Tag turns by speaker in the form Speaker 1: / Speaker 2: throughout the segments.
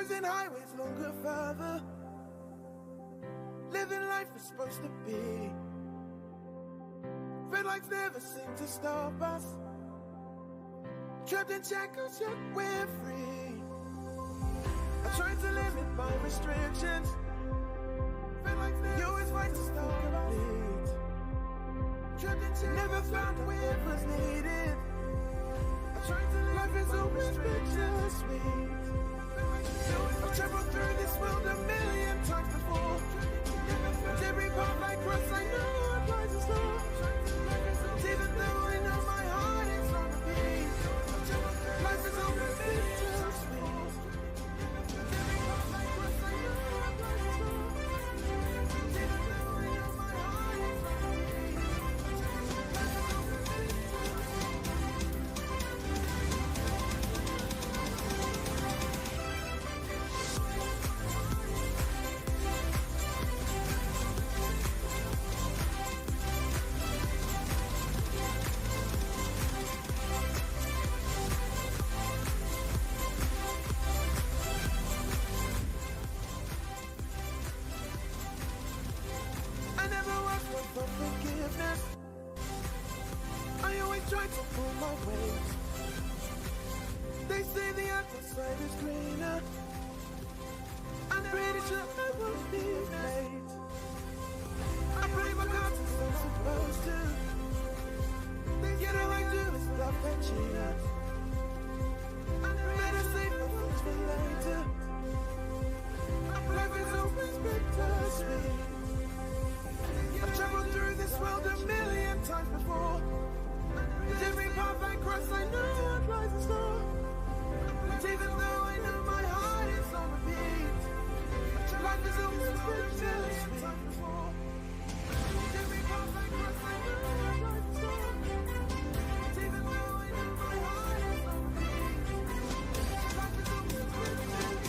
Speaker 1: Roads and highways longer further. Living life is supposed to be. Red lights never seem to stop us. Trapped in shackles, yet we're free. I tried to limit my restrictions. Red lights never you always fight to stop complete. Trapped in shackles, never found where it was needed. I tried to live life is always bittersweet. I've traveled through this world a million times before. And every path I cross, I know it lies in store. Even though I know my heart is on the beat, life is always bittersweet. Every path I cross, I know it lies in store. Even though I know my heart is on the beat, life is always for forgiveness. I always try to pull my weight. They say the other side is greener. I'm pretty sure I won't be late. I play my cards as I'm supposed to. Yet all I do is bluff and cheat. Better save my words for later. Life is always bittersweet. I've traveled through this world a million times before. And every path I cross, I know what lies in store. And even though I know my heart is on repeat, life is always bittersweet. And every path I cross, I know what lies in store. And even though I know my heart is on repeat, life is always bittersweet.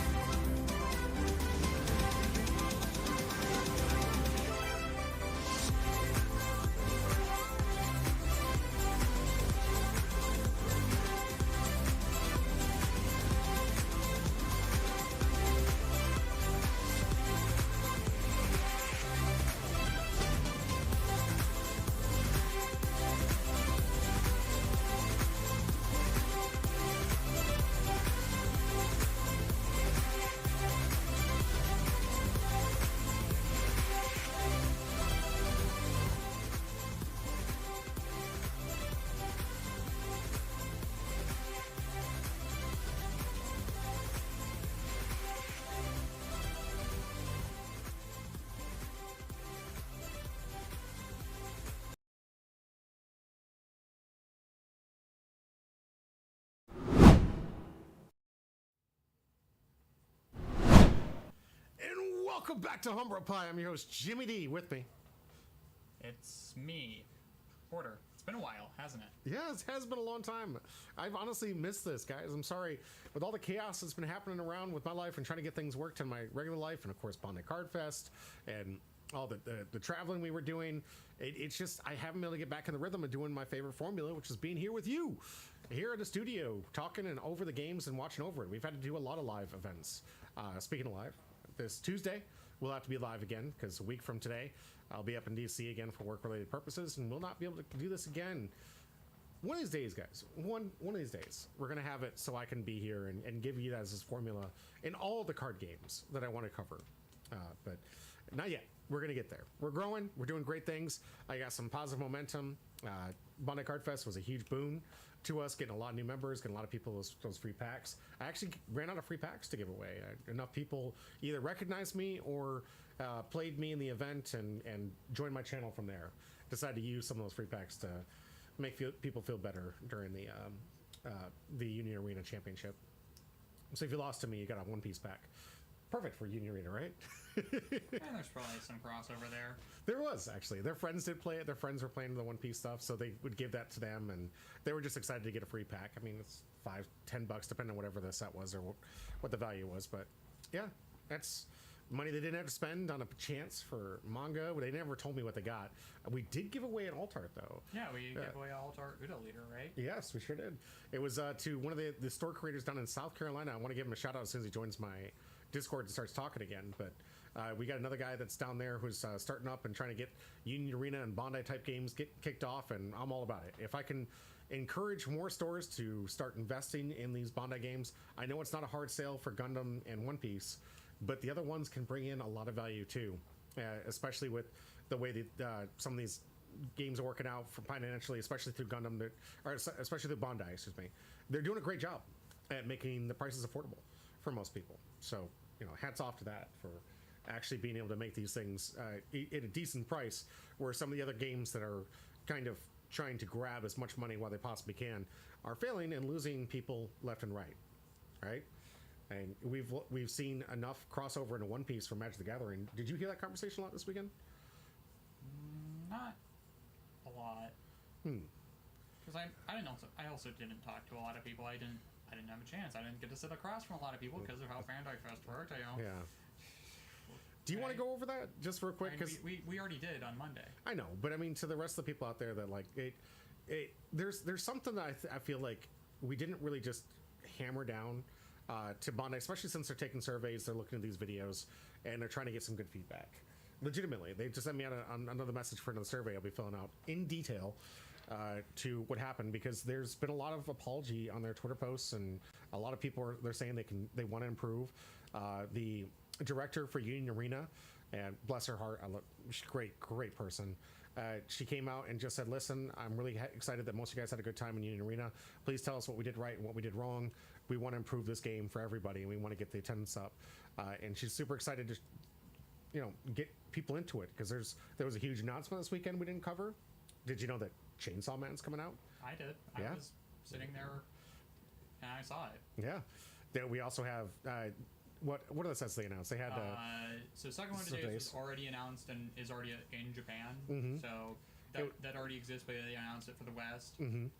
Speaker 2: Welcome back to Humble Pie. I'm your host, Jimmy D. With me,
Speaker 3: it's me, Porter. It's been a while, hasn't it?
Speaker 2: Yeah, it has been a long time. I've honestly missed this, guys. I'm sorry. With all the chaos that's been happening around with my life and trying to get things worked in my regular life, and of course, Bonded Card Fest, and all the traveling we were doing, it's just, I haven't been able to get back in the rhythm of doing my favorite formula, which is being here with you, here at the studio, talking and over the games and watching over it. We've had to do a lot of live events. Speaking of live, this Tuesday, we'll have to be live again because a week from today, I'll be up in DC again for work-related purposes, and we'll not be able to do this again. One of these days, guys, one of these days, we're going to have it so I can be here and give you guys this formula in all the card games that I want to cover. But not yet. We're going to get there. We're growing. We're doing great things. I got some positive momentum. Bonded Card Fest was a huge boon to us, getting a lot of new members, getting a lot of people those free packs. I actually ran out of free packs to give away. Enough people either recognized me or played me in the event and joined my channel from there. Decided to use some of those free packs to make people feel better during the Union Arena Championship. So if you lost to me, you got a one-piece pack. Perfect for Union Arena, right?
Speaker 3: And there's probably some crossover there.
Speaker 2: There was, actually. Their friends did play it. Their friends were playing the One Piece stuff, so they would give that to them, and they were just excited to get a free pack. I mean, it's $5-10 depending on whatever the set was or what the value was. But yeah, that's money they didn't have to spend on a chance for manga. They never told me what they got. We did give away an alt art though.
Speaker 3: Yeah, we gave away alt art Uda leader, right?
Speaker 2: Yes, we sure did. It was to one of the store creators down in South Carolina. I want to give him a shout out as soon as he joins my Discord and starts talking again. But we got another guy that's down there who's starting up and trying to get Union Arena and Bondi type games get kicked off, and I'm all about it. If I can encourage more stores to start investing in these Bondi games, I know it's not a hard sale for Gundam and One Piece, but the other ones can bring in a lot of value too, especially with the way that some of these games are working out for financially, especially through Gundam, or especially through Bondi, excuse me. They're doing a great job at making the prices affordable for most people. So, hats off to that for actually being able to make these things at a decent price, where some of the other games that are kind of trying to grab as much money while they possibly can are failing and losing people left and right? And we've seen enough crossover into One Piece from Magic the Gathering. Did you hear that conversation a lot this weekend?
Speaker 3: Not a lot. Because I also didn't talk to a lot of people. I didn't have a chance. I didn't get to sit across from a lot of people because of how Bandai Fest worked.
Speaker 2: Yeah. Do you want to go over that just real quick? Because
Speaker 3: we already did on Monday.
Speaker 2: I know, but I mean, to the rest of the people out there that like there's something that I feel like we didn't really just hammer down to Bondi, especially since they're taking surveys, they're looking at these videos, and they're trying to get some good feedback. Legitimately, they just sent me out another message for another survey I'll be filling out in detail to what happened, because there's been a lot of apology on their Twitter posts, and a lot of people they're saying they want to improve. The director for Union Arena, and bless her heart, she's a great person. She came out and just said, listen, I'm really excited that most of you guys had a good time in Union Arena. Please tell us what we did right and what we did wrong. We want to improve this game for everybody, and we want to get the attendance up. And she's super excited to get people into it, because there was a huge announcement this weekend we didn't cover. Did you know that Chainsaw Man's coming out?
Speaker 3: I did.
Speaker 2: Yeah.
Speaker 3: I was sitting there and I saw it.
Speaker 2: Yeah. Then we also have what are the sets they announced? They had
Speaker 3: so Second One Today was already announced and is already in Japan. So that already exists, but they announced it for the West, and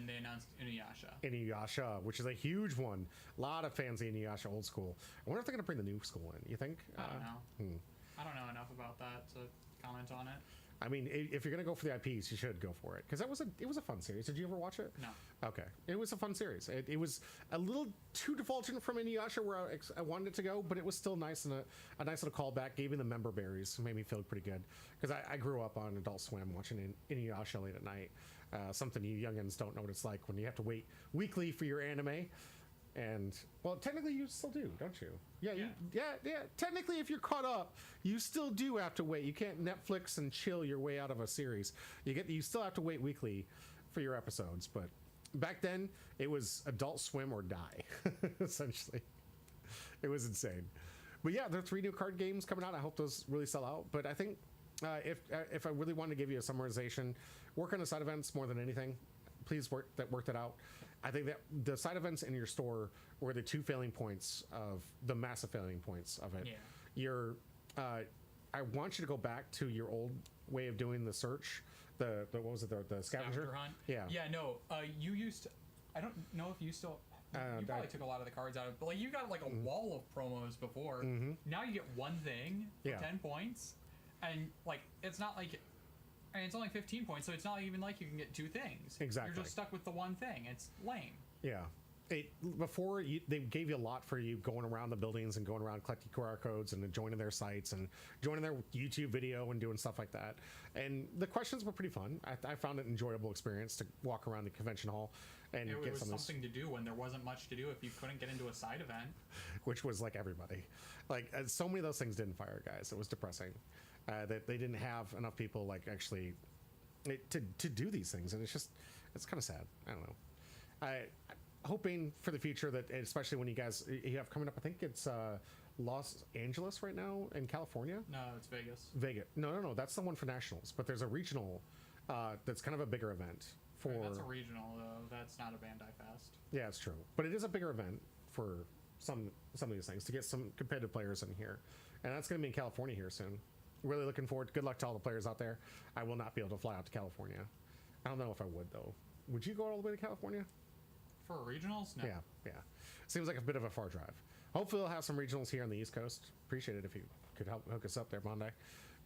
Speaker 3: they announced Inuyasha,
Speaker 2: which is a huge one. A lot of fans of Inuyasha old school. I wonder if they're going to bring the new school in. You think?
Speaker 3: I don't know. I don't know enough about that to comment on it.
Speaker 2: I mean, if you're going to go for the IPs, you should go for it, because it was a fun series. Did you ever watch it?
Speaker 3: No.
Speaker 2: Okay. It was a fun series. It was a little too divulgent from Inuyasha where I wanted it to go, but it was still nice, and a nice little callback. Gave me the member berries. Made me feel pretty good, because I grew up on Adult Swim watching Inuyasha late at night. Something you youngins don't know what it's like when you have to wait weekly for your anime. And well, technically you still do, don't you? Yeah. Technically, if you're caught up, you still do have to wait. You can't Netflix and chill your way out of a series. You still have to wait weekly for your episodes. But back then, it was Adult Swim or die. Essentially, it was insane. But yeah, there are 3 new card games coming out. I hope those really sell out. But I think if I really wanted to give you a summarization, work on the side events more than anything. Please work that out. I think that the side events in your store were the 2 failing points of the massive failing points of it.
Speaker 3: Yeah.
Speaker 2: I want you to go back to your old way of doing the search. The what was it? The scavenger
Speaker 3: hunt.
Speaker 2: Yeah.
Speaker 3: Yeah. No. You used. I don't know if you still. You probably took a lot of the cards out of it, but like you got like a wall of promos before. Now you get one thing for 10 points, and like it's not like. And it's only 15 points, so it's not even like you can get 2 things.
Speaker 2: Exactly.
Speaker 3: You're just stuck with the one thing. It's lame.
Speaker 2: Yeah. Before, they gave you a lot for you going around the buildings and going around collecting QR codes and joining their sites and joining their YouTube video and doing stuff like that. And the questions were pretty fun. I found it an enjoyable experience to walk around the convention hall and
Speaker 3: it was something to do when there wasn't much to do if you couldn't get into a side event.
Speaker 2: Which was like everybody. Like, so many of those things didn't fire, guys. It was depressing. That they didn't have enough people like actually to do these things, and it's kind of sad. I don't know. I'm hoping for the future that, especially when you have coming up, I think it's Los Angeles right now in California.
Speaker 3: No, it's Vegas.
Speaker 2: No, that's the one for nationals, but there's a regional that's kind of a bigger event for.
Speaker 3: That's a regional though. That's not a Bandai Fest.
Speaker 2: Yeah, it's true, but it is a bigger event for some of these things to get some competitive players in here, and that's going to be in California here soon. Really looking forward. Good luck to all the players out there. I will not be able to fly out to California. I don't know if I would though. Would you go all the way to California?
Speaker 3: For regionals? No.
Speaker 2: Yeah. Seems like a bit of a far drive. Hopefully, we'll have some regionals here on the East Coast. Appreciate it if you could help hook us up there, Bondi.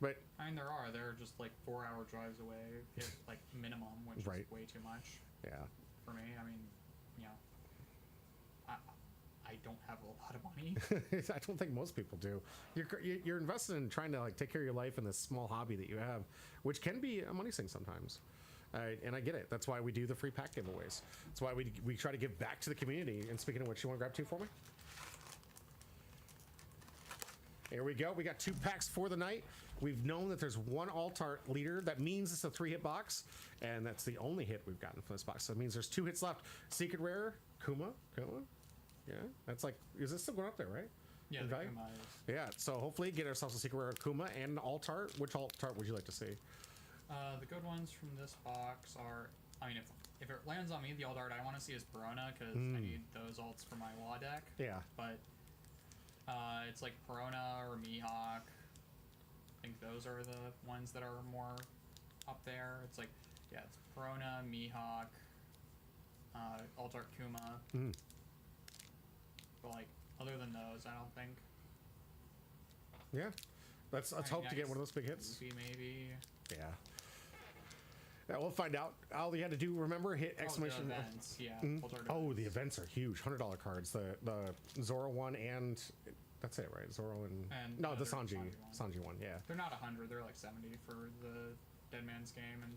Speaker 2: But
Speaker 3: I mean, they're just like 4-hour drives away, if, like minimum, which is way too much.
Speaker 2: Yeah.
Speaker 3: For me, I mean, you know, I don't have a lot of money.
Speaker 2: I don't think most people do. You're invested in trying to like take care of your life in this small hobby that you have, which can be a money sink sometimes. And I get it. That's why we do the free pack giveaways. That's why we try to give back to the community. And speaking of which, you want to grab 2 for me? Here we go. We got 2 packs for the night. We've known that there's 1 Alt-Art leader. That means it's a 3-hit box, and that's the only hit we've gotten for this box. So it means there's 2 hits left. Secret Rare, Kuma. Yeah, that's like, is this still going up there, right?
Speaker 3: Yeah, the Kuma is.
Speaker 2: Yeah, so hopefully get ourselves a Secret Rare Kuma and an Alt-Art. Which Alt-Art would you like to see?
Speaker 3: The good ones from this box are, I mean, if it lands on me, the Alt-Art I want to see is Perona, because I need those alts for my Law deck.
Speaker 2: Yeah.
Speaker 3: But it's like Perona or Mihawk. I think those are the ones that are more up there. It's like, yeah, it's Perona, Mihawk, Alt-Art Kuma. But like, other than those, I don't think.
Speaker 2: Yeah. Let's hope to get one of those big hits.
Speaker 3: Maybe.
Speaker 2: Yeah. Yeah, we'll find out. All you had to do, remember, hit exclamation.
Speaker 3: The events, yeah.
Speaker 2: Oh, the events are huge. $100 cards. The Zoro one and that's it, right? Zoro and no, the Sanji one. Yeah.
Speaker 3: They're not 100. They're like 70 for the Dead Man's Game, and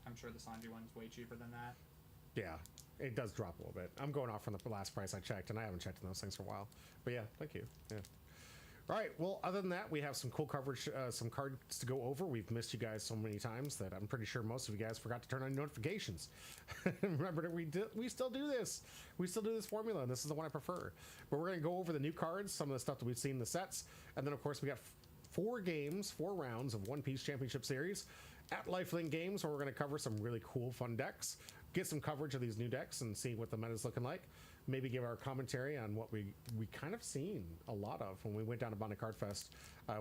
Speaker 3: I'm sure the Sanji one's way cheaper than that.
Speaker 2: Yeah, it does drop a little bit. I'm going off from the last price I checked, and I haven't checked in those things for a while. But yeah, thank you. Yeah. All right, well, other than that, we have some cool coverage, some cards to go over. We've missed you guys so many times that I'm pretty sure most of you guys forgot to turn on notifications. Remember that we still do this. We still do this formula, and this is the one I prefer. But we're going to go over the new cards, some of the stuff that we've seen in the sets, and then, of course, we got 4 rounds of One Piece Championship Series at Lifelink Games, where we're going to cover some really cool, fun decks, get some coverage of these new decks, and see what the meta's looking like. Maybe give our commentary on what we kind of seen a lot of when we went down to Bondi Card Fest.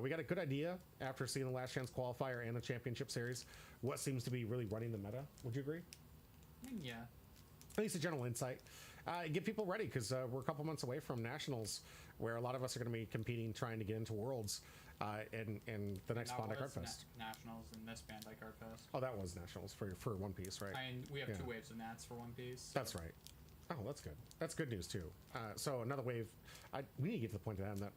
Speaker 2: We got a good idea after seeing the Last Chance Qualifier and the Championship Series, what seems to be really running the meta. Would you agree?
Speaker 3: Yeah.
Speaker 2: At least a general insight. Get people ready, because we're a couple months away from Nationals, where a lot of us are going to be competing, trying to get into Worlds, and the next Bondi Card Fest.
Speaker 3: Nationals in this Bondi Card Fest.
Speaker 2: Oh, that was Nationals for One Piece, right?
Speaker 3: And we have 2 waves of Nats for One Piece. So.
Speaker 2: That's right. Oh, that's good. That's good news too. So another wave. We need to get to the point of having that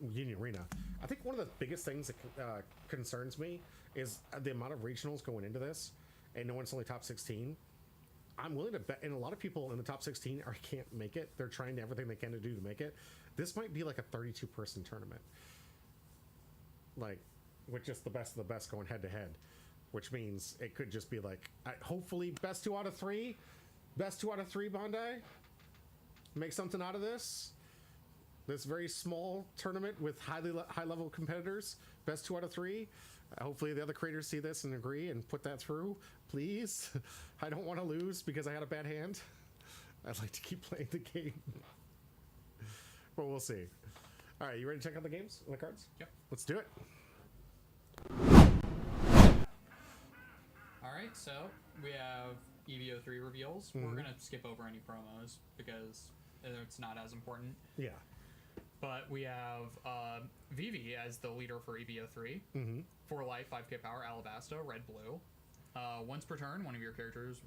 Speaker 2: in Union Arena. I think one of the biggest things that concerns me is the amount of regionals going into this, and no one's only top 16. I'm willing to bet, and a lot of people in the top 16 can't make it. They're trying everything they can to do to make it. This might be like a 32-person tournament, like with just the best of the best going head to head, which means it could just be like hopefully best 2 out of 3. Best 2 out of 3, Bondi. Make something out of this. This very small tournament with high level competitors. Best 2 out of 3. Hopefully the other creators see this and agree and put that through. Please. I don't want to lose because I had a bad hand. I'd like to keep playing the game. But we'll see. All right, you ready to check out the games and the cards?
Speaker 3: Yep.
Speaker 2: Let's do it.
Speaker 3: All right, so we have EVO3 reveals. We're going to skip over any promos because it's not as important.
Speaker 2: Yeah.
Speaker 3: But we have Vivi as the leader for EVO3. 4 life, 5k power, Alabasta, red, blue. Once per turn, one of your characters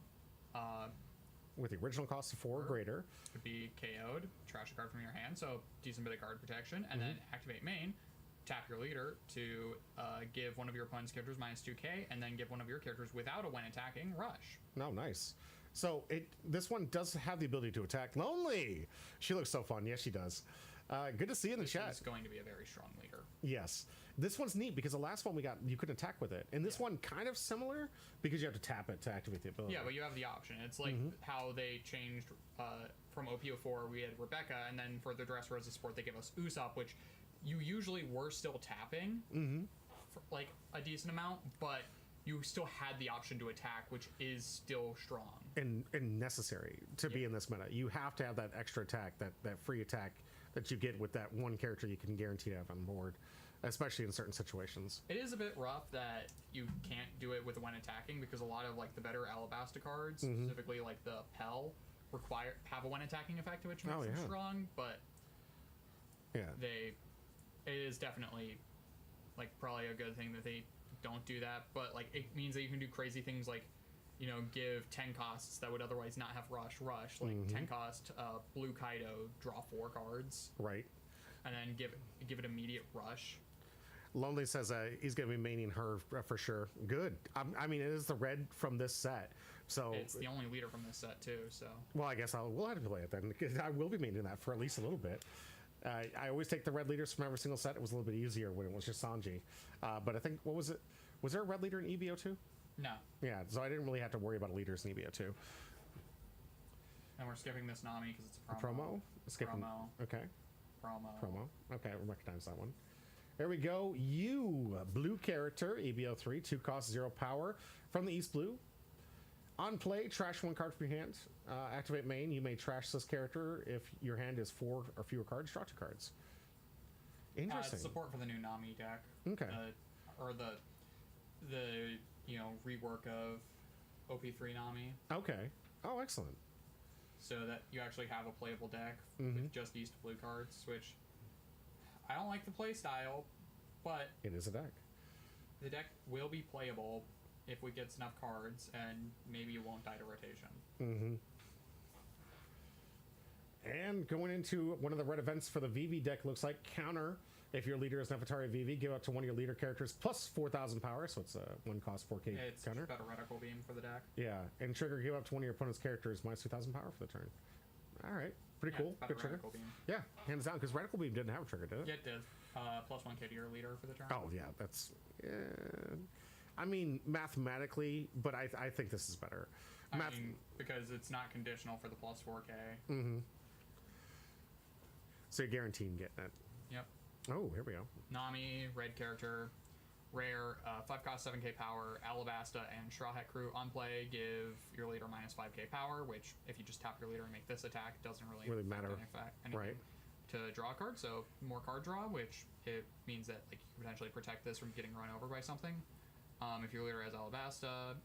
Speaker 2: with the original cost of 4 or greater
Speaker 3: could be KO'd, trash a card from your hand, so decent bit of card protection, and then activate main. Tap your leader to give one of your opponent's characters minus 2k, and then give one of your characters without a when attacking rush.
Speaker 2: Oh, nice. So this one does have the ability to attack. Lonely! She looks so fun. Yes, she does. Good to see you in the chat.
Speaker 3: This is going to be a very strong leader.
Speaker 2: Yes. This one's neat because the last one we got, you couldn't attack with it. And this one kind of similar because you have to tap it to activate the ability.
Speaker 3: Yeah, but you have the option. It's like how they changed from OPO4, we had Rebecca, and then for the Dressrosa support, they give us Usopp, which you usually were still tapping for like a decent amount, but you still had the option to attack, which is still strong.
Speaker 2: And necessary to be in this meta. You have to have that extra attack, that free attack that you get with that one character you can guarantee to have on board, especially in certain situations.
Speaker 3: It is a bit rough that you can't do it with when attacking because a lot of like the better Alabasta cards, specifically like the Pell, have a when attacking effect, which makes them strong, but it is definitely like probably a good thing that they don't do that, but like it means that you can do crazy things like, you know, give 10 costs that would otherwise not have rush, like 10 cost blue Kaido, draw 4 cards,
Speaker 2: right,
Speaker 3: and then give it immediate rush.
Speaker 2: Lonely says he's going to be maining her for sure. Good. I mean, it is the red from this set, so
Speaker 3: it's the only leader from this set too. So
Speaker 2: well, I guess we'll have to play it then, because I will be maining that for at least a little bit. I always take the red leaders from every single set. It was a little bit easier when it was just Sanji, but I think what was it? Was there a red leader in EBO too?
Speaker 3: No.
Speaker 2: Yeah, so I didn't really have to worry about leaders in EBO too.
Speaker 3: And we're skipping this Nami because it's a promo.
Speaker 2: Skipping.
Speaker 3: Promo.
Speaker 2: Okay.
Speaker 3: Promo.
Speaker 2: Okay, I recognize that one. There we go. You, blue character, EBO 3, 2 cost, 0 power, from the East Blue. On play, trash 1 card from your hand. Activate main. You may trash this character if your hand is 4 or fewer cards. Draw 2 cards. Interesting.
Speaker 3: Support for the new Nami deck.
Speaker 2: Okay.
Speaker 3: Or the you know, rework of OP3 Nami.
Speaker 2: Okay. Oh, excellent.
Speaker 3: So that you actually have a playable deck with just East Blue cards, which I don't like the play style, but
Speaker 2: it is a deck.
Speaker 3: The deck will be playable if we get enough cards, and maybe it won't die to rotation.
Speaker 2: And going into one of the red events for the VV deck, looks like counter. If your leader is Nefertari VV, give out to one of your leader characters plus 4,000 power, so it's a 1 cost 4K
Speaker 3: it's
Speaker 2: counter.
Speaker 3: It's better reticle beam for the deck.
Speaker 2: Yeah, and trigger, give up to one of your opponent's characters minus 2,000 power for the turn. All right, pretty cool. Good trigger.
Speaker 3: Beam.
Speaker 2: Yeah, hands down, because reticle beam didn't have a trigger, did it?
Speaker 3: Yeah, it did. Plus 1K to your leader for the turn.
Speaker 2: Oh yeah, that's. I mean, mathematically, but I think this is better.
Speaker 3: I mean, because it's not conditional for the plus 4K.
Speaker 2: So you're guaranteed getting it.
Speaker 3: Yep.
Speaker 2: Oh, here we go.
Speaker 3: Nami, red character, rare, 5 cost 7K power, Alabasta, and Straw Hat Crew on play give your leader minus 5K power, which if you just tap your leader and make this attack, doesn't really
Speaker 2: matter.
Speaker 3: Anything
Speaker 2: right.
Speaker 3: To draw a card, so more card draw, which it means that like you can potentially protect this from getting run over by something. If your leader has Alabasta,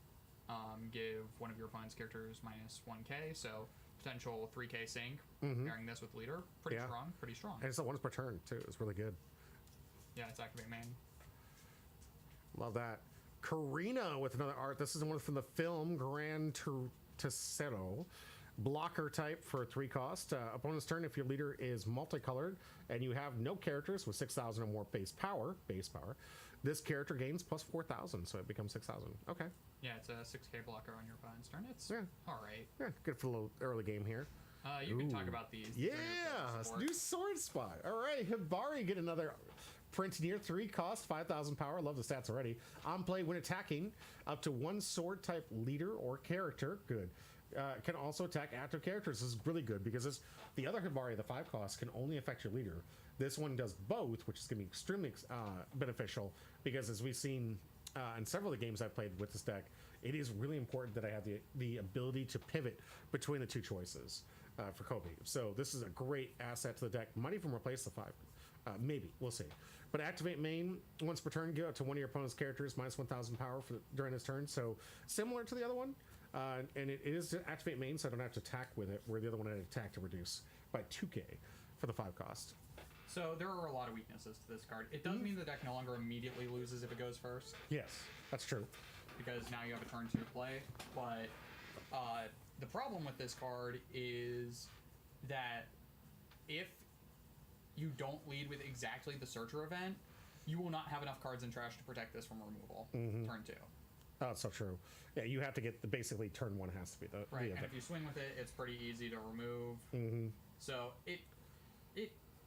Speaker 3: give one of your opponent's characters minus 1K, so potential 3K sync, pairing this with leader. Pretty strong.
Speaker 2: And it's a once per turn, too. It's really good.
Speaker 3: Yeah, it's activate main.
Speaker 2: Love that. Karina with another art. This is one from the film Gran Tercero. Blocker type for 3 cost. Opponent's turn, if your leader is multicolored and you have no characters with 6,000 or more base power, this character gains plus 4,000, so it becomes 6,000. Okay.
Speaker 3: Yeah, it's a 6K blocker on your opponent's turn. It's all right.
Speaker 2: Yeah, good for a little early game here.
Speaker 3: You can talk about these.
Speaker 2: Yeah, new sword spot. All right, Hibari get another print near 3 cost, 5,000 power. Love the stats already. On play when attacking, up to 1 sword type leader or character. Good. Can also attack active characters. This is really good because the other Hibari, the 5 cost, can only affect your leader. This one does both, which is going to be extremely beneficial because, as we've seen in several of the games I've played with this deck, it is really important that I have the ability to pivot between the 2 choices for Kobe. So this is a great asset to the deck. Might even replace the 5. Maybe. We'll see. But activate main once per turn. Give out to one of your opponent's characters minus 1,000 power during his turn. So similar to the other one. And it is to activate main, so I don't have to attack with it, where the other one had attack to reduce by 2K for the 5 cost.
Speaker 3: So there are a lot of weaknesses to this card. It does mean the deck no longer immediately loses if it goes first.
Speaker 2: Yes, that's true.
Speaker 3: Because now you have a turn 2 to play. But the problem with this card is that if you don't lead with exactly the Searcher event, you will not have enough cards in trash to protect this from removal. Turn 2.
Speaker 2: Oh, it's so true. Yeah, you have to get basically turn 1 has to be the
Speaker 3: right.
Speaker 2: The
Speaker 3: and if you swing with it, it's pretty easy to remove. So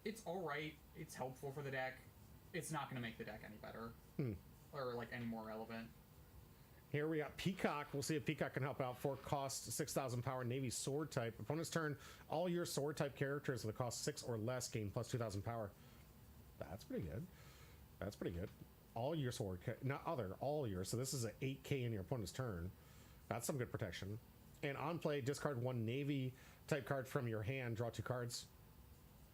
Speaker 3: it's all right. It's helpful for the deck. It's not going to make the deck any better or like any more relevant.
Speaker 2: Here we got Peacock. We'll see if Peacock can help out. 4 cost, 6,000 power, Navy sword type. Opponent's turn. All your sword type characters with a cost 6 or less gain plus 2,000 power. That's pretty good. That's pretty good. All your sword, all your. So this is an 8K in your opponent's turn. That's some good protection. And on play, discard 1 Navy type card from your hand. Draw 2 cards.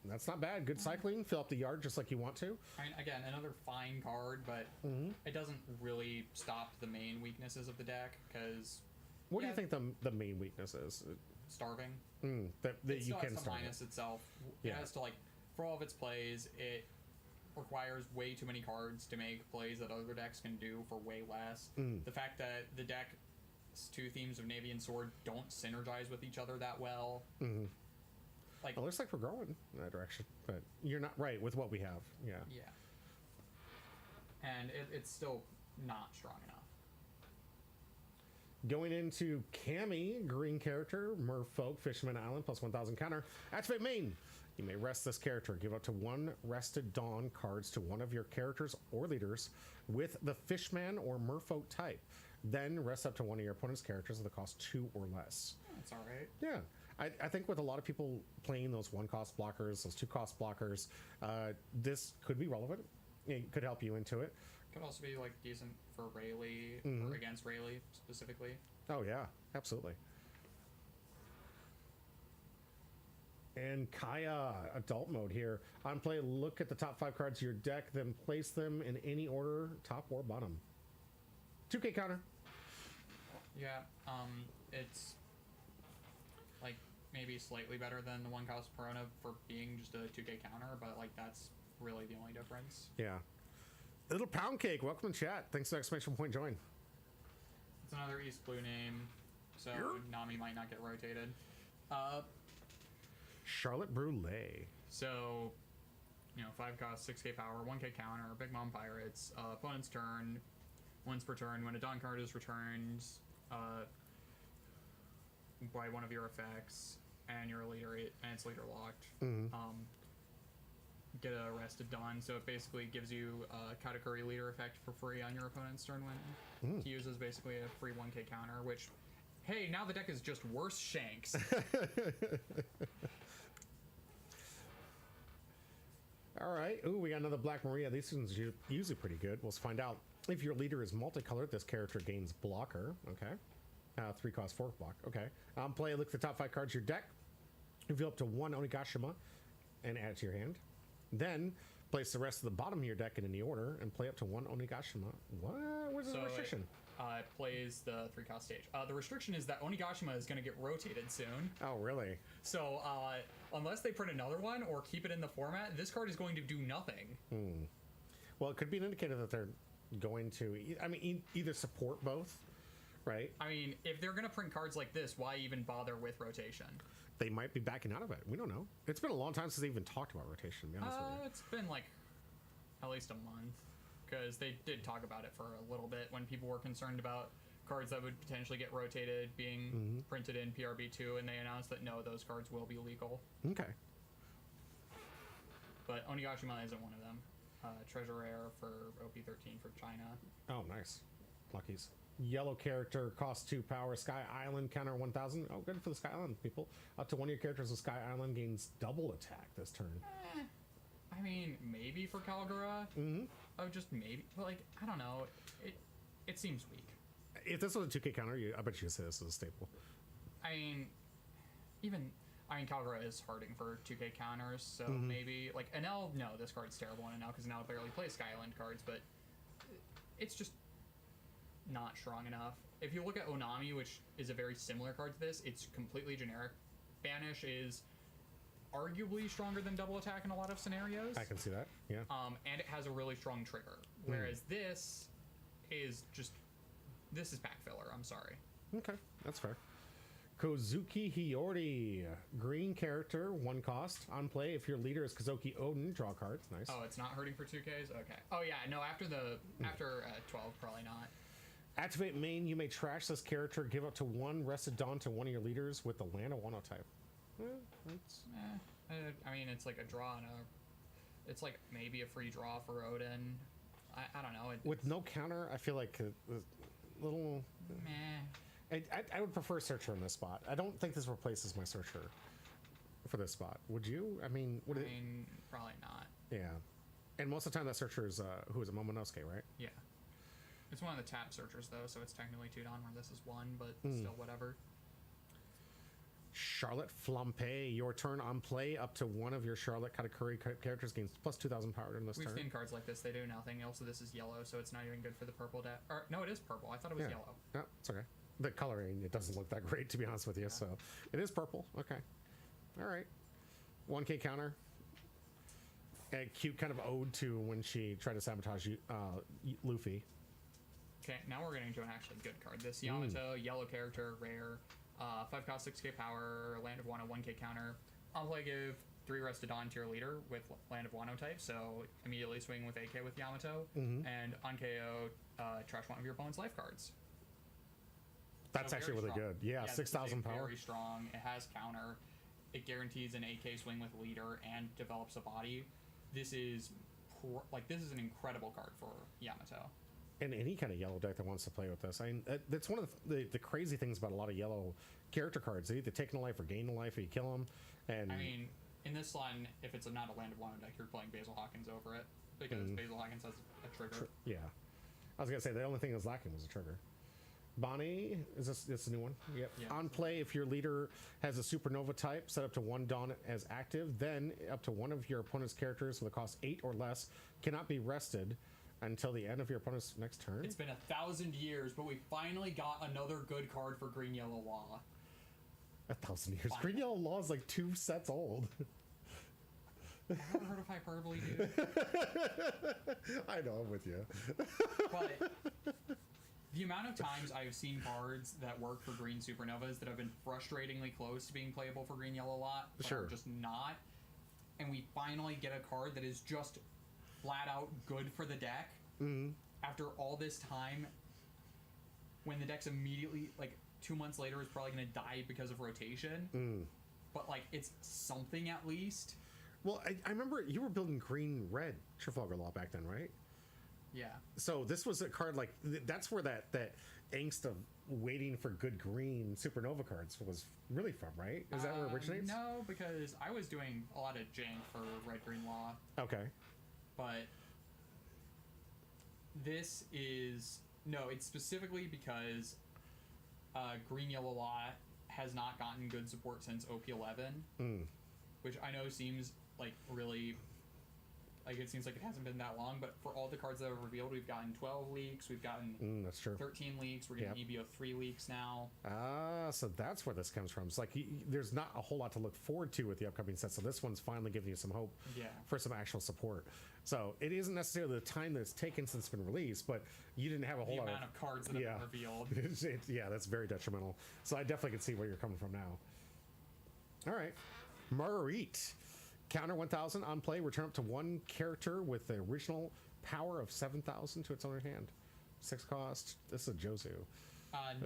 Speaker 2: That's not bad. Good cycling. Fill up the yard just like you want to.
Speaker 3: I mean, again, another fine card, but it doesn't really stop the main weaknesses of the deck because.
Speaker 2: What do you think the main weakness is?
Speaker 3: Starving.
Speaker 2: That
Speaker 3: it
Speaker 2: you can
Speaker 3: has to
Speaker 2: starve
Speaker 3: minus itself. It has to like for all of its plays, it requires way too many cards to make plays that other decks can do for way less. The fact that the deck's two themes of Navy and Sword don't synergize with each other that well. Like,
Speaker 2: it looks like we're going in that direction, but you're not right with what we have. Yeah.
Speaker 3: And it's still not strong enough.
Speaker 2: Going into Cammy, green character, Merfolk, Fisherman Island, plus 1,000 counter. Activate main. You may rest this character. Give up to 1 Rested Dawn cards to one of your characters or leaders with the Fishman or Merfolk type. Then rest up to one of your opponent's characters that cost 2 or less.
Speaker 3: That's all right.
Speaker 2: Yeah. I think with a lot of people playing those 1-cost blockers, those 2-cost blockers, this could be relevant. It could help you into it.
Speaker 3: Could also be like decent for Rayleigh or against Rayleigh specifically.
Speaker 2: Oh yeah, absolutely. And Kaya, adult mode here. On play, look at the top 5 cards of your deck, then place them in any order, top or bottom. 2K counter.
Speaker 3: Yeah, it's like maybe slightly better than the 1-cost Perona for being just a 2K counter, but like that's really the only difference.
Speaker 2: Yeah. Little Pound Cake, welcome to chat. Thanks for the exclamation point join.
Speaker 3: It's another East Blue name, so Nami might not get rotated.
Speaker 2: Charlotte Brûlée.
Speaker 3: So, 5-cost, 6K power, 1K counter, Big Mom Pirates, opponent's turn, once per turn, when a Dawn card is returned by one of your effects, and you're a leader, and it's leader locked, get a Rested Dawn, so it basically gives you a Katakuri leader effect for free on your opponent's turn when he uses basically a free 1K counter, which, hey, now the deck is just worse Shanks.
Speaker 2: All right. Ooh, we got another Black Maria. These ones are usually pretty good. We'll find out. If your leader is multicolored, this character gains blocker. Okay. 3-cost 4 block. Okay. Play, look at the top 5 cards of your deck. Reveal up to 1 Onigashima and add it to your hand. Then place the rest of the bottom of your deck in any order and play up to 1 Onigashima. What? Where's the restriction?
Speaker 3: It plays the 3-cost stage. The restriction is that Onigashima is going to get rotated soon.
Speaker 2: Oh, really?
Speaker 3: So unless they print another one or keep it in the format, this card is going to do nothing.
Speaker 2: Well, it could be an indicator that they're going to, either support both, right?
Speaker 3: I mean, if they're going to print cards like this, why even bother with rotation?
Speaker 2: They might be backing out of it. We don't know. It's been a long time since they even talked about rotation, to be honest with you.
Speaker 3: It's been like at least a month, because they did talk about it for a little bit when people were concerned about cards that would potentially get rotated being printed in PRB2, and they announced that no, those cards will be legal.
Speaker 2: Okay.
Speaker 3: But Onigashima isn't one of them. Treasure Rare for OP13 for China.
Speaker 2: Oh, nice. Luckies. Yellow character, cost 2 power, Sky Island, counter 1,000. Oh, good for the Sky Island people. Up to one of your characters with Sky Island gains double attack this turn.
Speaker 3: I mean, maybe for Kalgara. Oh, just maybe. But, like, I don't know. It seems weak.
Speaker 2: If this was a 2K counter, I bet you could say this is a staple.
Speaker 3: I mean, Kalgara is hurting for 2K counters, so maybe, like, Enel, no, this card's terrible on Enel, because Enel barely plays Sky Island cards, but it's just not strong enough. If you look at Onami, which is a very similar card to this, it's completely generic. Banish is arguably stronger than double attack in a lot of scenarios.
Speaker 2: I can see that, yeah.
Speaker 3: And it has a really strong trigger, whereas this is pack filler, I'm sorry.
Speaker 2: Okay, that's fair. Kozuki Hiyori, green character, 1 cost. On play, if your leader is Kazuki Odin, draw cards. Nice.
Speaker 3: Oh, it's not hurting for 2Ks? Okay. Oh yeah, no, after 12, probably not.
Speaker 2: Activate main, you may trash this character, give up to 1 Rested Dawn to one of your leaders with the Land of Wano type.
Speaker 3: I mean, it's like a draw and it's like maybe a free draw for Odin. I don't know.
Speaker 2: With no counter, I feel like a little...
Speaker 3: Meh.
Speaker 2: I would prefer Searcher in this spot. I don't think this replaces my Searcher for this spot. Would you? I mean,
Speaker 3: probably not.
Speaker 2: Yeah. And most of the time that Searcher is, who is it, Momonosuke, right?
Speaker 3: Yeah. It's one of the tap searchers, though, so it's technically 2 Dawn, where this is 1, but still whatever.
Speaker 2: Charlotte Flampe, your turn on play. Up to one of your Charlotte Katakuri characters gains plus 2,000 power in this turn.
Speaker 3: We've seen cards like this. They do nothing. Also, this is yellow, so it's not even good for the purple deck. Or, no, it is purple. I thought it was yellow.
Speaker 2: No, it's okay. The coloring, it doesn't look that great, to be honest with you, so it is purple. Okay. All right. 1K counter. a cute kind of ode to when she tried to sabotage Luffy.
Speaker 3: Okay, now we're getting to an actually good card. This Yamato, yellow character, rare, 5 cost, 6k power, land of Wano, 1k counter. On play, give 3 rested on to your leader with land of Wano type, so immediately swing with AK with Yamato, and on KO, trash one of your opponent's life cards.
Speaker 2: That's actually really
Speaker 3: strong.
Speaker 2: good. Yeah, 6,000 power.
Speaker 3: Very strong. It has counter. It guarantees an AK swing with leader and develops a body. This is this is an incredible card for Yamato.
Speaker 2: And any kind of yellow deck that wants to play with this. I mean, that's one of the crazy things about a lot of yellow character cards. They either take a life or gain a life, or you kill them. And
Speaker 3: I mean, in this line, if it's not a land of Wano deck, you're playing Basil Hawkins over it because Basil Hawkins has a trigger.
Speaker 2: Yeah, I was gonna say the only thing that was lacking was a trigger. Bonnie, is this a new one? Yep. Yeah. On play, if your leader has a supernova type set up to 1 Dawn as active, then up to one of your opponent's characters with a cost 8 or less cannot be rested until the end of your opponent's next turn.
Speaker 3: It's been 1,000 years, but we finally got another good card for Green Yellow Law.
Speaker 2: 1,000 years. Finally. Green Yellow Law is like 2 sets old.
Speaker 3: I've never heard of hyperbole, dude.
Speaker 2: I know, I'm with you.
Speaker 3: But the amount of times I've seen cards that work for green supernovas that have been frustratingly close to being playable for Green Yellow Lot, but are just not, and we finally get a card that is just flat out good for the deck after all this time, when the deck's immediately, like 2 months later, is probably going to die because of rotation, but like it's something at least.
Speaker 2: Well, I remember you were building green-red Trafalgar Law back then, right?
Speaker 3: Yeah.
Speaker 2: So this was a card like that's where that angst of waiting for good green supernova cards was really from, right? Is that where it originates?
Speaker 3: No, because I was doing a lot of jank for red green law.
Speaker 2: Okay.
Speaker 3: But this is it's specifically because green yellow law has not gotten good support since OP11, which I know seems like really. Like, it seems like it hasn't been that long, but for all the cards that are revealed, we've gotten 12 leaks, we've gotten
Speaker 2: that's true.
Speaker 3: 13 leaks, we're getting EBO 3 leaks now.
Speaker 2: So that's where this comes from. It's like there's not a whole lot to look forward to with the upcoming set, so this one's finally giving you some hope for some actual support. So it isn't necessarily the time that it's taken since it's been released, but you didn't have a whole lot
Speaker 3: of cards that have been revealed.
Speaker 2: That's very detrimental. So I definitely can see where you're coming from now. All right. Marguerite. Counter 1,000 on play. Return up to 1 character with the original power of 7,000 to its owner's hand. 6 cost. This is a Jozu.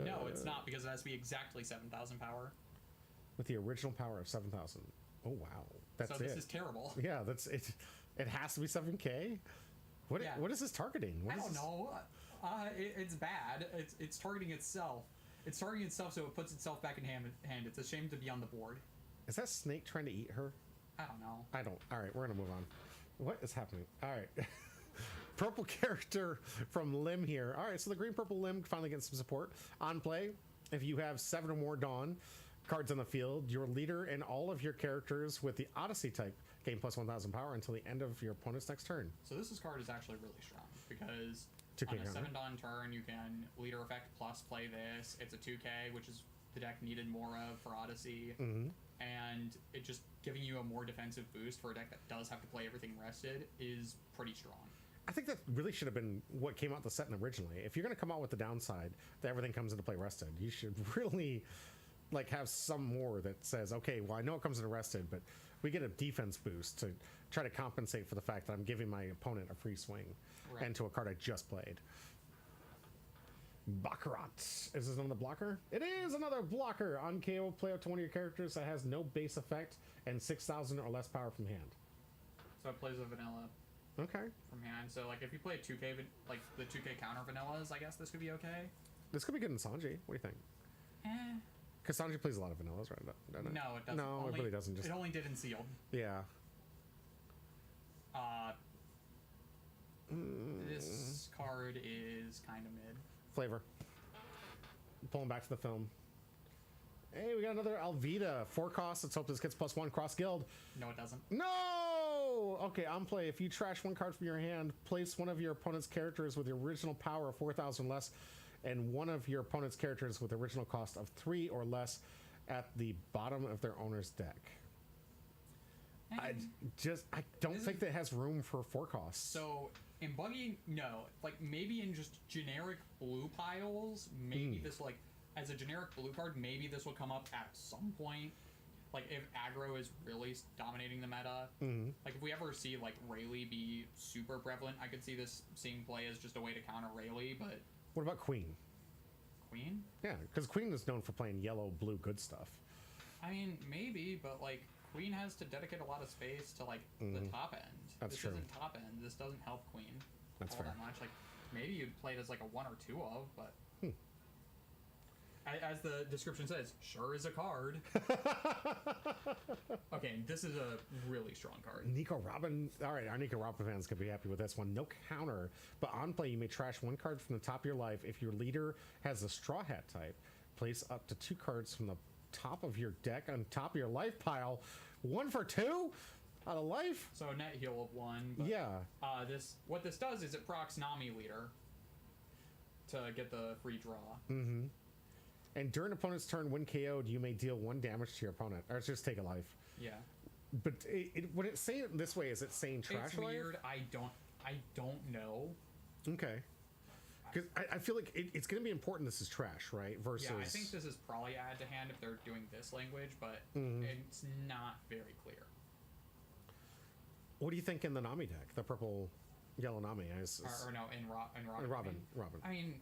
Speaker 3: No, it's not, because it has to be exactly 7,000 power.
Speaker 2: With the original power of 7,000. Oh wow, that's
Speaker 3: so this is terrible.
Speaker 2: Yeah, that's it. It has to be 7K. What is this targeting?
Speaker 3: I don't know. It's bad. It's targeting itself. It's targeting itself, so it puts itself back in hand. It's a shame to be on the board.
Speaker 2: Is that snake trying to eat her?
Speaker 3: I don't know.
Speaker 2: All right, we're gonna move on. What is happening? All right. Purple character from Lim here. All right, so the green purple Lim finally getting some support on play. If you have 7 or more Dawn cards on the field, your leader and all of your characters with the Odyssey type gain plus 1,000 power until the end of your opponent's next turn.
Speaker 3: So this card is actually really strong because
Speaker 2: 2K
Speaker 3: on a 7 Dawn turn, you can leader effect plus play this. It's a 2K, which is the deck needed more of for Odyssey. And it just giving you a more defensive boost for a deck that does have to play everything rested is pretty strong.
Speaker 2: I think that really should have been what came out the set originally. If you're going to come out with the downside that everything comes into play rested, you should really like have some more that says, okay, well, I know it comes in arrested, but we get a defense boost to try to compensate for the fact that I'm giving my opponent a free swing and to a card I just played. Baccarat. Is this another blocker? It is another blocker. On KO, play up to one of your characters that has no base effect and 6,000 or less power from hand.
Speaker 3: So it plays a vanilla.
Speaker 2: Okay.
Speaker 3: From hand. So like if you play 2K, like the 2K counter vanillas, I guess this could be okay.
Speaker 2: This could be good in Sanji. What do you think? Because Sanji plays a lot of vanillas, right? Doesn't it?
Speaker 3: No, it doesn't.
Speaker 2: No, it really doesn't.
Speaker 3: It only did in sealed.
Speaker 2: Yeah.
Speaker 3: This card is kind of mid.
Speaker 2: Flavor. Pulling back to the film. Hey, we got another Alvida. 4 costs. Let's hope this gets +1 cross guild.
Speaker 3: No, it doesn't.
Speaker 2: No! Okay, on play. If you trash 1 card from your hand, place one of your opponent's characters with the original power of 4,000 less and one of your opponent's characters with the original cost of 3 or less at the bottom of their owner's deck. I don't think that has room for forecasts.
Speaker 3: So in buggy, no. Like maybe in just generic blue piles, maybe this like as a generic blue card, maybe this will come up at some point. Like if aggro is really dominating the meta, like if we ever see like Rayleigh be super prevalent, I could see this seeing play as just a way to counter Rayleigh. But
Speaker 2: what about Queen?
Speaker 3: Queen?
Speaker 2: Yeah, because Queen is known for playing yellow, blue, good stuff.
Speaker 3: I mean, maybe, but like Queen has to dedicate a lot of space to like the top end.
Speaker 2: That's
Speaker 3: this
Speaker 2: true.
Speaker 3: isn't top end. This doesn't help Queen
Speaker 2: That's
Speaker 3: all
Speaker 2: fair.
Speaker 3: that much. Like maybe you'd play it as like a 1 or 2 of, but as the description says, sure is a card. Okay, this is a really strong card.
Speaker 2: Nico Robin. All right, our Nico Robin fans could be happy with this one. No counter, but on play, you may trash 1 card from the top of your life. If your leader has a Straw Hat type, place up to 2 cards from the top of your deck on top of your life pile. 1 for 2 out of life.
Speaker 3: So a net heal of 1. But,
Speaker 2: yeah.
Speaker 3: What this does is it procs Nami leader to get the free draw.
Speaker 2: And during opponent's turn, when KO'd, you may deal 1 damage to your opponent, or just take a life.
Speaker 3: Yeah.
Speaker 2: But would it say it this way? Is it saying trash
Speaker 3: It's
Speaker 2: life?
Speaker 3: weird. I don't know.
Speaker 2: Okay. Because I feel like it's going to be important this is trash, right? Versus...
Speaker 3: Yeah, I think this is probably add to hand if they're doing this language, but it's not very clear.
Speaker 2: What do you think in the Nami deck? The purple, yellow Nami?
Speaker 3: Or no, in Robin.
Speaker 2: Robin.
Speaker 3: I mean,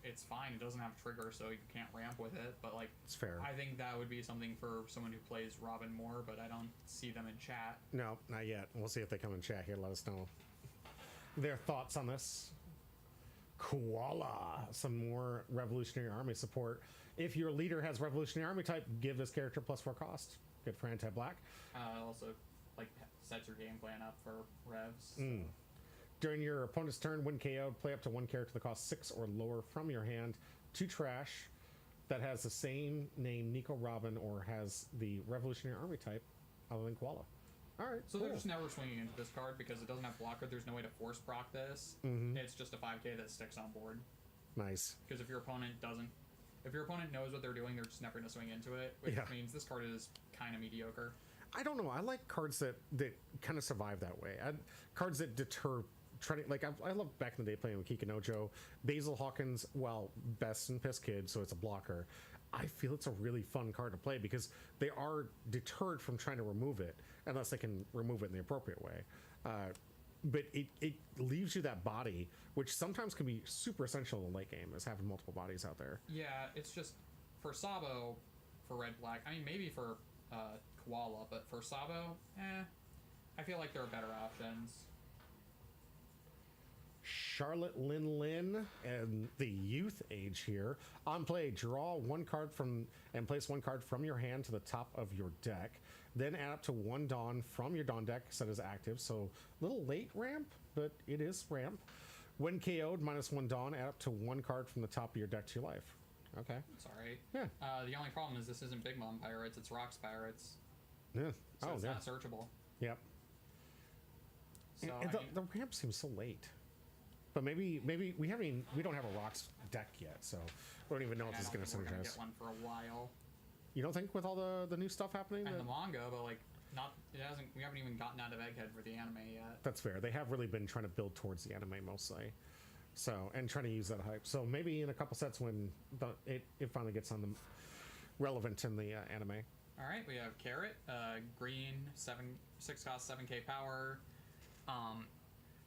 Speaker 3: it's fine. It doesn't have trigger, so you can't ramp with it. But like,
Speaker 2: It's fair.
Speaker 3: I think that would be something for someone who plays Robin more. But I don't see them in chat.
Speaker 2: No, not yet. We'll see if they come in chat here. Let us know their thoughts on this. Koala. Some more Revolutionary Army support. If your leader has Revolutionary Army type, give this character +4 cost. Good for anti-black.
Speaker 3: Also, like sets your game plan up for revs. So.
Speaker 2: During your opponent's turn, when KO'd, play up to 1 character that costs 6 or lower from your hand to trash that has the same name, Nico Robin, or has the Revolutionary Army type other than Koala. All right.
Speaker 3: So they're just never swinging into this card because it doesn't have blocker. There's no way to force proc this. It's just a 5k that sticks on board.
Speaker 2: Nice.
Speaker 3: Because if your opponent knows what they're doing, they're just never going to swing into it, which means this card is kind of mediocre.
Speaker 2: I don't know. I like cards that kind of survive that way. Cards that deter. I love back in the day playing with Kikinojo. Basil Hawkins, well, best in Piss Kid, so it's a blocker. I feel it's a really fun card to play because they are deterred from trying to remove it unless they can remove it in the appropriate way. But it leaves you that body, which sometimes can be super essential in the late game, is having multiple bodies out there.
Speaker 3: Yeah, it's just for Sabo, for red black. I mean, maybe for Koala, but for Sabo, I feel like there are better options.
Speaker 2: Charlotte Lin and the youth age here. On play, draw 1 card and place 1 card from your hand to the top of your deck. Then add up to 1 Dawn from your Dawn deck set as active. So a little late ramp, but it is ramp. When KO'd, -1 Dawn, add up to 1 card from the top of your deck to your life. Okay.
Speaker 3: It's alright.
Speaker 2: Yeah.
Speaker 3: The only problem is this isn't Big Mom Pirates, it's Rocks Pirates.
Speaker 2: Yeah.
Speaker 3: So it's not searchable.
Speaker 2: Yep.
Speaker 3: So,
Speaker 2: and the ramp seems so late. But maybe we don't have a Rocks deck yet, so we don't even know if this is going to synergize.
Speaker 3: Get one for a while.
Speaker 2: You don't think with all the new stuff happening?
Speaker 3: And the manga, but like we haven't even gotten out of Egghead for the anime yet.
Speaker 2: That's fair. They have really been trying to build towards the anime mostly. So, and trying to use that hype. So maybe in a couple sets when it finally gets on the relevant in the anime.
Speaker 3: All right, we have Carrot, green, 6 cost, 7k power.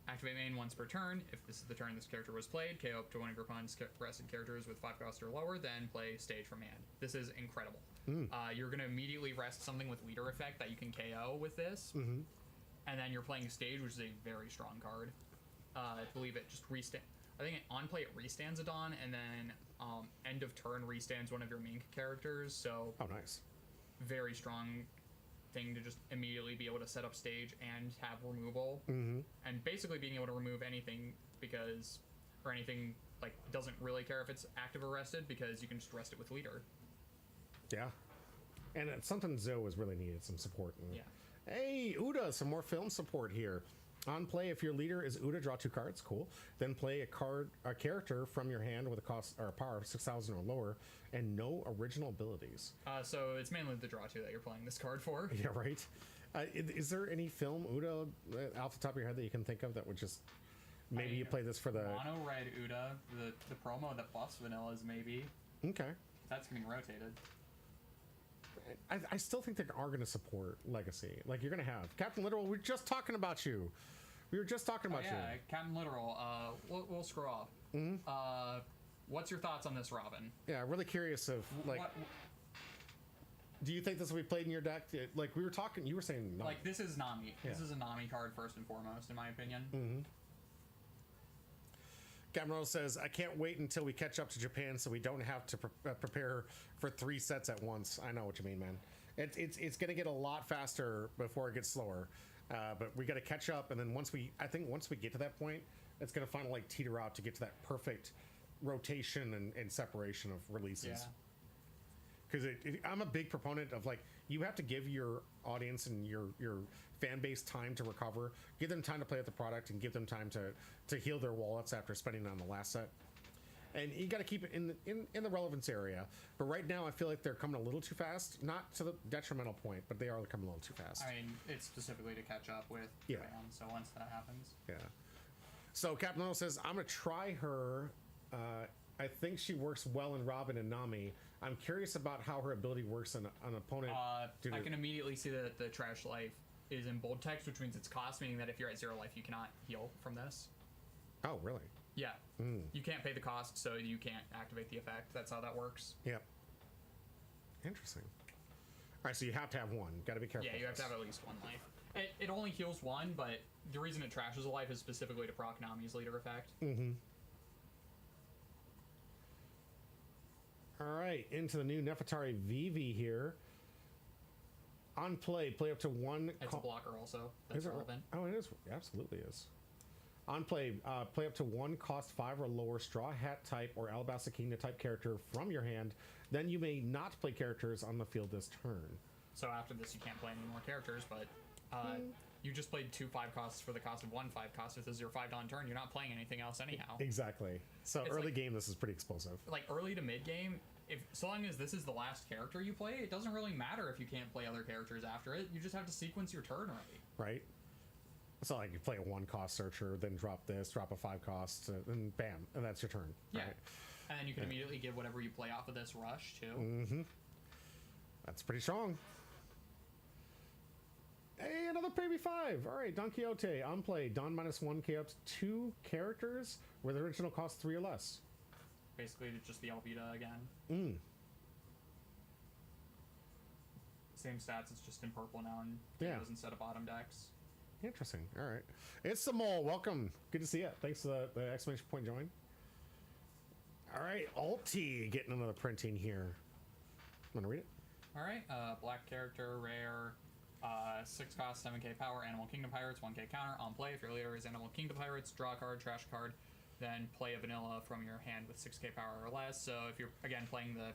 Speaker 3: Activate main once per turn. If this is the turn this character was played, KO up to 1 of your opponent's rested characters with 5 cost or lower, then play stage from hand. This is incredible. You're going to immediately rest something with leader effect that you can KO with this. And then you're playing stage, which is a very strong card. I believe it just restand. I think on play it restands a Dawn, and then end of turn restands one of your main characters. So
Speaker 2: nice.
Speaker 3: Very strong thing to just immediately be able to set up stage and have removal, and basically being able to remove anything anything like doesn't really care if it's active or rested because you can just rest it with leader.
Speaker 2: Yeah, and it's something Zoe has really needed some support.
Speaker 3: Yeah.
Speaker 2: Hey, Uda, some more film support here. On play, if your leader is Uda, draw 2 cards. Cool. Then play a character from your hand with a cost or a power of 6,000 or lower, and no original abilities.
Speaker 3: So it's mainly the draw 2 that you're playing this card for.
Speaker 2: Yeah, right. Is there any film Uda off the top of your head that you can think of that would just maybe you play this for the
Speaker 3: mono red Uda, the promo that buffs vanillas maybe.
Speaker 2: Okay.
Speaker 3: That's getting rotated.
Speaker 2: I still think they are going to support Legacy. Like, you're going to have Captain Literal. We were just talking about you. We were just talking about you.
Speaker 3: Captain Literal. We'll scroll off.
Speaker 2: Mm-hmm.
Speaker 3: What's your thoughts on this, Robin?
Speaker 2: Yeah, really curious of like. Do you think this will be played in your deck? Like we were talking, you were saying Nami.
Speaker 3: Like this is Nami.
Speaker 2: Yeah.
Speaker 3: This is a Nami card first and foremost, in my opinion.
Speaker 2: Mm-hmm. Gamero says, I can't wait until we catch up to Japan so we don't have to prepare for 3 sets at once. I know what you mean, man. It's going to get a lot faster before it gets slower. But we got to catch up. And then once we get to that point, it's going to finally like teeter out to get to that perfect rotation and separation of releases.
Speaker 3: Yeah.
Speaker 2: Because I'm a big proponent of like, you have to give your audience and your fan base time to recover, give them time to play with the product, and give them time to heal their wallets after spending on the last set. And you got to keep it in the relevance area. But right now, I feel like they're coming a little too fast, not to the detrimental point, but they are coming a little too fast.
Speaker 3: I mean, it's specifically to catch up with Japan, so once that happens.
Speaker 2: Yeah. So Captain Little says, I'm going to try her. I think she works well in Robin and Nami. I'm curious about how her ability works on an opponent.
Speaker 3: I can immediately see that the trash life is in bold text, which means it's cost, meaning that if you're at 0 life, you cannot heal from this.
Speaker 2: Oh, really?
Speaker 3: Yeah. You can't pay the cost, so you can't activate the effect. That's how that works.
Speaker 2: Yep. Interesting. All right, so you have to have one. Got to be careful.
Speaker 3: Yeah, you have to have at least 1 life. It only heals 1, but the reason it trashes a life is specifically to proc Nami's leader effect.
Speaker 2: Mm-hmm. All right, into the new Nefertari Vivi here. On play up to 1.
Speaker 3: It's a blocker also. That's relevant.
Speaker 2: Oh, it is. It absolutely is. On play up to 1 cost 5 or lower Straw Hat type or Alabasta Kingdom type character from your hand. Then you may not play characters on the field this turn.
Speaker 3: So after this, you can't play any more characters, but you just played 2 5 costs for the cost of 1 5 cost. If this is your 5 dawn turn, you're not playing anything else anyhow.
Speaker 2: Exactly. So it's early game, this is pretty explosive. Like
Speaker 3: early to mid game, so long as this is the last character you play, it doesn't really matter if you can't play other characters after it. You just have to sequence your turn
Speaker 2: right. It's not like you play a 1 cost searcher, then drop this, drop a 5 cost, and bam, and that's your turn.
Speaker 3: Yeah.
Speaker 2: Right?
Speaker 3: And then you can immediately give whatever you play off of this rush too.
Speaker 2: Mm-hmm. That's pretty strong. Hey, another Baby 5. All right, Don Quixote on play. Don -1 K up to 2 characters with original cost 3 or less.
Speaker 3: Basically, it's just the Alvida again. Same stats, it's just in purple now and instead of bottom decks.
Speaker 2: Interesting. All right. It's the mole. Welcome. Good to see you. Thanks for the exclamation point join. All right. Alt-T getting another printing here. Want to read it?
Speaker 3: All right. Black character, rare, 6 cost, 7k power, Animal Kingdom Pirates, 1k counter. On play, if your leader is Animal Kingdom Pirates, draw a card, trash a card, then play a vanilla from your hand with 6k power or less. So if you're, again, playing the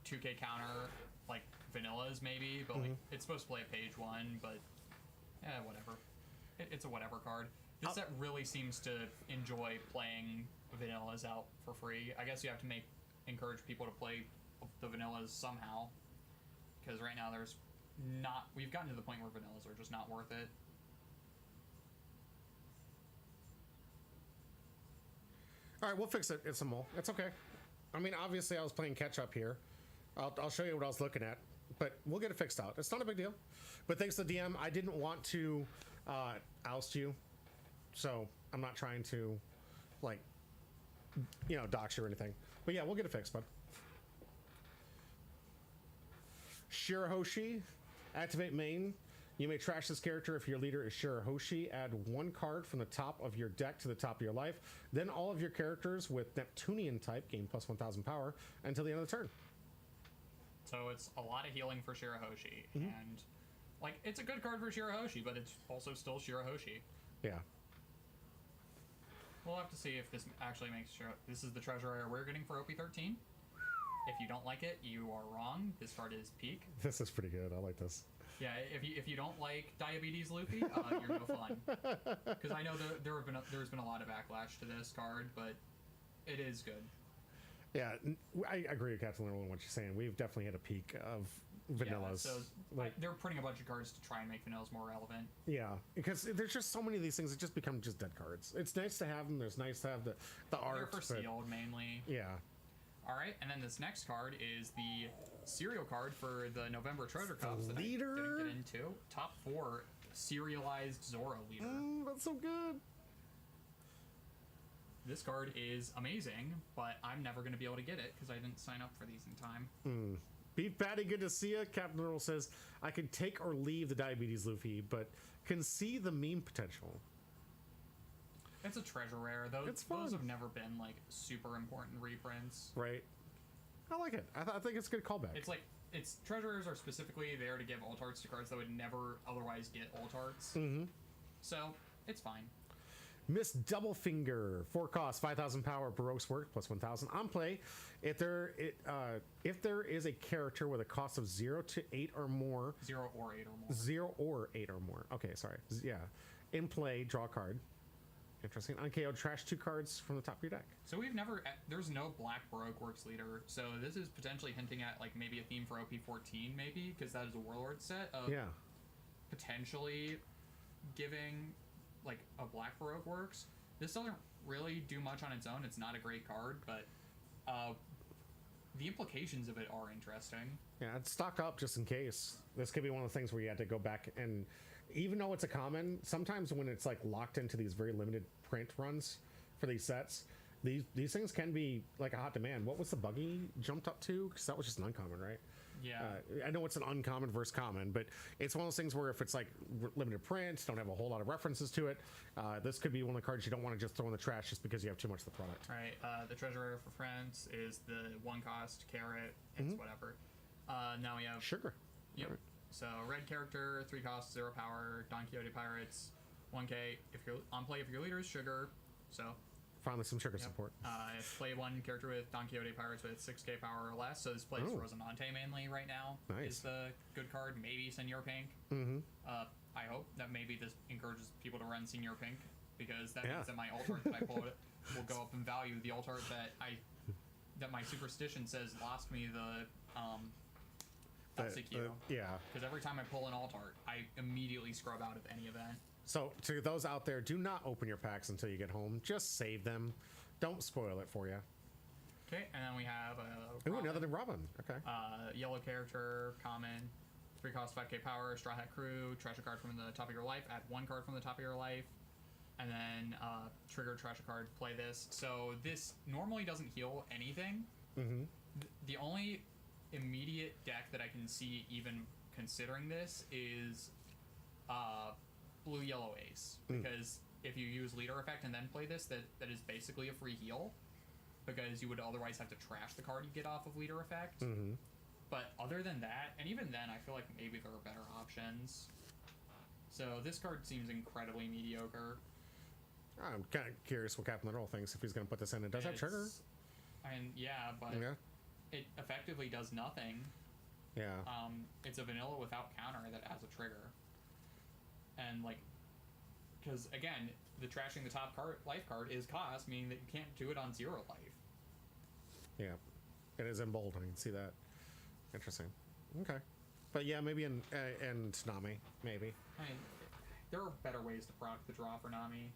Speaker 3: 2k counter, like vanillas maybe, but like, it's supposed to play a page 1, but whatever. It's a whatever card. This set really seems to enjoy playing vanillas out for free. I guess you have to encourage people to play the vanillas somehow, because right now we've gotten to the point where vanillas are just not worth it.
Speaker 2: All right, we'll fix it. It's a mole. It's okay. I mean, obviously I was playing catch up here. I'll show you what I was looking at, but we'll get it fixed out. It's not a big deal. But thanks to the DM, I didn't want to oust you, so I'm not trying to, like, dox you or anything. But yeah, we'll get it fixed, bud. Shirahoshi, activate main. You may trash this character if your leader is Shirahoshi. Add 1 card from the top of your deck to the top of your life. Then all of your characters with Neptunian type gain plus 1,000 power until the end of the turn.
Speaker 3: So it's a lot of healing for Shirahoshi, and like it's a good card for Shirahoshi, but it's also still Shirahoshi.
Speaker 2: Yeah.
Speaker 3: We'll have to see if this actually makes sure. This is the treasure area we're getting for OP13. If you don't like it, you are wrong. This card is peak.
Speaker 2: This is pretty good. I like this.
Speaker 3: Yeah, if you don't like Diabetes Luffy, you're no fun. Because I know there's been a lot of backlash to this card, but it is good.
Speaker 2: Yeah, I agree with Captain Little on what you're saying. We've definitely hit a peak of vanillas.
Speaker 3: Yeah, so they're putting a bunch of cards to try and make vanillas more relevant.
Speaker 2: Yeah, because there's just so many of these things that just become just dead cards. It's nice to have them. There's nice to have the art.
Speaker 3: They're for sealed mainly.
Speaker 2: Yeah.
Speaker 3: All right, and then this next card is the serial card for the November Treasure Cups that
Speaker 2: leader.
Speaker 3: I didn't get into. Top 4 serialized Zoro leader.
Speaker 2: That's so good.
Speaker 3: This card is amazing, but I'm never going to be able to get it because I didn't sign up for these in time.
Speaker 2: Beef Patty, good to see you. Captain Earl says, I can take or leave the Diabetes Luffy, but can see the meme potential.
Speaker 3: It's a treasure rare. Those have never been like super important reprints.
Speaker 2: Right. I like it. I think it's a good callback.
Speaker 3: It's treasure rares are specifically there to give alt arts to cards that would never otherwise get alt arts. So it's fine.
Speaker 2: Miss Doublefinger, 4 cost, 5,000 power, Baroque's work, plus 1,000 on play. If there is a character with a cost of 0 to 8 or more,
Speaker 3: 0 or 8 or more,
Speaker 2: 0 or 8 or more. Okay, sorry. Yeah, in play, draw a card. Interesting. On KO, trash 2 cards from the top of your deck.
Speaker 3: So there's no black Baroque Works leader. So this is potentially hinting at like maybe a theme for OP14, maybe because that is a Warlord set of potentially giving like a black Baroque Works. This doesn't really do much on its own. It's not a great card, but the implications of it are interesting.
Speaker 2: Yeah, I'd stock up just in case. This could be one of the things where you had to go back and, even though it's a common, sometimes when it's like locked into these very limited print runs for these sets, these things can be like a hot demand. What was the buggy jumped up to? Because that was just an uncommon, right?
Speaker 3: Yeah.
Speaker 2: I know it's an uncommon versus common, but it's one of those things where if it's like limited print, don't have a whole lot of references to it, this could be one of the cards you don't want to just throw in the trash just because you have too much of the product.
Speaker 3: Right. The treasure rare for friends is the 1 cost carrot. It's whatever. Now we have
Speaker 2: sugar.
Speaker 3: Yep. Right. So red character, 3 costs, 0 power, Don Quixote Pirates, 1k. If you're on play, if your leader is sugar, so
Speaker 2: finally some sugar support.
Speaker 3: Play 1 character with Don Quixote Pirates with 6k power or less. So this plays Rosinante mainly right now.
Speaker 2: Nice.
Speaker 3: Is the good card. Maybe Senior Pink. I hope that maybe this encourages people to run Senior Pink because that means that my alt art that I pulled will go up in value. The alt art that my superstition says lost me the CQ. Because every time I pull an alt art, I immediately scrub out of any event.
Speaker 2: So to those out there, do not open your packs until you get home. Just save them. Don't spoil it for you.
Speaker 3: Okay, and then we have
Speaker 2: another Robin. Okay.
Speaker 3: Yellow character, common, 3 cost, 5k power, Straw Hat Crew, trash a card from the top of your life, add 1 card from the top of your life, and then trigger trash a card, play this. So this normally doesn't heal anything. The only immediate deck that I can see even considering this is blue yellow ace, because if you use leader effect and then play this, that is basically a free heal, because you would otherwise have to trash the card you get off of leader effect. But other than that, and even then, I feel like maybe there are better options. So this card seems incredibly mediocre.
Speaker 2: I'm kind of curious what Captain Little thinks if he's going to put this in. It does have trigger.
Speaker 3: And but it effectively does nothing.
Speaker 2: Yeah.
Speaker 3: It's a vanilla without counter that has a trigger. And like, because again, the trashing the top life card is cost, meaning that you can't do it on 0 life.
Speaker 2: Yeah, it is in bold. I can see that. Interesting. Okay, but yeah, maybe in Nami, maybe.
Speaker 3: I mean, there are better ways to proc the draw for Nami.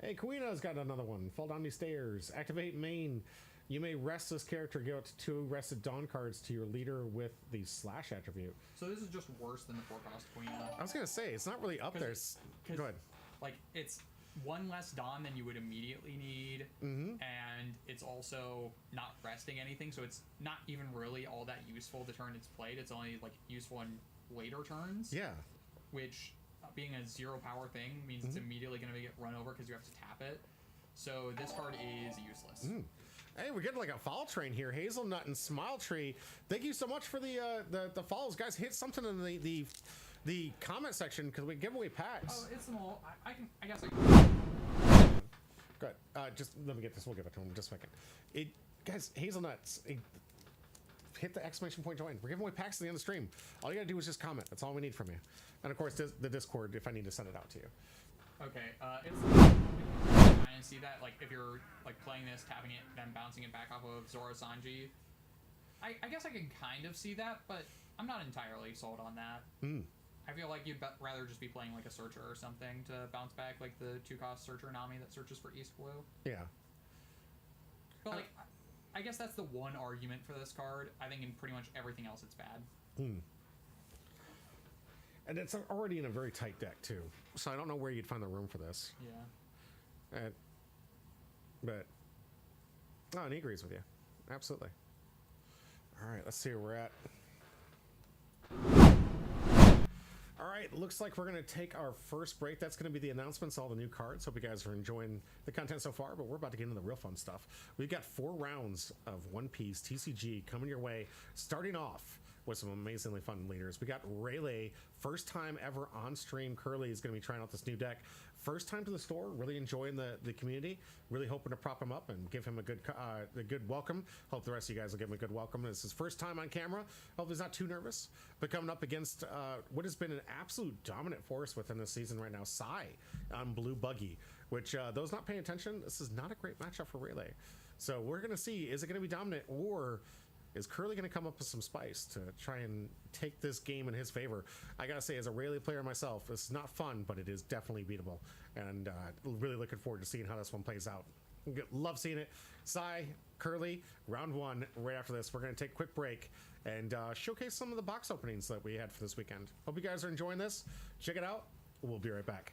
Speaker 2: Hey, Kuina's got another one. Fall down these stairs. Activate main. You may rest this character, give up to 2 rested Dawn cards to your leader with the slash attribute.
Speaker 3: So this is just worse than the 4 cost Kuina.
Speaker 2: I was gonna say it's not really up there. Go ahead.
Speaker 3: Like it's 1 less Dawn than you would immediately need, and it's also not resting anything, so it's not even really all that useful the turn it's played. It's only like useful in later turns.
Speaker 2: Yeah.
Speaker 3: Which, being a 0 power thing, means it's immediately going to get run over because you have to tap it. So this card is useless.
Speaker 2: Hey, we're getting like a follow train here. Hazelnut and Smile Tree. Thank you so much for the follows, guys. Hit something in the comment section because we give away packs.
Speaker 3: Oh, it's small. I guess I can.
Speaker 2: Good. Just let me get this. We'll give it to him in just a second. Guys, Hazelnuts. hit the exclamation point join. We're giving away packs at the end of the stream. All you gotta do is just comment. That's all we need from you. And of course, the Discord if I need to send it out to you.
Speaker 3: Okay, it's kind of see that, like, if you're, like, playing this, tapping it, then bouncing it back off of Zora Sanji. I guess I can kind of see that, but I'm not entirely sold on that. I feel like you'd rather just be playing, like, a Searcher or something to bounce back, like the 2-cost Searcher Nami that searches for East Blue.
Speaker 2: Yeah.
Speaker 3: But, like, I guess that's the one argument for this card. I think in pretty much everything else it's bad.
Speaker 2: And it's already in a very tight deck, too. So I don't know where you'd find the room for this.
Speaker 3: Yeah.
Speaker 2: But, oh, and he agrees with you. Absolutely. All right, let's see where we're at. All right, looks like we're going to take our first break. That's going to be the announcements, all the new cards. Hope you guys are enjoying the content so far, but we're about to get into the real fun stuff. We've got 4 rounds of One Piece TCG coming your way, starting off with some amazingly fun leaders. We got Rayleigh, first time ever on stream. Curly is going to be trying out this new deck. First time to the store, really enjoying the community, really hoping to prop him up and give him a good welcome. Hope the rest of you guys will give him a good welcome. This is his first time on camera. Hope he's not too nervous. But coming up against what has been an absolute dominant force within this season right now, Sai on Blue Buggy, which those not paying attention, this is not a great matchup for Rayleigh. So we're going to see, is it going to be dominant, or is Curly going to come up with some spice to try and take this game in his favor? I gotta say, as a Rayleigh player myself, this is not fun, but it is definitely beatable. And really looking forward to seeing how this one plays out. Love seeing it. Sai, Curly, round 1. Right after this, we're going to take a quick break and showcase some of the box openings that we had for this weekend. Hope you guys are enjoying this. Check it out. We'll be right back.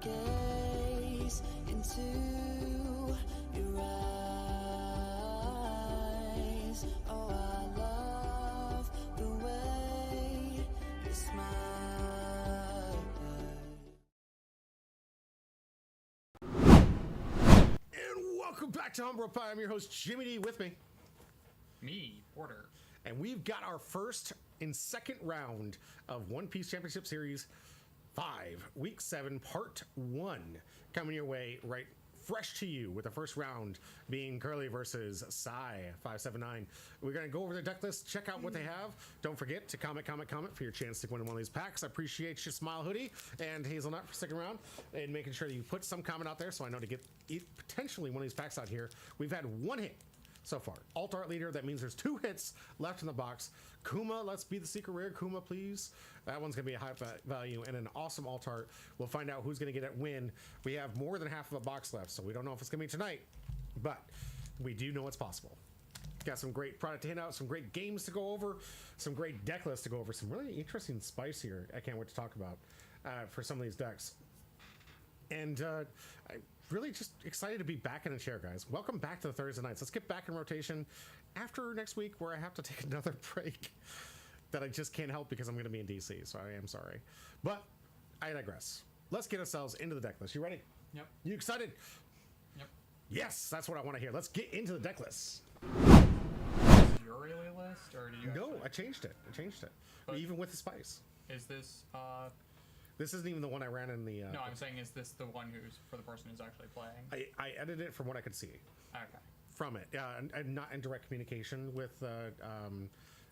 Speaker 1: Gaze into your eyes. Oh, I love the way you smile.
Speaker 2: And welcome back to Humble Pie. I'm your host, Jimmy D, with
Speaker 3: me, Porter.
Speaker 2: And we've got our first and second round of One Piece Championship Series 5, Week 7, Part 1, coming your way right fresh to you, with the first round being Curly versus Psy 579. We're going to go over the deck list, check out what they have. Don't forget to comment for your chance to win one of these packs. I appreciate your Smile Hoodie and Hazelnut for sticking around and making sure that you put some comment out there so I know to get potentially one of these packs out here. We've had one hit so far. Alt Art Leader, that means there's 2 hits left in the box. Kuma, let's be the secret rare. Kuma, please. That one's going to be a high value and an awesome alt art. We'll find out who's going to get it when. We have more than half of a box left, so we don't know if it's going to be tonight, but we do know it's possible. Got some great product to hand out, some great games to go over, some great deck lists to go over, some really interesting spice here I can't wait to talk about for some of these decks. And I'm really just excited to be back in a chair, guys. Welcome back to the Thursday nights. Let's get back in rotation after next week, where I have to take another break that I just can't help because I'm going to be in DC, so I am sorry. But I digress. Let's get ourselves into the deck list. You ready?
Speaker 3: Yep.
Speaker 2: You excited?
Speaker 3: Yep.
Speaker 2: Yes, that's what I want to hear. Let's get into the deck list.
Speaker 3: Your relay list, or did you?
Speaker 2: No,
Speaker 3: actually...
Speaker 2: I changed it.
Speaker 3: But
Speaker 2: even with the spice.
Speaker 3: Is this?
Speaker 2: This isn't even the one I ran in the.
Speaker 3: No, I'm saying, is this the one who's for the person who's actually playing?
Speaker 2: I edited it from what I could see.
Speaker 3: Okay.
Speaker 2: From it, and not in direct communication with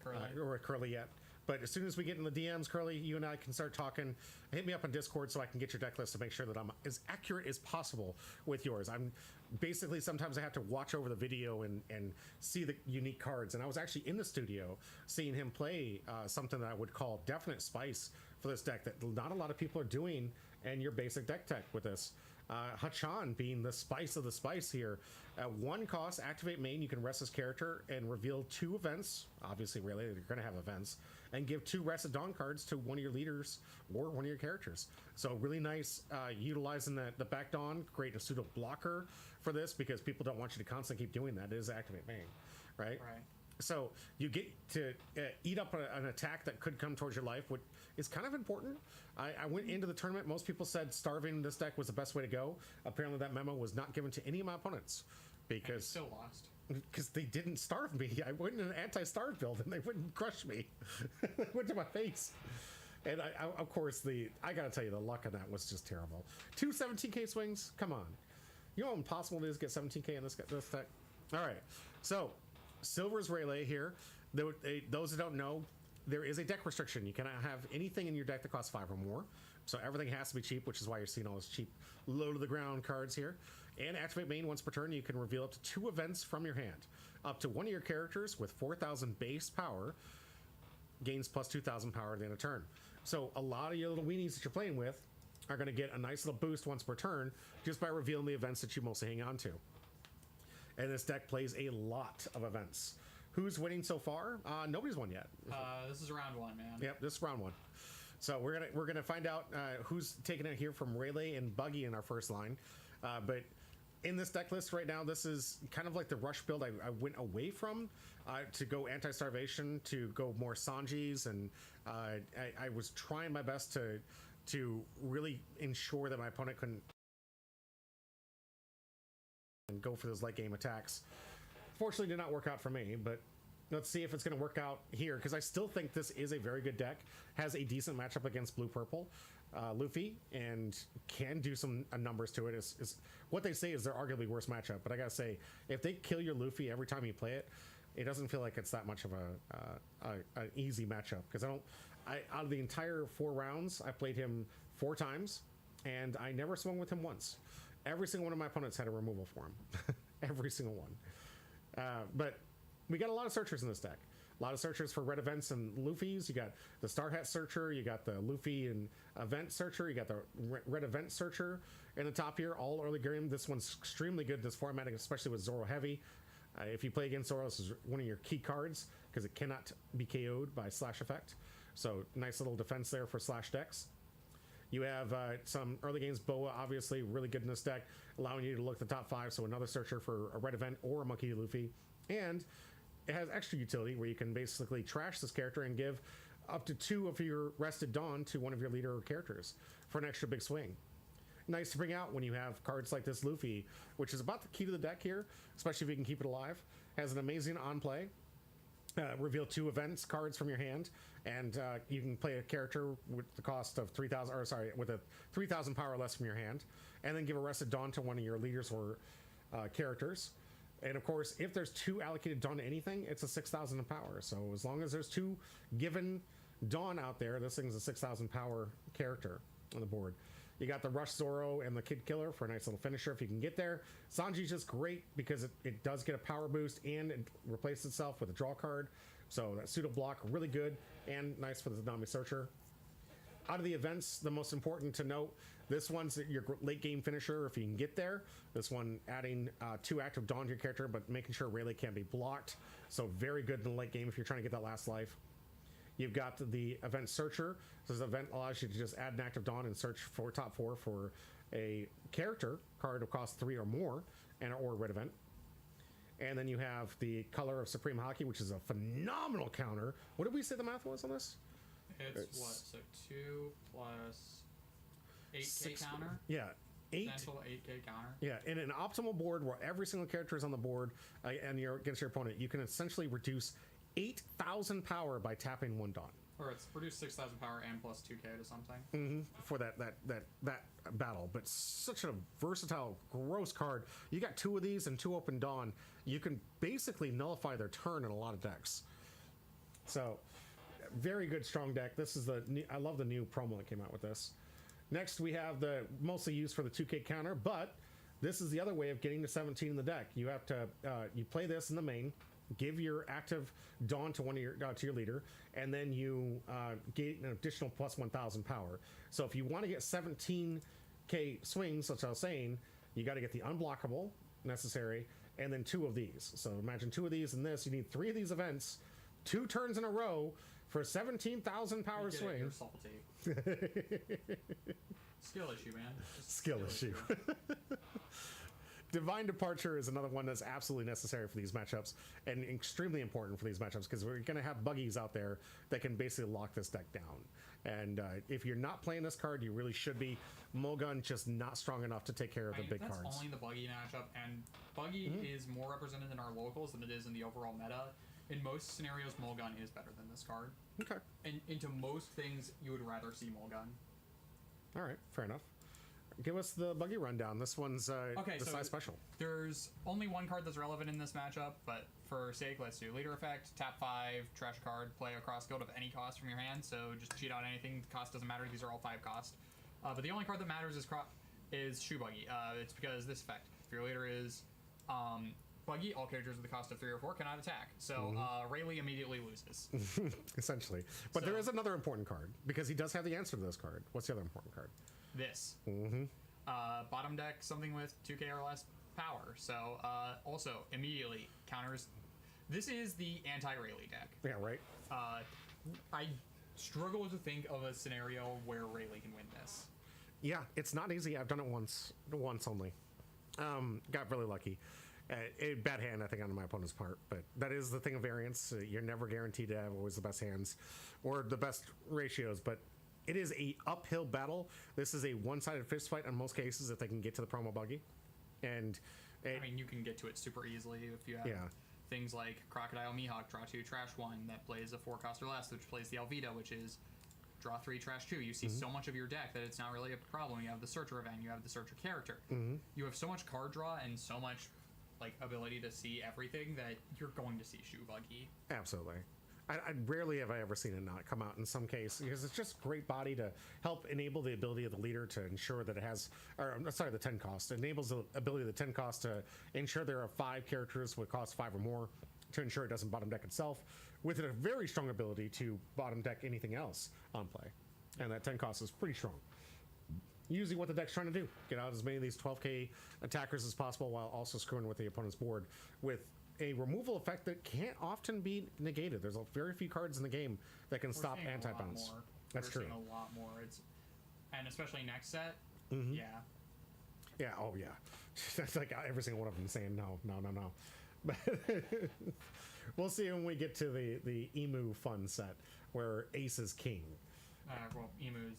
Speaker 3: Curly.
Speaker 2: or Curly yet. But as soon as we get in the DMs, Curly, you and I can start talking. Hit me up on Discord so I can get your deck list to make sure that I'm as accurate as possible with yours. I'm basically, sometimes I have to watch over the video and see the unique cards. And I was actually in the studio seeing him play something that I would call definite spice for this deck that not a lot of people are doing in your basic deck tech with this. Hachan being the spice of the spice here. At 1 cost, activate main, you can rest this character and reveal 2 events. Obviously, really, you're going to have events. And give 2 Rested Dawn cards to one of your leaders or one of your characters. So really nice utilizing the back Dawn, create a pseudo blocker for this because people don't want you to constantly keep doing that. It is activate main, right?
Speaker 3: Right.
Speaker 2: So you get to eat up an attack that could come towards your life, which is kind of important. I went into the tournament. Most people said starving this deck was the best way to go. Apparently that memo was not given to any of my opponents because
Speaker 3: still lost.
Speaker 2: Because they didn't starve me. I went in an anti-starve build and they wouldn't crush me. They went to my face. And I of course, I gotta tell you, the luck on that was just terrible. 2 17k swings? Come on. You know how impossible it is to get 17k in this deck? All right. So, Silver's Rayleigh here. Those who don't know, there is a deck restriction. You cannot have anything in your deck that costs 5 or more. So everything has to be cheap, which is why you're seeing all those cheap, low-to-the-ground cards here. And activate main once per turn, you can reveal up to 2 events from your hand. Up to one of your characters with 4,000 base power gains plus 2,000 power at the end of turn. So a lot of your little weenies that you're playing with are going to get a nice little boost once per turn just by revealing the events that you mostly hang on to. And this deck plays a lot of events. Who's winning so far? Nobody's won yet.
Speaker 3: This is round 1, man.
Speaker 2: Yep, this is round 1. So we're gonna find out who's taking it here from Rayleigh and Buggy in our first line. But in this deck list right now, this is kind of like the rush build I went away from to go anti-starvation, to go more Sanjis, and I was trying my best to really ensure that my opponent couldn't and go for those late game attacks. Fortunately, did not work out for me, but let's see if it's going to work out here, because I still think this is a very good deck. Has a decent matchup against blue-purple Luffy, and can do some numbers to it. Is what they say is their arguably worst matchup, but I gotta say, if they kill your Luffy every time you play it, it doesn't feel like it's that much of an easy matchup, because out of the entire 4 rounds, I played him 4 times, and I never swung with him once. Every single one of my opponents had a removal for him. Every single one. But we got a lot of searchers in this deck. A lot of searchers for red events and Luffy's. You got the Star Hat Searcher, you got the Luffy and Event Searcher, you got the red Event Searcher in the top here, all early game. This one's extremely good in this format, especially with Zoro Heavy. If you play against Zoro, this is one of your key cards, because it cannot be KO'd by Slash Effect. So nice little defense there for Slash decks. You have some early games Boa, obviously really good in this deck, allowing you to look at the top 5, so another searcher for a red event or a Monkey D. Luffy. And it has extra utility where you can basically trash this character and give up to 2 of your Rested Dawn to one of your leader characters for an extra big swing. Nice to bring out when you have cards like this Luffy, which is about the key to the deck here, especially if you can keep it alive. Has an amazing on play. Reveal 2 events cards from your hand, and you can play a character with the cost of 3,000, or sorry, with a 3,000 power less from your hand, and then give a Rested Dawn to one of your leaders or characters. And of course, if there's 2 allocated Dawn to anything, it's a 6,000 in power. So as long as there's 2 given Dawn out there, this thing's a 6,000 power character on the board. You got the Rush Zoro and the Kid Killer for a nice little finisher if you can get there. Sanji's just great because it does get a power boost and it replaces itself with a draw card. So that pseudo block, really good and nice for the Tsunami Searcher. Out of the events, the most important to note, this one's your late game finisher if you can get there. This one adding 2 active Dawn to your character, but making sure Rayleigh can't be blocked. So very good in the late game if you're trying to get that last life. You've got the Event Searcher. This event allows you to just add an active Dawn and search for top 4 for a character card of cost 3 or more, or a red event. And then you have the Color of Supreme Hockey, which is a phenomenal counter. What did we say the math was on this?
Speaker 3: It's what? So 2 plus 8k
Speaker 2: 6,
Speaker 3: counter?
Speaker 2: Yeah. 8.
Speaker 3: Central 8k counter?
Speaker 2: Yeah, in an optimal board where every single character is on the board and you're against your opponent, you can essentially reduce 8,000 power by tapping 1 Dawn.
Speaker 3: Or it's produce 6,000 power and plus 2k to something.
Speaker 2: For that battle. But such a versatile, gross card. You got 2 of these and 2 open Dawn. You can basically nullify their turn in a lot of decks. So very good strong deck. This is I love the new promo that came out with this. Next, we have the mostly used for the 2K counter, but this is the other way of getting to 17 in the deck. You have to you play this in the main, give your active Dawn to one of your to your leader, and then you get an additional plus 1,000 power. So if you want to get 17k swings, which I was saying, you got to get the unblockable necessary, and then 2 of these. So imagine 2 of these and this. You need 3 of these events, 2 turns in a row for 17,000 power swings.
Speaker 3: Skill issue, man.
Speaker 2: Skill issue. Divine Departure is another one that's absolutely necessary for these matchups and extremely important for these matchups because we're going to have buggies out there that can basically lock this deck down. And if you're not playing this card, you really should be. Mulgun just not strong enough to take care of the big cards.
Speaker 3: That's only the buggy matchup, and buggy is more represented in our locals than it is in the overall meta. In most scenarios, Mulgun is better than this card.
Speaker 2: Okay.
Speaker 3: And into most things, you would rather see Mulgun.
Speaker 2: All right, fair enough. Give us the buggy rundown. This one's
Speaker 3: okay,
Speaker 2: the
Speaker 3: so
Speaker 2: size special.
Speaker 3: There's only one card that's relevant in this matchup, but for sake, let's do leader effect, tap 5, trash a card, play a cross guild of any cost from your hand, so just cheat out anything. The cost doesn't matter. These are all 5 cost. But the only card that matters is Shoe Buggy. It's because this effect. If your leader is buggy, all characters with the cost of 3 or 4 cannot attack. So Rayleigh immediately loses.
Speaker 2: Essentially. But there is another important card, because he does have the answer to this card. What's the other important card?
Speaker 3: This. Bottom deck, something with 2k or less power. So also, immediately counters. This is the anti-Rayleigh deck.
Speaker 2: Yeah, right.
Speaker 3: I struggle to think of a scenario where Rayleigh can win this.
Speaker 2: Yeah, it's not easy. I've done it once only. Got really lucky. A bad hand, I think, on my opponent's part, but that is the thing of variance. You're never guaranteed to have always the best hands or the best ratios, but it is a uphill battle. This is a one-sided fist fight in most cases if they can get to the promo buggy. And
Speaker 3: I mean, you can get to it super easily if you have things like Crocodile Mihawk, draw 2, trash 1, that plays a 4 cost or less, which plays the Alvida, which is draw 3, trash 2. You see so much of your deck that it's not really a problem. You have the Searcher event, you have the Searcher character. You have so much card draw and so much like ability to see everything that you're going to see Shoe Buggy.
Speaker 2: Absolutely. I rarely have I ever seen it not come out in some case, because it's just great body to help enable the ability of the leader to ensure that it has, or sorry, the 10 cost. It enables the ability of the 10 cost to ensure there are 5 characters with cost 5 or more to ensure it doesn't bottom deck itself, with a very strong ability to bottom deck anything else on play. And that 10 cost is pretty strong. Usually what the deck's trying to do, get out as many of these 12k attackers as possible while also screwing with the opponent's board with a removal effect that can't often be negated. There's very few cards in the game that can stop anti-bounce. That's true.
Speaker 3: A lot more. And especially next set.
Speaker 2: Yeah. Oh yeah. That's like every single one of them saying no. But we'll see when we get to the Emu fun set where Ace is king.
Speaker 3: Well, Emus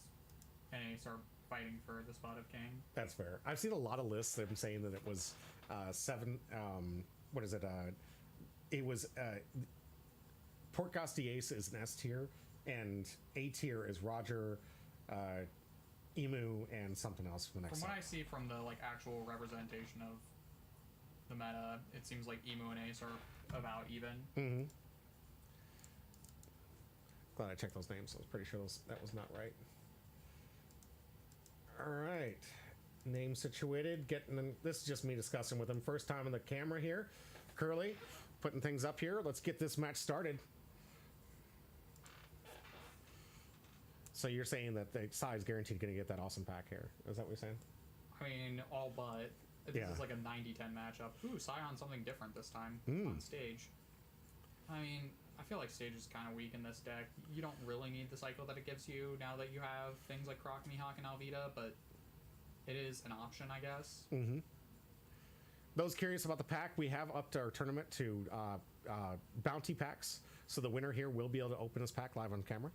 Speaker 3: and Ace are fighting for the spot of king.
Speaker 2: That's fair. I've seen a lot of lists that are saying that it was 7. What is it? It was Portgosti Ace is an S tier, and A tier is Roger, Emu, and something else for the next.
Speaker 3: From what I see from the like actual representation of the meta, it seems like Emu and Ace are about even.
Speaker 2: Glad I checked those names. I was pretty sure that was not right. All right. Name situated. This is just me discussing with him. First time on the camera here. Curly, putting things up here. Let's get this match started. So you're saying that the side's guaranteed going to get that awesome pack here. Is that what you're saying?
Speaker 3: I mean, all but. This is like a 90-10 matchup. Ooh, Scion something different this time on stage. I mean, I feel like stage is kind of weak in this deck. You don't really need the cycle that it gives you now that you have things like Croc, Mihawk, and Alvida, but it is an option, I guess.
Speaker 2: Those curious about the pack, we have upped our tournament to bounty packs, so the winner here will be able to open his pack live on camera.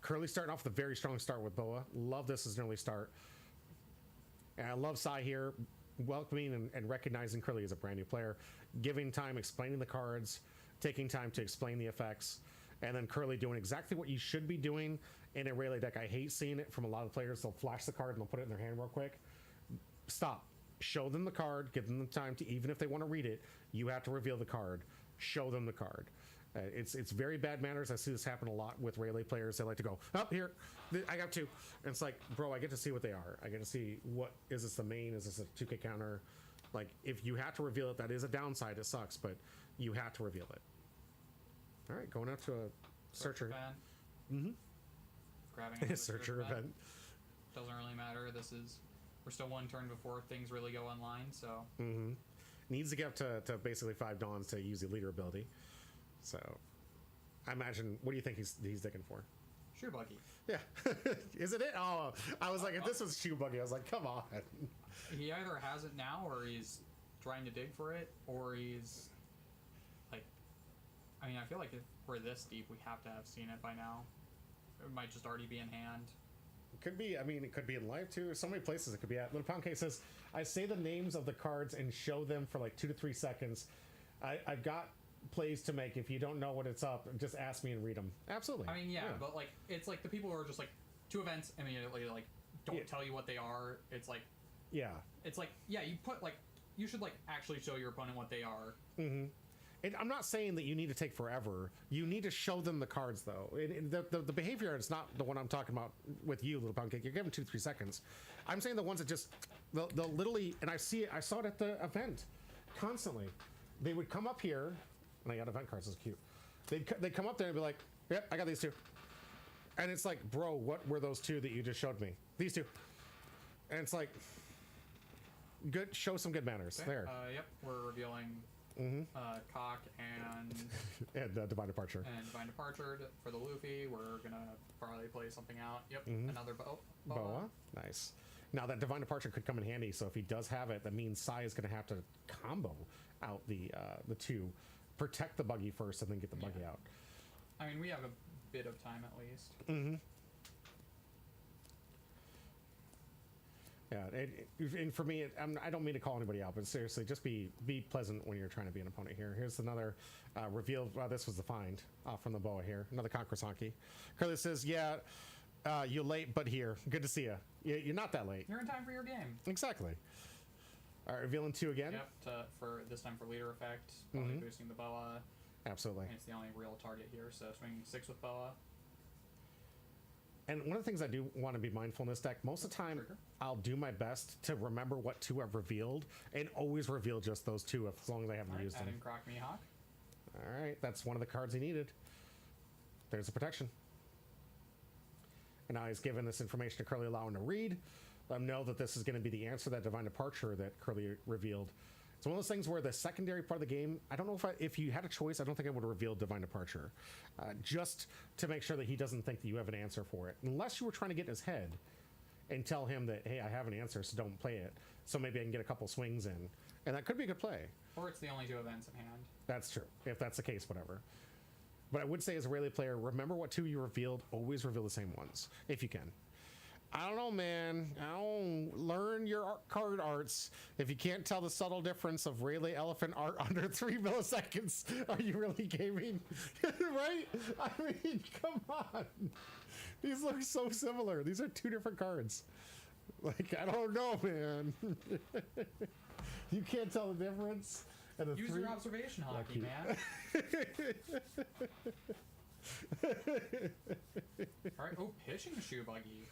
Speaker 2: Curly starting off with a very strong start with Boa. Love this as an early start. And I love Sai here, welcoming and recognizing Curly as a brand new player, giving time, explaining the cards, taking time to explain the effects, and then Curly doing exactly what you should be doing in a Rayleigh deck. I hate seeing it from a lot of players. They'll flash the card and they'll put it in their hand real quick. Stop. Show them the card. Give them the time to, even if they want to read it, you have to reveal the card. Show them the card. It's very bad manners. I see this happen a lot with Rayleigh players. They like to go, up here, I got 2. And it's like, bro, I get to see what they are. I get to see what, is this the main? Is this a 2K counter? Like, if you have to reveal it, that is a downside. It sucks, but you have to reveal it. All right, going out to a searcher.
Speaker 3: Grabbing
Speaker 2: a searcher event.
Speaker 3: Doesn't really matter. We're still 1 turn before things really go online, so.
Speaker 2: Needs to get up to basically 5 dawns to use the leader ability. So, I imagine, what do you think he's digging for?
Speaker 3: Shoe buggy.
Speaker 2: Yeah. Is it? Oh, I was like, if this was shoe buggy, I was like, come on.
Speaker 3: He either has it now, or he's trying to dig for it, or he's like, I mean, I feel like if we're this deep, we have to have seen it by now. It might just already be in hand.
Speaker 2: It could be. I mean, it could be in live too. There's so many places it could be at. Little Pound Cake says, I say the names of the cards and show them for like 2 to 3 seconds. I've got plays to make. If you don't know what it's up, just ask me and read them. Absolutely.
Speaker 3: I mean, yeah, but like, it's like the people who are just like 2 events immediately, like, don't tell you what they are. It's like, it's like, yeah, you put like, you should like actually show your opponent what they are.
Speaker 2: And I'm not saying that you need to take forever. You need to show them the cards, though. The behavior is not the one I'm talking about with you, Little Pound Cake. You're giving 2 to 3 seconds. I'm saying the ones that just, they'll literally, and I saw it at the event constantly. They would come up here, and I got event cards, this is cute. They'd come up there and be like, yep, I got these 2. And it's like, bro, what were those 2 that you just showed me? These 2. And it's like, good, show some good manners. Okay. There.
Speaker 3: Yep, we're revealing Cock and
Speaker 2: Divine Departure.
Speaker 3: And Divine Departure for the Luffy. We're gonna probably play something out. Yep, another Boa.
Speaker 2: Nice. Now that Divine Departure could come in handy. So if he does have it, that means Sai is gonna have to combo out the 2, protect the buggy first, and then get the buggy out.
Speaker 3: I mean, we have a bit of time at least.
Speaker 2: Yeah, and for me, I don't mean to call anybody out, but seriously, just be pleasant when you're trying to be an opponent here. Here's another reveal. This was the find from the Boa here. Another Conquersanki. Curly says, yeah, you're late, but here. Good to see you. You're not that late.
Speaker 3: You're in time for your game.
Speaker 2: Exactly. All right, revealing 2 again.
Speaker 3: Yep, for this time for leader effect, probably boosting the Boa.
Speaker 2: Absolutely.
Speaker 3: And it's the only real target here, so swinging 6 with Boa.
Speaker 2: And one of the things I do want to be mindful in this deck, most of the time, I'll do my best to remember what 2 I've revealed, and always reveal just those 2 as long as I haven't used them.
Speaker 3: Adding Croc Mihawk.
Speaker 2: All right, that's one of the cards he needed. There's the protection. And now he's given this information to Curly, allowing to read. Let him know that this is going to be the answer to that Divine Departure that Curly revealed. It's one of those things where the secondary part of the game, I don't know if you had a choice, I don't think I would have revealed Divine Departure. Just to make sure that he doesn't think that you have an answer for it. Unless you were trying to get in his head and tell him that, hey, I have an answer, so don't play it. So maybe I can get a couple swings in. And that could be a good play.
Speaker 3: Or it's the only 2 events in hand.
Speaker 2: That's true. If that's the case, whatever. But I would say as a Rayleigh player, remember what 2 you revealed. Always reveal the same ones, if you can. I don't know, man. I don't learn your card arts. If you can't tell the subtle difference of Rayleigh Elephant art under 3 milliseconds, are you really gaming? Right? I mean, come on. These look so similar. These are 2 different cards. Like, I don't know, man. You can't tell the difference. And
Speaker 3: use your observation hockey, man. All right. Oh, pitching a shoe buggy.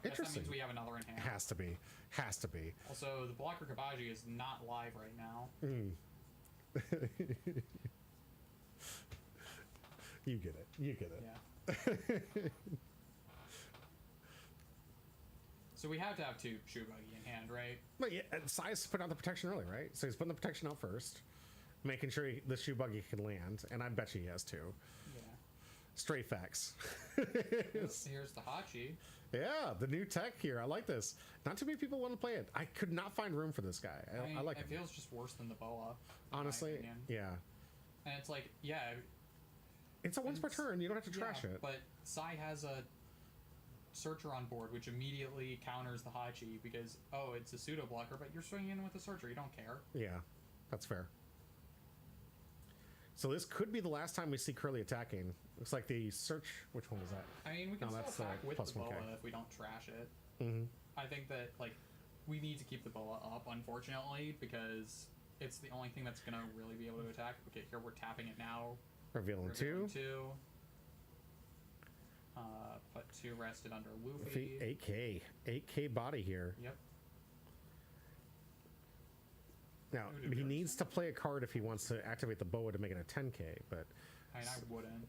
Speaker 2: Interesting.
Speaker 3: That means we have another in hand.
Speaker 2: Has to be. Has to be.
Speaker 3: Also, the blocker Kabaji is not live right now.
Speaker 2: You get it. You get it.
Speaker 3: Yeah. So we have to have 2 shoe buggy in hand, right?
Speaker 2: But yeah, Sai's put out the protection early, right? So he's putting the protection out first, making sure the shoe buggy can land, and I bet you he has 2.
Speaker 3: Yeah.
Speaker 2: Straight facts.
Speaker 3: Here's the Hachi.
Speaker 2: Yeah, the new tech here. I like this. Not too many people want to play it. I could not find room for this guy. I like it.
Speaker 3: It feels just worse than the Boa.
Speaker 2: Honestly, yeah.
Speaker 3: And it's like, yeah.
Speaker 2: It's a once per turn. You don't have to trash it.
Speaker 3: But Sai has a Searcher on board, which immediately counters the Hachi because, oh, it's a pseudo blocker, but you're swinging in with a Searcher. You don't care.
Speaker 2: Yeah, that's fair. So this could be the last time we see Curly attacking. Looks like the search. Which one was that?
Speaker 3: I mean, we can still attack with the Boa if we don't trash it. I think that, like, we need to keep the Boa up, unfortunately, because it's the only thing that's going to really be able to attack. Okay, here we're tapping it now.
Speaker 2: Revealing two.
Speaker 3: Put 2 rested under Luffy.
Speaker 2: 8K body here.
Speaker 3: Yep.
Speaker 2: Now he needs to play a card if he wants to activate the boa to make it a 10K, but
Speaker 3: I mean, I wouldn't.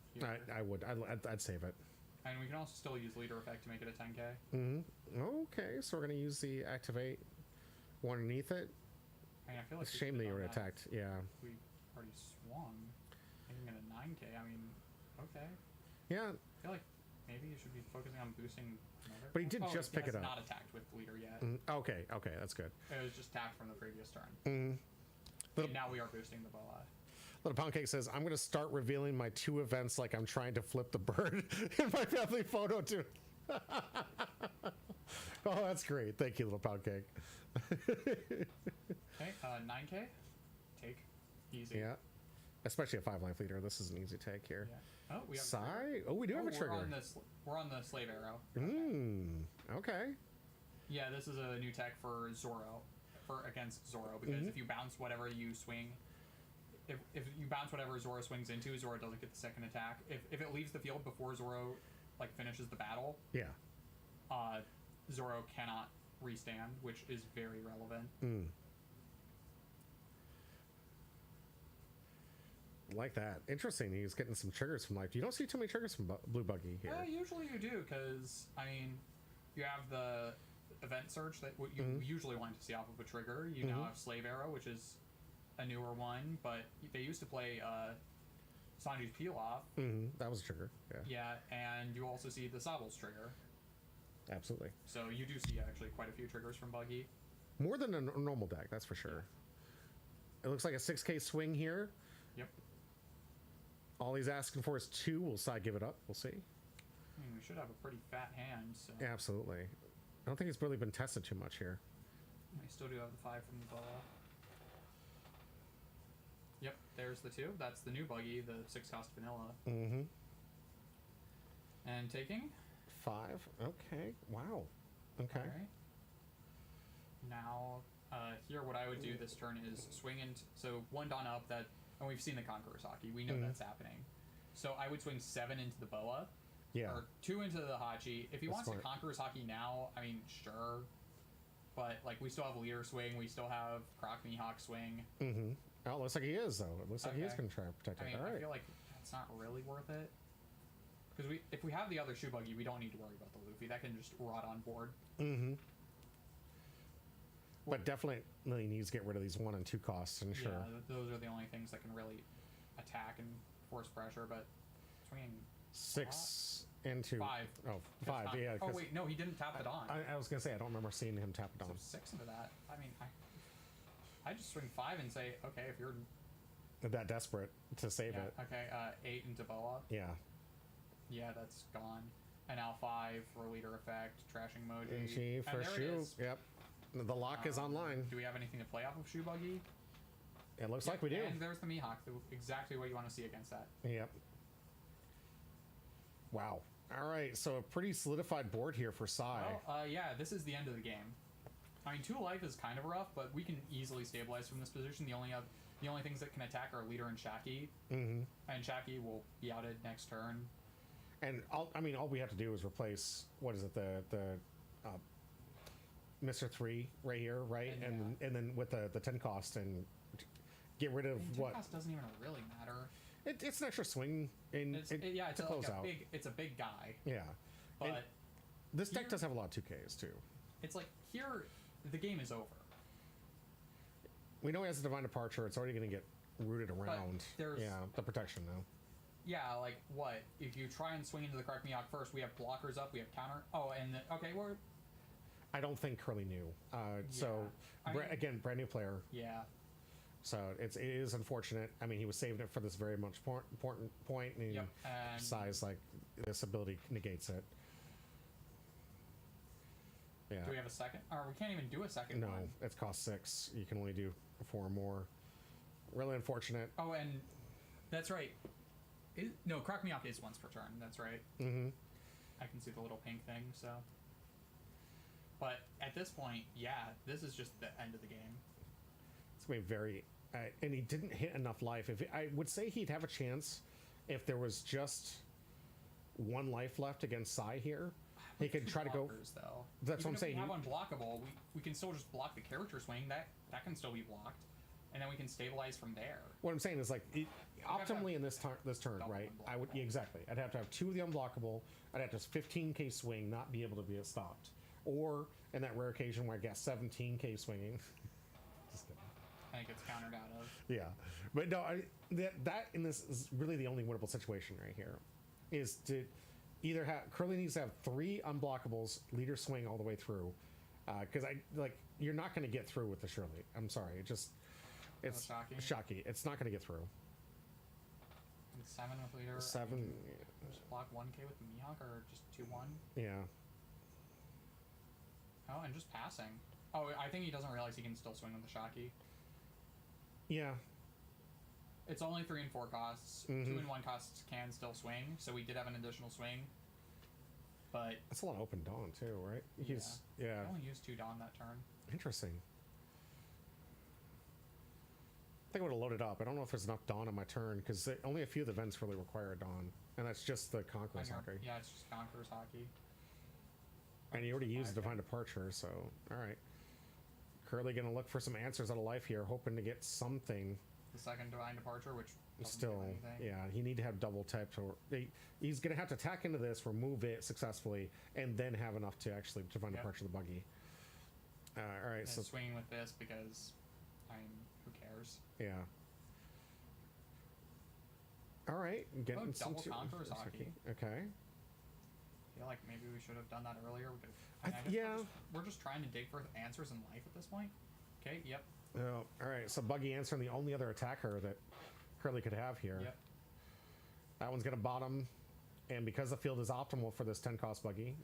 Speaker 2: I would. I'd save it.
Speaker 3: And we can also still use leader effect to make it a 10K.
Speaker 2: Okay, so we're gonna use the activate one underneath it.
Speaker 3: I mean, I feel like
Speaker 2: it's a shame that you were attacked. Yeah.
Speaker 3: We already swung. Making it a 9K. I mean, okay.
Speaker 2: Yeah.
Speaker 3: I feel like maybe you should be focusing on boosting.
Speaker 2: But he did just pick it up.
Speaker 3: Not attacked with leader yet.
Speaker 2: Okay, that's good.
Speaker 3: It was just tapped from the previous turn. And now we are boosting the boa.
Speaker 2: Little Pound Cake says, I'm going to start revealing my 2 events like I'm trying to flip the bird in my family photo too. Oh, that's great. Thank you, Little Pound Cake.
Speaker 3: Okay, 9K. Take. Easy.
Speaker 2: Yeah. Especially a 5-life leader. This is an easy take here.
Speaker 3: Yeah. Oh, we have
Speaker 2: Sai? Oh, we do have a trigger.
Speaker 3: We're on the slave arrow.
Speaker 2: Okay.
Speaker 3: Yeah, this is a new tech for Zoro. Against Zoro, because if you bounce whatever you swing, if you bounce whatever Zoro swings into, Zoro doesn't get the second attack. If it leaves the field before Zoro like finishes the battle, Zoro cannot restand, which is very relevant.
Speaker 2: Like that. Interesting. He's getting some triggers from life. You don't see too many triggers from Blue Buggy here.
Speaker 3: Usually you do, because I mean, you have the event search that what you usually want to see off of a trigger. You now have Slave Arrow, which is a newer one, but they used to play Sanji's Peel Off.
Speaker 2: That was a trigger.
Speaker 3: Yeah, and you also see the Saddles trigger.
Speaker 2: Absolutely.
Speaker 3: So you do see actually quite a few triggers from Buggy.
Speaker 2: More than a normal deck, that's for sure. It looks like a 6K swing here.
Speaker 3: Yep.
Speaker 2: All he's asking for is 2. Will Sai give it up? We'll see.
Speaker 3: I mean, we should have a pretty fat hand. So.
Speaker 2: Absolutely. I don't think it's really been tested too much here.
Speaker 3: We still do have the 5 from the boa. Yep, there's the 2. That's the new Buggy, the 6-cost vanilla. And taking?
Speaker 2: 5. Okay. Wow. Okay.
Speaker 3: Alright. Now, here what I would do this turn is swing into... So 1 Dawn up, that... And we've seen the Conqueror's Haki. We know that's happening. So I would swing 7 into the boa.
Speaker 2: Yeah.
Speaker 3: Or 2 into the Hachi. If he wants to Conqueror's Haki now, I mean, sure. But, like, we still have Leader swing. We still have Croc Mihawk swing.
Speaker 2: Oh, it looks like he is, though. It looks like he is going to try and protect it.
Speaker 3: I mean, I feel like that's not really worth it. Because if we have the other Shoe Buggy, we don't need to worry about the Luffy. That can just rot on board.
Speaker 2: But definitely needs to get rid of these 1 and 2 costs, and sure.
Speaker 3: Yeah, those are the only things that can really attack and force pressure, but swinging...
Speaker 2: 6 into...
Speaker 3: 5.
Speaker 2: Oh, 5, yeah.
Speaker 3: Oh, wait, no, he didn't tap the Dawn.
Speaker 2: I was going to say, I don't remember seeing him tap the Dawn.
Speaker 3: So 6 into that. I mean, I just swing 5 and say, okay, if you're...
Speaker 2: That desperate to save it.
Speaker 3: Okay, 8 into boa.
Speaker 2: Yeah.
Speaker 3: Yeah, that's gone. And now 5 for leader effect, trashing emoji.
Speaker 2: For shoe. Yep. The lock is online.
Speaker 3: Do we have anything to play off of Shoe Buggy?
Speaker 2: It looks like we do.
Speaker 3: And there's the Mihawk, exactly what you want to see against that.
Speaker 2: Yep. Wow. All right, so a pretty solidified board here for Sai.
Speaker 3: Well, yeah, this is the end of the game. I mean, 2 life is kind of rough, but we can easily stabilize from this position. The only things that can attack are Leader and Shaki. And Shaki will be outed next turn.
Speaker 2: And all we have to do is replace, what is it, the Mr. 3 right here, right? And then with the 10 cost and get rid of
Speaker 3: 10
Speaker 2: what?
Speaker 3: Cost doesn't even really matter.
Speaker 2: It's an extra swing
Speaker 3: It's
Speaker 2: to close
Speaker 3: like
Speaker 2: out.
Speaker 3: It's a big guy.
Speaker 2: Yeah.
Speaker 3: But
Speaker 2: and this deck does have a lot of 2Ks too.
Speaker 3: It's like here, the game is over.
Speaker 2: We know he has a Divine Departure. It's already going to get rooted around. The protection though.
Speaker 3: Yeah, like what? If you try and swing into the Croc Mihawk first, we have blockers up, we have counter. Oh, and okay, we're...
Speaker 2: I don't think Curly knew. Again, brand new player.
Speaker 3: Yeah.
Speaker 2: So it is unfortunate. I mean, he was saving it for this very much important point, and size like this ability negates it. Yeah.
Speaker 3: Do we have a second? Or we can't even do a second
Speaker 2: No,
Speaker 3: one.
Speaker 2: it's cost 6. You can only do 4 more. Really unfortunate.
Speaker 3: Oh, and that's right. No, Croc Mihawk is once per turn. That's right. I can see the little pink thing, so... But at this point, yeah, this is just the end of the game.
Speaker 2: It's going to be very... and he didn't hit enough life. I would say he'd have a chance if there was just one life left against Sai here, he could try to go.
Speaker 3: Though.
Speaker 2: That's
Speaker 3: Even
Speaker 2: what I'm saying.
Speaker 3: If we have unblockable, we can still just block the character swing. That can still be blocked, and then we can stabilize from there.
Speaker 2: What I'm saying is like optimally in this turn, right? I would exactly. I'd have to have 2 of the unblockable. I'd have to 15k swing, not be able to be stopped, or in that rare occasion where I get 17k swinging. Just kidding.
Speaker 3: And it gets countered out of.
Speaker 2: Yeah, but no, that in this is really the only winnable situation right here, is to either have Curly needs to have 3 unblockables, leader swing all the way through, because you're not going to get through with the Shirley. I'm sorry, it's shocky. It's not going to get through.
Speaker 3: And 7 with leader.
Speaker 2: 7.
Speaker 3: Just block 1k with the Mihawk or just 2-1.
Speaker 2: Yeah.
Speaker 3: Oh, and just passing. Oh, I think he doesn't realize he can still swing with the Shocky.
Speaker 2: Yeah.
Speaker 3: It's only 3 and 4 costs. 2 and 1 costs can still swing, so we did have an additional swing. But
Speaker 2: that's a lot of open Dawn too, right? He's
Speaker 3: I only used 2 Dawn that turn.
Speaker 2: Interesting. I think I would have loaded up. I don't know if there's enough Dawn on my turn because only a few of the events really require a Dawn, and that's just the Conqueror's Hockey.
Speaker 3: Yeah, it's just Conqueror's Hockey.
Speaker 2: And you already used Divine Departure, so all right. Curly gonna look for some answers out of life here, hoping to get something.
Speaker 3: The second Divine Departure, which
Speaker 2: still, yeah, he need to have double type to. He's gonna have to attack into this, remove it successfully, and then have enough to actually Divine Departure the buggy. All right, so
Speaker 3: swinging with this because, who cares?
Speaker 2: Yeah. All right, getting some
Speaker 3: double Conqueror's Hockey.
Speaker 2: Okay.
Speaker 3: I feel like maybe we should have done that earlier.
Speaker 2: Yeah.
Speaker 3: We're just trying to dig for answers in life at this point. Okay, yep.
Speaker 2: Oh, all right, so Buggy answering the only other attacker that Curly could have here.
Speaker 3: Yep.
Speaker 2: That one's going to bottom, and because the field is optimal for this 10 cost Buggy,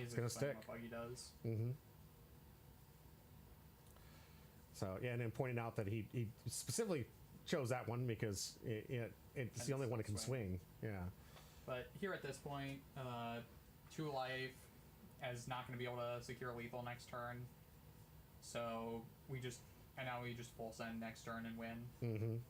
Speaker 2: it's going to stick.
Speaker 3: What Buggy does.
Speaker 2: So, yeah, and then pointing out that he specifically chose that one because it's the only one that can swing. Yeah.
Speaker 3: But here at this point, 2 life is not going to be able to secure lethal next turn. So we just full send next turn and win.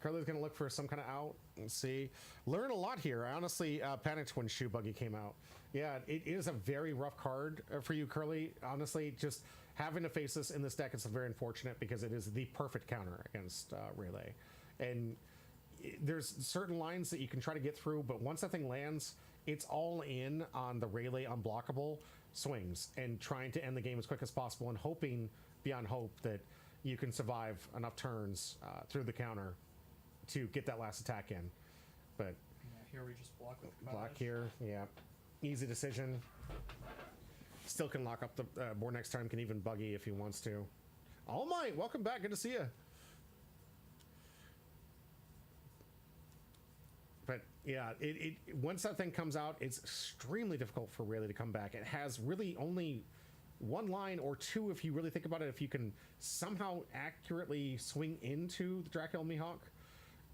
Speaker 2: Curly's going to look for some kind of out and see. Learn a lot here. I honestly panicked when Shoe Buggy came out. Yeah, it is a very rough card for you, Curly. Honestly, just having to face this in this deck is very unfortunate because it is the perfect counter against Relay. And there's certain lines that you can try to get through, but once that thing lands, it's all in on the Relay unblockable swings and trying to end the game as quick as possible and hoping beyond hope that you can survive enough turns through the counter to get that last attack in. But
Speaker 3: yeah, here we just block with
Speaker 2: block here. Yeah, easy decision. Still can lock up the board next time. Can even Buggy if he wants to. All Might, welcome back. Good to see you. But yeah, it once that thing comes out, it's extremely difficult for Rayleigh to come back. It has really only 1 line or 2 if you really think about it. If you can somehow accurately swing into the Dracula Mihawk,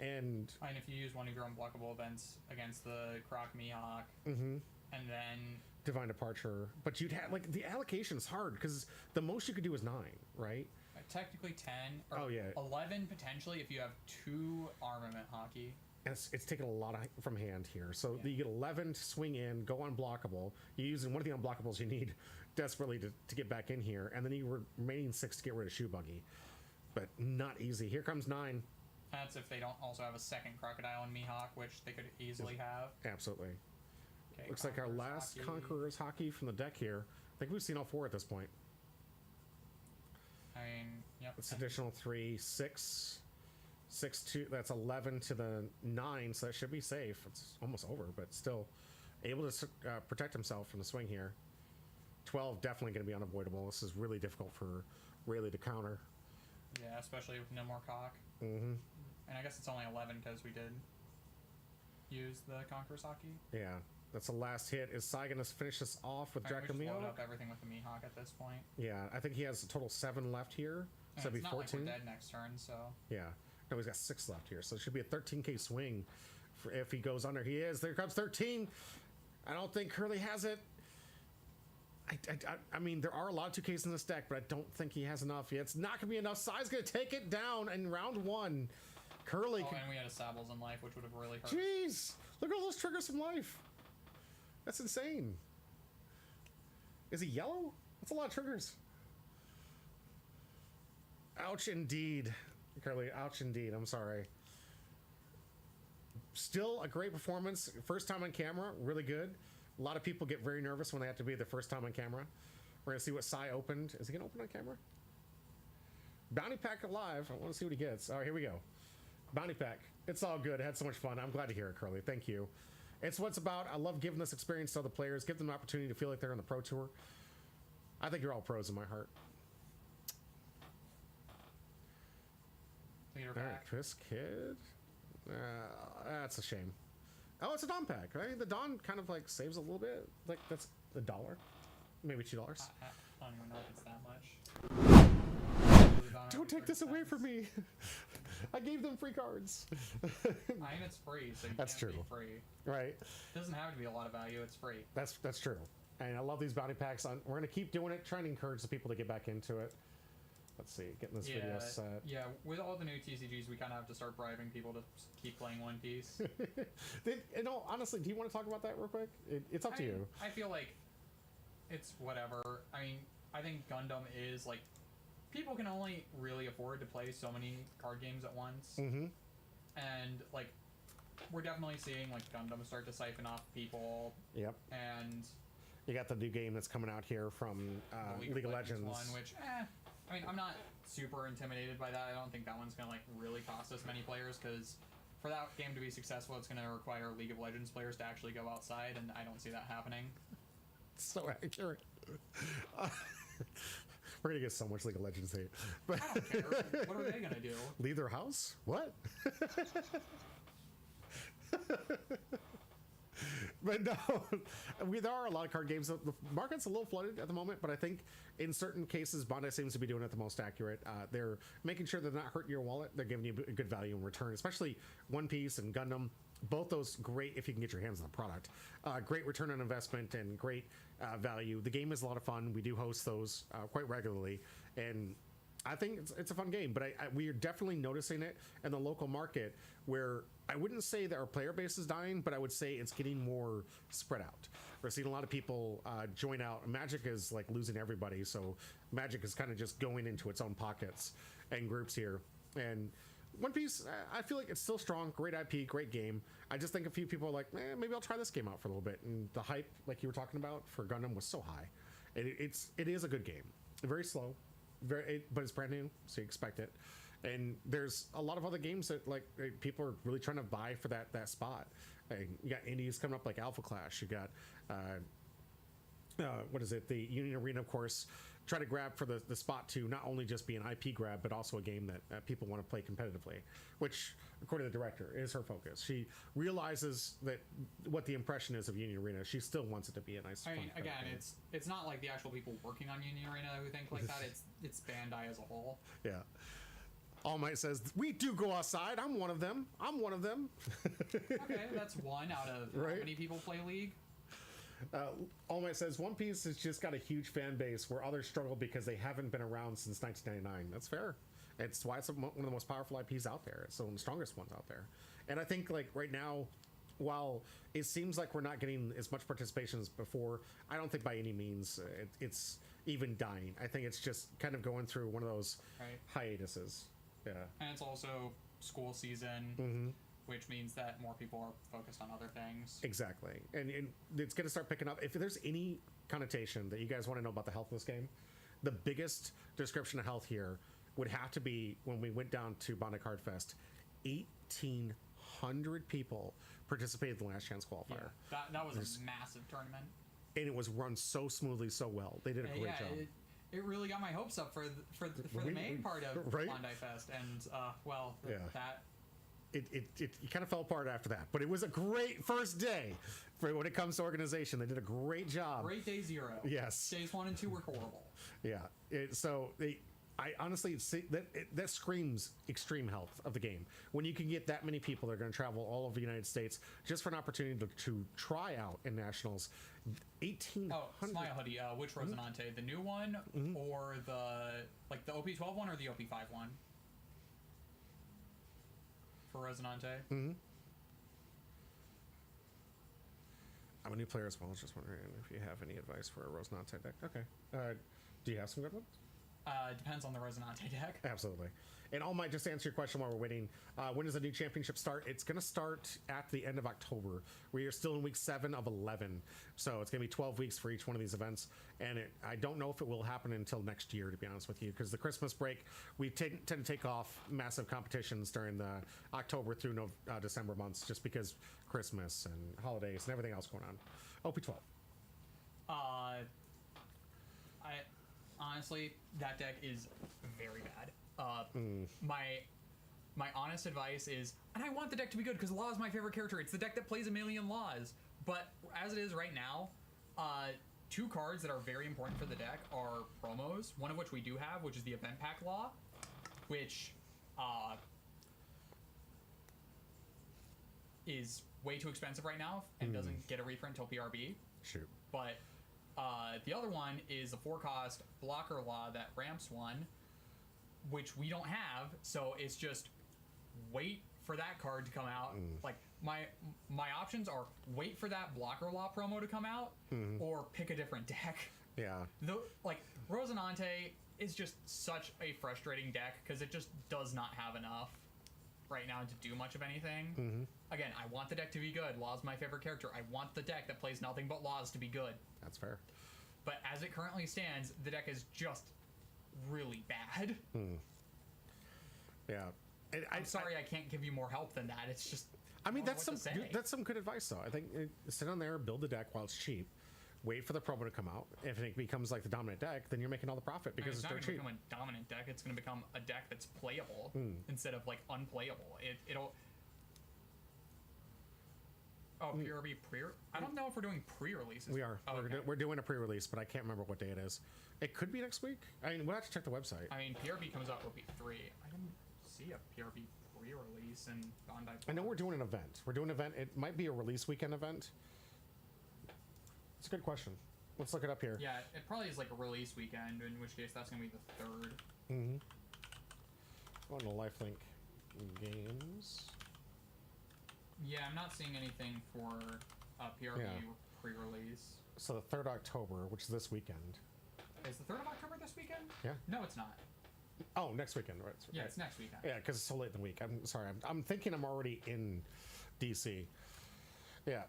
Speaker 2: and
Speaker 3: if you use one of your unblockable events against the Croc Mihawk, and then
Speaker 2: Divine Departure, but you'd have like the allocation is hard because the most you could do is 9, right?
Speaker 3: Technically 10 or 11 potentially if you have 2 armament hockey.
Speaker 2: And it's taken a lot from hand here. So you get 11 to swing in, go unblockable. You're using one of the unblockables you need desperately to get back in here. And then you remaining 6 to get rid of Shoe Buggy. But not easy. Here comes 9.
Speaker 3: That's if they don't also have a second Crocodile and Mihawk, which they could easily have.
Speaker 2: Absolutely.
Speaker 3: Okay,
Speaker 2: looks like our last Conqueror's Hockey from the deck here. I think we've seen all 4 at this point.
Speaker 3: Yep.
Speaker 2: It's additional 3, 6... 6 2, that's 11 to the 9, so that should be safe. It's almost over, but still able to protect himself from the swing here. 12 definitely going to be unavoidable. This is really difficult for Rayleigh to counter.
Speaker 3: Yeah, especially with no more cock. And I guess it's only 11 because we did use the Conqueror's Hockey.
Speaker 2: Yeah, that's the last hit. Is Sai going to finish this off with Dracula Mihawk?
Speaker 3: Load up everything with the Mihawk at this point.
Speaker 2: Yeah, I think he has a total 7 left here. So it'd be 14.
Speaker 3: Like we're dead next turn, so
Speaker 2: yeah. No, he's got 6 left here, so it should be a 13k swing if he goes under. He is. There comes 13. I don't think Curly has it. I mean, there are a lot of 2Ks in this deck, but I don't think he has enough yet. It's not going to be enough. Sai's going to take it down in round 1. Curly.
Speaker 3: Oh, and we had a Sables in life, which would have really hurt.
Speaker 2: Jeez, look at all those triggers from life. That's insane. Is he yellow? That's a lot of triggers. Ouch indeed, Curly. Ouch indeed. I'm sorry. Still a great performance. First time on camera, really good. A lot of people get very nervous when they have to be the first time on camera. We're gonna see what Sai opened. Is he gonna open on camera? Bounty pack alive. I want to see what he gets. All right, here we go. Bounty pack. It's all good. I had so much fun. I'm glad to hear it, Curly. Thank you. It's what it's about. I love giving this experience to other players. Give them an opportunity to feel like they're on the Pro Tour. I think you're all pros in my heart.
Speaker 3: Leader
Speaker 2: All right,
Speaker 3: pack.
Speaker 2: Chris Kidd. That's a shame. Oh, it's a Dawn pack, right? The Dawn kind of like saves a little bit. Like that's $1, maybe $2.
Speaker 3: I don't even know if it's that much.
Speaker 2: Don't take this away from me. I gave them free cards.
Speaker 3: I mean, it's free, so you
Speaker 2: That's
Speaker 3: can't
Speaker 2: true.
Speaker 3: be free.
Speaker 2: Right.
Speaker 3: It doesn't have to be a lot of value. It's free.
Speaker 2: That's true. And I love these bounty packs. We're gonna keep doing it, trying to encourage the people to get back into it. Let's see, getting this video set.
Speaker 3: Yeah, with all the new TCGs, we kind of have to start bribing people to keep playing One Piece.
Speaker 2: Honestly, do you want to talk about that real quick? It's up to you.
Speaker 3: I feel like it's whatever. I mean, I think Gundam is like people can only really afford to play so many card games at once, and like we're definitely seeing like Gundam start to siphon off people.
Speaker 2: Yep.
Speaker 3: And
Speaker 2: you got the new game that's coming out here from League of Legends
Speaker 3: one, which I mean, I'm not super intimidated by that. I don't think that one's gonna like really cost us many players because for that game to be successful, it's gonna require League of Legends players to actually go outside, and I don't see that happening.
Speaker 2: So accurate. We're gonna get so much League of Legends hate. But
Speaker 3: I don't care. What are they gonna do?
Speaker 2: Leave their house? What? But no, there are a lot of card games. The market's a little flooded at the moment, but I think in certain cases, Bandai seems to be doing it the most accurate. They're making sure they're not hurting your wallet. They're giving you a good value in return, especially One Piece and Gundam. Both those great if you can get your hands on the product. Great return on investment and great value. The game is a lot of fun. We do host those quite regularly, and I think it's a fun game. But we are definitely noticing it in the local market where I wouldn't say that our player base is dying, but I would say it's getting more spread out. We're seeing a lot of people join out. Magic is like losing everybody, so Magic is kind of just going into its own pockets and groups here. And One Piece, I feel like it's still strong. Great IP, great game. I just think a few people are like, maybe I'll try this game out for a little bit. And the hype, like you were talking about, for Gundam was so high. It is a good game. Very slow, but it's brand new, so you expect it. And there's a lot of other games that like people are really trying to buy for that spot. You got indies coming up like Alpha Clash. You got what is it? The Union Arena, of course. Try to grab for the spot to not only just be an IP grab, but also a game that people want to play competitively, which, according to the director, is her focus. She realizes that what the impression is of Union Arena. She still wants it to be a nice.
Speaker 3: I mean, again, it's not like the actual people working on Union Arena who think like that. It's Bandai as a whole.
Speaker 2: Yeah. All Might says we do go outside. I'm one of them.
Speaker 3: Okay, that's one out of how many people play League.
Speaker 2: All Might says One Piece has just got a huge fan base where others struggle because they haven't been around since 1999. That's fair. It's why it's one of the most powerful IPs out there. It's one of the strongest ones out there. And I think like right now, while it seems like we're not getting as much participation as before, I don't think by any means it's even dying. I think it's just kind of going through one of those hiatuses. Yeah.
Speaker 3: And it's also school season. Which means that more people are focused on other things.
Speaker 2: Exactly. And it's going to start picking up. If there's any connotation that you guys want to know about the health of this game, the biggest description of health here would have to be when we went down to Bandai Card Fest. 1,800 people participated in the Last Chance qualifier.
Speaker 3: Yeah, that was a massive tournament.
Speaker 2: And it was run so smoothly, so well. They did a great job.
Speaker 3: It really got my hopes up for the main part of Bandai Fest. And, that...
Speaker 2: It kind of fell apart after that, but it was a great first day for when it comes to organization. They did a great job.
Speaker 3: Great day 0.
Speaker 2: Yes.
Speaker 3: Days 1 and 2 were horrible.
Speaker 2: Yeah. I honestly see that screams extreme health of the game. When you can get that many people that are going to travel all over the United States just for an opportunity to try out in nationals. 1,800.
Speaker 3: Oh, Smile Hoodie. Which Rosinante? The new one or the OP12 one or the OP5 one? for Resonante.
Speaker 2: Mm-hmm. I'm a new player as well. I was just wondering if you have any advice for a Resonante deck. Okay. Do you have some good ones?
Speaker 3: Depends on the Resonante deck.
Speaker 2: Absolutely. And All Might, just to answer your question while we're waiting, when does the new championship start? It's going to start at the end of October. We are still in week 7 of 11. So it's going to be 12 weeks for each one of these events. And I don't know if it will happen until next year, to be honest with you, because the Christmas break, we tend to take off massive competitions during the October through December months, just because Christmas and holidays and everything else going on. OP12.
Speaker 3: I honestly, that deck is very bad. My honest advice is, and I want the deck to be good because Law is my favorite character. It's the deck that plays a million Laws. But as it is right now, 2 cards that are very important for the deck are promos. One of which we do have, which is the Event Pack Law, which is way too expensive right now and doesn't get a reprint until PRB.
Speaker 2: Shoot.
Speaker 3: But the other one is the 4-cost blocker law that ramps one, which we don't have, so it's just wait for that card to come out. Like my options are wait for that blocker law promo to come out, or pick a different deck.
Speaker 2: Yeah.
Speaker 3: Rosinante is just such a frustrating deck because it just does not have enough right now to do much of anything. Again, I want the deck to be good. Law's my favorite character. I want the deck that plays nothing but Laws to be good.
Speaker 2: That's fair.
Speaker 3: But as it currently stands, the deck is just really bad.
Speaker 2: Yeah.
Speaker 3: I'm sorry I can't give you more help than that. It's just...
Speaker 2: I mean, that's some good advice, though. I think sit on there, build the deck while it's cheap, wait for the promo to come out. If it becomes like the dominant deck, then you're making all the profit because it's dirt cheap.
Speaker 3: It's not going to become a dominant deck. It's going to become a deck that's playable instead of, like, unplayable. It'll... Oh, PRB pre... I don't know if we're doing pre-releases.
Speaker 2: We are.
Speaker 3: Oh,
Speaker 2: We're doing a pre-release, but I can't remember what day it is. It could be next week. I mean, we'll have to check the website.
Speaker 3: I mean, PRB comes out OP3. I didn't see a PRB pre-release in Bandai.
Speaker 2: I know we're doing an event. We're doing an event. It might be a release weekend event. It's a good question. Let's look it up here.
Speaker 3: Yeah, it probably is like a release weekend, in which case that's going to be the 3rd.
Speaker 2: On the Lifelink games.
Speaker 3: Yeah, I'm not seeing anything for PRB pre-release.
Speaker 2: So the 3rd October, which is this weekend.
Speaker 3: Is the 3rd of October this weekend?
Speaker 2: Yeah.
Speaker 3: No, it's not.
Speaker 2: Oh, next weekend, right?
Speaker 3: Yeah, it's next weekend.
Speaker 2: Yeah, because it's so late in the week. I'm sorry. I'm thinking I'm already in DC. Yeah.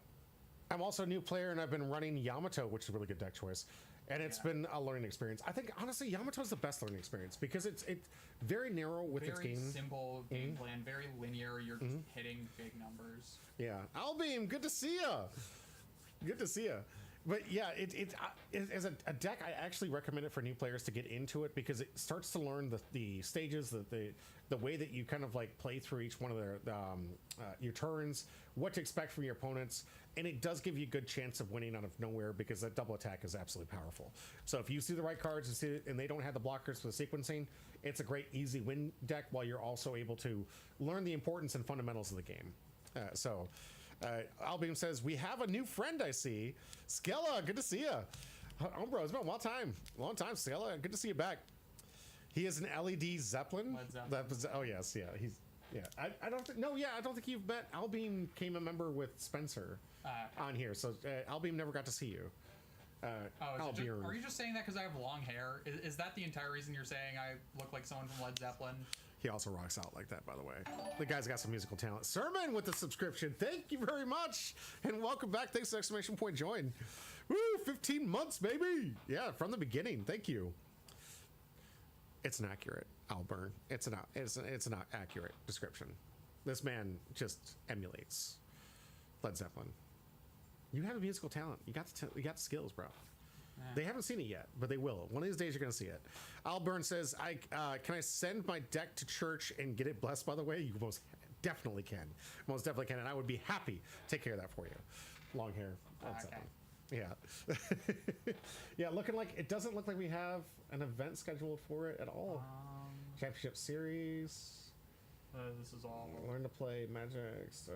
Speaker 2: I'm also a new player, and I've been running Yamato, which is a really good deck choice. And it's been a learning experience. I think, honestly, Yamato is the best learning experience because it's very narrow with its game.
Speaker 3: Very simple game plan, very linear. You're just hitting big numbers.
Speaker 2: Yeah. Albeam, good to see ya. Good to see ya. But yeah, as a deck, I actually recommend it for new players to get into it because it starts to learn the stages, the way that you kind of like play through each one of your turns, what to expect from your opponents, and it does give you a good chance of winning out of nowhere because that double attack is absolutely powerful. So if you see the right cards and they don't have the blockers for the sequencing, it's a great easy win deck while you're also able to learn the importance and fundamentals of the game. Albeam says, we have a new friend I see. Skella, good to see you. Bro, it's been a long time, Skella. Good to see you back. He is an LED Zeppelin. Oh, yes, yeah. I don't think you've met Albeam. Came a member with Spencer on here, so Albeam never got to see you.
Speaker 3: Are you just saying that because I have long hair? Is that the entire reason you're saying I look like someone from Led Zeppelin?
Speaker 2: He also rocks out like that, by the way. The guy's got some musical talent. Sermon with the subscription. Thank you very much. And welcome back. Thanks, exclamation point join. Woo, 15 months, baby. Yeah, from the beginning. Thank you. It's inaccurate, Alburn. It's an accurate description. This man just emulates Led Zeppelin. You have a musical talent. You got the skills, bro. They haven't seen it yet, but they will. One of these days, you're going to see it. Alburn says, can I send my deck to church and get it blessed, by the way? You most definitely can. Most definitely can, and I would be happy to take care of that for you. Long hair. Okay. Yeah. Yeah, it doesn't look like we have an event scheduled for it at all. Championship Series.
Speaker 3: This is all...
Speaker 2: Learn to play Magic. So,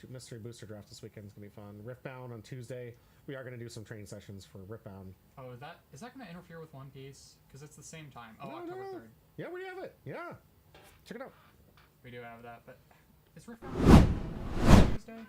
Speaker 2: Mystery Booster Draft this weekend is going to be fun. Riftbound on Tuesday. We are going to do some training sessions for Riftbound.
Speaker 3: Oh, is that going to interfere with One Piece? Because it's the same time. Oh, no, October 3rd.
Speaker 2: Yeah, we have it. Yeah. Check it out.
Speaker 3: We do have that, but... Is Rift Tuesday?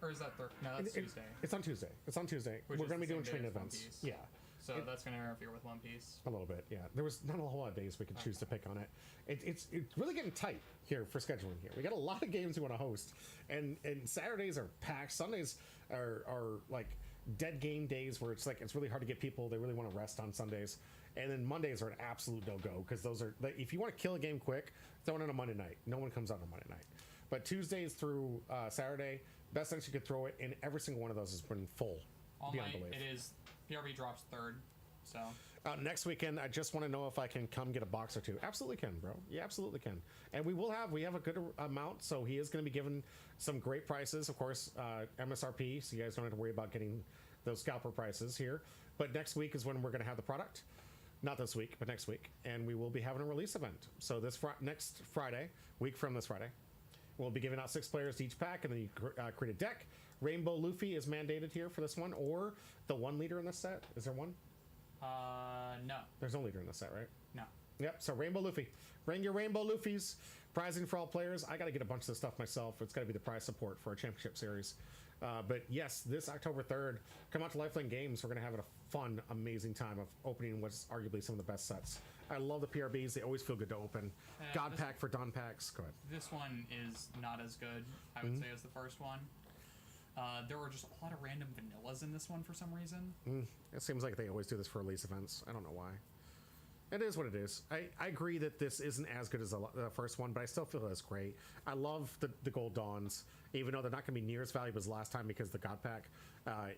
Speaker 3: Or is that no, that's Tuesday.
Speaker 2: It's on Tuesday. It's on Tuesday. We're going to be doing train events. Yeah.
Speaker 3: So that's going to interfere with One Piece.
Speaker 2: A little bit, yeah. There was not a whole lot of days we could choose to pick on it. It's really getting tight here for scheduling here. We got a lot of games we want to host, and Saturdays are packed. Sundays are like dead game days where it's really hard to get people. They really want to rest on Sundays, and then Mondays are an absolute no go because those are if you want to kill a game quick, throw it on a Monday night. No one comes out on a Monday night, but Tuesdays through Saturday, best nights you could throw it, and every single one of those has been full.
Speaker 3: All night it is. PRB drops 3rd, so
Speaker 2: next weekend I just want to know if I can come get a box or two. Absolutely can, bro. You absolutely can. And we have a good amount, so he is going to be given some great prices, of course, MSRP, so you guys don't have to worry about getting those scalper prices here. But next week is when we're going to have the product. Not this week, but next week, and we will be having a release event. So this next Friday, week from this Friday, we'll be giving out 6 players to each pack, and then you create a deck. Rainbow Luffy is mandated here for this one, or the 1 leader in this set. Is there one?
Speaker 3: No.
Speaker 2: There's no leader in this set, right?
Speaker 3: No.
Speaker 2: Yep, so Rainbow Luffy. Bring your Rainbow Luffys. Prizing for all players. I got to get a bunch of this stuff myself. It's got to be the prize support for our championship series. But yes, this October 3rd, come out to Lifelink Games. We're going to have a fun, amazing time of opening what's arguably some of the best sets. I love the PRBs. They always feel good to open. God Pack for Don Packs. Go ahead.
Speaker 3: This one is not as good, I would say, as the first one. There were just a lot of random vanillas in this one for some reason.
Speaker 2: It seems like they always do this for release events. I don't know why. It is what it is. I agree that this isn't as good as the first one, but I still feel it's great. I love the Gold Dawns, even though they're not going to be near as valuable as last time because the God Pack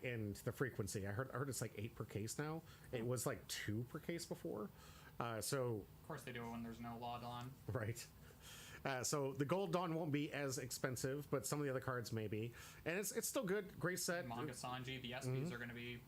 Speaker 2: and the frequency. I heard it's like 8 per case now. It was like 2 per case before. So
Speaker 3: of course they do it when there's no law on.
Speaker 2: Right. So the Gold Dawn won't be as expensive, but some of the other cards may be. And it's still good. Great set.
Speaker 3: Manga Sanji, the SPs are going to be...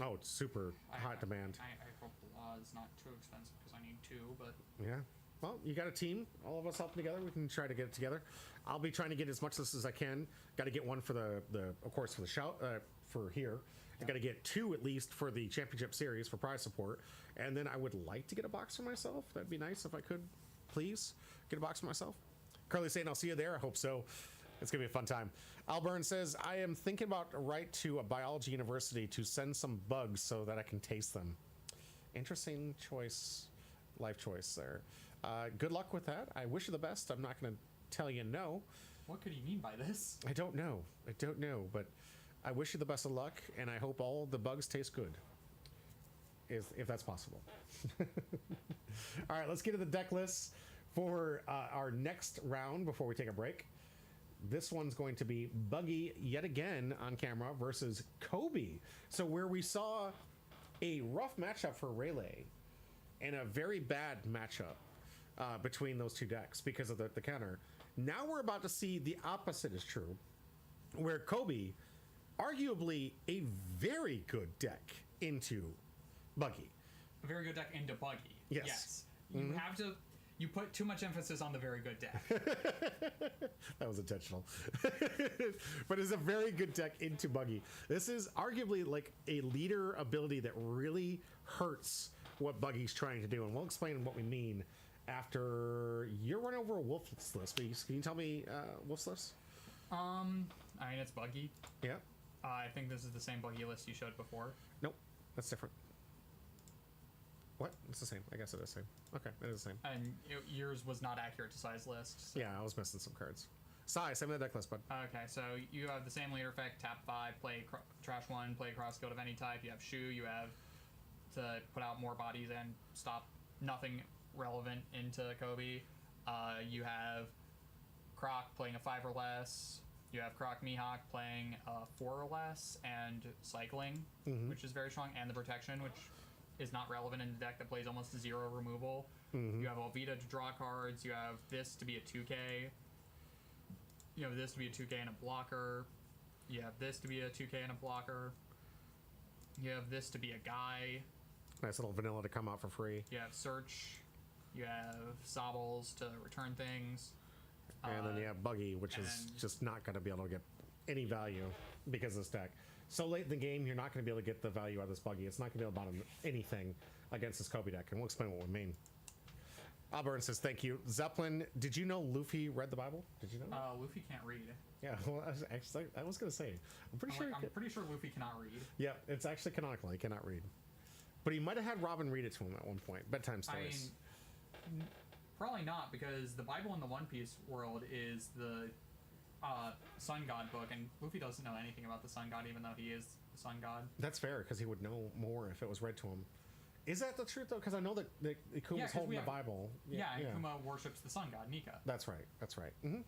Speaker 2: Oh, it's super hot demand.
Speaker 3: I hope the law is not too expensive because I need 2, but...
Speaker 2: Yeah. Well, you got a team. All of us helping together. We can try to get it together. I'll be trying to get as much of this as I can. Got to get one for the of course, for the shout, for here. I got to get 2 at least for the championship series for prize support. And then I would like to get a box for myself. That'd be nice if I could, please, get a box for myself. Carly's saying, I'll see you there. I hope so. It's going to be a fun time. Alburn says, I am thinking about a write to a biology university to send some bugs so that I can taste them. Interesting choice, life choice there. Good luck with that. I wish you the best. I'm not going to tell you no.
Speaker 3: What could he mean by this?
Speaker 2: I don't know. But I wish you the best of luck, and I hope all the bugs taste good. If that's possible. All right, let's get to the deck list for our next round before we take a break. This one's going to be Buggy yet again on camera versus Kobe. So where we saw a rough matchup for Rayleigh and a very bad matchup between those 2 decks because of the counter. Now we're about to see the opposite is true, where Kobe, arguably a very good deck into Buggy.
Speaker 3: A very good deck into Buggy.
Speaker 2: Yes.
Speaker 3: You have to... You put too much emphasis on the very good deck.
Speaker 2: That was intentional. But it's a very good deck into Buggy. This is arguably like a leader ability that really hurts what Buggy's trying to do. And we'll explain what we mean after you run over a Wolf's list. Please, can you tell me Wolf's list?
Speaker 3: I mean, it's Buggy.
Speaker 2: Yeah.
Speaker 3: I think this is the same Buggy list you showed before.
Speaker 2: Nope. That's different. What? It's the same. I guess it is the same. Okay, it is the same.
Speaker 3: And yours was not accurate to size list. So.
Speaker 2: Yeah, I was missing some cards. Size, same with the deck list, bud.
Speaker 3: Okay, so you have the same leader effect, tap 5, play trash 1, play cross guild of any type. You have Shu, you have to put out more bodies and stop nothing relevant into Kobe. You have Croc playing a 5 or less. You have Croc Mihawk playing a 4 or less and cycling, which is very strong, and the protection, which is not relevant in a deck that plays almost 0 removal. You have Alvita to draw cards. You have this to be a 2K. You have this to be a 2K and a blocker. You have this to be a 2K and a blocker. You have this to be a guy.
Speaker 2: Nice little vanilla to come out for free.
Speaker 3: You have Search. You have Sobbles to return things.
Speaker 2: And then you have Buggy, which is just not going to be able to get any value because of this deck. So late in the game, you're not going to be able to get the value out of this Buggy. It's not going to be able to bottom anything against this Kobe deck, and we'll explain what we mean. Alburn says, thank you. Zeppelin, did you know Luffy read the Bible? Did you know that?
Speaker 3: Luffy can't read.
Speaker 2: Yeah, well, I was going to say, I'm pretty
Speaker 3: sure Luffy cannot read.
Speaker 2: Yeah, it's actually canonical. He cannot read. But he might have had Robin read it to him at one point. Bedtime stories.
Speaker 3: I mean, probably not, because the Bible in the One Piece world is the Sun God book, and Luffy doesn't know anything about the Sun God, even though he is the Sun God.
Speaker 2: That's fair, because he would know more if it was read to him. Is that the truth, though? Because I know that Ikuma's holding the Bible.
Speaker 3: Yeah, Ikuma worships the Sun God, Nika.
Speaker 2: That's right. That's right. Mm-hmm.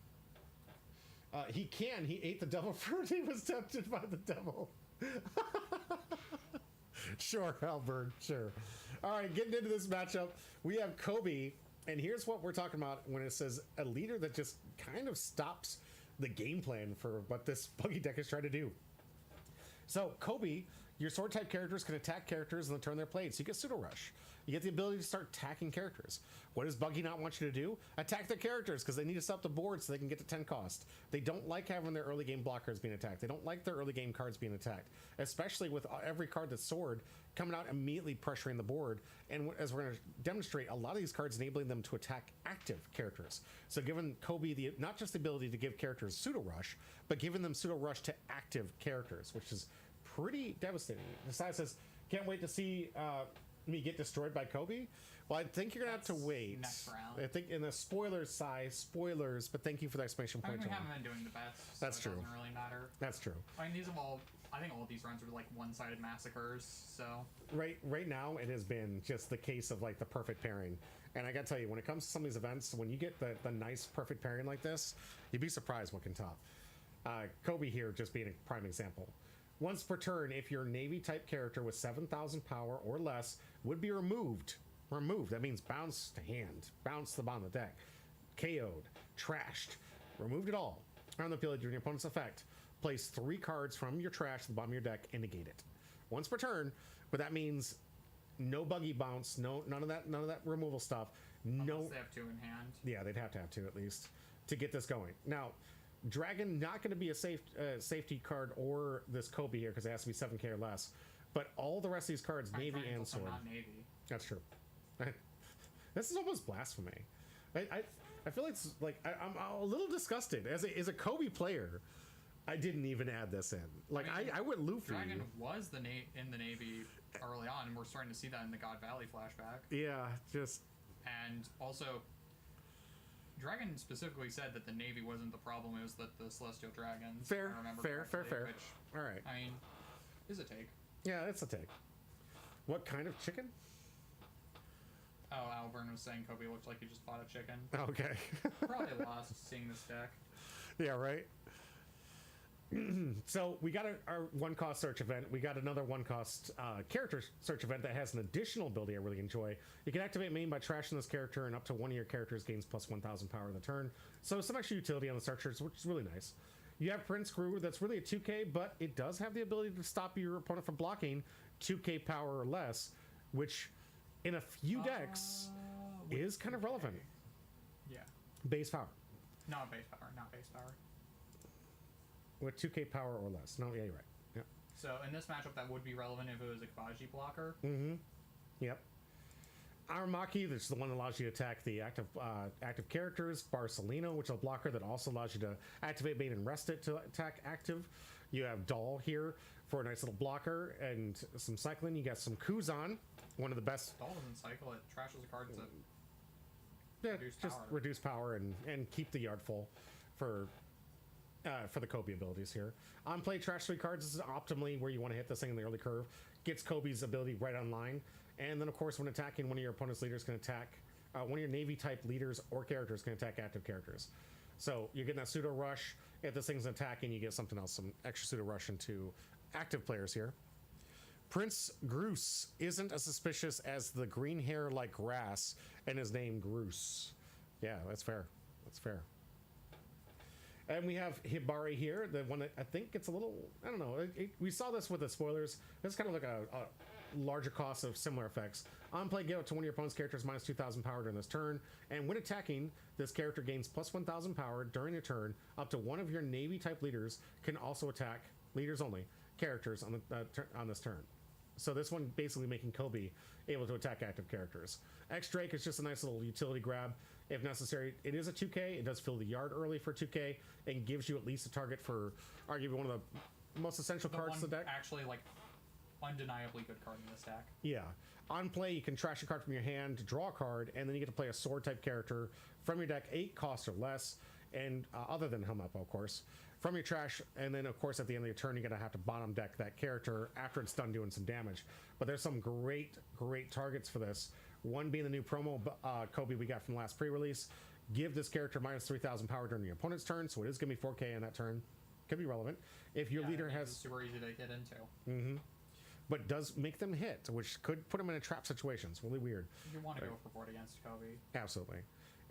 Speaker 2: He ate the devil fruit. He was tempted by the devil. Sure, Albert, sure. All right, getting into this matchup, we have Kobe, and here's what we're talking about when it says a leader that just kind of stops the game plan for what this buggy deck is trying to do. So, Kobe, your sword type characters can attack characters in the turn they're played, so you get pseudo rush. You get the ability to start attacking characters. What does Buggy not want you to do? Attack their characters, because they need to stop the board so they can get to 10 cost. They don't like having their early game blockers being attacked. They don't like their early game cards being attacked, especially with every card that's sword coming out immediately pressuring the board. And as we're going to demonstrate, a lot of these cards enabling them to attack active characters. So giving Kobe not just the ability to give characters pseudo rush, but giving them pseudo rush to active characters, which is pretty devastating. The side says, can't wait to see me get destroyed by Kobe. Well, I think you're gonna have to wait.
Speaker 3: Next round.
Speaker 2: I think in the spoilers, but thank you for the exclamation point.
Speaker 3: I mean, we haven't been doing the best.
Speaker 2: That's
Speaker 3: so
Speaker 2: true.
Speaker 3: It doesn't really matter.
Speaker 2: That's true.
Speaker 3: I mean, I think all of these runs are like one-sided massacres. So
Speaker 2: right now, it has been just the case of like the perfect pairing. And I gotta tell you, when it comes to some of these events, when you get the nice perfect pairing like this, you'd be surprised what can top. Kobe here just being a prime example. Once per turn, if your Navy type character with 7,000 power or less would be removed, that means bounce to hand, bounce to the bottom of the deck, KO'd, trashed, removed it all. On the field during your opponent's effect, place 3 cards from your trash to the bottom of your deck and negate it. Once per turn, but that means no buggy bounce, none of that removal stuff.
Speaker 3: Unless they have 2 in hand.
Speaker 2: Yeah, they'd have to have 2 at least to get this going. Now, Dragon not going to be a safety card or this Kobe here because it has to be 7k or less. But all the rest of these cards, Navy and Sword.
Speaker 3: Not Navy.
Speaker 2: That's true. This is almost blasphemy. I feel I'm a little disgusted as a Kobe player. I didn't even add this in. Like I went Luffy.
Speaker 3: Dragon was in the Navy early on, and we're starting to see that in the God Valley flashback.
Speaker 2: Yeah, just
Speaker 3: and also. Dragon specifically said that the Navy wasn't the problem; it was that the Celestial Dragons.
Speaker 2: Fair.
Speaker 3: Which,
Speaker 2: all right.
Speaker 3: I mean, is a take.
Speaker 2: Yeah, it's a take. What kind of chicken?
Speaker 3: Oh, Alburn was saying Kobe looked like he just fought a chicken.
Speaker 2: Okay.
Speaker 3: Probably lost seeing this deck.
Speaker 2: Yeah, right. So we got our 1-cost search event. We got another 1-cost character search event that has an additional ability I really enjoy. You can activate main by trashing this character, and up to one of your characters gains plus 1,000 power in the turn. So some extra utility on the searchers, which is really nice. You have Prince Crew, that's really a 2k, but it does have the ability to stop your opponent from blocking 2k power or less, which in a few decks is kind of relevant.
Speaker 3: Yeah.
Speaker 2: Base power.
Speaker 3: Not base power.
Speaker 2: With 2k power or less. No, yeah, you're right. Yeah.
Speaker 3: So in this matchup, that would be relevant if it was a Kabaji blocker.
Speaker 2: Mm-hmm. Yep. Aramaki, that's the one that allows you to attack the active characters. Barcelino, which is a blocker that also allows you to activate main and rest it to attack active. You have Doll here for a nice little blocker and some cycling. You got some Kuzan, one of the best.
Speaker 3: Doll doesn't cycle; it trashes the cards that
Speaker 2: reduce power and keep the yard full for the Kobe abilities here. On play, trash 3 cards. This is optimally where you want to hit this thing in the early curve. Gets Kobe's ability right online. And then, of course, when attacking, one of your opponent's leaders can attack, one of your Navy type leaders or characters can attack active characters. So you're getting that pseudo rush. If this thing's attacking, you get something else, some extra pseudo rush into active players here. Prince Groose isn't as suspicious as the green hair like grass and his name Groose. Yeah, that's fair. That's fair. And we have Hibari here, the one that I think gets a little, I don't know, we saw this with the spoilers. It's kind of like a larger cost of similar effects. On play, give it to one of your opponent's characters minus 2,000 power during this turn. And when attacking, this character gains plus 1,000 power during your turn. Up to one of your Navy type leaders can also attack, leaders only, characters on this turn. So this one basically making Kobe able to attack active characters. X Drake is just a nice little utility grab if necessary. It is a 2K. It does fill the yard early for 2K and gives you at least a target for arguably one of the most essential cards to the deck.
Speaker 3: Actually, like, undeniably good card in this deck.
Speaker 2: Yeah. On play, you can trash a card from your hand, draw a card, and then you get to play a sword type character from your deck, 8 cost or less, and other than Helmeppo, of course, from your trash. And then, of course, at the end of your turn, you're going to have to bottom deck that character after it's done doing some damage. But there's some great targets for this. One being the new promo Kobe we got from the last pre-release. Give this character minus 3,000 power during your opponent's turn, so it is going to be 4K in that turn. Could be relevant. If your leader has...
Speaker 3: It's super easy to get into.
Speaker 2: But does make them hit, which could put them in a trap situation. It's really weird.
Speaker 3: You want to go for board against Kobe.
Speaker 2: Absolutely.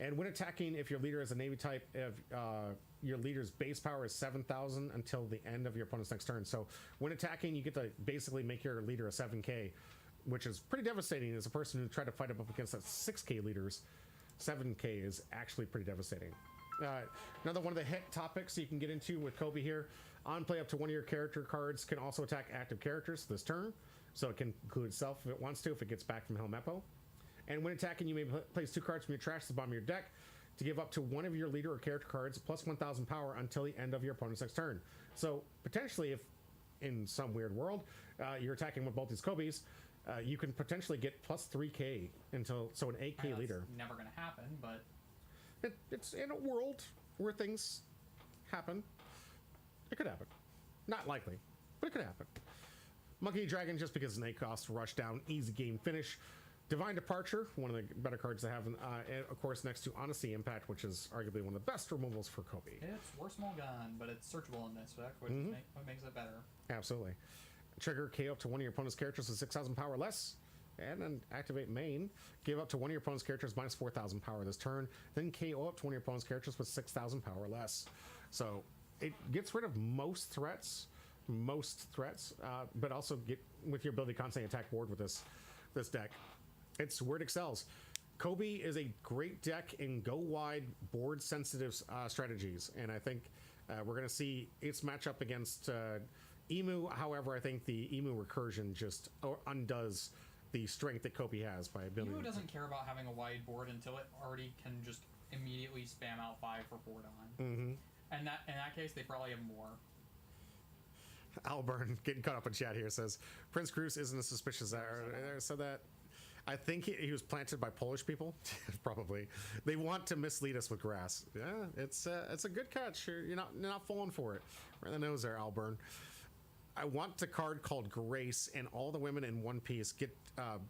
Speaker 2: And when attacking, if your leader is a Navy type, if your leader's base power is 7,000 until the end of your opponent's next turn. So when attacking, you get to basically make your leader a 7K, which is pretty devastating as a person who tried to fight up against that 6K leaders. 7K is actually pretty devastating. Another one of the hit topics you can get into with Kobe here. On play, up to one of your character cards can also attack active characters this turn. So it can include itself if it wants to, if it gets back from Helmeppo. And when attacking, you may place 2 cards from your trash to the bottom of your deck to give up to one of your leader or character cards plus 1,000 power until the end of your opponent's next turn. So potentially, if in some weird world you're attacking with both these Kobes, you can potentially get plus 3K until an 8K leader.
Speaker 3: Never going to happen, but
Speaker 2: it's in a world where things happen. It could happen. Not likely, but it could happen. Monkey Dragon, just because it's an 8 cost, rush down, easy game finish. Divine Departure, one of the better cards to have, and of course next to Honesty Impact, which is arguably one of the best removals for Kobe.
Speaker 3: It's War Small Gun, but it's searchable in this deck, which what makes it better.
Speaker 2: Absolutely. Trigger KO up to one of your opponent's characters with 6,000 power less, and then activate main. Give up to one of your opponent's characters minus 4,000 power this turn, then KO up to one of your opponent's characters with 6,000 power less. So it gets rid of most threats, but also get with your ability to constantly attack board with this deck. It's where it excels. Kobe is a great deck in go wide board sensitive strategies, and I think we're going to see its matchup against Emu. However, I think the Emu recursion just undoes the strength that Kobe has by ability.
Speaker 3: Emu doesn't care about having a wide board until it already can just immediately spam out 5 for board on. And in that case, they probably have more.
Speaker 2: Alburn getting caught up in chat here says Prince Cruz isn't as suspicious as I said that. I think he was planted by Polish people. Probably. They want to mislead us with grass. Yeah, it's a good catch. You're not falling for it. Right in the nose there, Alburn. I want the card called Grace, and all the women in One Piece get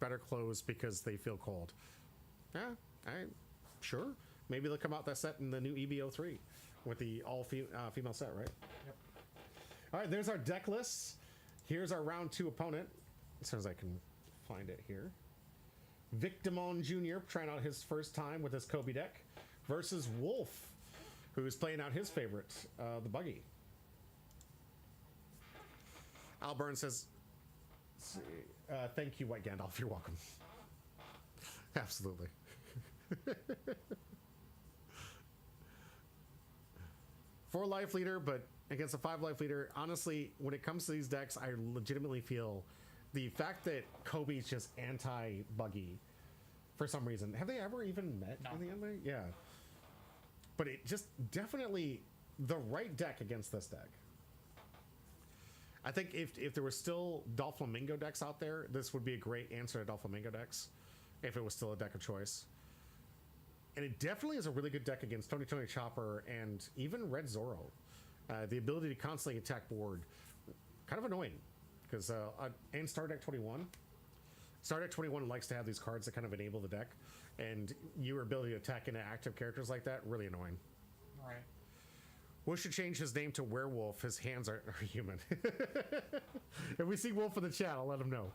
Speaker 2: better clothes because they feel cold. Yeah, sure. Maybe they'll come out that set in the new EBO3 with the all female set, right?
Speaker 3: Yep.
Speaker 2: All right, there's our deck list. Here's our round 2 opponent. As soon as I can find it here. Victimon Jr. trying out his first time with his Kobe deck versus Wolf, who's playing out his favorite, the Buggy. Alburn says, thank you, White Gandalf. You're welcome. Absolutely. 4 life leader, but against a 5 life leader, honestly, when it comes to these decks, I legitimately feel the fact that Kobe's just anti-Buggy for some reason. Have they ever even met in the end? Yeah. But it just definitely the right deck against this deck. I think if there were still Doflamingo decks out there, this would be a great answer to Doflamingo decks if it was still a deck of choice. And it definitely is a really good deck against Tony Chopper and even Red Zoro. The ability to constantly attack board, kind of annoying. Because and Star Deck 21 likes to have these cards that kind of enable the deck, and your ability to attack into active characters like that, really annoying.
Speaker 3: Right.
Speaker 2: Wolf should change his name to Werewolf. His hands are human. If we see Wolf in the chat, I'll let him know.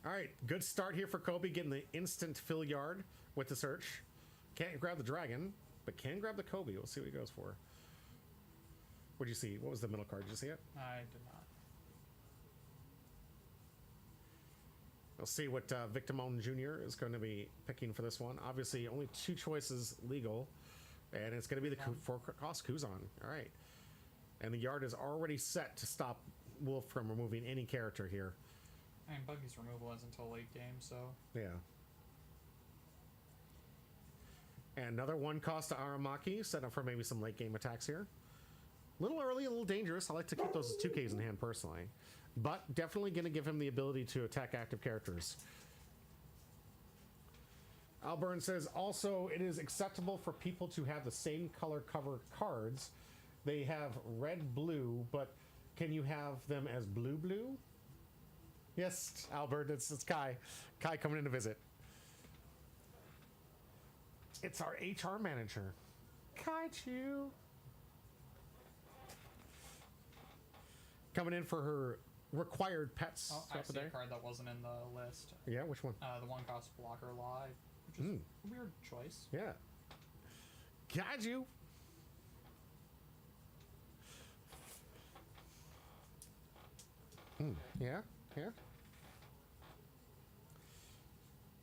Speaker 2: All right, good start here for Kobe, getting the instant fill yard with the search. Can't grab the dragon, but can grab the Kobe. We'll see what he goes for. What did you see? What was the middle card? Did you see it?
Speaker 3: I did not.
Speaker 2: We'll see what Victimon Jr. is going to be picking for this one. Obviously, only 2 choices legal, and it's going to be the 4-cost Kuzan. All right. And the yard is already set to stop Wolf from removing any character here.
Speaker 3: I mean, Buggy's removal isn't until late game, so...
Speaker 2: Yeah. And another 1 cost to Aramaki, set up for maybe some late game attacks here. A little early, a little dangerous. I like to keep those as 2Ks in hand personally. But definitely going to give him the ability to attack active characters. Alburn says, also, it is acceptable for people to have the same color cover cards. They have red, blue, but can you have them as blue? Yes, Albert, it's Kai. Kai coming in to visit. It's our HR manager. Kai Chu. Coming in for her required pets.
Speaker 3: Oh, I see a card that wasn't in the list.
Speaker 2: Yeah, which one?
Speaker 3: The 1 cost blocker live, which is a weird choice.
Speaker 2: Yeah. Got you. Yeah.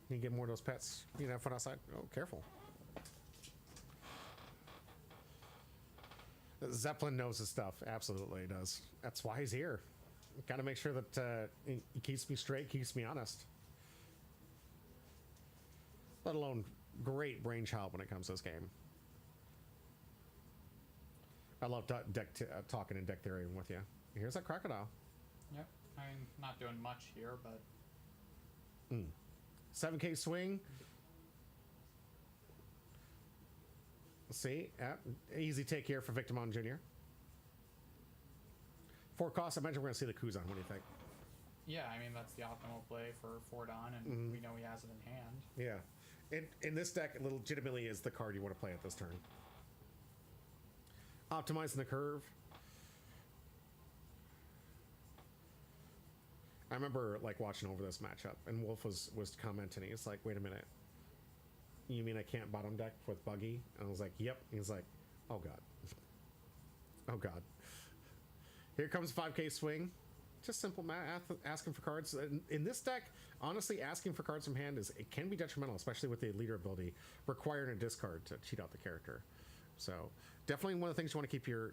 Speaker 2: You get more of those pets. You can have fun outside. Oh, careful. Zeppelin knows his stuff. Absolutely he does. That's why he's here. Got to make sure that he keeps me straight, keeps me honest. Let alone great brainchild when it comes to this game. I love talking in deck theory with you. Here's that crocodile.
Speaker 3: Yep. I mean, not doing much here, but...
Speaker 2: 7K swing. See? Easy take here for Victimon Jr. 4 costs. I imagine we're going to see the Kuzan. What do you think?
Speaker 3: Yeah, I mean, that's the optimal play for Fordon, and we know he has it in hand.
Speaker 2: Yeah. In this deck, it legitimately is the card you want to play at this turn. Optimizing the curve. I remember like watching over this matchup, and Wolf was commenting. He's like, "Wait a minute, you mean I can't bottom deck with Buggy?" And I was like, "Yep." He's like, "Oh god, oh god." Here comes 5K swing. Just simple math, asking for cards. In this deck, honestly, asking for cards from hand it can be detrimental, especially with the leader ability, requiring a discard to cheat out the character. So definitely one of the things you want to keep your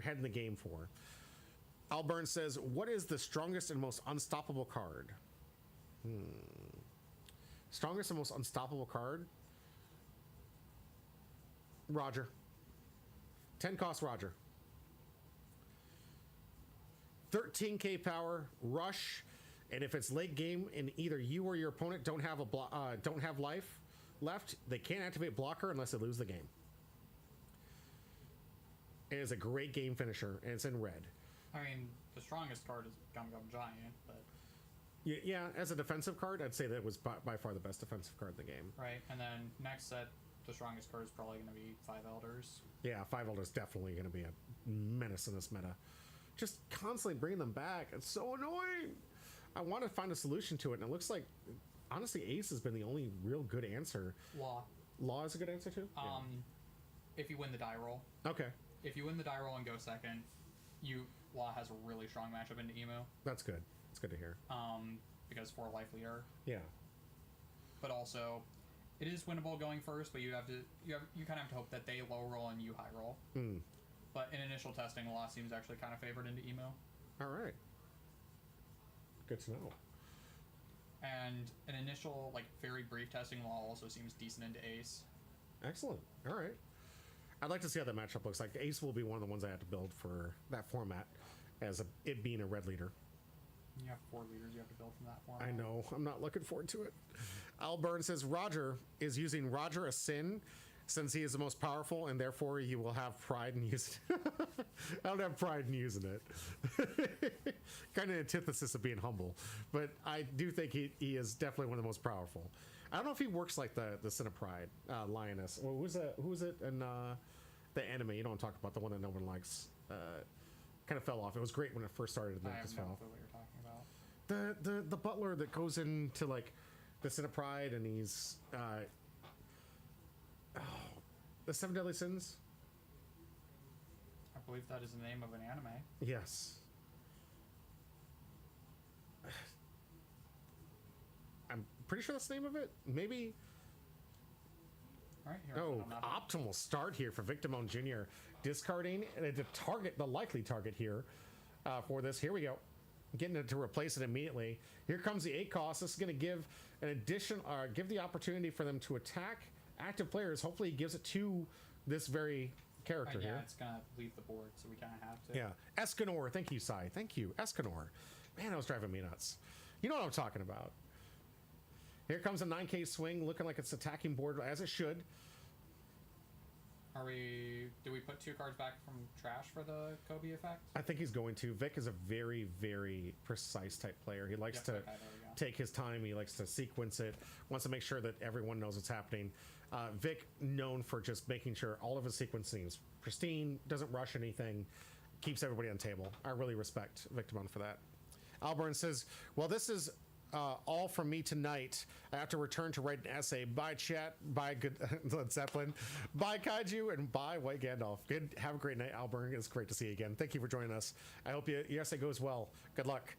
Speaker 2: head in the game for. Alburn says, what is the strongest and most unstoppable card? Strongest and most unstoppable card? Roger. 10 cost Roger. 13K power, rush, and if it's late game and either you or your opponent don't have life left, they can't activate blocker unless they lose the game. It is a great game finisher, and it's in red.
Speaker 3: I mean, the strongest card is Gum Gum Giant, but...
Speaker 2: Yeah, as a defensive card, I'd say that was by far the best defensive card in the game.
Speaker 3: Right, and then next set, the strongest card is probably going to be 5 Elders.
Speaker 2: Yeah, 5 Elders definitely going to be a menace in this meta. Just constantly bringing them back. It's so annoying. I want to find a solution to it, and it looks like, honestly, Ace has been the only real good answer. Law is a good answer, too?
Speaker 3: If you win the die roll.
Speaker 2: Okay.
Speaker 3: If you win the die roll and go second, Law has a really strong matchup into emo.
Speaker 2: That's good. It's good to hear.
Speaker 3: Because 4 life leader.
Speaker 2: Yeah.
Speaker 3: But also, it is winnable going first, but you kind of have to hope that they low roll and you high roll. But in initial testing, Law seems actually kind of favored into emo.
Speaker 2: All right. Good to know.
Speaker 3: And an initial, like, very brief testing, Law also seems decent into Ace.
Speaker 2: Excellent. All right. I'd like to see how that matchup looks like. Ace will be one of the ones I have to build for that format, as it being a red leader.
Speaker 3: You have 4 leaders you have to build from that format.
Speaker 2: I know. I'm not looking forward to it. Alburn says Roger is using Roger a sin since he is the most powerful, and therefore you will have pride in using it. I don't have pride in using it. Kind of antithesis of being humble. But I do think he is definitely one of the most powerful. I don't know if he works like the Sin of Pride Lioness. Well, who was it in the anime? You don't talk about the one that no one likes. Kind of fell off. It was great when it first started, and then
Speaker 3: I
Speaker 2: just
Speaker 3: have no
Speaker 2: fell
Speaker 3: clue what you're talking about.
Speaker 2: The butler that goes into like the Sin of Pride, and he's the 7 Deadly Sins.
Speaker 3: I believe that is the name of an anime.
Speaker 2: Yes. I'm pretty sure that's the name of it. Maybe.
Speaker 3: All right, here.
Speaker 2: Optimal start here for Victimon Jr. Discarding and to target the likely target here for this. Here we go. Getting it to replace it immediately. Here comes the 8 cost. This is going to give an addition, give the opportunity for them to attack active players. Hopefully, he gives it to this very character
Speaker 3: yeah,
Speaker 2: here.
Speaker 3: It's gonna leave the board, so we kind of have to.
Speaker 2: Yeah, Escanor. Thank you, Sai. Thank you, Escanor. Man, that was driving me nuts. You know what I'm talking about. Here comes a 9K swing, looking like it's attacking board as it should.
Speaker 3: Do we put 2 cards back from trash for the Kobe effect?
Speaker 2: I think he's going to. Vic is a very, very precise type player. He likes to take his time. He likes to sequence it. Wants to make sure that everyone knows what's happening. Vic, known for just making sure all of his sequencing is pristine, doesn't rush anything, keeps everybody on table. I really respect Victimon for that. Alburn says, well, this is all from me tonight. I have to return to write an essay. Bye, chat. Bye, good Led Zeppelin. Bye, Kaiju, and bye, White Gandalf. Good. Have a great night, Alburn. It's great to see you again. Thank you for joining us. I hope your essay goes well. Good luck.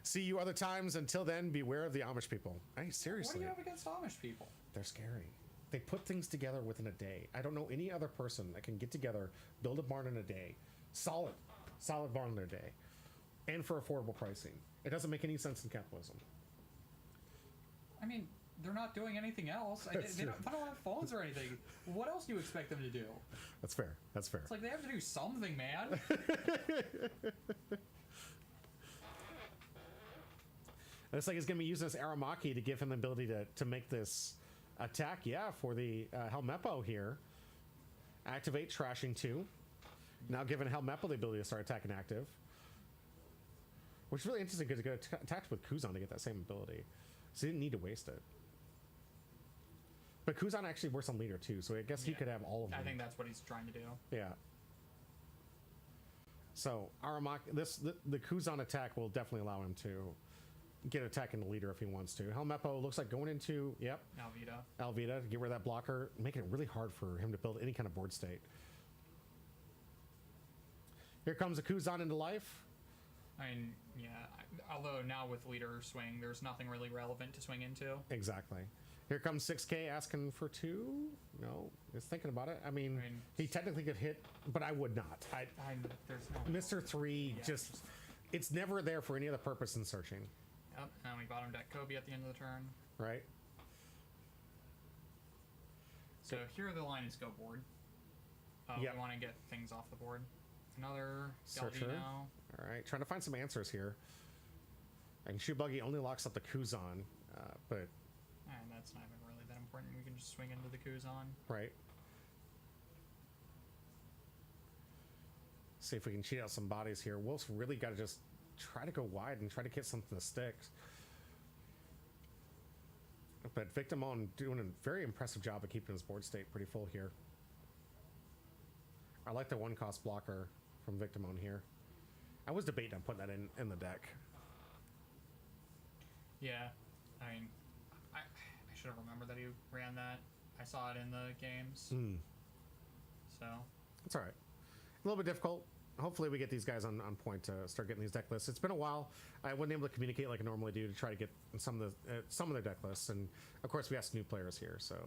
Speaker 2: See you other times. Until then, beware of the Amish people. Hey, seriously.
Speaker 3: What do you have against Amish people?
Speaker 2: They're scary. They put things together within a day. I don't know any other person that can get together, build a barn in a day. Solid barn in a day. And for affordable pricing. It doesn't make any sense in capitalism.
Speaker 3: I mean, they're not doing anything else. They don't have phones or anything. What else do you expect them to do?
Speaker 2: That's fair. That's fair.
Speaker 3: It's like they have to do something, man.
Speaker 2: Looks like he's going to be using this Aramaki to give him the ability to make this attack. Yeah, for the Helmeppo here. Activate Trashing 2. Now giving Helmeppo the ability to start attacking active. Which is really interesting because he got attacked with Kuzan to get that same ability. So he didn't need to waste it. But Kuzan actually works on leader too, so I guess he could have all of them.
Speaker 3: I think that's what he's trying to do.
Speaker 2: Yeah. So Aramaki, the Kuzan attack will definitely allow him to get attacking the leader if he wants to. Helmeppo looks like going into Alvida to get rid of that blocker, making it really hard for him to build any kind of board state. Here comes a Kuzan into life.
Speaker 3: I mean, yeah. Although now with leader swing, there's nothing really relevant to swing into.
Speaker 2: Exactly. Here comes 6K asking for 2. No, he's thinking about it. I mean he technically could hit, but I would not. There's no Mr. 3 just it's never there for any other purpose than searching.
Speaker 3: Yep. And we bottom deck Kobe at the end of the turn.
Speaker 2: Right.
Speaker 3: So here the line is go board. We want to get things off the board. Another
Speaker 2: Searcher.
Speaker 3: now.
Speaker 2: All right, trying to find some answers here. And Shoe Buggy only locks up the Kuzan, but...
Speaker 3: And that's not even really that important. We can just swing into the Kuzan.
Speaker 2: Right. See if we can cheat out some bodies here. Wolf's really got to just try to go wide and try to get something to stick. But Victimon doing a very impressive job of keeping his board state pretty full here. I like the 1-cost blocker from Victimon here. I was debating on putting that in the deck.
Speaker 3: Yeah, I mean, I should have remembered that he ran that. I saw it in the games. So
Speaker 2: it's all right. A little bit difficult. Hopefully we get these guys on point to start getting these deck lists. It's been a while. I wasn't able to communicate like I normally do to try to get some of their deck lists, and of course we ask new players here, so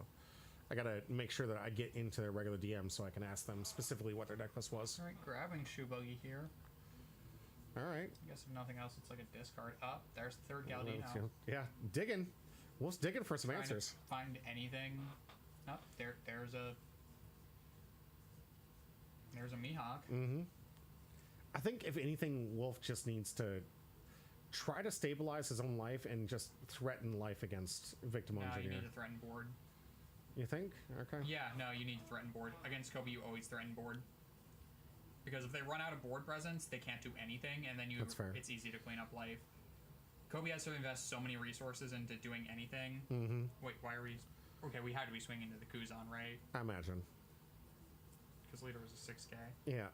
Speaker 2: I gotta make sure that I get into their regular DM so I can ask them specifically what their deck list was.
Speaker 3: All right, grabbing Shoe Buggy here.
Speaker 2: All right.
Speaker 3: I guess if nothing else, it's like a discard. Up there's the third Galadino.
Speaker 2: Yeah, digging. Wolf's digging for some answers.
Speaker 3: Find anything. Oh, there's a Mihawk.
Speaker 2: Mm-hmm. I think if anything, Wolf just needs to try to stabilize his own life and just threaten life against Victimon Jr.
Speaker 3: You need to threaten board.
Speaker 2: You think? Okay.
Speaker 3: Yeah, no, you need to threaten board. Against Kobe, you always threaten board. Because if they run out of board presence, they can't do anything, and then it's easy to clean up life. Kobe has to invest so many resources into doing anything.
Speaker 2: Mm-hmm.
Speaker 3: Wait, why are we... Okay, we had to be swinging to the Kuzan, right?
Speaker 2: I imagine.
Speaker 3: Because leader was a 6K.
Speaker 2: Yeah.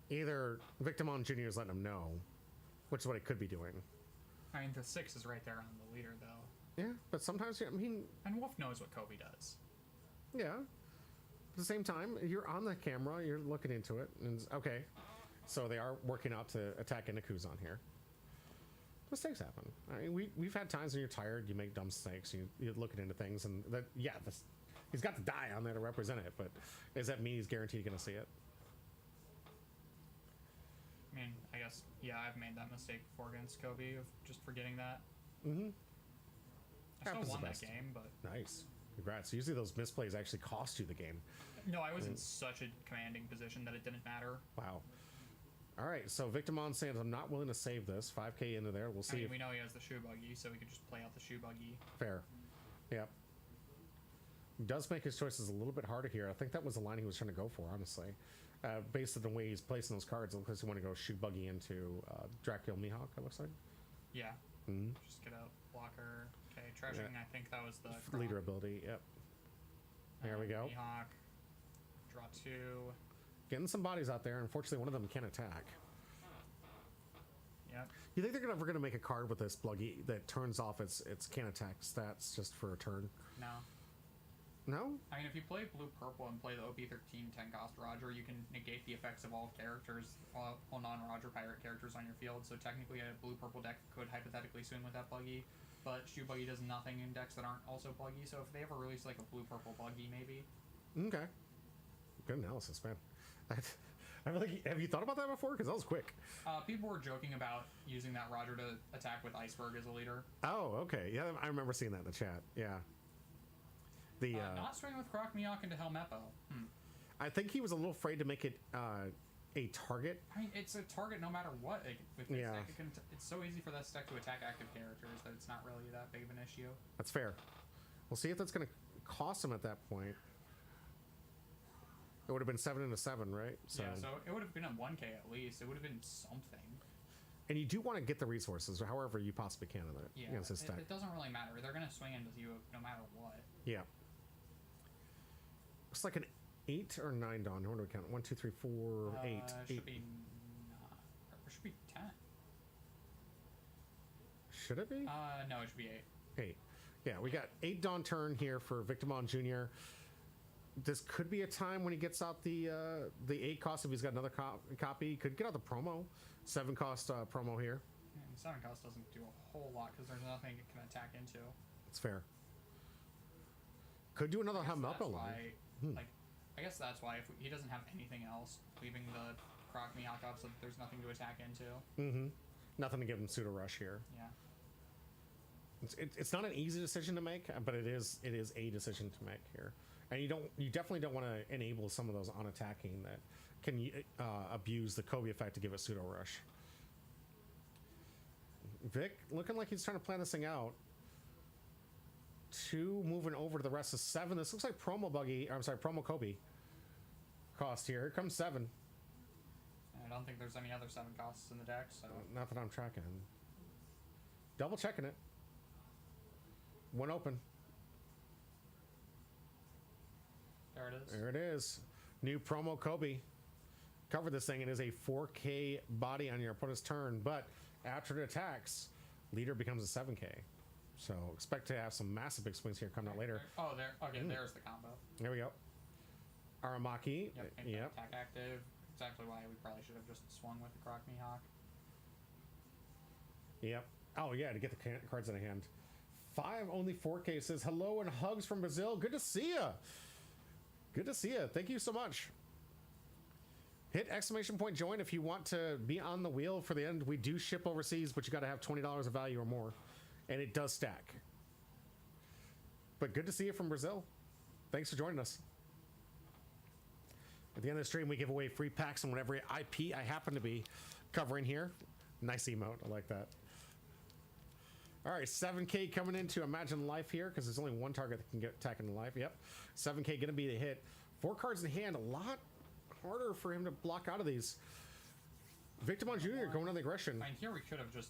Speaker 2: Either Victimon Jr. is letting him know, which is what he could be doing.
Speaker 3: I mean, the 6 is right there on the leader, though.
Speaker 2: Yeah, but sometimes, I mean...
Speaker 3: And Wolf knows what Kobe does.
Speaker 2: Yeah. At the same time, you're on the camera, you're looking into it, and okay. So they are working out to attack into Kuzan here. Mistakes happen. I mean, we've had times when you're tired, you make dumb mistakes, you're looking into things, and that, yeah, he's got the die on there to represent it, but does that mean he's guaranteed going to see it?
Speaker 3: mean, I guess, yeah, I've made that mistake before against Kobe of just forgetting that.
Speaker 2: Mm-hmm.
Speaker 3: I still won that game, but...
Speaker 2: Nice. Congrats. Usually those misplays actually cost you the game.
Speaker 3: No, I was in such a commanding position that it didn't matter.
Speaker 2: Wow. All right, so Victimon says, I'm not willing to save this. 5K into there. We'll see.
Speaker 3: I mean, we know he has the shoe buggy, so we could just play out the shoe buggy.
Speaker 2: Fair. Yep. Does make his choices a little bit harder here. I think that was the line he was trying to go for, honestly. Based on the way he's placing those cards, it looks like he want to go shoe buggy into Dracula Mihawk, it looks like.
Speaker 3: Yeah.
Speaker 2: Mm-hmm.
Speaker 3: Just get out blocker. Okay, treasuring, I think that was the...
Speaker 2: Leader ability, yep. There we go.
Speaker 3: Mihawk. Draw 2.
Speaker 2: Getting some bodies out there. Unfortunately, one of them can attack.
Speaker 3: Yep.
Speaker 2: You think they're ever going to make a card with this buggy that turns off its can attack stats just for a turn?
Speaker 3: No.
Speaker 2: No?
Speaker 3: I mean, if you play blue-purple and play the OP13 10-cost Roger, you can negate the effects of all characters, all non-Roger pirate characters on your field, so technically a blue-purple deck could hypothetically swing with that buggy, but Shoe Buggy does nothing in decks that aren't also buggy, so if they ever release like a blue-purple buggy, maybe.
Speaker 2: Okay. Good analysis, man. I'm like, have you thought about that before? Because that was quick.
Speaker 3: People were joking about using that Roger to attack with Iceberg as a leader.
Speaker 2: Oh, okay. Yeah, I remember seeing that in the chat. Yeah. The
Speaker 3: not swinging with Croc Mihawk into Helmeppo.
Speaker 2: I think he was a little afraid to make it a target.
Speaker 3: I mean, it's a target no matter what. Like, with this
Speaker 2: Yeah.
Speaker 3: deck, it's so easy for this deck to attack active characters that it's not really that big of an issue.
Speaker 2: That's fair. We'll see if that's going to cost him at that point. It would have been 7 and a 7, right?
Speaker 3: So, yeah, so it would have been a 1K at least. It would have been something.
Speaker 2: And you do want to get the resources, however you possibly can in it.
Speaker 3: Yeah,
Speaker 2: against this deck.
Speaker 3: It doesn't really matter. They're going to swing into you no matter what.
Speaker 2: Yeah. Looks like an 8 or 9 Dawn. What do we count? 1, 2, 3, 4, 8.
Speaker 3: It should
Speaker 2: 8.
Speaker 3: be 9. It should be 10.
Speaker 2: Should it be?
Speaker 3: No, it should be 8.
Speaker 2: 8. Yeah, we got 8 Dawn turn here for Victimon Jr. This could be a time when he gets out the 8 cost if he's got another copy. He could get out the promo. 7 cost promo here.
Speaker 3: Yeah, 7 cost doesn't do a whole lot because there's nothing it can attack into.
Speaker 2: It's fair. Could do another Helmeppo
Speaker 3: line.
Speaker 2: Hmm.
Speaker 3: Like, I guess that's why if he doesn't have anything else, leaving the Croc Mihawk up so that there's nothing to attack into.
Speaker 2: Mm-hmm. Nothing to give him pseudo rush here.
Speaker 3: Yeah.
Speaker 2: It's not an easy decision to make, but it is a decision to make here. And you definitely don't want to enable some of those on attacking that can abuse the Kobe effect to give it pseudo rush. Vic looking like he's trying to plan this thing out. 2 moving over to the rest of 7. This looks like promo buggy. I'm sorry, promo Kobe cost here. Here comes 7.
Speaker 3: I don't think there's any other 7 costs in the deck, so
Speaker 2: not that I'm tracking. Double checking it. 1 open.
Speaker 3: there it is.
Speaker 2: There it is. New promo Kobe. Cover this thing. It is a 4K body on your opponent's turn, but after it attacks, leader becomes a 7K. So expect to have some massive big swings here coming out later.
Speaker 3: Oh, there. Okay, there's the combo.
Speaker 2: There we go. Aramaki.
Speaker 3: Yep. Attack active. Exactly why we probably should have just swung with the Croc Mihawk.
Speaker 2: Yep. Oh yeah, to get the cards in the hand. 5 only 4K says hello and hugs from Brazil. Good to see ya. Good to see ya. Thank you so much. Hit exclamation point join if you want to be on the wheel for the end. We do ship overseas, but you got to have $20 of value or more, and it does stack. But good to see you from Brazil. Thanks for joining us. At the end of the stream, we give away free packs on whatever IP I happen to be covering here. Nice emote. I like that. All right, 7K coming into Imagine Life here because there's only one target that can get attacking life. Yep, 7K going to be the hit. 4 cards in hand, a lot harder for him to block out of these. Victimon Jr. going on the aggression.
Speaker 3: I mean, here we could have just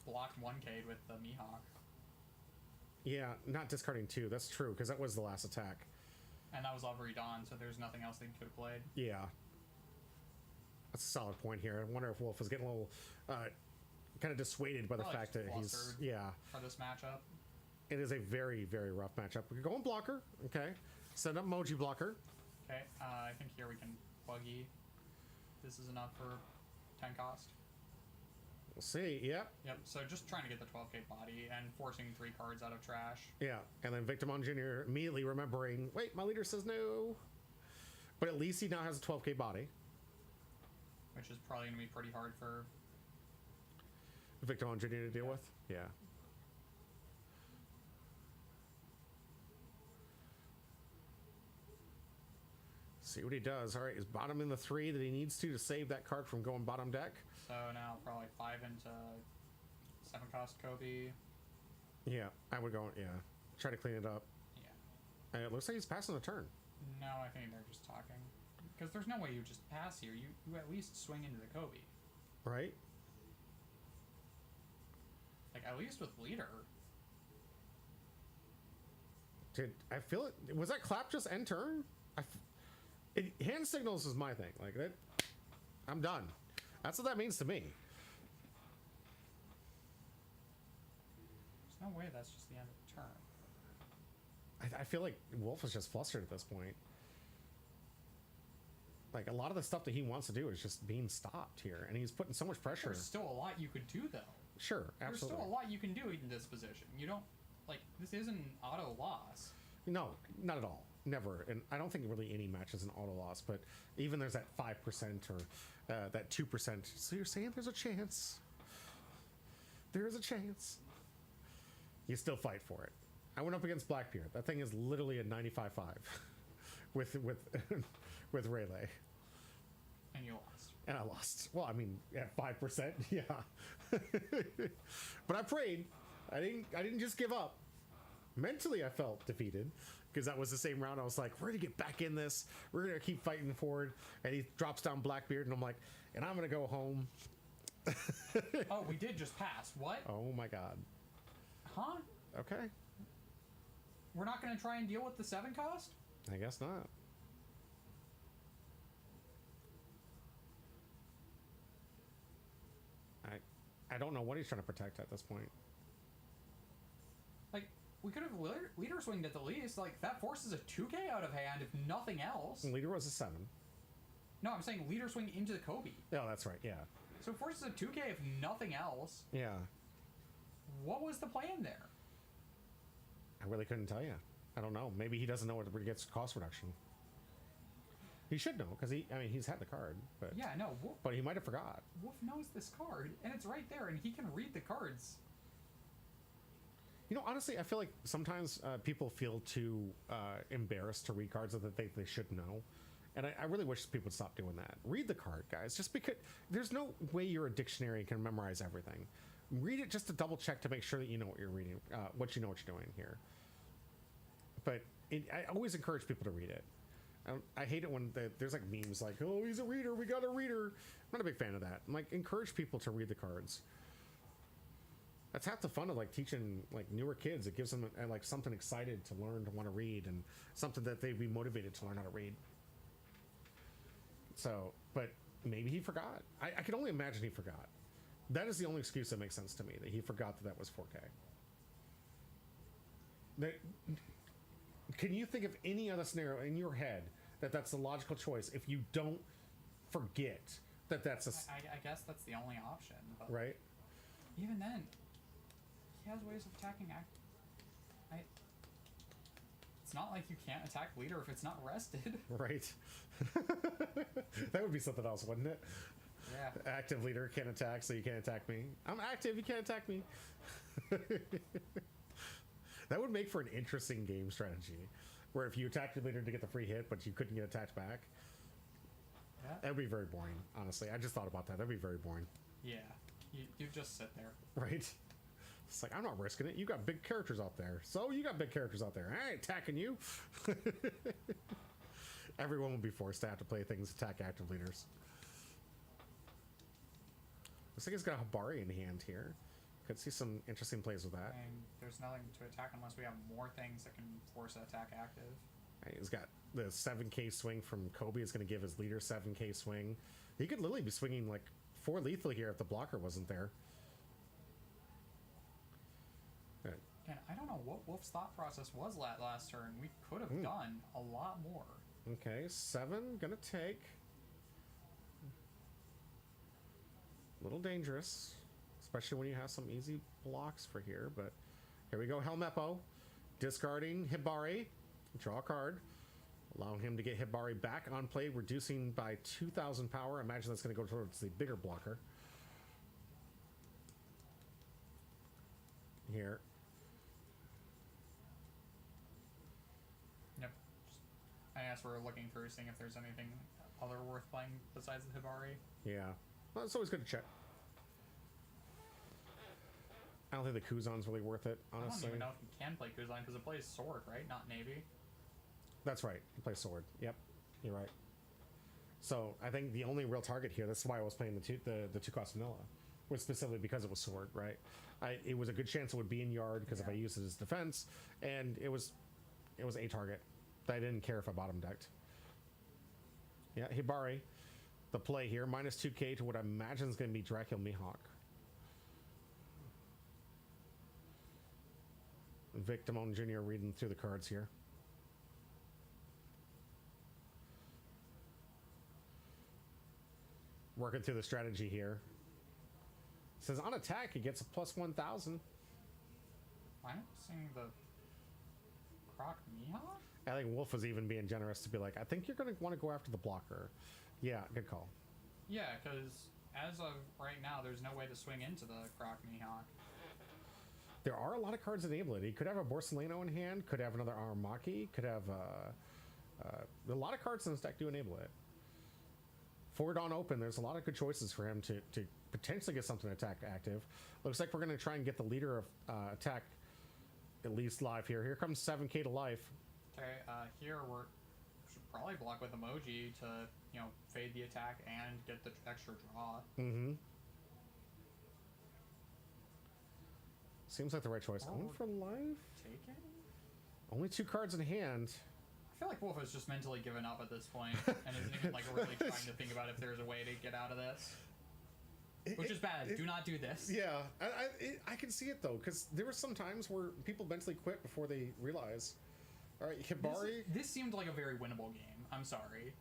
Speaker 3: blocked 1K with the Mihawk.
Speaker 2: Yeah, not discarding 2. That's true because that was the last attack.
Speaker 3: And that was Every Dawn, so there's nothing else they could have played.
Speaker 2: Yeah. That's a solid point here. I wonder if Wolf is getting a little kind of dissuaded by the
Speaker 3: Probably
Speaker 2: fact that he's... Yeah.
Speaker 3: For this matchup.
Speaker 2: It is a very, very rough matchup. We're going blocker. Okay. Set up Moji blocker.
Speaker 3: Okay. I think here we can buggy. This is enough for 10 cost.
Speaker 2: We'll see. Yep.
Speaker 3: Yep. So just trying to get the 12K body and forcing 3 cards out of trash.
Speaker 2: Yeah. And then Victimon Jr. immediately remembering, wait, my leader says no. But at least he now has a 12K body.
Speaker 3: which is probably going to be pretty hard for
Speaker 2: Victor Jr. to deal with. Yeah. See what he does. All right, he's bottoming the 3 that he needs to save that card from going bottom deck.
Speaker 3: So now probably 5 into 7 cost Kobe.
Speaker 2: Yeah, I would go. Yeah, try to clean it up.
Speaker 3: Yeah.
Speaker 2: And it looks like he's passing the turn.
Speaker 3: No, I think they're just talking. Because there's no way you just pass here. You at least swing into the Kobe.
Speaker 2: Right.
Speaker 3: Like, at least with leader.
Speaker 2: I feel it. Was that clap just end turn? Hand signals is my thing. Like that, I'm done. That's what that means to me.
Speaker 3: There's no way that's just the end of the turn.
Speaker 2: I feel like Wolf is just flustered at this point. Like, a lot of the stuff that he wants to do is just being stopped here, and he's putting so much pressure.
Speaker 3: There's still a lot you could do, though.
Speaker 2: Sure, absolutely.
Speaker 3: There's still a lot you can do in this position. You don't, like, this isn't an auto loss.
Speaker 2: No, not at all. Never. And I don't think really any match is an auto loss, but even there's that 5% or that 2%. So you're saying there's a chance. There is a chance. You still fight for it. I went up against Blackbeard. That thing is literally a 95.5 with with Rayleigh.
Speaker 3: And you lost.
Speaker 2: And I lost. Well, I mean, at 5%, yeah. But I prayed. I didn't just give up. Mentally, I felt defeated because that was the same round. I was like, we're gonna get back in this. We're gonna keep fighting forward. And he drops down Blackbeard, and I'm like, and I'm gonna go home.
Speaker 3: Oh, we did just pass. What?
Speaker 2: Oh my god.
Speaker 3: Huh?
Speaker 2: Okay.
Speaker 3: We're not gonna try and deal with the 7 cost?
Speaker 2: I guess not. I don't know what he's trying to protect at this point.
Speaker 3: Like, we could have leader swinged at the least. Like, that forces a 2K out of hand, if nothing else.
Speaker 2: Leader was a 7.
Speaker 3: No, I'm saying leader swing into the Kobe.
Speaker 2: Oh, that's right, yeah.
Speaker 3: So it forces a 2K if nothing else.
Speaker 2: Yeah.
Speaker 3: What was the plan there?
Speaker 2: I really couldn't tell you. I don't know. Maybe he doesn't know where he gets cost reduction. He should know, because he's had the card. But
Speaker 3: yeah, no.
Speaker 2: But he might have forgot.
Speaker 3: Wolf knows this card, and it's right there, and he can read the cards.
Speaker 2: You know, honestly, I feel like sometimes people feel too embarrassed to read cards that they should know. And I really wish people would stop doing that. Read the card, guys. Just because there's no way you're a dictionary and can memorize everything. Read it just to double check to make sure that you know what you're reading, what you're doing here. But I always encourage people to read it. I hate it when there's like memes like, oh, he's a reader, we got a reader. I'm not a big fan of that. I'm like, encourage people to read the cards. That's half the fun of like teaching like newer kids. It gives them like something excited to learn, to want to read, and something that they'd be motivated to learn how to read. So, but maybe he forgot. I can only imagine he forgot. That is the only excuse that makes sense to me, that he forgot that was 4K. Can you think of any other scenario in your head that's the logical choice if you don't forget that's a...
Speaker 3: I guess that's the only option. But
Speaker 2: right?
Speaker 3: Even then, he has ways of attacking it's not like you can't attack leader if it's not rested.
Speaker 2: Right. That would be something else, wouldn't it?
Speaker 3: Yeah.
Speaker 2: Active leader can't attack, so you can't attack me. I'm active, you can't attack me. That would make for an interesting game strategy, where if you attacked your leader to get the free hit, but you couldn't get attacked back.
Speaker 3: Yeah.
Speaker 2: That would be very boring, honestly. I just thought about that. That'd be very boring.
Speaker 3: Yeah. You just sit there.
Speaker 2: Right? It's like, I'm not risking it. You got big characters out there. So you got big characters out there. I ain't attacking you. Everyone will be forced to have to play things attack active leaders. Looks like he's got Habari in hand here. Could see some interesting plays with that.
Speaker 3: And there's nothing to attack unless we have more things that can force an attack active.
Speaker 2: Right, he's got the 7K swing from Kobe. Is going to give his leader 7K swing. He could literally be swinging like 4 lethal here if the blocker wasn't there.
Speaker 3: And I don't know what Wolf's thought process was last turn. We could have done a lot more.
Speaker 2: Okay, 7 gonna take. A little dangerous, especially when you have some easy blocks for here. But here we go, Helmeppo, discarding Hibari, draw a card. allowing him to get Hibari back on play, reducing by 2,000 power. I imagine that's going to go towards the bigger blocker here.
Speaker 3: Yep. I guess we're looking through, seeing if there's anything other worth playing besides the Hibari.
Speaker 2: Yeah, well, it's always good to check. I don't think the Kuzan's really worth it, honestly.
Speaker 3: I don't even know if you can play Kuzan because it plays sword, right? Not navy.
Speaker 2: That's right. He plays sword. Yep, you're right. So I think the only real target here, that's why I was playing the two-cost vanilla, was specifically because it was sword, right? It was a good chance it would be in yard because if I used it as defense, and it was a target that I didn't care if I bottom decked. Yeah, Hibari, the play here, minus 2k to what I imagine is going to be Dracula Mihawk. Vic Damone Jr. reading through the cards here. Working through the strategy here. Says on attack, he gets a plus 1,000.
Speaker 3: Why not seeing the Croc Mihawk?
Speaker 2: I think Wolf was even being generous to be like, I think you're going to want to go after the blocker. Yeah, good call.
Speaker 3: Yeah, because as of right now, there's no way to swing into the Croc Mihawk.
Speaker 2: There are a lot of cards that enable it. He could have a Borsalino in hand, could have another Aramaki, could have a lot of cards in his deck do enable it. Forward on open, there's a lot of good choices for him to potentially get something attack active. Looks like we're going to try and get the leader of attack at least live here. Here comes 7k to life.
Speaker 3: Okay, here we should probably block with emoji to, you know, fade the attack and get the extra draw.
Speaker 2: Mm-hmm. Seems like the right choice. Going for life?
Speaker 3: Taken?
Speaker 2: Only 2 cards in hand.
Speaker 3: I feel like Wolf has just mentally given up at this point and isn't even like really trying to think about if there's a way to get out of this. Which is bad. Do not do this.
Speaker 2: Yeah, I can see it though, because there were some times where people mentally quit before they realize. All right, Hibari.
Speaker 3: This seemed like a very winnable game. I'm sorry.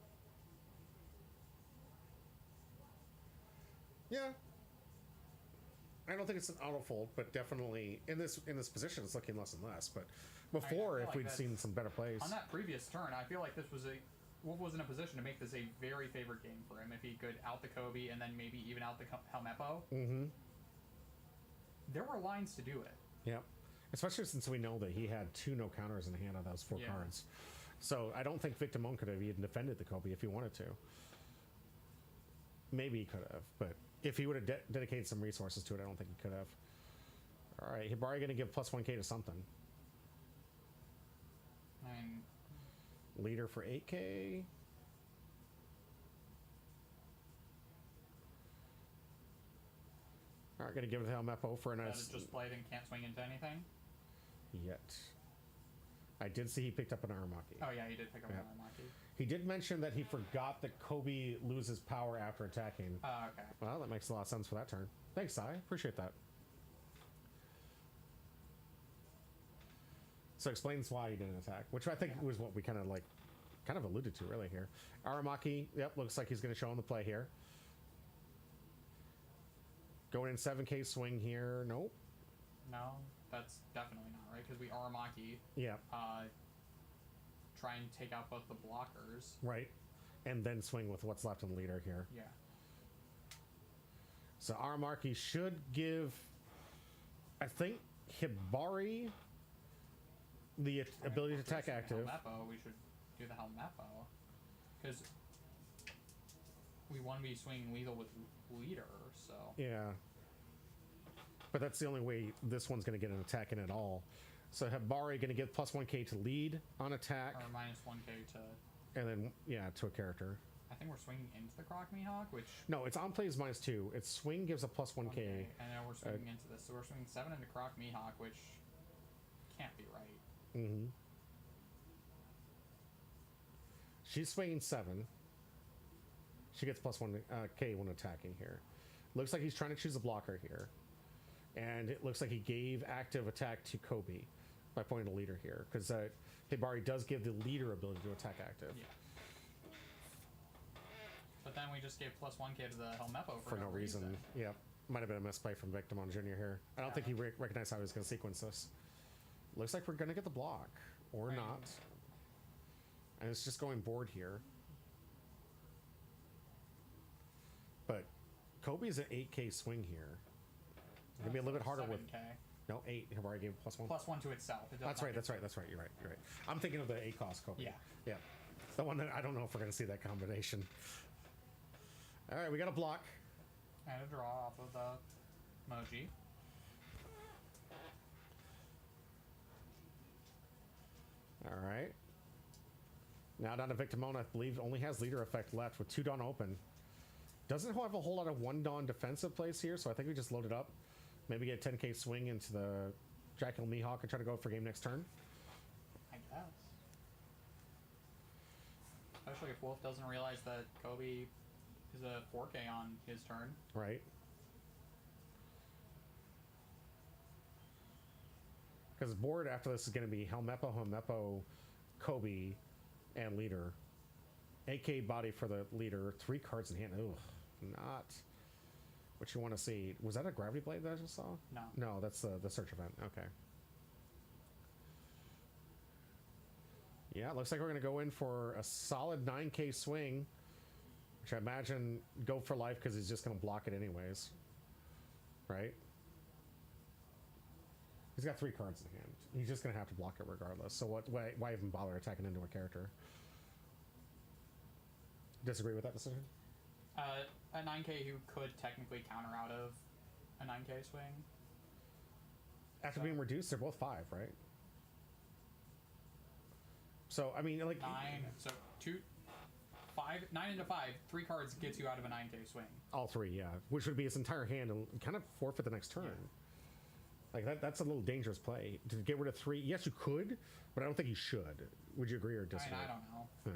Speaker 2: Yeah. I don't think it's an auto fold, but definitely in this position, it's looking less and less. But before, if we'd seen some better plays
Speaker 3: on that previous turn, I feel like this was Wolf was in a position to make this a very favorite game for him if he could out the Kobe and then maybe even out the Helmeppo.
Speaker 2: Mm-hmm.
Speaker 3: There were lines to do it.
Speaker 2: Yep. Especially since we know that he had 2 no counters in hand on those 4 cards. So I don't think Victor Mon could have even defended the Kobe if he wanted to. Maybe he could have, but if he would have dedicated some resources to it, I don't think he could have. All right, Hibari going to give plus 1k to something. Leader for 8k. All right, going to give it to Helmeppo for a nice...
Speaker 3: That is just played and can't swing into anything?
Speaker 2: Yet. I did see he picked up an Aramaki.
Speaker 3: Oh yeah, he did pick up an Aramaki.
Speaker 2: He did mention that he forgot that Kobe loses power after attacking.
Speaker 3: Oh, okay.
Speaker 2: Well, that makes a lot of sense for that turn. Thanks, Sai. Appreciate that. So explains why he didn't attack, which I think was what we kind of alluded to really here. Aramaki, yep, looks like he's going to show on the play here. Going in 7k swing here. Nope.
Speaker 3: No, that's definitely not right, because we Aramaki.
Speaker 2: Yeah.
Speaker 3: Try and take out both the blockers.
Speaker 2: Right. And then swing with what's left in the leader here.
Speaker 3: Yeah.
Speaker 2: So Aramaki should give, I think, Hibari the ability to attack active.
Speaker 3: Helmeppo, we should do the Helmeppo. Because we want to be swinging lethal with leader, so...
Speaker 2: Yeah. But that's the only way this one's going to get an attack in at all. So Hibari going to get plus 1k to lead on attack.
Speaker 3: Or minus 1k to...
Speaker 2: And then, yeah, to a character.
Speaker 3: I think we're swinging into the Croc Mihawk, which...
Speaker 2: No, it's on plays minus 2. Its swing gives a plus 1k.
Speaker 3: Okay. And now we're swinging into this. So we're swinging 7 into Croc Mihawk, which can't be right.
Speaker 2: Mm-hmm. She's swinging 7. She gets plus 1k when attacking here. Looks like he's trying to choose a blocker here. And it looks like he gave active attack to Kobe by pointing to leader here. Because Hibari does give the leader ability to attack active.
Speaker 3: Yeah. But then we just gave plus 1k to the Helmeppo for no reason.
Speaker 2: Yep. Might have been a misplay from Victor Mon Jr. here. I don't think he recognized how he was going to sequence this. Looks like we're going to get the block. Or not. and it's just going board here. But Kobe's an 8K swing here. It's gonna be a little bit harder
Speaker 3: 7K.
Speaker 2: with. No, 8. Here, I gave +1.
Speaker 3: +1 to itself. It does
Speaker 2: That's
Speaker 3: not
Speaker 2: right.
Speaker 3: get
Speaker 2: That's right. That's right. You're right. You're right. I'm thinking of the 8 cost Kobe.
Speaker 3: Yeah.
Speaker 2: Yeah. The one that I don't know if we're gonna see that combination. All right, we got a block.
Speaker 3: And a draw off of the emoji.
Speaker 2: All right. Now down to Victimone, I believe, only has leader effect left with 2 Dawn open. Doesn't have a whole lot of 1 Dawn defensive plays here, so I think we just load it up. Maybe get a 10k swing into the Jackal Mihawk and try to go for game next turn.
Speaker 3: I guess. Especially if Wolf doesn't realize that Kobe is a 4K on his turn.
Speaker 2: Right. Because board after this is going to be Helmeppo, Kobe, and leader. AK body for the leader. 3 cards in hand. Ugh, not what you want to see. Was that a Gravity Blade that I just saw?
Speaker 3: No.
Speaker 2: No, that's the search event. Okay. Yeah, it looks like we're going to go in for a solid 9k swing, which I imagine go for life because he's just going to block it anyways. Right? He's got 3 cards in hand. He's just going to have to block it regardless. So why even bother attacking into a character? Disagree with that decision?
Speaker 3: A 9K who could technically counter out of a 9K swing.
Speaker 2: After being reduced, they're both 5, right? So, I mean, like...
Speaker 3: 9, so 2, 5, 9 into 5, 3 cards gets you out of a 9K swing.
Speaker 2: All 3, yeah. Which would be his entire hand and kind of forfeit the next turn. Yeah. Like, that's a little dangerous play. To get rid of 3, yes, you could, but I don't think you should. Would you agree or disagree?
Speaker 3: I don't know.
Speaker 2: Yeah.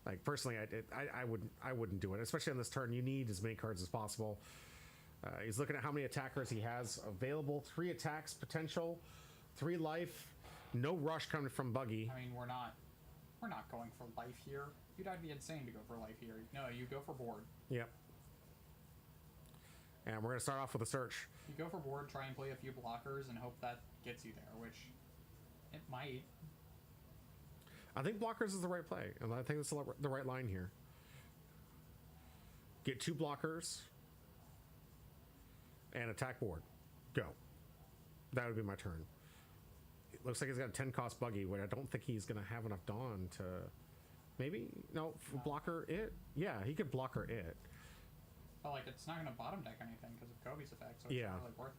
Speaker 2: Like, personally, I wouldn't do it, especially on this turn. You need as many cards as possible. He's looking at how many attackers he has available. 3 attacks potential, 3 life, no rush coming from Buggy.
Speaker 3: I mean, we're not going for life here. You'd be insane to go for life here. No, you go for board.
Speaker 2: Yep. And we're gonna start off with a search.
Speaker 3: You go for board, try and play a few blockers, and hope that gets you there, which it might.
Speaker 2: I think blockers is the right play, and I think that's the right line here. Get 2 blockers and attack board. Go. That would be my turn. It looks like he's got a 10 cost Buggy, where I don't think he's going to have enough Dawn to... Maybe? No, blocker it? Yeah, he could blocker it.
Speaker 3: But, like, it's not going to bottom deck anything because of Kobe's effect, so it's not really worth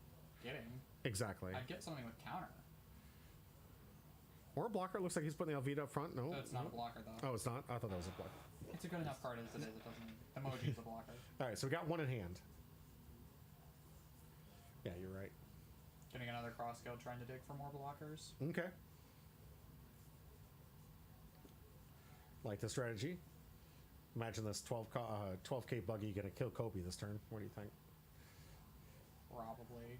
Speaker 3: getting.
Speaker 2: Exactly.
Speaker 3: I'd get something with counter.
Speaker 2: Or a blocker. It looks like he's putting the Alvida up front. No,
Speaker 3: That's not a blocker, though.
Speaker 2: Oh, it's not? I thought that was a blocker.
Speaker 3: It's a good enough card as it is. It doesn't... Emoji's a blocker.
Speaker 2: All right, so we got 1 in hand. Yeah, you're right.
Speaker 3: Getting another cross skill, trying to dig for more blockers.
Speaker 2: Okay. Like the strategy. Imagine this 12k Buggy going to kill Kobe this turn. What do you think?
Speaker 3: Probably.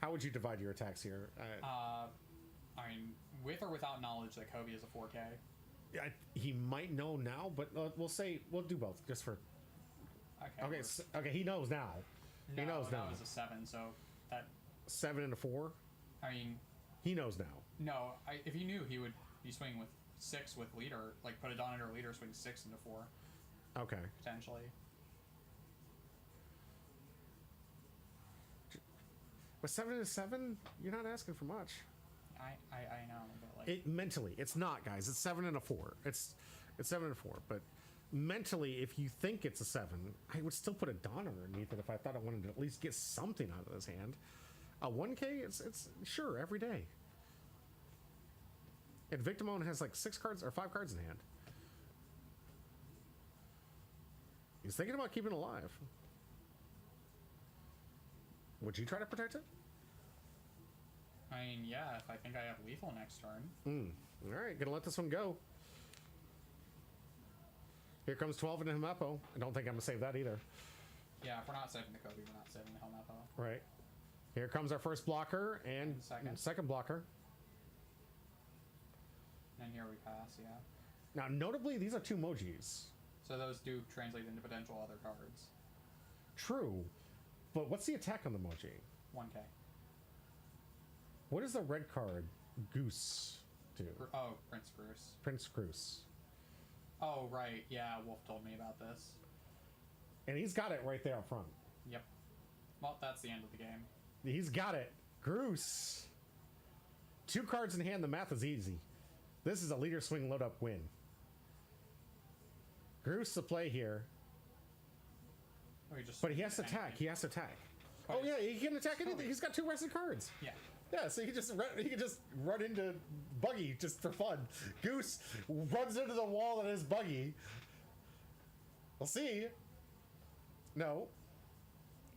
Speaker 2: How would you divide your attacks here?
Speaker 3: I mean, with or without knowledge that Kobe is a 4K.
Speaker 2: He might know now, but we'll do both just for.
Speaker 3: Okay.
Speaker 2: Okay. He knows now.
Speaker 3: No,
Speaker 2: he knows now.
Speaker 3: That was a 7, so that.
Speaker 2: 7 and a 4.
Speaker 3: I mean.
Speaker 2: He knows now.
Speaker 3: No, if he knew, he would be swinging with 6 with leader, like put a Dawn under leader, swing 6 into 4.
Speaker 2: Okay.
Speaker 3: Potentially.
Speaker 2: But 7 and 7, you're not asking for much.
Speaker 3: I know, but like
Speaker 2: It mentally, it's not, guys. It's 7 and a 4. It's 7 and a 4. But mentally, if you think it's a 7, I would still put a Dawn underneath it if I thought I wanted to at least get something out of his hand. A 1K, it's sure every day. And Victimone has like 6 cards or 5 cards in hand. He's thinking about keeping it alive. Would you try to protect it?
Speaker 3: I mean, yeah, if I think I have lethal next turn.
Speaker 2: Alright, gonna let this one go. Here comes 12 into Helmeppo. I don't think I'm gonna save that either.
Speaker 3: Yeah, if we're not saving the Kobe, we're not saving the Helmeppo.
Speaker 2: Right. Here comes our first blocker and second blocker.
Speaker 3: And here we pass, yeah.
Speaker 2: Now, notably, these are 2 emojis.
Speaker 3: So those do translate into potential other cards.
Speaker 2: True. But what's the attack on the emoji?
Speaker 3: 1K.
Speaker 2: What is the red card? Goose. too.
Speaker 3: Oh, Prince Bruce.
Speaker 2: Prince Cruz.
Speaker 3: Oh, right. Yeah, Wolf told me about this.
Speaker 2: And he's got it right there up front.
Speaker 3: Yep. Well, that's the end of the game.
Speaker 2: He's got it. Bruce. 2 cards in hand. The math is easy. This is a leader swing load up win. Bruce to play here.
Speaker 3: Oh,
Speaker 2: but he has to attack. He has to attack. Oh yeah, he can attack anything. He's got 2 rested cards.
Speaker 3: Yeah.
Speaker 2: Yeah, so he can just run into Buggy just for fun. Goose runs into the wall in his buggy. We'll see. No.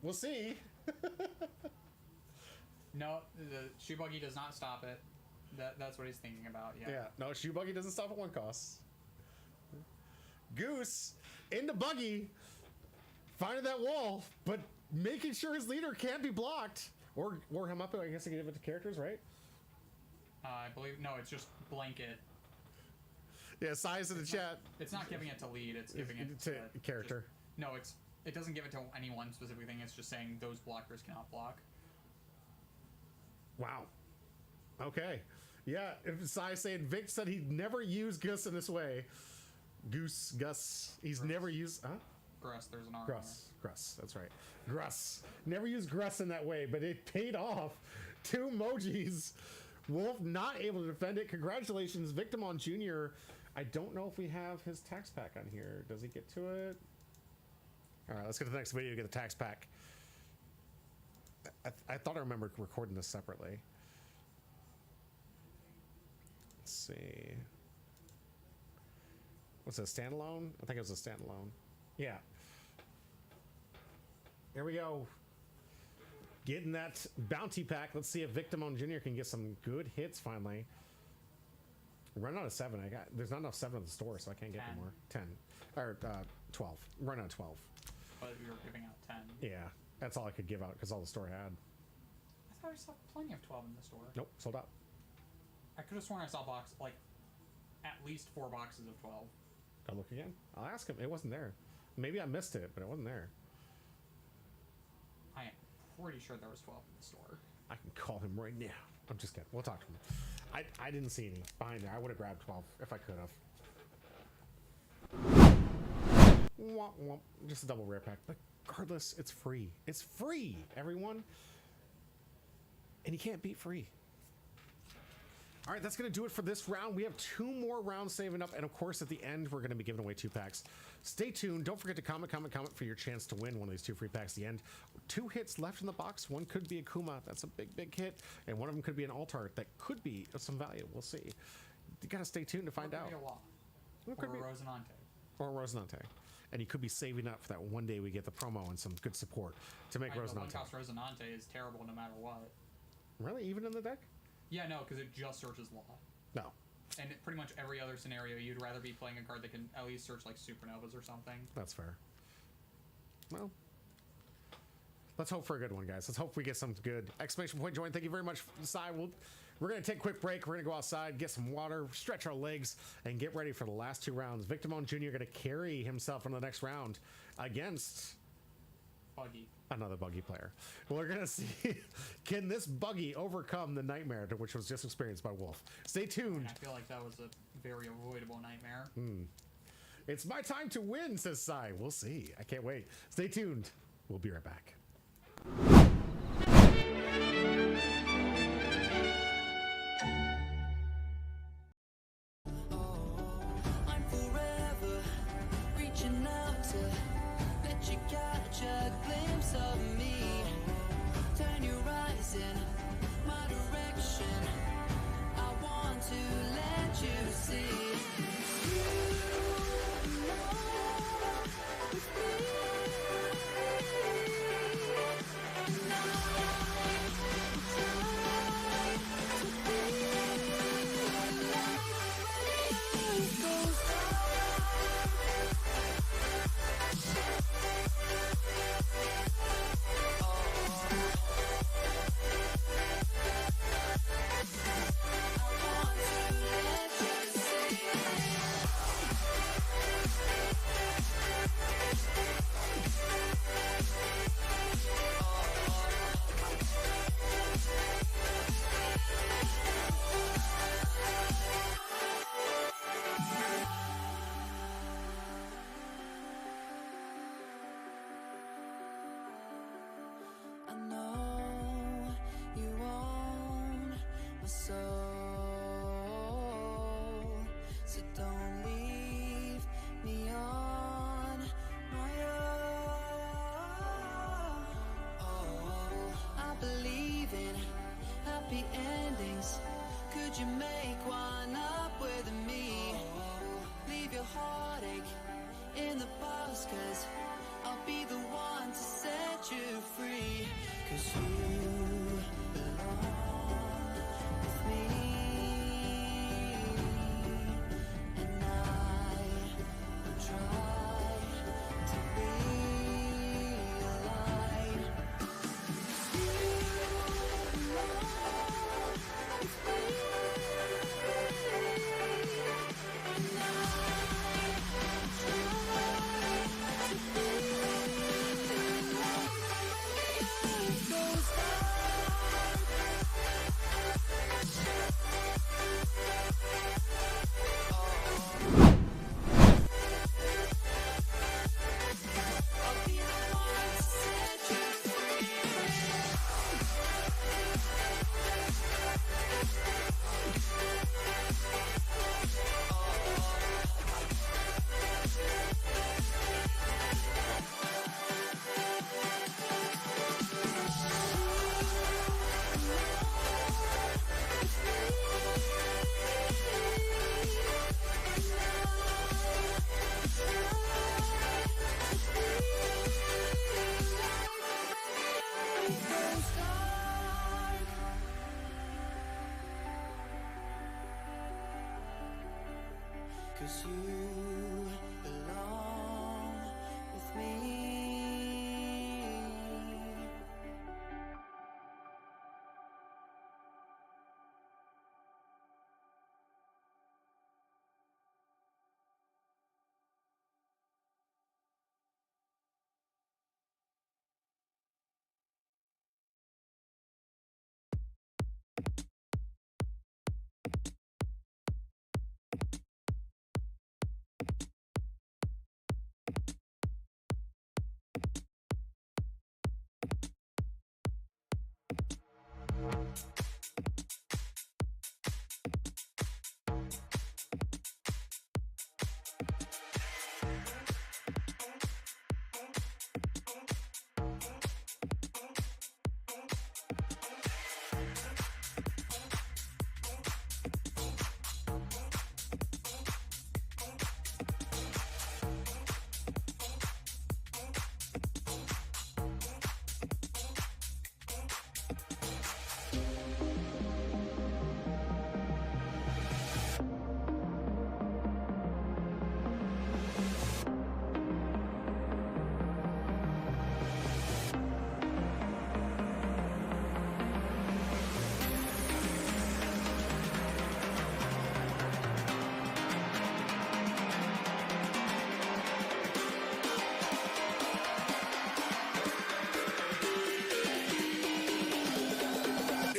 Speaker 2: We'll see.
Speaker 3: No, the shoe buggy does not stop it. That's what he's thinking about. Yeah.
Speaker 2: Yeah. No, shoe buggy doesn't stop at 1 cost. Goose into buggy, finding that wall, but making sure his leader can't be blocked. Or him up. I guess I can give it to characters, right?
Speaker 3: I believe no. It's just blanket.
Speaker 2: Yeah, size in the chat.
Speaker 3: It's not giving it to lead. It's giving it
Speaker 2: to character.
Speaker 3: No, it doesn't give it to any one specific thing. It's just saying those blockers cannot block.
Speaker 2: Wow. Okay. Yeah, if Sai saying Vic said he'd never use Gus in this way. Gus. He's
Speaker 3: Gruss.
Speaker 2: never used. Huh?
Speaker 3: Gruss. There's an R.
Speaker 2: Gruss. That's right. Gruss. Never used Gruss in that way, but it paid off. 2 emojis. Wolf not able to defend it. Congratulations, Victimon Jr. I don't know if we have his tax pack on here. Does he get to it? All right, let's get to the next video. Get the tax pack. I thought I remembered recording this separately. Let's see. What's it, a standalone? I think it was a standalone. Yeah. Here we go. Getting that bounty pack. Let's see if Victimon Jr. can get some good hits finally. Run out of 7. There's not enough 7 at the store, so I can't get
Speaker 3: 10.
Speaker 2: any more. 10 or 12. Run out of 12.
Speaker 3: But we were giving out 10.
Speaker 2: Yeah, that's all I could give out because all the store had.
Speaker 3: I thought I saw plenty of 12 in the store.
Speaker 2: Nope, sold out.
Speaker 3: I could have sworn I saw at least 4 boxes of 12.
Speaker 2: I'll look again. I'll ask him. It wasn't there. Maybe I missed it, but it wasn't there.
Speaker 3: I am pretty sure there was 12 in the store.
Speaker 2: I can call him right now. I'm just kidding. We'll talk to him. I didn't see any behind there. I would have grabbed 12 if I could have. Womp, womp. Just a double rare pack. But regardless, it's free. It's free, everyone. And you can't beat free. All right, that's going to do it for this round. We have 2 more rounds saving up. And of course, at the end, we're going to be giving away 2 packs. Stay tuned. Don't forget to comment for your chance to win one of these 2 free packs at the end. 2 hits left in the box. One could be a Kuma. That's a big hit. And one of them could be an Altart. That could be of some value. We'll see. You got to stay tuned to find out.
Speaker 3: Or a Rosinante.
Speaker 2: Or a Rosinante. And you could be saving up for that one day we get the promo and some good support to make Rosinante.
Speaker 3: The 1-cost Rosinante is terrible no matter what.
Speaker 2: Really? Even in the deck?
Speaker 3: Yeah, no, because it just searches law.
Speaker 2: No.
Speaker 3: And pretty much every other scenario, you'd rather be playing a card that can at least search like supernovas or something.
Speaker 2: That's fair. Well, let's hope for a good one, guys. Let's hope we get some good. Exclamation point join. Thank you very much, Sai. We're going to take a quick break. We're going to go outside, get some water, stretch our legs, and get ready for the last 2 rounds. Victimon Jr. going to carry himself into the next round against
Speaker 3: Buggy.
Speaker 2: Another buggy player. We're going to see, can this buggy overcome the nightmare which was just experienced by Wolf? Stay tuned.
Speaker 3: I feel like that was a very avoidable nightmare.
Speaker 2: It's my time to win, says Sai. We'll see. I can't wait. Stay tuned. We'll be right back.
Speaker 4: I'm forever reaching out to let you catch a glimpse of me. Turn your eyes in my direction. I want to let you see. You know with me. Now take one up with me. Leave your heartache in the box, 'cause I'll be the one to set you free. 'Cause you belong with me, and I will try to be alive. You belong with me, and I will try to be alive. It goes I'll be the one to set you free. Cause you belong with me.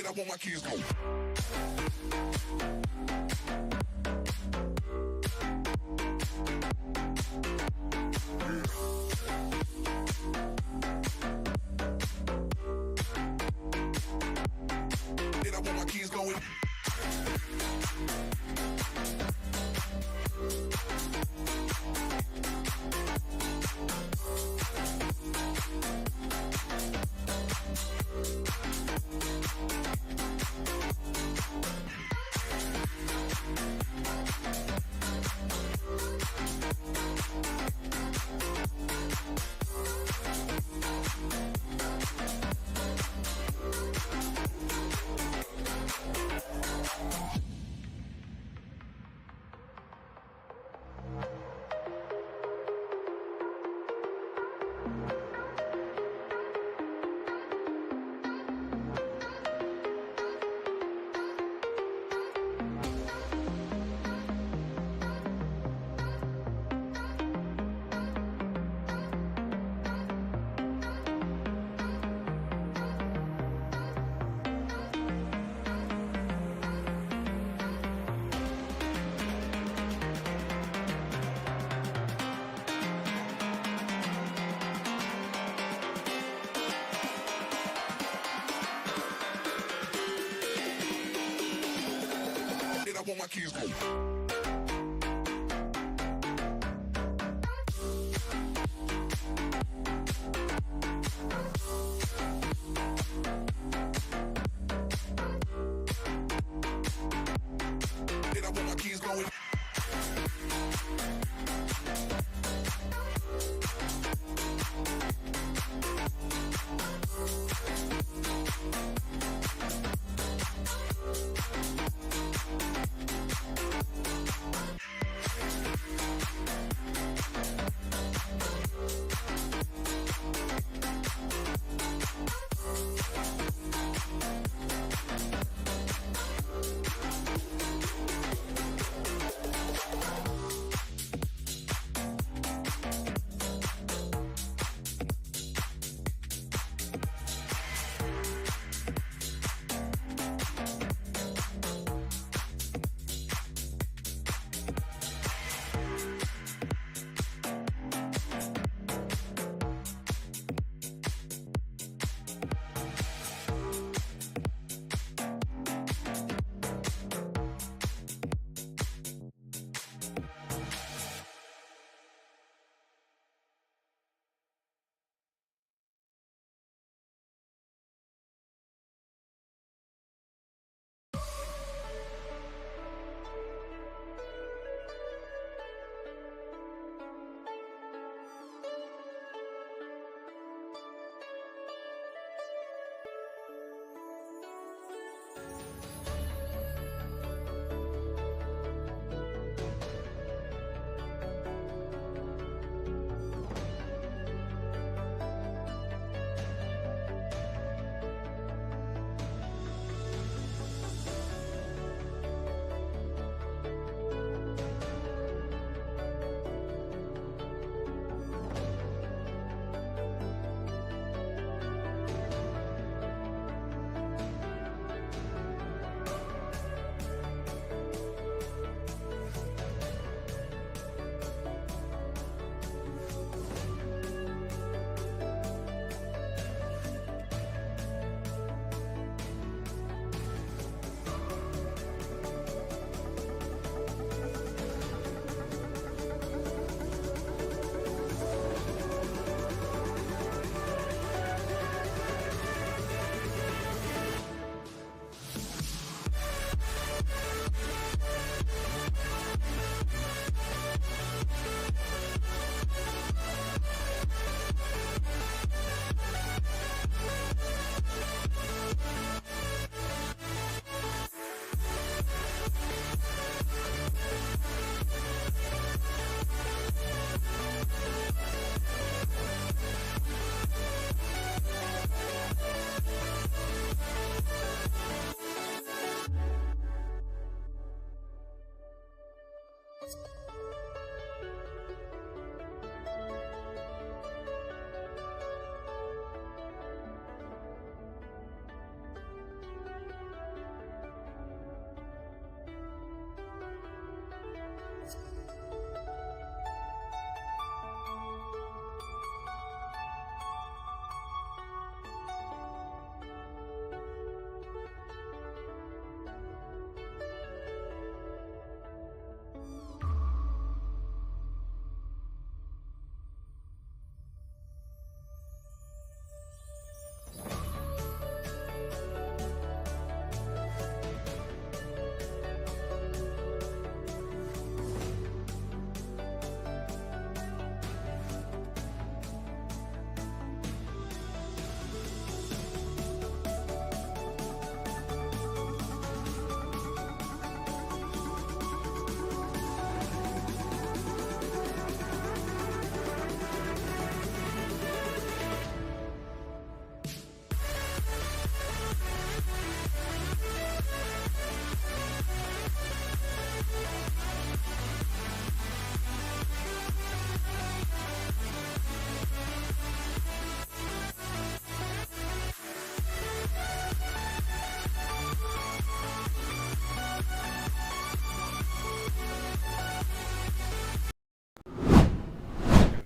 Speaker 1: I want my kids go. Then I want my kids going. I want my kids go.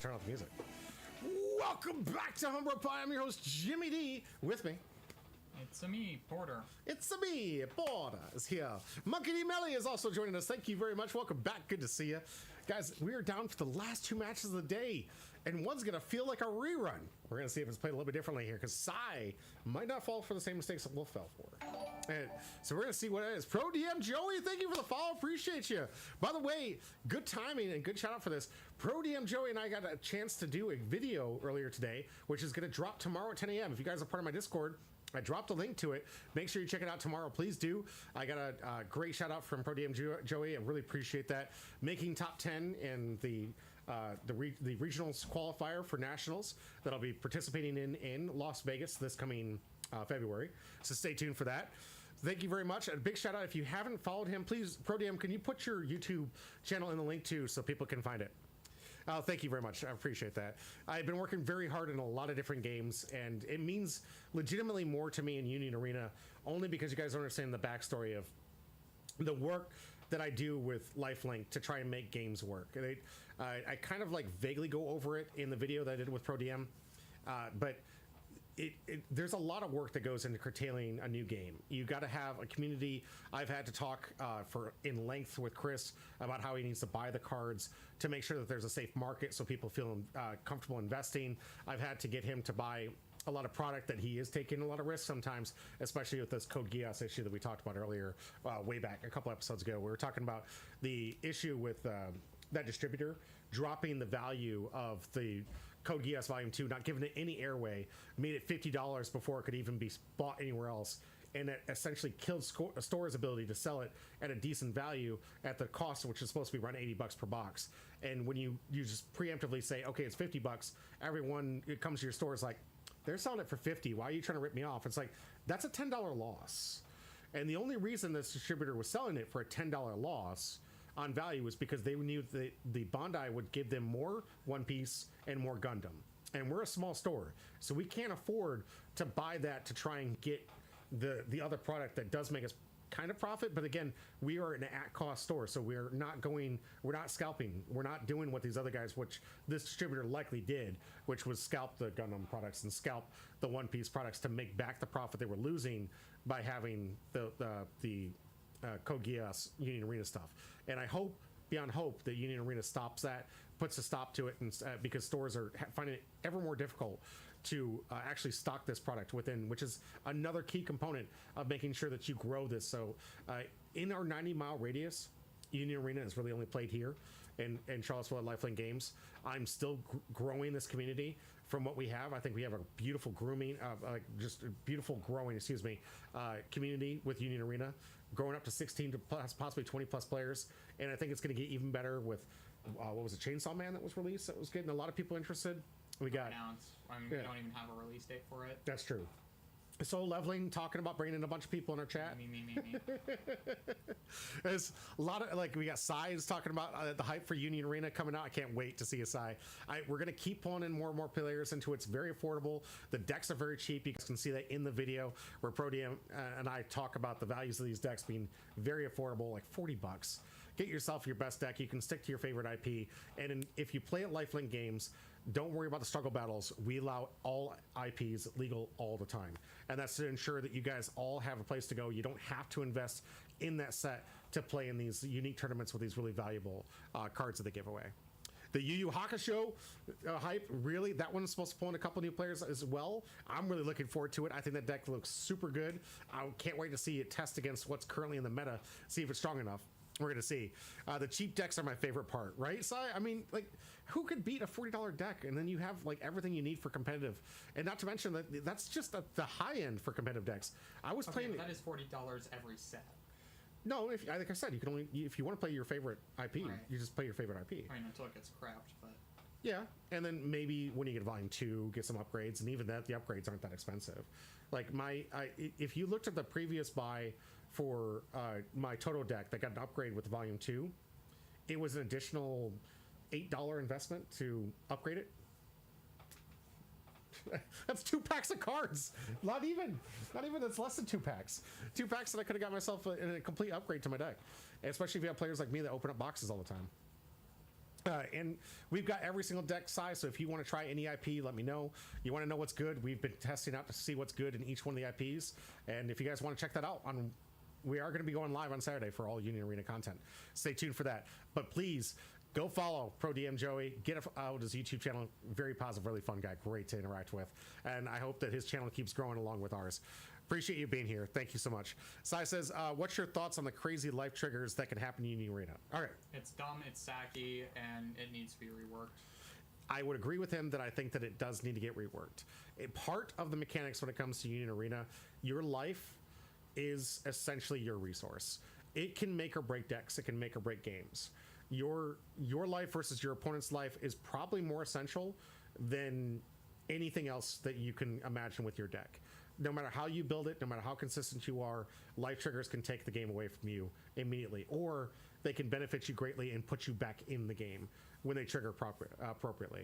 Speaker 2: Turn off the music. Welcome back to Homebrew Pie. I'm your host, Jimmy D. With me,
Speaker 3: it's me, Porter.
Speaker 2: it's me, Porter is here. Monkey D. Melly is also joining us. Thank you very much. Welcome back. Good to see you. Guys, we are down for the last two matches of the day, and one's going to feel like a rerun. We're going to see if it's played a little bit differently here, because Sai might not fall for the same mistakes that Wolf fell for. And so we're going to see what it is. Pro DM Joey, thank you for the follow. Appreciate you. By the way, good timing and good shout out for this. Pro DM Joey and I got a chance to do a video earlier today, which is going to drop tomorrow at 10 a.m. If you guys are part of my Discord, I dropped a link to it. Make sure you check it out tomorrow. Please do. I got a great shout out from Pro DM Joey. I really appreciate that. Making top 10 in the regionals qualifier for nationals that I'll be participating in Las Vegas this coming February. So stay tuned for that. Thank you very much. A big shout out. If you haven't followed him, please, Pro DM, can you put your YouTube channel in the link too so people can find it? Oh, thank you very much. I appreciate that. I've been working very hard in a lot of different games, and it means legitimately more to me in Union Arena, only because you guys don't understand the backstory of the work that I do with Lifelink to try and make games work. I kind of like vaguely go over it in the video that I did with Pro DM, but there's a lot of work that goes into curtailing a new game. You got to have a community. I've had to talk in length with Chris about how he needs to buy the cards to make sure that there's a safe market so people feel comfortable investing. I've had to get him to buy a lot of product that he is taking a lot of risks sometimes, especially with this Code Geass issue that we talked about earlier, way back a couple episodes ago. We were talking about the issue with that distributor dropping the value of the Code Geass Volume 2, not giving it any airway, made it $50 before it could even be bought anywhere else, and it essentially killed a store's ability to sell it at a decent value at the cost, which is supposed to be around $80 per box. And when you just preemptively say, okay, it's $50, everyone it comes to your store is like, they're selling it for $50. Why are you trying to rip me off? It's like, that's a $10 loss. And the only reason this distributor was selling it for a $10 loss on value was because they knew that the Bandai would give them more One Piece and more Gundam. And we're a small store, so we can't afford to buy that to try and get the other product that does make us kind of profit. But again, we are an at-cost store, so we're not scalping. We're not doing what these other guys, which this distributor likely did, which was scalp the Gundam products and scalp the One Piece products to make back the profit they were losing by having the Code Geass Union Arena stuff. And I hope, beyond hope, that Union Arena stops that, puts a stop to it, and because stores are finding it ever more difficult to actually stock this product within, which is another key component of making sure that you grow this. So in our 90-mile radius, Union Arena is really only played here in Charlottesville at Lifelink Games. I'm still growing this community from what we have. I think we have a beautiful growing community with Union Arena, growing up to 16 to plus, possibly 20 plus players. And I think it's going to get even better with what was it, Chainsaw Man that was released that was getting a lot of people interested. We got
Speaker 3: announced. I mean, we don't even have a release date for it.
Speaker 2: That's true. So Leveling talking about bringing in a bunch of people in our chat.
Speaker 3: Me.
Speaker 2: There's a lot of, like, we got Sai's talking about the hype for Union Arena coming out. I can't wait to see a Sai. We're going to keep pulling in more and more players into it. It's very affordable. The decks are very cheap. You guys can see that in the video where ProDM and I talk about the values of these decks being very affordable, like $40. Get yourself your best deck. You can stick to your favorite IP. And if you play at Lifelink Games, don't worry about the struggle battles. We allow all IPs legal all the time. And that's to ensure that you guys all have a place to go. You don't have to invest in that set to play in these unique tournaments with these really valuable cards that they give away. The Yu Yu Hakusho hype, really, that one's supposed to pull in a couple new players as well. I'm really looking forward to it. I think that deck looks super good. I can't wait to see it test against what's currently in the meta, see if it's strong enough. We're going to see. The cheap decks are my favorite part, right? So, I mean, like, who could beat a $40 deck? And then you have, like, everything you need for competitive. And not to mention that that's just the high end for competitive decks. I was playing...
Speaker 3: That is $40 every set.
Speaker 2: No, like I said, you can only... If you want to play your favorite IP,
Speaker 3: right,
Speaker 2: you just play your favorite IP.
Speaker 3: I mean, until it gets crapped, but...
Speaker 2: Yeah, and then maybe when you get Volume 2, get some upgrades. And even that, the upgrades aren't that expensive. Like, if you looked at the previous buy for my Toto deck that got an upgrade with Volume 2, it was an additional $8 investment to upgrade it. That's 2 packs of cards. Not even. That's less than 2 packs. 2 packs that I could have got myself in a complete upgrade to my deck. And especially if you have players like me that open up boxes all the time. And we've got every single deck size, so if you want to try any IP, let me know. You want to know what's good, we've been testing out to see what's good in each one of the IPs. And if you guys want to check that out, we are going to be going live on Saturday for all Union Arena content. Stay tuned for that. But please, go follow ProDM Joey. Get out his YouTube channel. Very positive, really fun guy. Great to interact with. And I hope that his channel keeps growing along with ours. Appreciate you being here. Thank you so much. Sai says, what's your thoughts on the crazy life triggers that can happen in Union Arena? All right.
Speaker 3: It's dumb, it's sacky, and it needs to be reworked.
Speaker 2: I would agree with him that I think that it does need to get reworked. Part of the mechanics when it comes to Union Arena, your life is essentially your resource. It can make or break decks. It can make or break games. Your life versus your opponent's life is probably more essential than anything else that you can imagine with your deck. No matter how you build it, no matter how consistent you are, life triggers can take the game away from you immediately, or they can benefit you greatly and put you back in the game when they trigger appropriately.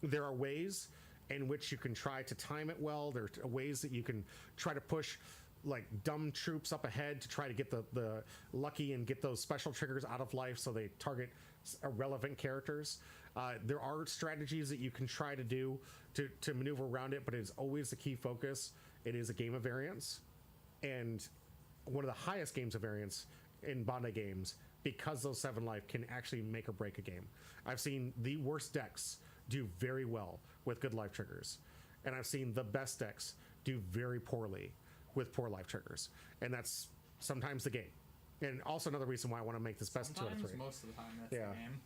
Speaker 2: There are ways in which you can try to time it well. There are ways that you can try to push like dumb troops up ahead to try to get the lucky and get those special triggers out of life so they target irrelevant characters. There are strategies that you can try to do to maneuver around it, but it is always the key focus. It is a game of variance, and one of the highest games of variance in Bandai games, because those 7 life can actually make or break a game. I've seen the worst decks do very well with good life triggers, and I've seen the best decks do very poorly with poor life triggers, and that's sometimes the game. And also another reason why I want to make this best
Speaker 3: Sometimes,
Speaker 2: 2 out of 3.
Speaker 3: most of the time, that's the game.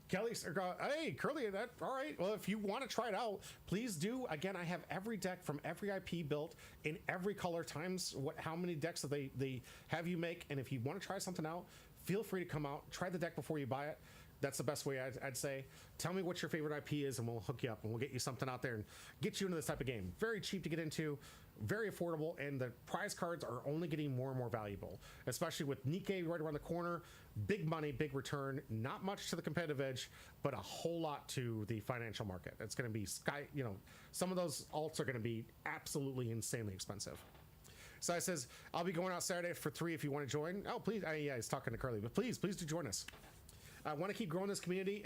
Speaker 2: Kelly's, hey, Curly, that all right. Well, if you want to try it out, please do. Again, I have every deck from every IP built in every color times how many decks that they have you make. And if you want to try something out, feel free to come out, try the deck before you buy it. That's the best way I'd say. Tell me what your favorite IP is, and we'll hook you up, and we'll get you something out there and get you into this type of game. Very cheap to get into, very affordable, and the prize cards are only getting more and more valuable, especially with Nikkei right around the corner. Big money, big return, not much to the competitive edge, but a whole lot to the financial market. It's going to be some of those alts are going to be absolutely insanely expensive. So I says, I'll be going out Saturday for 3 if you want to join. Oh, please. Yeah, he's talking to Curly, but please do join us. I want to keep growing this community.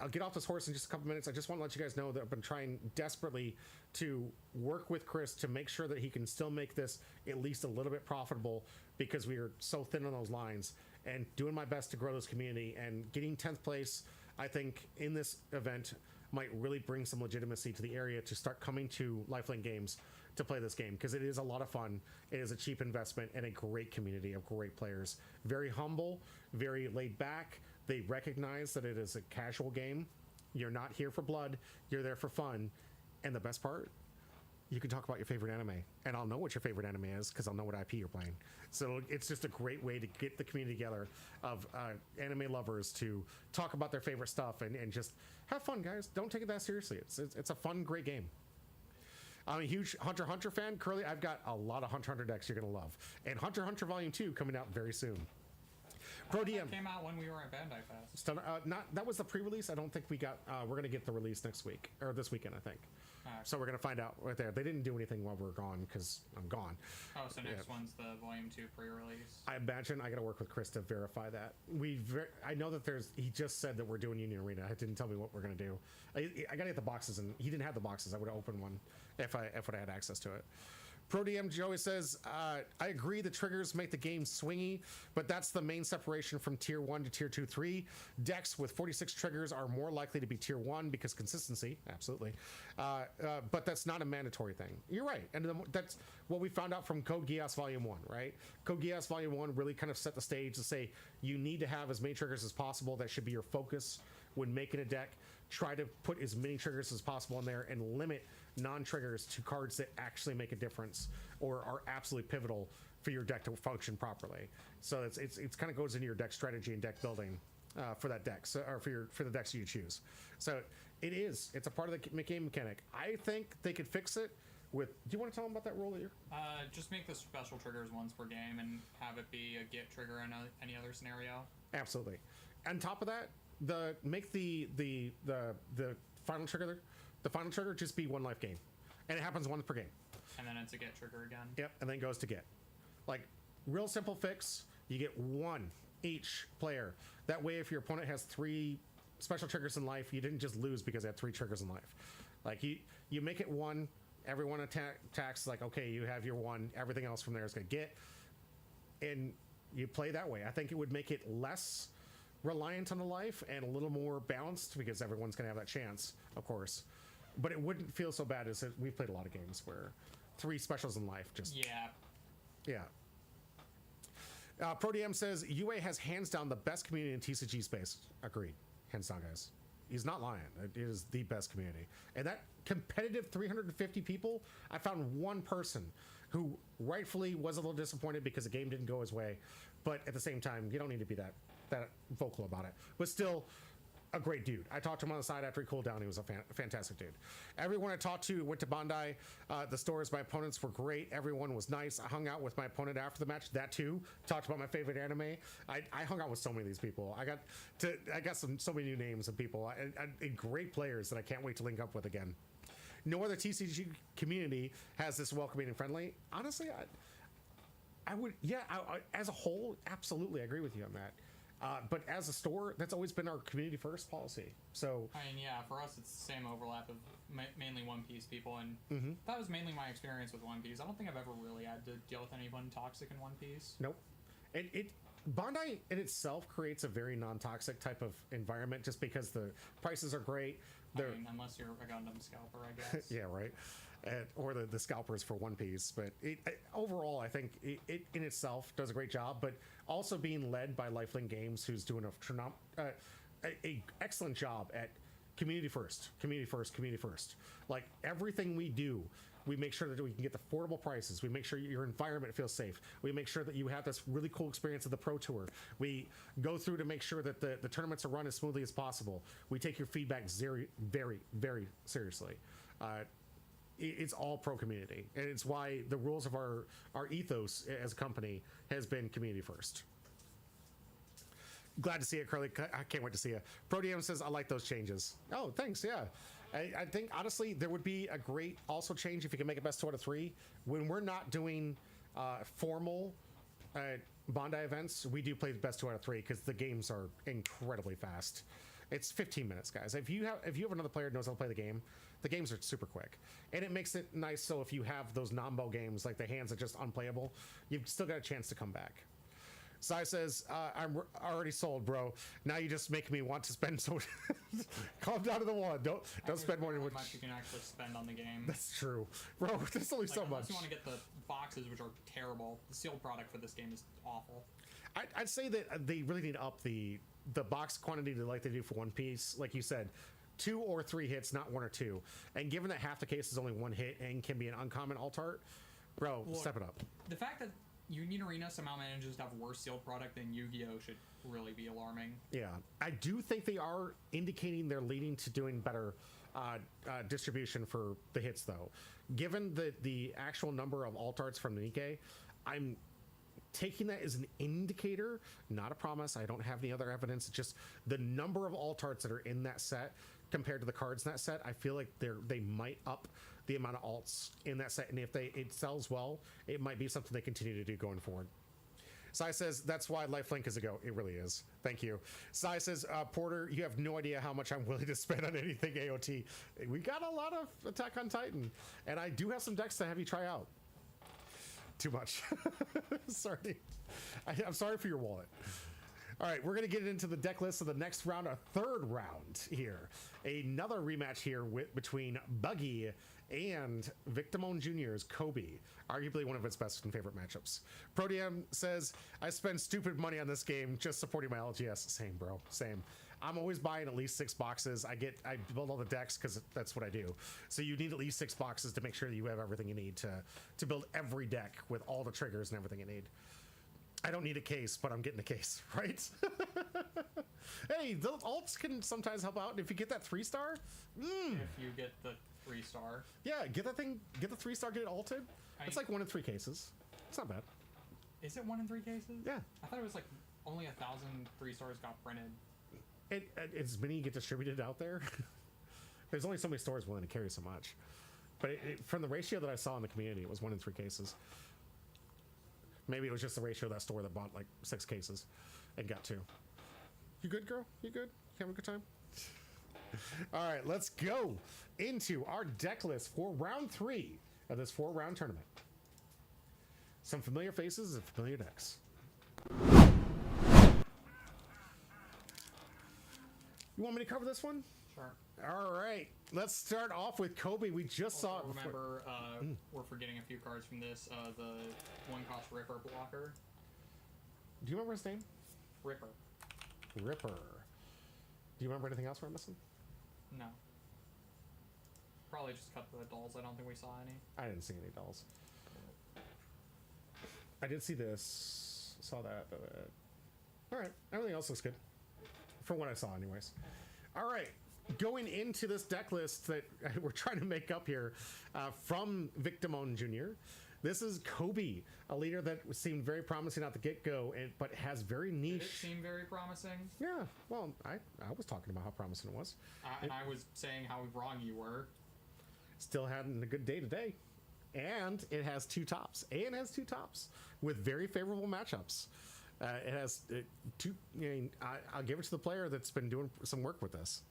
Speaker 2: I'll get off this horse in just a couple minutes. I just want to let you guys know that I've been trying desperately to work with Chris to make sure that he can still make this at least a little bit profitable, because we are so thin on those lines, and doing my best to grow this community. And getting 10th place, I think, in this event might really bring some legitimacy to the area to start coming to Lifelink Games to play this game, because it is a lot of fun. It is a cheap investment and a great community of great players. Very humble, very laid back. They recognize that it is a casual game. You're not here for blood. You're there for fun. And the best part, you can talk about your favorite anime, and I'll know what your favorite anime is because I'll know what IP you're playing. So it's just a great way to get the community together of anime lovers to talk about their favorite stuff and just have fun, guys. Don't take it that seriously. It's a fun, great game. I'm a huge Hunter x Hunter fan. Curly, I've got a lot of Hunter x Hunter decks you're going to love. And Hunter x Hunter Volume 2 coming out very soon. Pro DM
Speaker 3: came out when we were at Bandai Fest.
Speaker 2: That was the pre-release. I don't think we got. We're gonna get the release next week or this weekend, I think. So we're gonna find out right there. They didn't do anything while we were gone because I'm gone.
Speaker 3: Oh, so next one's the Volume 2 pre-release.
Speaker 2: I imagine I gotta work with Chris to verify that. I know that He just said that we're doing Union Arena. He didn't tell me what we're gonna do. I gotta get the boxes, and he didn't have the boxes. I would have opened one if I had access to it. Pro DM Joey says, I agree the triggers make the game swingy, but that's the main separation from tier 1 to tier 2, 3. Decks with 46 triggers are more likely to be tier 1 because consistency, absolutely. But that's not a mandatory thing. You're right. And that's what we found out from Code Geass Volume 1, right? Code Geass Volume 1 really kind of set the stage to say you need to have as many triggers as possible. That should be your focus when making a deck. Try to put as many triggers as possible in there and limit non-triggers to cards that actually make a difference or are absolutely pivotal for your deck to function properly. So it's kind of goes into your deck strategy and deck building for that deck, or for the decks you choose. So it's a part of the game mechanic. I think they could fix it with. Do you want to tell them about that rule here?
Speaker 3: Just make the special triggers once per game and have it be a get trigger in any other scenario.
Speaker 2: Absolutely. On top of that, make the final trigger. The final trigger just be one life gain, and it happens once per game.
Speaker 3: And then it's a get trigger again.
Speaker 2: Yep, and then it goes to get. Like, real simple fix. You get one each player. That way, if your opponent has 3 special triggers in life, you didn't just lose because they had 3 triggers in life. Like, you make it 1. Everyone attacks. Like, okay, you have your 1. Everything else from there is going to get. And you play that way. I think it would make it less reliant on the life and a little more balanced because everyone's going to have that chance, of course. But it wouldn't feel so bad as we've played a lot of games where 3 specials in life just... Yeah. Pro DM says, UA has hands down the best community in TCG space. Agreed. Hands down, guys. He's not lying. It is the best community. And that competitive 350 people, I found one person who rightfully was a little disappointed because the game didn't go his way. But at the same time, you don't need to be that vocal about it. But still... a great dude. I talked to him on the side after he cooled down. He was a fantastic dude. Everyone I talked to went to Bandai. The stores, my opponents were great. Everyone was nice. I hung out with my opponent after the match. That too. Talked about my favorite anime. I hung out with so many of these people. I got so many new names of people and great players that I can't wait to link up with again. No other TCG community has this welcoming and friendly. Honestly, I would, as a whole, absolutely, I agree with you on that. But as a store, that's always been our community first policy. So
Speaker 3: I mean, yeah, for us, it's the same overlap of mainly One Piece people, and that was mainly my experience with One Piece. I don't think I've ever really had to deal with anyone toxic in One Piece.
Speaker 2: Nope. Bandai in itself creates a very non-toxic type of environment just because the prices are great.
Speaker 3: I mean, unless you're a Gundam scalper, I guess.
Speaker 2: Yeah, right. Or the scalpers for One Piece. But overall, I think it in itself does a great job. But also being led by Lifelink Games, who's doing a excellent job at community first. Like everything we do, we make sure that we can get the affordable prices. We make sure your environment feels safe. We make sure that you have this really cool experience of the Pro Tour. We go through to make sure that the tournaments are run as smoothly as possible. We take your feedback very, very, very seriously. It's all pro community, and it's why the rules of our ethos as a company has been community first. Glad to see it, Curly. I can't wait to see it. Pro DM says, I like those changes. Oh, thanks. Yeah. I think, honestly, there would be a great also change if you can make it best 2 out of 3. When we're not doing formal Bandai events, we do play the best 2 out of 3 because the games are incredibly fast. It's 15 minutes, guys. If you have another player who knows how to play the games are super quick. And it makes it nice so if you have those non-bow games, like the hands are just unplayable, you've still got a chance to come back. Sai says, I'm already sold, bro. Now you just make me want to spend so... Calm down to the one. Don't spend more than
Speaker 3: what much you can actually spend on the game.
Speaker 2: That's true. Bro, there's only so much.
Speaker 3: Unless you want to get the boxes, which are terrible. The sealed product for this game is awful.
Speaker 2: I'd say that they really need to up the box quantity like they do for One Piece. Like you said, 2 or 3 hits, not 1 or 2. And given that half the case is only 1 hit and can be an uncommon alt art, bro, step it up.
Speaker 3: The fact that Union Arena somehow manages to have worse sealed product than Yu-Gi-Oh! Should really be alarming.
Speaker 2: Yeah. I do think they are indicating they're leading to doing better distribution for the hits, though. Given the actual number of alt arts from Nikkei, I'm taking that as an indicator, not a promise. I don't have any other evidence. It's just the number of alt arts that are in that set compared to the cards in that set. I feel like they might up the amount of alts in that set, and if it sells well, it might be something they continue to do going forward. Sai says, that's why Lifelink is a go. It really is. Thank you. Sai says, Porter, you have no idea how much I'm willing to spend on anything AOT. We got a lot of Attack on Titan, and I do have some decks to have you try out. Too much. Sorry. I'm sorry for your wallet. All right, we're going to get into the deck list of the next round, a third round here. Another rematch here between Buggy and Victimone Jr.'s Kobe, arguably one of its best and favorite matchups. Prodium says, I spend stupid money on this game just supporting my LGS. Same, bro. Same. I'm always buying at least 6 boxes. I build all the decks because that's what I do. So you need at least 6 boxes to make sure that you have everything you need to build every deck with all the triggers and everything you need. I don't need a case, but I'm getting a case, right? Hey, the alts can sometimes help out. If you get that 3-star,
Speaker 3: if you get the 3-star,
Speaker 2: yeah, get that thing, get the 3-star, get it alted. It's like 1 in 3 cases. It's not bad.
Speaker 3: Is it 1 in 3 cases?
Speaker 2: Yeah.
Speaker 3: I thought it was like only 1,000 3-stars got printed.
Speaker 2: As many get distributed out there. There's only so many stores willing to carry so much. But from the ratio that I saw in the community, it was 1 in 3 cases. Maybe it was just the ratio of that store that bought like 6 cases and got 2. You good, girl? You good? You having a good time? All right, let's go into our deck list for round 3 of this 4-round tournament. Some familiar faces and familiar decks. You want me to cover this one?
Speaker 3: Sure.
Speaker 2: All right, let's start off with Kobe. We just saw it.
Speaker 3: Remember, we're forgetting a few cards from this. The 1-cost Ripper blocker.
Speaker 2: Do you remember his name?
Speaker 3: Ripper.
Speaker 2: Ripper. Do you remember anything else we're missing?
Speaker 3: No. Probably just cut the dolls. I don't think we saw any.
Speaker 2: I didn't see any dolls. I did see this. Saw that. All right, everything else looks good. From what I saw, anyways. All right. Going into this deck list that we're trying to make up here from Victimone Jr., this is Kobe, a leader that seemed very promising at the get-go, but has very niche...
Speaker 3: Did it seem very promising?
Speaker 2: Yeah, well, I was talking about how promising it was.
Speaker 3: And I was saying how wrong you were.
Speaker 2: Still having a good day today. And it has 2 tops. And it has 2 tops with very favorable matchups. It has 2... I'll give it to the player that's been doing some work with this.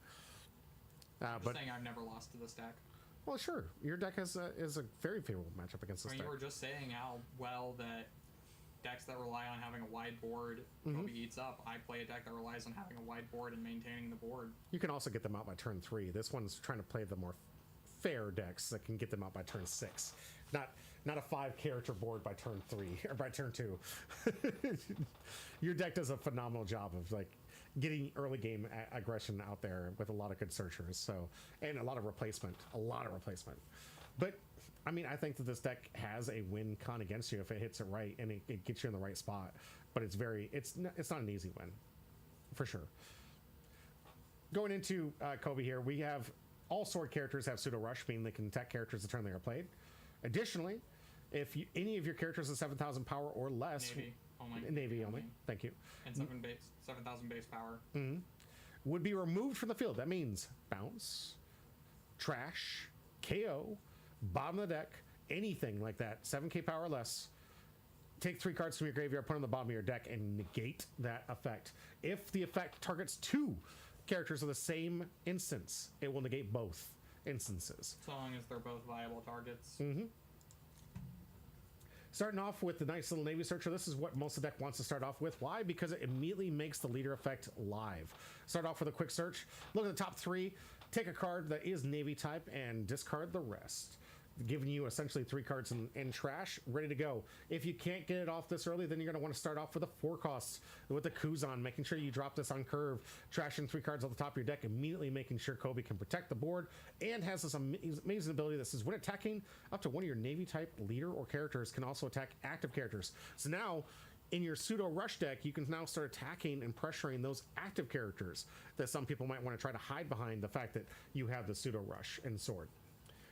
Speaker 3: But saying I've never lost to this deck.
Speaker 2: Well, sure. Your deck is a very favorable matchup against this deck.
Speaker 3: You were just saying how well that decks that rely on having a wide board Kobe eats up. I play a deck that relies on having a wide board and maintaining the board.
Speaker 2: You can also get them out by turn 3. This one's trying to play the more fair decks that can get them out by turn 6. Not a 5-character board by turn 3 or by turn 2. Your deck does a phenomenal job of like getting early game aggression out there with a lot of good searchers, and a lot of replacement. But I mean, I think that this deck has a win con against you if it hits it right and it gets you in the right spot. But it's not an easy win, for sure. Going into Kobe here, we have all sword characters have pseudo rush, meaning they can attack characters the turn they are played. Additionally, if any of your characters is 7,000 power or less, Navy only. Thank you.
Speaker 3: And 7,000 base power.
Speaker 2: Would be removed from the field. That means bounce, trash, KO, bottom of the deck, anything like that. 7k power or less. Take 3 cards from your graveyard, put on the bottom of your deck, and negate that effect. If the effect targets 2 characters of the same instance, it will negate both instances.
Speaker 3: So long as they're both viable targets.
Speaker 2: Starting off with the nice little Navy Searcher, this is what most of the deck wants to start off with. Why? Because it immediately makes the leader effect live. Start off with a quick search, look at the top 3, take a card that is Navy type, and discard the rest. Giving you essentially 3 cards in trash, ready to go. If you can't get it off this early, then you're going to want to start off with a 4 cost with the Kuzan, making sure you drop this on curve, trashing 3 cards on the top of your deck, immediately making sure Kobe can protect the board, and has this amazing ability that says when attacking, up to one of your Navy type leader or characters can also attack active characters. So now In your pseudo rush deck, you can now start attacking and pressuring those active characters that some people might want to try to hide behind the fact that you have the pseudo rush and sword.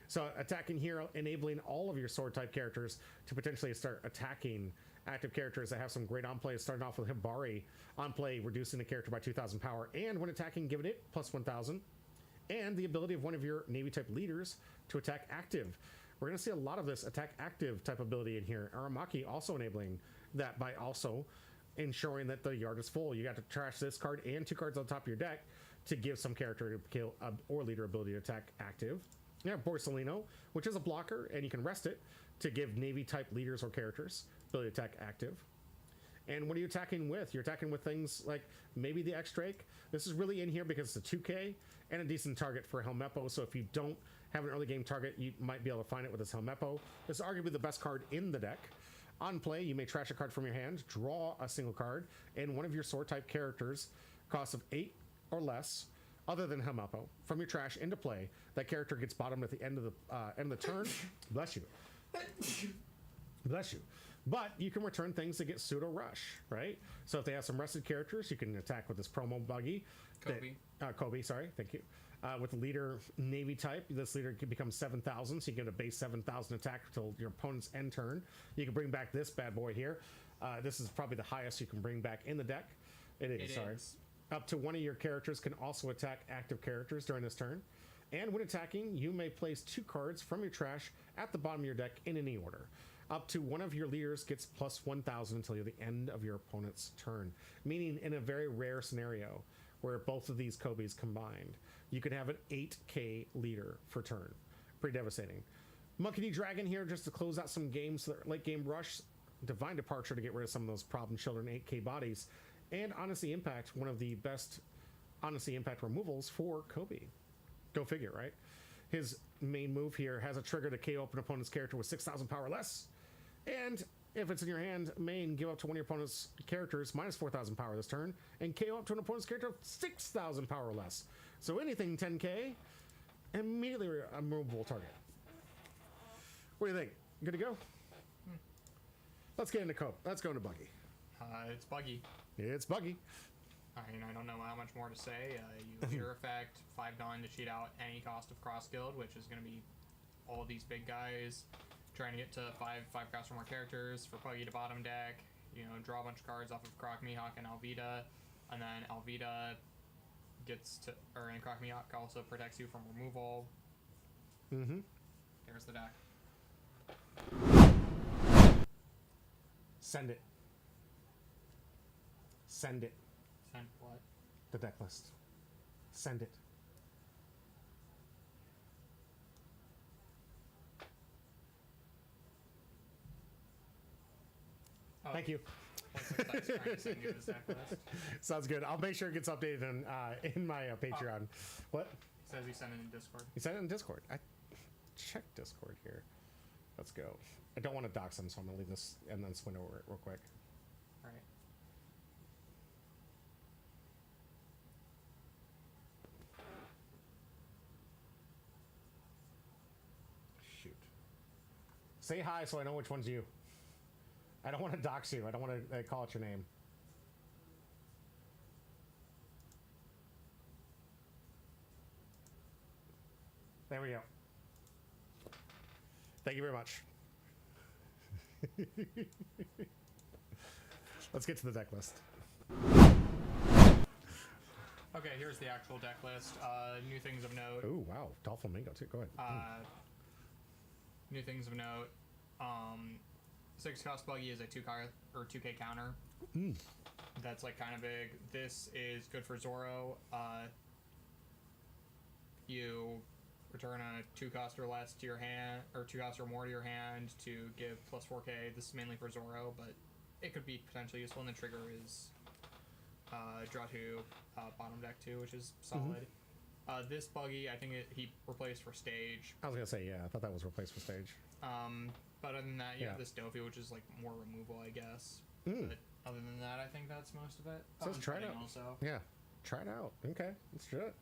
Speaker 2: So attacking here, enabling all of your sword type characters to potentially start attacking active characters that have some great on play, starting off with Hibari on play, reducing the character by 2,000 power, and when attacking, giving it plus 1,000, and the ability of one of your Navy type leaders to attack active. We're going to see a lot of this attack active type ability in here. Aramaki also enabling that by also ensuring that the yard is full. You got to trash this card and 2 cards on top of your deck to give some character to kill or leader ability to attack active. You have Borsellino, which is a blocker, and you can rest it to give Navy type leaders or characters ability to attack active. And what are you attacking with? You're attacking with things like maybe the X-Drake. This is really in here because it's a 2K and a decent target for Helmeppo. So if you don't have an early game target, you might be able to find it with this Helmeppo. This is arguably the best card in the deck. On play, you may trash a card from your hand, draw a single card, and one of your sword type characters, cost of 8 or less, other than Helmeppo, from your trash into play. That character gets bottomed at the end of the turn. Bless you. Bless you. But you can return things that get pseudo rush, right? So if they have some rested characters, you can attack with this promo buggy. Kobe, sorry, thank you. With the leader Navy type, this leader can become 7,000, so you get a base 7,000 attack until your opponent's end turn. You can bring back this bad boy here. This is probably the highest you can bring back in the deck. It is. Up to one of your characters can also attack active characters during this turn. And when attacking, you may place 2 cards from your trash at the bottom of your deck in any order. Up to one of your leaders gets plus 1,000 until the end of your opponent's turn. Meaning, in a very rare scenario where both of these Kobe's combined, you could have an 8k leader for turn. Pretty devastating. Monkey D. Dragon here just to close out some games. Late game rush, Divine Departure to get rid of some of those problem children 8k bodies, and Honestly Impact, one of the best Honestly Impact removals for Kobe. Go figure, right? His main move here has a trigger to KO up an opponent's character with 6,000 power less. And if it's in your hand, main, give up to one of your opponent's characters minus 4,000 power this turn, and KO up to an opponent's character of 6,000 power less. So anything 10k, immediately a removable target. What do you think? Good to go? Let's get into Cope. Let's go into Buggy.
Speaker 3: It's Buggy.
Speaker 2: It's Buggy.
Speaker 3: I mean, I don't know how much more to say. You leader effect, 5 Dawn to cheat out any cost of Cross Guild, which is going to be all these big guys trying to get to 5 cost or more characters for Buggy to bottom deck. You know, draw a bunch of cards off of Croc Mihawk and Alvida, and then Alvida gets to, and Croc Mihawk also protects you from removal.
Speaker 2: Mm-hmm.
Speaker 3: There's the deck.
Speaker 2: Send it. Send it.
Speaker 3: Send what?
Speaker 2: The deck list. Send it.
Speaker 3: Oh.
Speaker 2: Thank you. Sounds good. I'll make sure it gets updated in my Patreon. What?
Speaker 3: He says he sent it in Discord.
Speaker 2: He sent it in Discord. I checked Discord here. Let's go. I don't want to dox him, so I'm going to leave this and then swing over it real quick.
Speaker 3: All right.
Speaker 2: Shoot. Say hi so I know which one's you. I don't want to dox you. I don't want to call out your name. There we go. Thank you very much. Let's get to the deck list.
Speaker 3: Okay, here's the actual deck list. New things of note.
Speaker 2: Oh, wow. Dolphamingo, too. Go ahead.
Speaker 3: New things of note. 6 cost Buggy is a 2k counter. That's like kind of big. This is good for Zoro. You return a 2 cost or less to your hand, or 2 cost or more to your hand to give plus 4k. This is mainly for Zoro, but it could be potentially useful. And the trigger is draw 2, bottom deck 2, which is solid. This Buggy, I think he replaced for Stage.
Speaker 2: I was gonna say, yeah, I thought that was replaced for Stage.
Speaker 3: But other than that, you have this Dofi, which is like more removal, I guess. But other than that, I think that's most of it.
Speaker 2: So let's try it out.
Speaker 3: Also.
Speaker 2: Yeah, try it out. Okay, let's do it.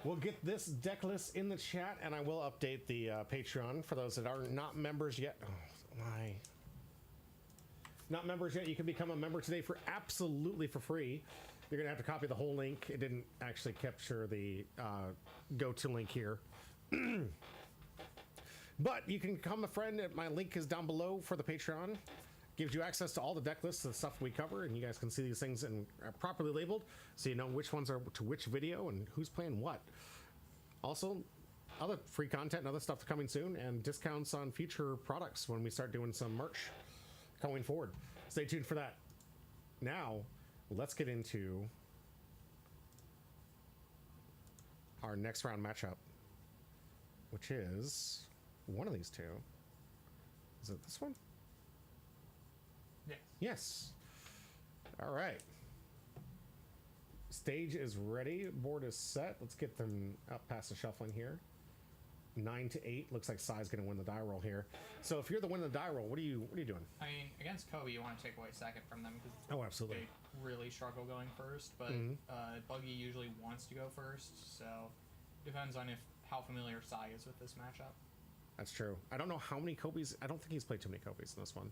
Speaker 2: We'll get this deck list in the chat, and I will update the Patreon for those that are not members yet. Oh, my. not members yet, you can become a member today for absolutely for free. You're gonna have to copy the whole link. It didn't actually capture the go-to link here. But you can become a friend. My link is down below for the Patreon. Gives you access to all the deck lists and stuff we cover, and you guys can see these things and are properly labeled, so you know which ones are to which video and who's playing what. Also, other free content and other stuff coming soon, and discounts on future products when we start doing some merch going forward. Stay tuned for that. Now, let's get into our next round matchup, which is one of these two. Is it this one?
Speaker 3: Yes.
Speaker 2: Yes. All right. Stage is ready. Board is set. Let's get them up past the shuffling here. 9 to 8. Looks like Sai's going to win the die roll here. So if you're the winner of the die roll, what are you doing?
Speaker 3: I mean, against Kobe, you want to take away second from them because
Speaker 2: Absolutely.
Speaker 3: they really struggle going first. But Buggy usually wants to go first, so depends on how familiar Sai is with this matchup. That's
Speaker 2: true. I don't know how many Kobe's. I don't think he's played too many Kobe's in this one.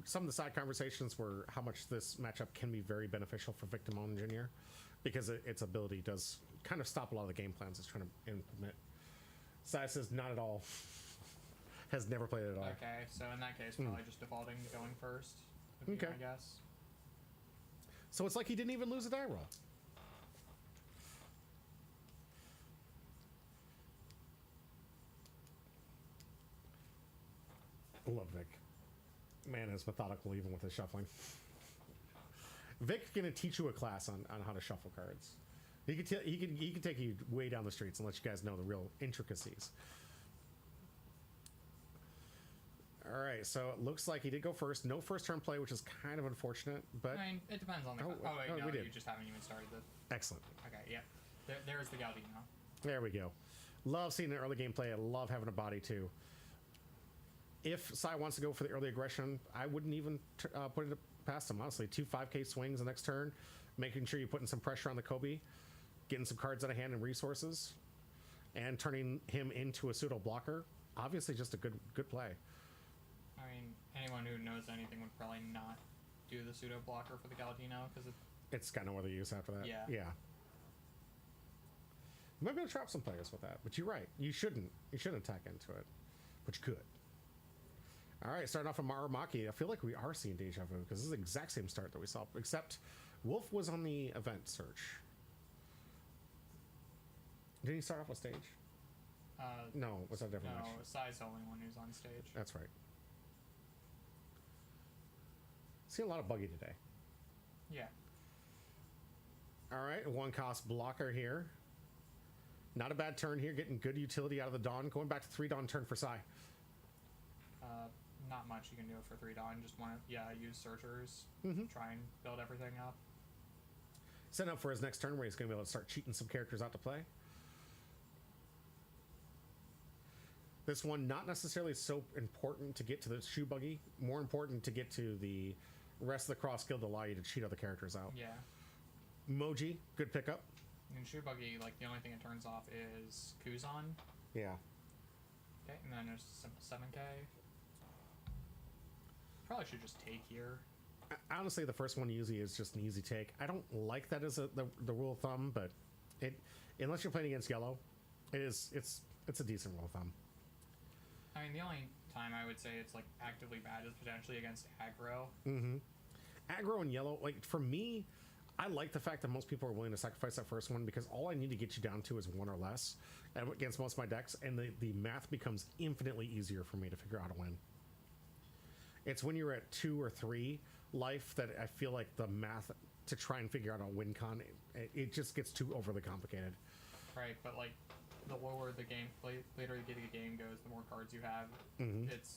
Speaker 2: Some of the side conversations were how much this matchup can be very beneficial for Victim Engineer, because its ability does kind of stop a lot of the game plans it's trying to implement. Sai says not at all. Has never played it at all.
Speaker 3: Okay, so in that case, probably just defaulting to going first. Would be my guess.
Speaker 2: So it's like he didn't even lose a die roll. Love Vic. Man is methodical even with his shuffling. Vic's gonna teach you a class on how to shuffle cards. He can take you way down the streets and let you guys know the real intricacies. All right, so it looks like he did go first. No first turn play, which is kind of unfortunate, but
Speaker 3: I mean, it depends on the. No, you just haven't even started the.
Speaker 2: Excellent.
Speaker 3: Okay, yeah. There's the Galdino.
Speaker 2: There we go. Love seeing an early game play. I love having a body too. If Sai wants to go for the early aggression, I wouldn't even put it past him, honestly. 2 5K swings the next turn, making sure you're putting some pressure on the Kobe, getting some cards out of hand and resources, and turning him into a pseudo blocker. Obviously, just a good play.
Speaker 3: I mean, anyone who knows anything would probably not do the pseudo blocker for the Galdino because
Speaker 2: it's got no other use after that.
Speaker 3: Yeah.
Speaker 2: You might be able to trap some players with that, but you're right. You shouldn't attack into it, but you could. All right, starting off with Maramaki. I feel like we are seeing deja vu because this is the exact same start that we saw, except Wolf was on the event search. Did he start off with stage? No, was that different?
Speaker 3: No, Sai's the only one who's on stage.
Speaker 2: That's right. See a lot of Buggy today.
Speaker 3: Yeah.
Speaker 2: All right, 1 cost blocker here. Not a bad turn here, getting good utility out of the Dawn. Going back to 3 Dawn turn for Sai.
Speaker 3: Not much you can do for 3 Dawn. Just want to, use searchers. Try and build everything up.
Speaker 2: Set up for his next turn where he's going to be able to start cheating some characters out to play. This one, not necessarily so important to get to the shoe buggy. More important to get to the rest of the cross skill to allow you to cheat other characters out.
Speaker 3: Yeah.
Speaker 2: Moji, good pickup.
Speaker 3: In shoe buggy, like the only thing it turns off is Kuzan.
Speaker 2: Yeah.
Speaker 3: Okay, and then there's some 7K. Probably should just take here.
Speaker 2: Honestly, the first one usually is just an easy take. I don't like that as the rule of thumb, but unless you're playing against yellow, it's a decent rule of thumb.
Speaker 3: I mean, the only time I would say it's like actively bad is potentially against aggro.
Speaker 2: Aggro and yellow, like for me, I like the fact that most people are willing to sacrifice that first one because all I need to get you down to is 1 or less against most of my decks, and the math becomes infinitely easier for me to figure out how to win. It's when you're at 2 or 3 life that I feel like the math to try and figure out a win con, it just gets too overly complicated.
Speaker 3: Right, but like the lower the game, later the game goes, the more cards you have. It's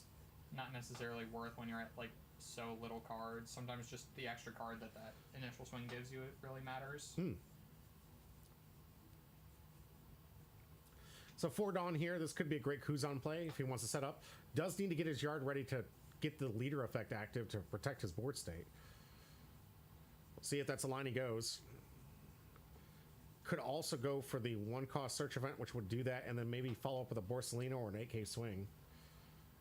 Speaker 3: not necessarily worth when you're at like so little cards. Sometimes just the extra card that initial swing gives you, it really matters.
Speaker 2: So 4 Dawn here, this could be a great Kuzan play if he wants to set up. Does need to get his yard ready to get the leader effect active to protect his board state. We'll see if that's the line he goes. Could also go for the 1 cost search event, which would do that, and then maybe follow up with a Borsellino or an 8K swing.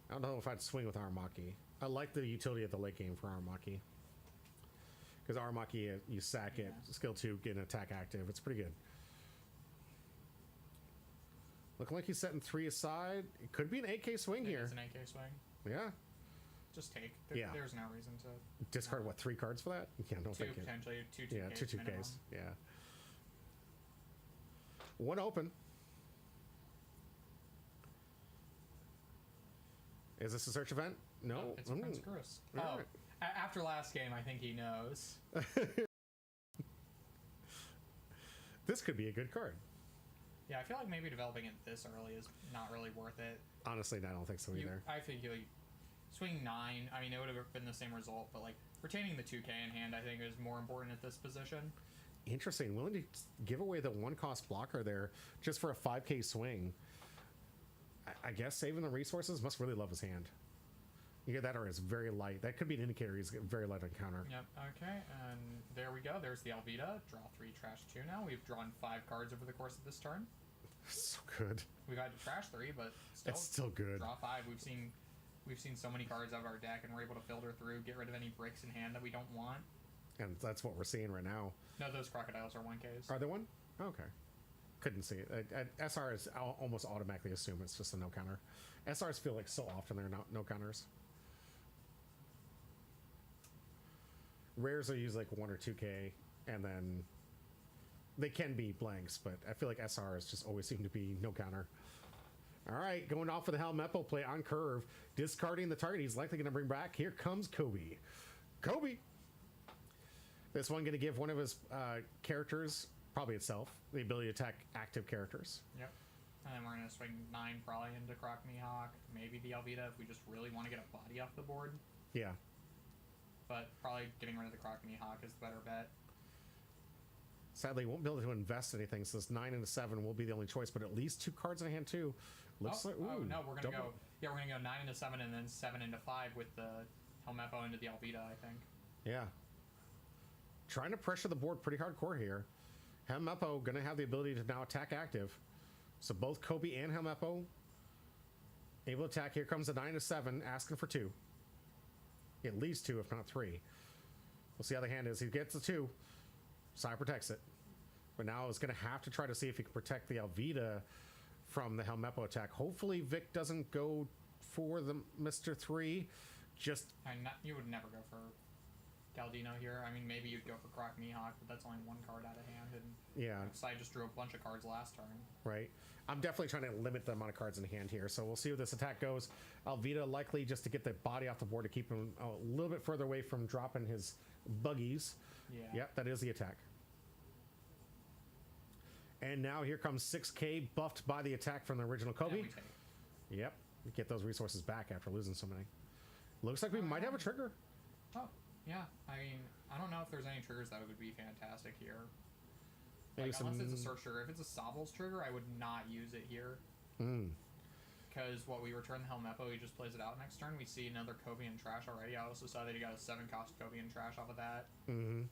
Speaker 2: I don't know if I'd swing with Aramaki. I like the utility of the late game for Aramaki. Because Aramaki, you sack it, skill 2, get an attack active. It's pretty good. Looking like he's setting 3 aside. It could be an 8K swing here.
Speaker 3: It's an 8K swing.
Speaker 2: Yeah.
Speaker 3: Just take.
Speaker 2: Yeah.
Speaker 3: There's no reason to
Speaker 2: discard what, 3 cards for that? Yeah, don't think
Speaker 3: potentially 2 2Ks.
Speaker 2: Yeah, 2
Speaker 3: minimum.
Speaker 2: 2Ks. Yeah. One open. Is this a search event? No.
Speaker 3: It's a Prince Chris.
Speaker 2: All
Speaker 3: Oh,
Speaker 2: right.
Speaker 3: After last game, I think he knows.
Speaker 2: This could be a good card.
Speaker 3: Yeah, I feel like maybe developing it this early is not really worth it.
Speaker 2: Honestly, I don't think so either.
Speaker 3: I think you swing 9. I mean, it would have been the same result, but like retaining the 2K in hand, I think is more important at this position.
Speaker 2: Interesting. Willing to give away the 1-cost blocker there just for a 5K swing. I guess saving the resources. Must really love his hand. You get that, or it's very light. That could be an indicator he's very light on counter.
Speaker 3: Yep. Okay, and there we go. There's the Alvida. Draw 3, trash 2 now. We've drawn 5 cards over the course of this turn.
Speaker 2: So good.
Speaker 3: We've had to trash 3, but
Speaker 2: It's still good.
Speaker 3: Draw 5. We've seen so many cards out of our deck, and we're able to filter through, get rid of any bricks in hand that we don't want.
Speaker 2: And that's what we're seeing right now.
Speaker 3: No, those crocodiles are 1Ks.
Speaker 2: Are there one? Okay. Couldn't see it. SR is almost automatically assume it's just a no counter. SRs feel like so often they're not no counters. Rares are usually like 1 or 2K, and then they can be blanks, but I feel like SRs just always seem to be no counter. All right, going off with the Helmeppo play on curve, discarding the target he's likely going to bring back. Here comes Kobe. Kobe! This one going to give one of his characters, probably itself, the ability to attack active characters.
Speaker 3: Yep. And then we're going to swing 9 probably into Croc Mihawk, maybe the Alvida if we just really want to get a body off the board.
Speaker 2: Yeah.
Speaker 3: But probably getting rid of the Croc Mihawk is the better bet.
Speaker 2: Sadly, won't be able to invest anything, so this 9 and a 7 will be the only choice, but at least 2 cards in hand too. Looks like, ooh,
Speaker 3: no, we're gonna
Speaker 2: double.
Speaker 3: go 9 into 7 and then 7 into 5 with the Helmeppo into the Alvida, I think.
Speaker 2: Yeah. Trying to pressure the board pretty hardcore here. Helmeppo gonna have the ability to now attack active. So both Kobe and Helmeppo able to attack. Here comes the 9 to 7, asking for 2. At least 2, if not 3. We'll see how the hand is. He gets the 2. Sai protects it. But now is going to have to try to see if he can protect the Alvida from the Helmeppo attack. Hopefully Vic doesn't go for the Mr. 3. Just...
Speaker 3: you would never go for Galdino here. I mean, maybe you'd go for Croc Mihawk, but that's only 1 card out of hand. And
Speaker 2: yeah.
Speaker 3: Sai just drew a bunch of cards last turn.
Speaker 2: Right. I'm definitely trying to limit the amount of cards in hand here. So we'll see how this attack goes. Alvida likely just to get the body off the board to keep him a little bit further away from dropping his buggies.
Speaker 3: Yeah.
Speaker 2: Yep, that is the attack. And now here comes 6K buffed by the attack from the original Kobe. Yep. Get those resources back after losing so many. Looks like we might have a trigger.
Speaker 3: Oh, yeah. I mean, I don't know if there's any triggers that would be fantastic here.
Speaker 2: Maybe
Speaker 3: like, unless it's a search trigger. If it's a Sobbles trigger, I would not use it here. Because we return the Helmeppo, he just plays it out next turn. We see another Kobe and trash already. I also saw that he got a 7-cost Kobe and trash off of that.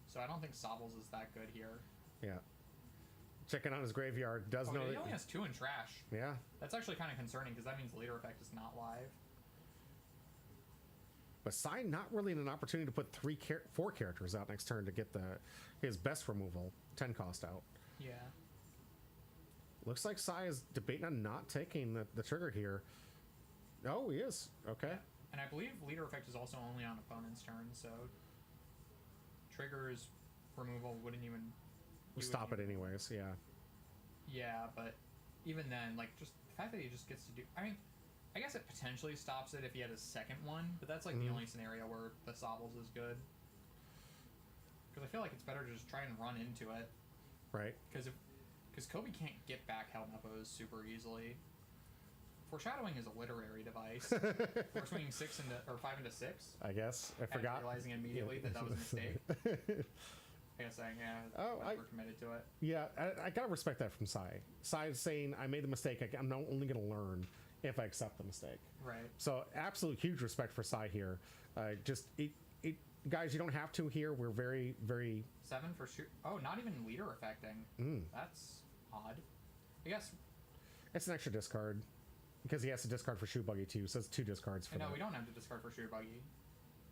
Speaker 3: So I don't think Sobbles is that good here.
Speaker 2: Yeah. Checking on his graveyard. Does know
Speaker 3: he
Speaker 2: that
Speaker 3: only has 2 in trash.
Speaker 2: Yeah.
Speaker 3: That's actually kind of concerning because that means Leader Effect is not live.
Speaker 2: But Sai not really in an opportunity to put 4 characters out next turn to get his best removal, 10 cost out.
Speaker 3: Yeah.
Speaker 2: Looks like Sai is debating on not taking the trigger here. Oh, he is. Okay.
Speaker 3: Yeah. And I believe Leader Effect is also only on opponent's turn, so triggers removal wouldn't even...
Speaker 2: Stop it anyways, yeah.
Speaker 3: Yeah, but even then, like, just the fact that he just gets to do... I mean, I guess it potentially stops it if he had a second one, but that's, like, the only scenario where the Sobbles is good. Because I feel like it's better to just try and run into it.
Speaker 2: Right.
Speaker 3: Because Kobe can't get back Helmeppos super easily. Foreshadowing is a literary device. We're swinging 5 into 6.
Speaker 2: I guess. I forgot.
Speaker 3: And realizing immediately that was a mistake. I guess saying, yeah, we're committed to it.
Speaker 2: Yeah, I gotta respect that from Sai. Sai is saying, I made the mistake. I'm not only gonna learn if I accept the mistake.
Speaker 3: Right. So,
Speaker 2: absolute huge respect for Sai here. Guys, you don't have to here. We're very, very...
Speaker 3: 7 for shoot. Oh, not even leader affecting. That's odd. I guess...
Speaker 2: It's an extra discard. Because he has to discard for Shoe Buggy too, so it's 2 discards for
Speaker 3: No,
Speaker 2: that.
Speaker 3: we don't have to discard for Shoe Buggy.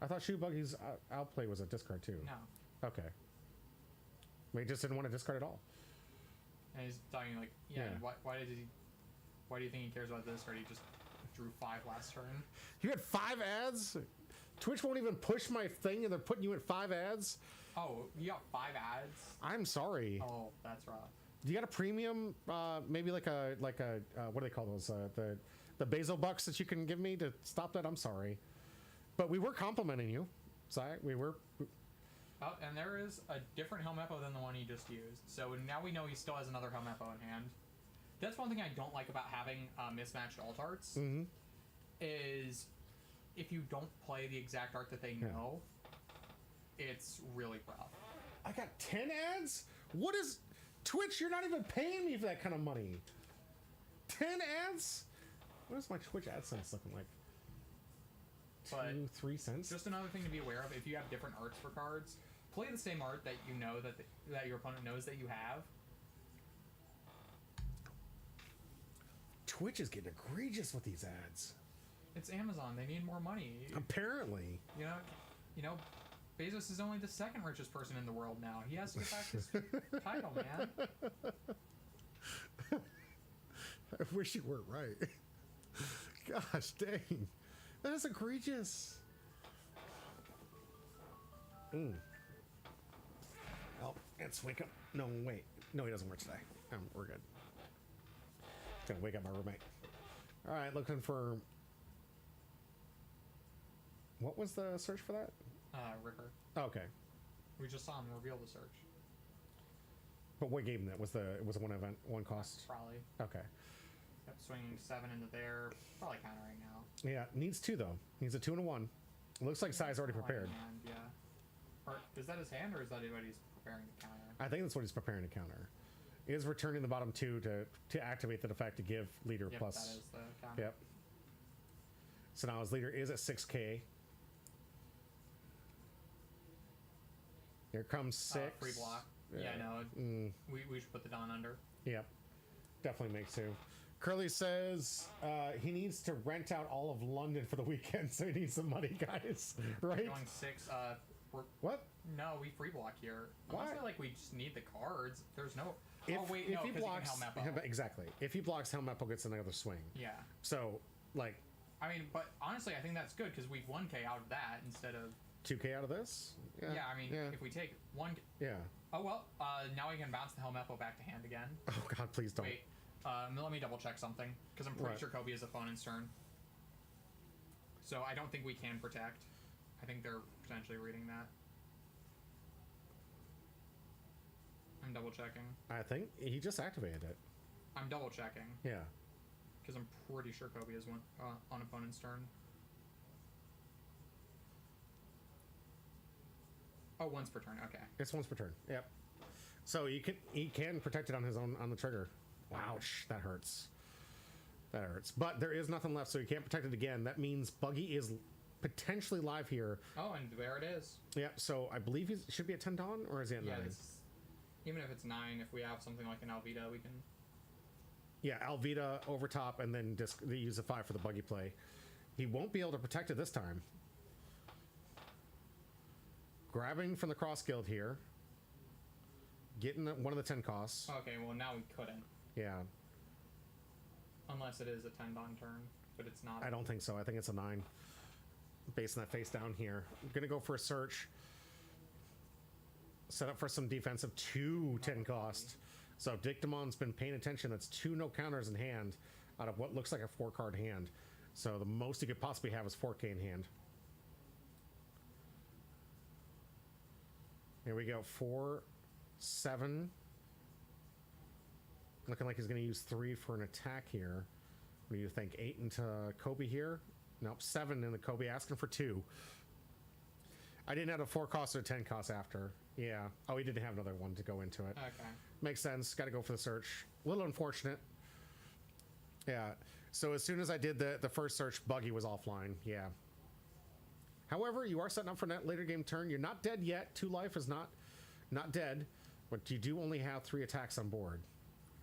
Speaker 2: I thought Shoe Buggy's outplay was a discard too.
Speaker 3: No.
Speaker 2: Okay. We just didn't want to discard at all.
Speaker 3: And he's talking like, yeah. Why do you think he cares about this? Or he just drew 5 last turn?
Speaker 2: You had 5 ads? Twitch won't even push my thing, and they're putting you at 5 ads?
Speaker 3: Oh, you got 5 ads?
Speaker 2: I'm sorry.
Speaker 3: Oh, that's rough.
Speaker 2: You got a premium, maybe like a what do they call those? The Basil bucks that you can give me to stop that? I'm sorry, but we were complimenting you. Sorry, we were.
Speaker 3: Oh, and there is a different Helmeppo than the one he just used. So now we know he still has another Helmeppo in hand. That's one thing I don't like about having mismatched alt arts.
Speaker 2: Mm-hmm.
Speaker 3: Is if you don't play the exact art that they know, it's really rough.
Speaker 2: I got 10 ads? What is... Twitch, you're not even paying me for that kind of money. 10 ads? What is my Twitch AdSense looking like? 2-3 cents?
Speaker 3: Just another thing to be aware of, if you have different arts for cards, play the same art that you know that your opponent knows that you have.
Speaker 2: Twitch is getting egregious with these ads.
Speaker 3: It's Amazon. They need more money.
Speaker 2: Apparently.
Speaker 3: You know, Bezos is only the 2nd richest person in the world now. He has to get back his title, man.
Speaker 2: I wish you weren't right. Gosh dang. That is egregious. Oh, let's wake up. No, wait. No, he doesn't work today. We're good. Gonna wake up my roommate. All right, looking for... What was the search for that?
Speaker 3: Ricker.
Speaker 2: Okay.
Speaker 3: We just saw him reveal the search.
Speaker 2: But what gave him that? It was a one event, one cost?
Speaker 3: Probably.
Speaker 2: Okay.
Speaker 3: Yep, swinging 7 into there. Probably countering now.
Speaker 2: Yeah, needs 2 though. Needs a 2 and a 1. It looks like Sai's already prepared.
Speaker 3: Hand, yeah. Or is that his hand, or is that what he's preparing to counter?
Speaker 2: I think that's what he's preparing to counter. He is returning the bottom 2 to activate the effect to give leader plus.
Speaker 3: That is the counter.
Speaker 2: Yep. So now his leader is at 6k. Here comes 6.
Speaker 3: Free block. Yeah, no. We should put the Dawn under.
Speaker 2: Yep. Definitely makes 2. Curly says he needs to rent out all of London for the weekend, so he needs some money, guys. Right?
Speaker 3: Going 6.
Speaker 2: What?
Speaker 3: No, we free block here.
Speaker 2: Why?
Speaker 3: Unless we just need the cards. There's no...
Speaker 2: If
Speaker 3: no,
Speaker 2: he blocks... Exactly. If he blocks, Helmeppo gets another swing.
Speaker 3: Yeah.
Speaker 2: So, like...
Speaker 3: I mean, but honestly, I think that's good, because we've 1k out of that instead of...
Speaker 2: 2k out of this?
Speaker 3: Yeah, I mean, if we take 1...
Speaker 2: Yeah.
Speaker 3: Oh, well, now we can bounce the Helmeppo back to hand again.
Speaker 2: Oh, God, please don't.
Speaker 3: Wait, let me double check something, because I'm pretty sure Kobe is opponent's turn. So I don't think we can protect. I think they're potentially reading that. I'm double checking.
Speaker 2: I think he just activated it.
Speaker 3: I'm double checking.
Speaker 2: Yeah.
Speaker 3: Because I'm pretty sure Kobe is on opponent's turn. Oh, once per turn. Okay.
Speaker 2: It's once per turn. Yep. So he can protect it on his own on the trigger. Ouch, that hurts. That hurts. But there is nothing left, so he can't protect it again. That means Buggy is potentially live here.
Speaker 3: Oh, and there it is.
Speaker 2: Yep. So I believe he should be at 10 Dawn, or is he at 9?
Speaker 3: Even if it's 9, if we have something like an Alvida, we can.
Speaker 2: Yeah, Alvida over top, and then just use a 5 for the Buggy play. He won't be able to protect it this time. Grabbing from the cross guild here. Getting one of the 10 costs.
Speaker 3: Okay, well now we couldn't.
Speaker 2: Yeah.
Speaker 3: Unless it is a 10 Dawn turn, but it's not.
Speaker 2: I don't think so. I think it's a 9. Based on that face down here. I'm going to go for a search. Set up for some defensive 2 10 cost. So Dictamon's been paying attention. That's 2 no counters in hand out of what looks like a 4-card hand. So the most you could possibly have is 4k in hand. Here we go. 4, 7. Looking like he's going to use 3 for an attack here. What do you think? 8 into Kobe here? Nope, 7 in the Kobe, asking for 2. I didn't have a 4 cost or a 10 cost after. Yeah. Oh, he didn't have another one to go into it.
Speaker 3: Okay.
Speaker 2: Makes sense. Got to go for the search. A little unfortunate. Yeah. So as soon as I did the first search, Buggy was offline. Yeah. However, you are setting up for that later game turn. You're not dead yet. 2 life is not dead, but you do only have 3 attacks on board,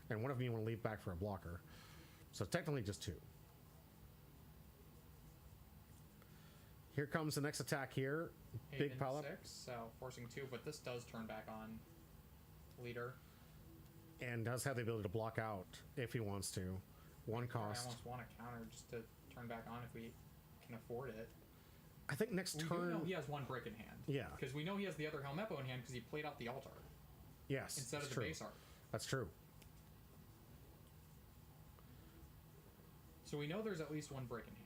Speaker 2: and one of them you want to leave back for a blocker. So technically just 2. Here comes the next attack here. Big
Speaker 3: Haven
Speaker 2: pile up.
Speaker 3: 6, so forcing 2, but this does turn back on leader.
Speaker 2: And does have the ability to block out if he wants to. One
Speaker 3: I
Speaker 2: cost.
Speaker 3: almost want a counter just to turn back on if we can afford it.
Speaker 2: I think next
Speaker 3: We
Speaker 2: turn.
Speaker 3: do know he has one brick in hand.
Speaker 2: Yeah.
Speaker 3: Because we know he has the other Helmeppo in hand because he played out the altar
Speaker 2: Yes.
Speaker 3: instead of
Speaker 2: that's
Speaker 3: the
Speaker 2: true.
Speaker 3: base art.
Speaker 2: That's true.
Speaker 3: So we know there's at least one brick in hand.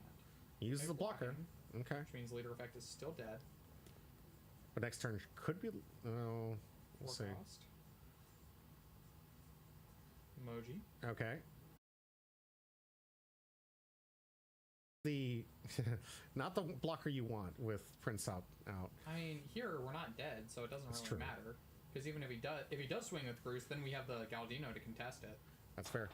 Speaker 2: He uses the
Speaker 3: Maybe
Speaker 2: blocker.
Speaker 3: blocking,
Speaker 2: Okay.
Speaker 3: which means leader effect is still dead.
Speaker 2: But next turn could be. Oh, we'll
Speaker 3: 4
Speaker 2: see.
Speaker 3: cost. Emoji.
Speaker 2: Okay. The not the blocker you want with Prince out.
Speaker 3: I mean, here we're not dead, so it doesn't
Speaker 2: That's
Speaker 3: really
Speaker 2: true.
Speaker 3: matter. Because even if he does swing with Bruce, then we have the Galdino to contest it.
Speaker 2: That's fair.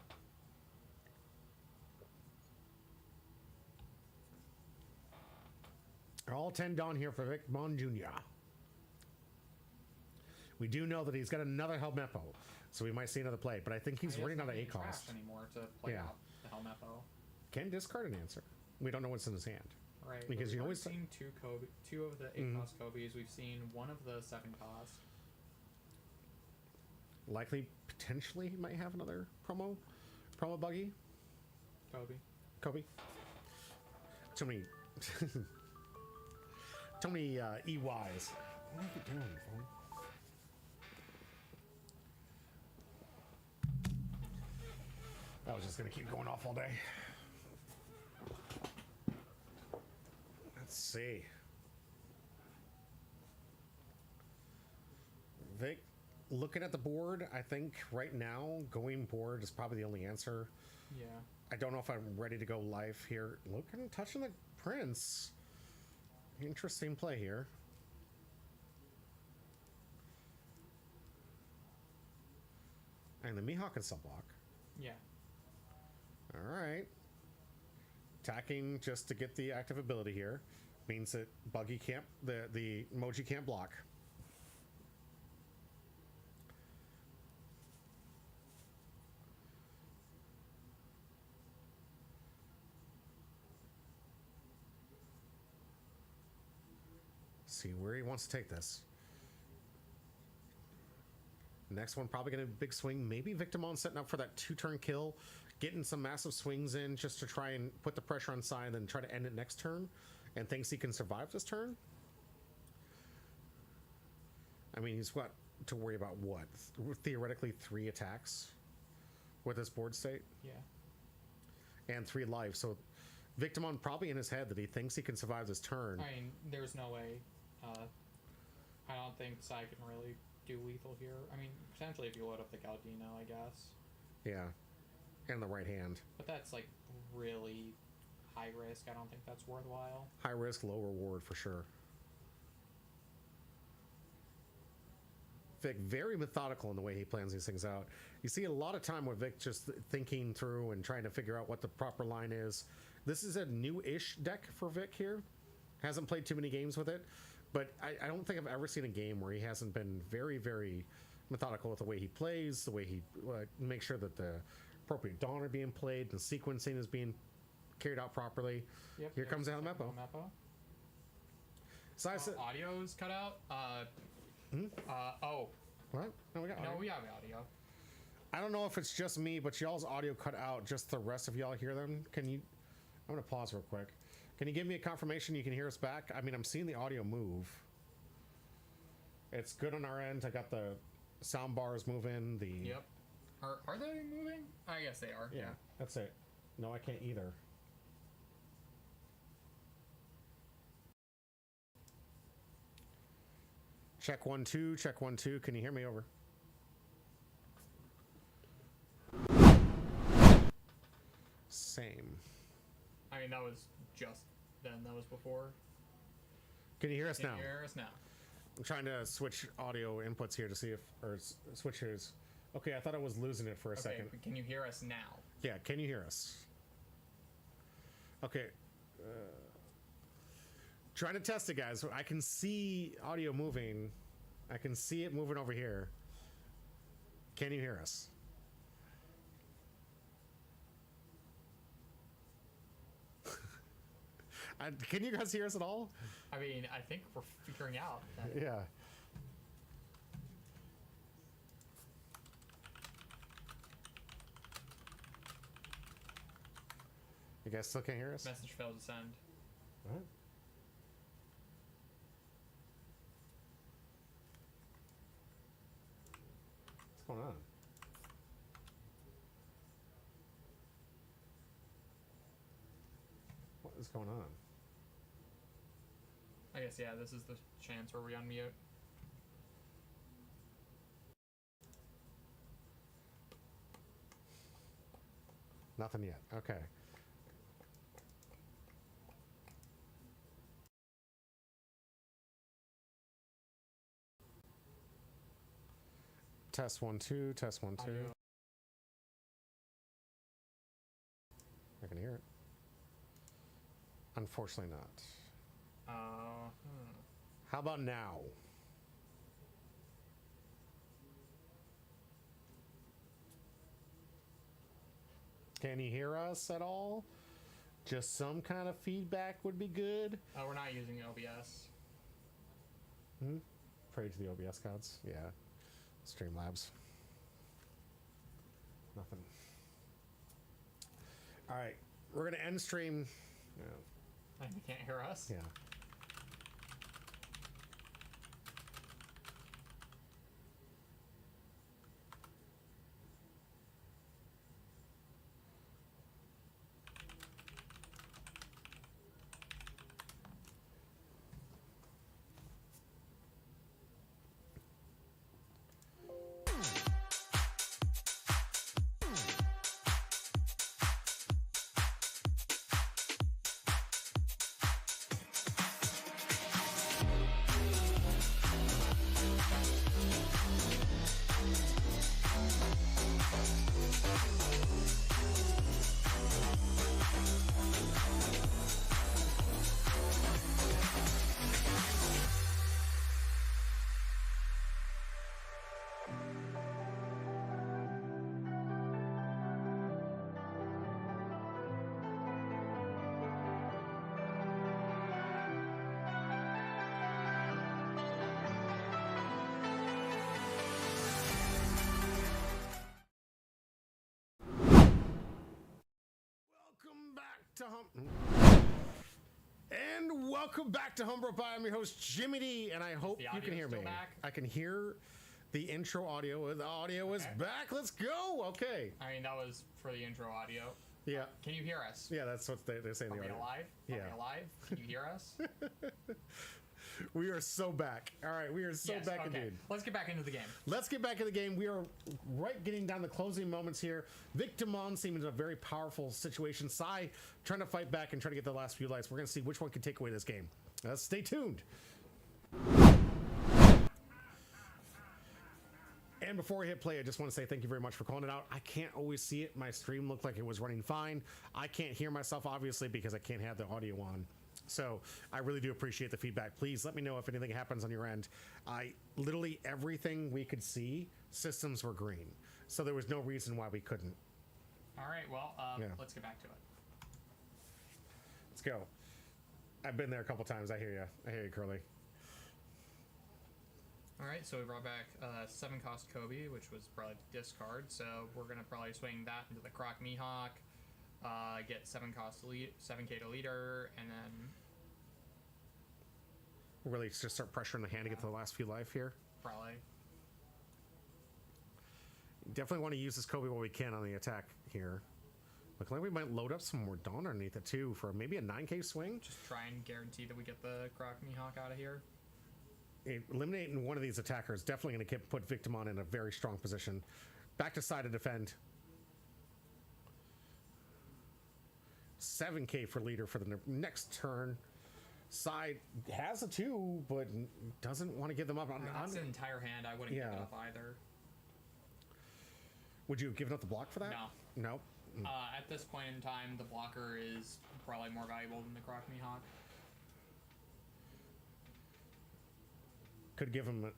Speaker 2: All 10 down here for Vic Mon Jr. We do know that he's got another Helmeppo, so we might see another play, but I think he's
Speaker 3: He
Speaker 2: running out of
Speaker 3: doesn't
Speaker 2: A
Speaker 3: have any
Speaker 2: cost.
Speaker 3: trash anymore to play
Speaker 2: Yeah.
Speaker 3: out the Helmeppo.
Speaker 2: Can discard an answer. We don't know what's in his hand.
Speaker 3: Right. but
Speaker 2: Because
Speaker 3: we've
Speaker 2: you
Speaker 3: already
Speaker 2: always-
Speaker 3: seen two of the 8-cost Kobe's. We've seen one of the 7-cost.
Speaker 2: Likely, potentially, he might have another promo buggy. Kobe. Too many, too many EYs. What are you doing, phone? I was just gonna keep going off all day. Let's see. Vic, looking at the board, I think right now going board is probably the only answer.
Speaker 3: Yeah.
Speaker 2: I don't know if I'm ready to go live here. Looking, touching the Prince. Interesting play here. And the Mihawk can sub block.
Speaker 3: Yeah.
Speaker 2: All right. Attacking just to get the active ability here means that Buggy can't, the emoji can't block. See where he wants to take this. Next one probably going to be a big swing. Maybe Victimon setting up for that 2-turn kill, getting some massive swings in just to try and put the pressure on side, then try to end it next turn, and thinks he can survive this turn. I mean, he's got to worry about what? Theoretically 3 attacks with this board state?
Speaker 3: Yeah.
Speaker 2: And 3 life. So Victimon probably in his head that he thinks he can survive this turn.
Speaker 3: I mean, there's no way. I don't think Sai can really do lethal here. I mean, potentially if you load up the Galdino, I guess.
Speaker 2: Yeah. And the right hand.
Speaker 3: But that's like really high risk. I don't think that's worthwhile.
Speaker 2: High risk, low reward for sure. Vic, very methodical in the way he plans these things out. You see a lot of time with Vic just thinking through and trying to figure out what the proper line is. This is a new-ish deck for Vic here. Hasn't played too many games with it, but I don't think I've ever seen a game where he hasn't been very, very methodical with the way he plays, the way he makes sure that the appropriate dawn are being played, and sequencing is being carried out properly.
Speaker 3: Yep,
Speaker 2: Here comes the
Speaker 3: second
Speaker 2: Helmeppo.
Speaker 3: Helmeppo.
Speaker 2: So I said,
Speaker 3: Audio's cut out. Oh.
Speaker 2: what? No, we got
Speaker 3: No,
Speaker 2: audio.
Speaker 3: we have audio.
Speaker 2: I don't know if it's just me, but y'all's audio cut out. Just the rest of y'all hear them. Can you? I'm gonna pause real quick. Can you give me a confirmation you can hear us back? I mean, I'm seeing the audio move. It's good on our end. I got the sound bars moving. The
Speaker 3: Yep. Are they moving? I guess they are.
Speaker 2: yeah, that's it. No, I can't either. Check 1 2. Check 1 2. Can you hear me? Over. Same.
Speaker 3: I mean, that was just then. That was before.
Speaker 2: Can you hear us
Speaker 3: Can
Speaker 2: now?
Speaker 3: you hear us now?
Speaker 2: I'm trying to switch audio inputs here to see if, or switch his. Okay, I thought I was losing it for a
Speaker 3: Okay,
Speaker 2: second.
Speaker 3: but can you hear us now?
Speaker 2: Yeah, can you hear us? Okay. Trying to test it, guys. I can see audio moving. I can see it moving over here. Can you hear us? Can you guys hear us at all?
Speaker 3: I mean, I think we're figuring out.
Speaker 2: Yeah. You guys still can't hear us?
Speaker 3: Message failed to send.
Speaker 2: What? What's going on? What is going on?
Speaker 3: I guess, yeah, this is the chance where we unmute.
Speaker 2: Nothing yet. Okay. Test 1 2, test 1 2. I can hear it. Unfortunately not. How about now? Can you hear us at all? Just some kind of feedback would be good.
Speaker 3: We're not using OBS.
Speaker 2: Pray to the OBS gods. Yeah. Streamlabs. Nothing. All right. We're going to end stream. Yeah.
Speaker 3: You can't hear us?
Speaker 2: Yeah. Welcome back to Homebrew Pie. I'm your host, Jimmy D, and I hope you can hear me.
Speaker 3: Back?
Speaker 2: I can hear the intro audio. The audio is back. Let's go. Okay.
Speaker 3: I mean, that was for the intro audio.
Speaker 2: Yeah.
Speaker 3: Can you hear us?
Speaker 2: Yeah, that's what they're saying.
Speaker 3: Are we alive?
Speaker 2: Yeah.
Speaker 3: Are we alive? Can you hear us?
Speaker 2: We are so back. All right, we are so back indeed.
Speaker 3: Let's get back into the game.
Speaker 2: Let's get back in the game. We are right getting down the closing moments here. Victimon seems in a very powerful situation. Sai trying to fight back and try to get the last few lights. We're going to see which one can take away this game. Stay tuned. And before we hit play, I just want to say thank you very much for calling it out. I can't always see it. My stream looked like it was running fine. I can't hear myself, obviously, because I can't have the audio on. So I really do appreciate the feedback. Please let me know if anything happens on your end. Literally everything we could see, systems were green. So there was no reason why we couldn't.
Speaker 3: All right, well, let's get back to it.
Speaker 2: Let's go. I've been there a couple times. I hear you. I hear you, Curly.
Speaker 3: All right, so we brought back 7-cost Kobe, which was probably discard. So we're going to probably swing that into the Croc Mihawk. Get 7K to leader, and then
Speaker 2: really just start pressuring the hand to get to the last few life here.
Speaker 3: Probably.
Speaker 2: Definitely want to use this Kobe while we can on the attack here. Look like we might load up some more Dawn underneath it too for maybe a 9K swing.
Speaker 3: Just try and guarantee that we get the Croc Mihawk out of here.
Speaker 2: Eliminating one of these attackers definitely going to put Victimon in a very strong position. Back to side to defend. 7K for leader for the next turn. Side has a 2, but doesn't want to give them up.
Speaker 3: That's an entire hand. I wouldn't give it up either.
Speaker 2: Would you have given up the block for that?
Speaker 3: No.
Speaker 2: No?
Speaker 3: At this point in time, the blocker is probably more valuable than the Croc Mihawk.
Speaker 2: Could give him a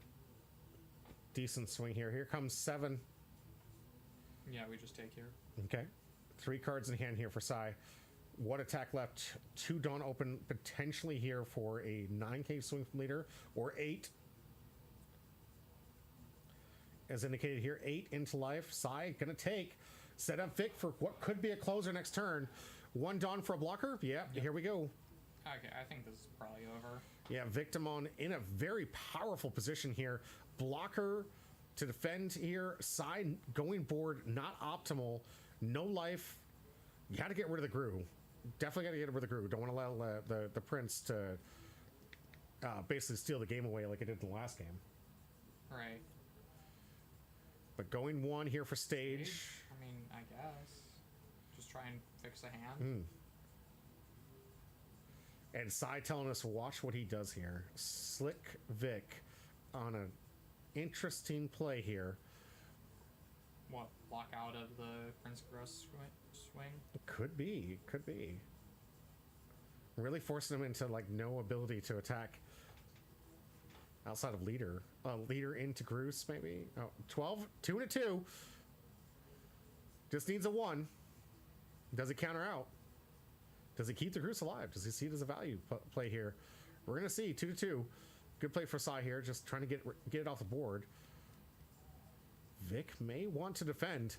Speaker 2: decent swing here. Here comes 7.
Speaker 3: Yeah, we just take here.
Speaker 2: Okay. 3 cards in hand here for Sai. One attack left. 2 Dawn open potentially here for a 9k swing from leader, or 8. As indicated here, 8 into life. Sai gonna take. Set up Vic for what could be a closer next turn. 1 Dawn for a blocker. Yeah, yep. Here we go.
Speaker 3: Okay, I think this is probably over.
Speaker 2: Yeah, Victimon in a very powerful position here. Blocker to defend here. Sai going board, not optimal. No life. You got to get rid of the Gru. Definitely got to get rid of the Gru. Don't want to allow the Prince to basically steal the game away like it did in the last game.
Speaker 3: Right.
Speaker 2: But going 1 here for stage.
Speaker 3: I mean, I guess. Just try and fix a hand.
Speaker 2: And Sai telling us, watch what he does here. Slick Vic on an interesting play here.
Speaker 3: What, block out of the Prince Gross swing?
Speaker 2: Could be. Really forcing him into like no ability to attack outside of leader. Leader into Groose maybe. Oh, 12, 2 and a 2. Just needs a 1. Does it counter out? Does he keep the Groose alive? Does he see it as a value play here? We're gonna see. 2 to 2. Good play for Sai here. Just trying to get it off the board. Vic may want to defend.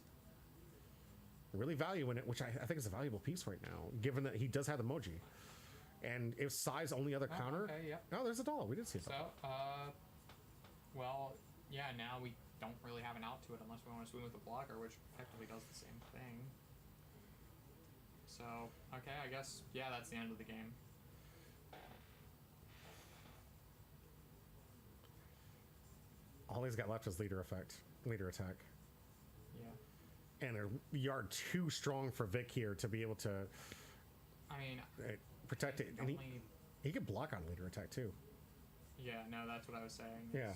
Speaker 2: Really valuing it, which I think is a valuable piece right now, given that he does have the Moji. And if Sai's only other counter...
Speaker 3: Okay, yep.
Speaker 2: Oh, there's a doll. We did see that.
Speaker 3: So, well, yeah, now we don't really have an out to it unless we want to swing with a blocker, which effectively does the same thing. So, okay, I guess, yeah, that's the end of the game.
Speaker 2: All he's got left is leader effect. Leader attack.
Speaker 3: Yeah.
Speaker 2: And a yard too strong for Vic here to be able to...
Speaker 3: I mean...
Speaker 2: protect it. And he could block on leader attack too.
Speaker 3: Yeah, no, that's what I was saying.
Speaker 2: Yeah.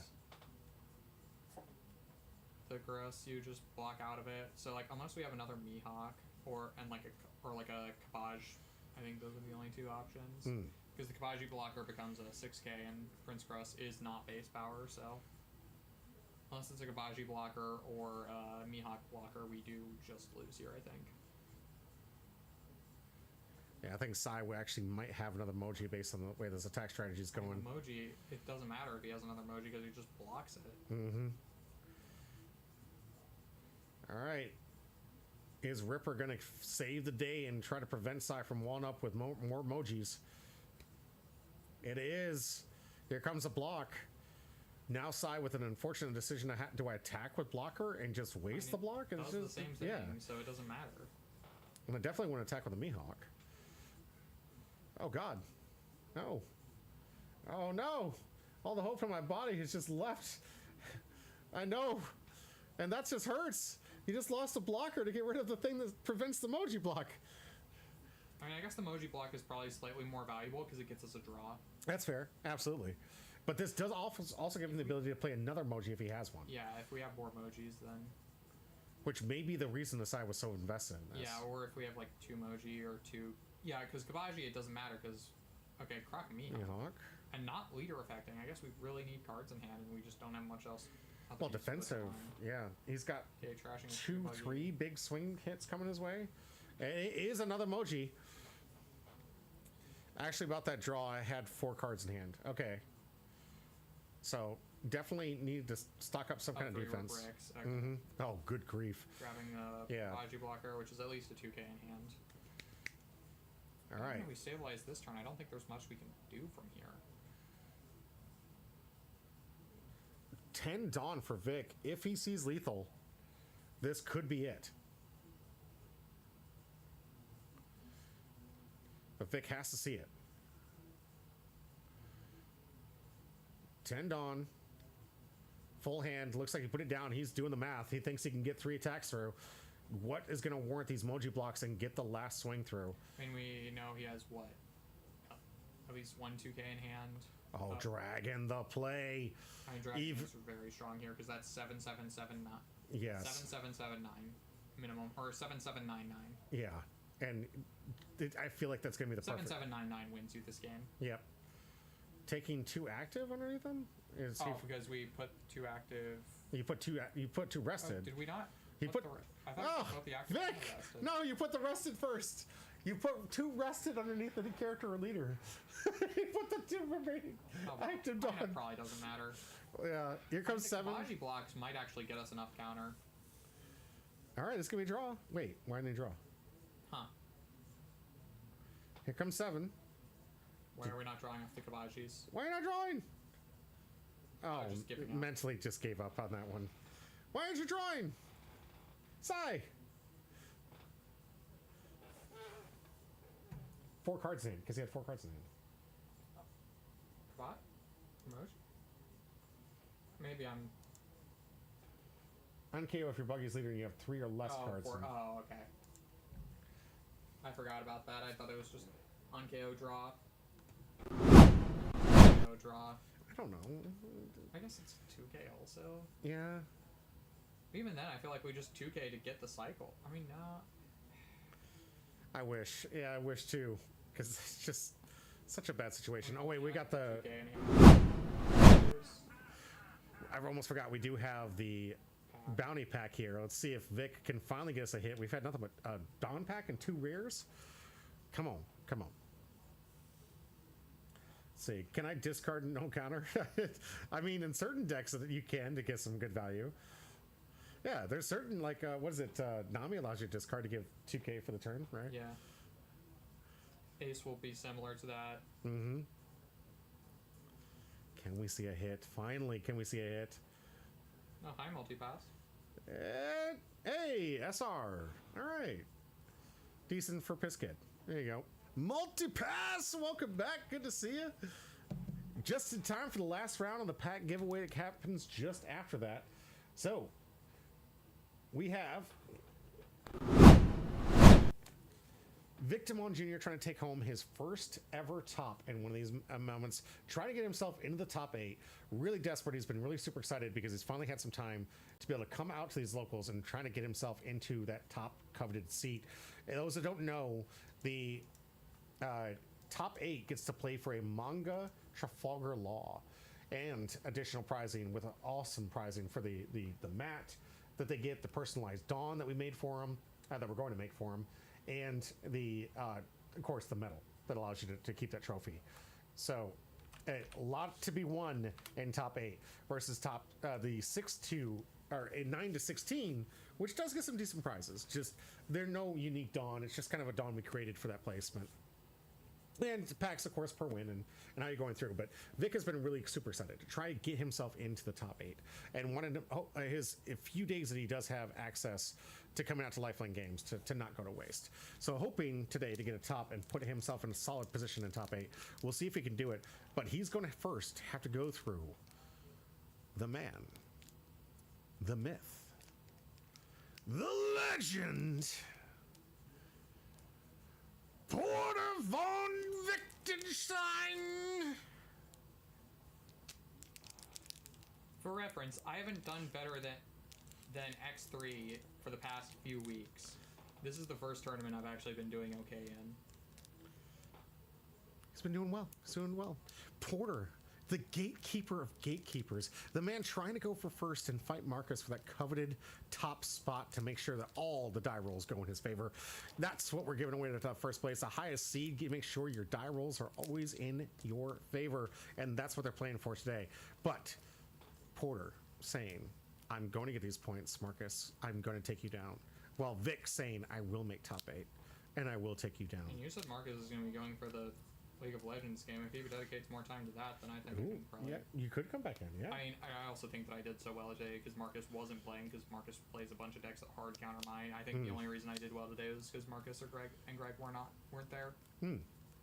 Speaker 3: The Gross, you just block out of it. So like, unless we have another Mihawk or a Kabaj, I think those are the only 2 options. Because the Kabaji blocker becomes a 6k and Prince Gross is not base power, so unless it's a Kabaji blocker or a Mihawk blocker, we do just lose here, I think.
Speaker 2: Yeah, I think Sai actually might have another Moji based on the way this attack strategy is going.
Speaker 3: Moji, it doesn't matter if he has another Moji because he just blocks it.
Speaker 2: Mm-hmm. All right. Is Ripper going to save the day and try to prevent Sai from walling up with more Mojis? It is. Here comes a block. Now Sai with an unfortunate decision. Do I attack with blocker and just waste the block?
Speaker 3: It's the same thing, so it doesn't matter.
Speaker 2: And I definitely want to attack with a Mihawk. Oh God, no. Oh no. All the hope from my body has just left. I know. And that just hurts. You just lost a blocker to get rid of the thing that prevents the Moji block.
Speaker 3: I mean, I guess the Moji block is probably slightly more valuable because it gets us a draw.
Speaker 2: That's fair. Absolutely. But this does also give him the ability to play another Moji if he has one.
Speaker 3: Yeah, if we have more Mojis, then...
Speaker 2: Which may be the reason the side was so invested in this.
Speaker 3: Yeah, or if we have like 2 Moji or 2... Yeah, because Kabaji, it doesn't matter because... Okay, Croc Mihawk. And not leader affecting. I guess we really need cards in hand and we just don't have much else.
Speaker 2: Well, defensive, yeah. He's got 2-3 big swing hits coming his way. And it is another Moji. Actually, about that draw, I had 4 cards in hand. Okay. So, definitely need to stock up some kind of defense.
Speaker 3: Bricks. Okay.
Speaker 2: Oh, good grief.
Speaker 3: Grabbing the Kabaji blocker, which is at least a 2k in hand.
Speaker 2: All right.
Speaker 3: When we stabilize this turn, I don't think there's much we can do from here.
Speaker 2: 10 Dawn for Vic. If he sees lethal, this could be it. But Vic has to see it. 10 Dawn. Full hand. Looks like he put it down. He's doing the math. He thinks he can get 3 attacks through. What is going to warrant these Moji blocks and get the last swing through?
Speaker 3: I mean, we know he has what? At least 1 2k in hand.
Speaker 2: Oh, Dragon the play.
Speaker 3: I mean, Dragon is very strong here because that's 7779.
Speaker 2: Yes.
Speaker 3: 7779 minimum, or 7799.
Speaker 2: Yeah, and I feel like that's going to be the
Speaker 3: 7799 wins you this game.
Speaker 2: Yep. Taking 2 active underneath them?
Speaker 3: Because we put 2 active.
Speaker 2: You put 2 rested.
Speaker 3: Oh, did we not?
Speaker 2: He put.
Speaker 3: I thought we put the active.
Speaker 2: Vic! No, you put the rested first. You put 2 rested underneath any character or leader. You put the 2 remaining active Dawn.
Speaker 3: That probably doesn't matter.
Speaker 2: Yeah, here comes
Speaker 3: the
Speaker 2: 7.
Speaker 3: Kabaji blocks might actually get us enough counter.
Speaker 2: All right, this can be a draw. Wait, why didn't they draw?
Speaker 3: Huh.
Speaker 2: Here comes 7.
Speaker 3: Why are we not drawing off the Kabajis?
Speaker 2: Why are you not drawing? Oh,
Speaker 3: just giving up.
Speaker 2: mentally just gave up on that one. Why aren't you drawing? Sigh. 4 cards in hand, because he had 4 cards in hand.
Speaker 3: What? Promotion? Maybe I'm...
Speaker 2: On KO, if your buggy's leader and you have 3 or less cards.
Speaker 3: Oh, okay. I forgot about that. I thought it was just on KO draw. KO draw.
Speaker 2: I don't know.
Speaker 3: I guess it's 2K also.
Speaker 2: Yeah.
Speaker 3: Even then, I feel like we just 2K to get the cycle. I mean, no.
Speaker 2: I wish. Yeah, I wish too. Because it's just such a bad situation. Oh, wait, we got the... I almost forgot. We do have the bounty pack here. Let's see if Vic can finally get us a hit. We've had nothing but a Dawn pack and 2 rares. Come on. Come on. Let's see. Can I discard no counter? I mean, in certain decks that you can to get some good value. Yeah, there's certain, like, what is it? Nami allows you to discard to give 2K for the turn, right?
Speaker 3: Yeah. Ace will be similar to that.
Speaker 2: Mm-hmm. Can we see a hit? Finally, can we see a hit?
Speaker 3: Oh, hi, multi-pass.
Speaker 2: Hey, SR. All right. Decent for Piss Kid. There you go. Multi-pass! Welcome back. Good to see you. Just in time for the last round of the pack giveaway that happens just after that. So, we have Victimon Jr. trying to take home his first ever top in one of these moments, trying to get himself into the top 8. Really desperate. He's been really super excited because he's finally had some time to be able to come out to these locals and trying to get himself into that top coveted seat. And those that don't know, the top 8 gets to play for a manga Trafalgar Law and additional prizing with an awesome prizing for the mat that they get, the personalized Dawn that we made for him, that we're going to make for him, and the of course the medal that allows you to keep that trophy. So a lot to be won in top 8 versus top the 6-2 or 9 to 16, which does get some decent prizes. Just they're no unique Dawn. It's just kind of a Dawn we created for that placement. And packs, of course, per win and how you're going through. But Vic has been really super excited to try to get himself into the top 8 and wanted to, a few days that he does have access to coming out to Lifelink games to not go to waste. So hoping today to get a top and put himself in a solid position in top 8. We'll see if he can do it. But he's going to first have to go through the man, the myth, the legend, Porter von Wittgenstein.
Speaker 3: For reference, I haven't done better than X3 for the past few weeks. This is the first tournament I've actually been doing okay in.
Speaker 2: He's been doing well. He's doing well. Porter, the gatekeeper of gatekeepers, the man trying to go for first and fight Marcus for that coveted top spot to make sure that all the die rolls go in his favor. That's what we're giving away to the first place. The highest seed, make sure your die rolls are always in your favor, and that's what they're playing for today. But Porter saying, I'm going to get these points, Marcus. I'm going to take you down. While Vic saying, I will make top 8, and I will take you down.
Speaker 3: And you said Marcus is going to be going for the League of Legends game. If he dedicates more time to that, then I think we can probably...
Speaker 2: Yeah, you could come back in, yeah.
Speaker 3: I mean, I also think that I did so well today because Marcus wasn't playing, because Marcus plays a bunch of decks that hard counter mine. I think the only reason I did well today was because Marcus or Greg weren't there.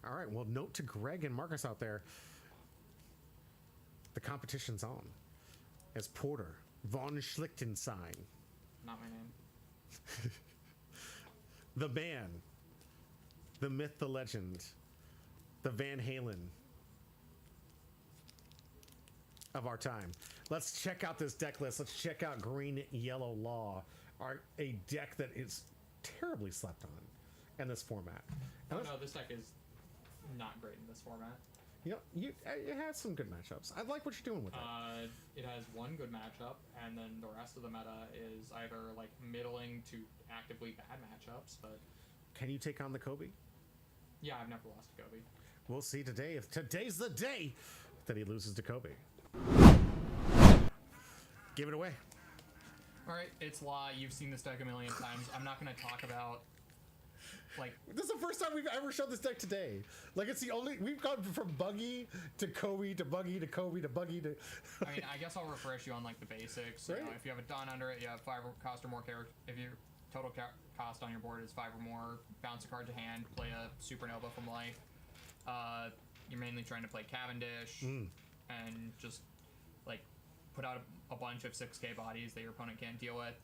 Speaker 2: All right, well, note to Greg and Marcus out there, the competition's on. As Porter von Schlichtenstein,
Speaker 3: Not my name.
Speaker 2: the man, the myth, the legend, the Van Halen of our time. Let's check out this deck list. Let's check out Green Yellow Law, a deck that is terribly slept on in this format.
Speaker 3: Oh no, this deck is not great in this format.
Speaker 2: You know, it has some good matchups. I like what you're doing with it.
Speaker 3: It has one good matchup, and then the rest of the meta is either like middling to actively bad matchups. But
Speaker 2: can you take on the Kobe?
Speaker 3: Yeah, I've never lost to Kobe.
Speaker 2: We'll see today if today's the day that he loses to Kobe. Give it away.
Speaker 3: All right, it's La. You've seen this deck a million times. I'm not going to talk about, like...
Speaker 2: This is the first time we've ever shown this deck today. Like, it's the only... We've gone from Buggy to Kobe to Buggy to Kobe to Buggy to...
Speaker 3: I mean, I guess I'll refresh you on, like, the basics.
Speaker 2: Right.
Speaker 3: You know, if you have a Dawn under it, you have 5 cost or more character. If your total cost on your board is 5 or more, bounce a card to hand, play a Supernova from life. You're mainly trying to play Cavendish and just, like, put out a bunch of 6k bodies that your opponent can't deal with.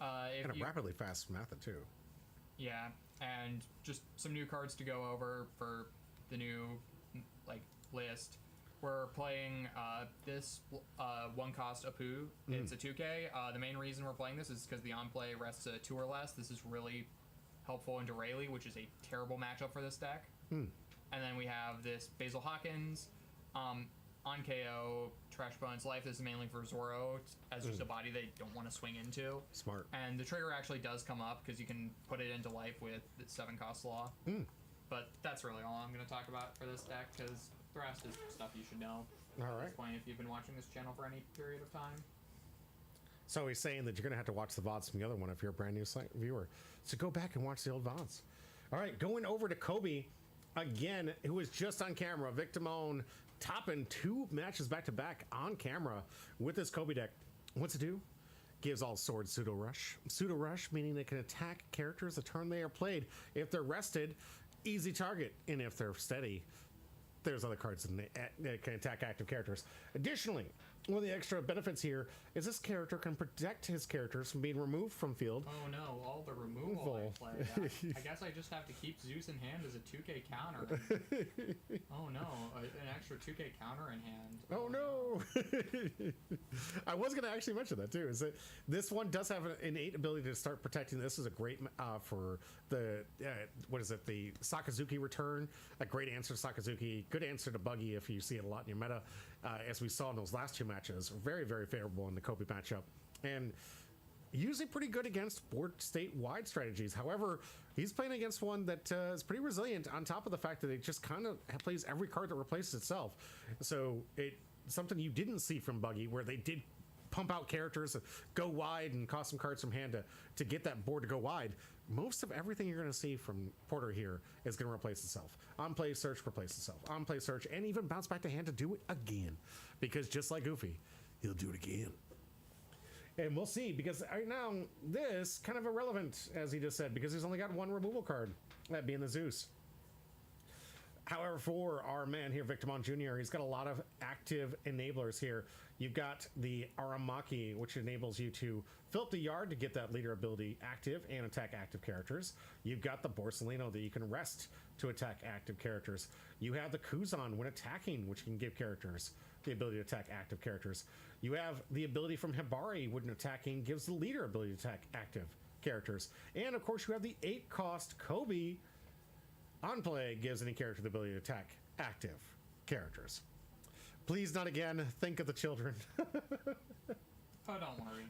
Speaker 2: And a rapidly fast method, too.
Speaker 3: Yeah, and just some new cards to go over for the new, like, list. We're playing this one cost Apu. It's a 2k. The main reason we're playing this is because the on-play rests a 2 or less. This is really helpful into Rayleigh, which is a terrible matchup for this deck. And then we have this Basil Hawkins. On KO, Trash Bones Life. This is mainly for Zoro as just a body they don't want to swing into.
Speaker 2: Smart.
Speaker 3: And the trigger actually does come up because you can put it into life with the 7 cost law. But that's really all I'm going to talk about for this deck because the rest is stuff you should know.
Speaker 2: All right.
Speaker 3: At this point, if you've been watching this channel for any period of time.
Speaker 2: So he's saying that you're going to have to watch the VODs from the other one if you're a brand new viewer. So go back and watch the old VODs. All right, going over to Kobe again, who was just on camera. Victimone topping 2 matches back-to-back on camera with this Kobe deck. What's it do? Gives all swords pseudo rush. Pseudo rush meaning they can attack characters the turn they are played. If they're rested, easy target. And if they're steady, there's other cards that can attack active characters. Additionally, one of the extra benefits here is this character can protect his characters from being removed from field.
Speaker 3: Oh no, all the removal I played. I guess I just have to keep Zeus in hand as a 2k counter. Oh no, an extra 2k counter in hand.
Speaker 2: Oh no! I was going to actually mention that too, is that this one does have an innate ability to start protecting. This is a great for the, what is it, the Sakazuki return. A great answer to Sakazuki. Good answer to Buggy if you see it a lot in your meta. As we saw in those last 2 matches, very, very favorable in the Kobe matchup. And usually pretty good against board state-wide strategies. However, he's playing against one that is pretty resilient on top of the fact that it just kind of plays every card that replaces itself. So it's something you didn't see from Buggy, where they did pump out characters, go wide, and cost some cards from hand to get that board to go wide. Most of everything you're going to see from Porter here is going to replace itself. On play search, replace itself. On play search, and even bounce back to hand to do it again. Because just like Goofy, he'll do it again. And we'll see, because right now, this kind of irrelevant, as he just said, because he's only got 1 removal card, that being the Zeus. However, for our man here, Victimon Jr., he's got a lot of active enablers here. You've got the Aramaki, which enables you to fill up the yard to get that leader ability active and attack active characters. You've got the Borsalino that you can rest to attack active characters. You have the Kuzan when attacking, which can give characters the ability to attack active characters. You have the ability from Hibari when attacking, gives the leader ability to attack active characters. And of course, you have the 8 cost Kobe on play, gives any character the ability to attack active characters. Please not again. Think of the children.
Speaker 3: Oh, don't worry.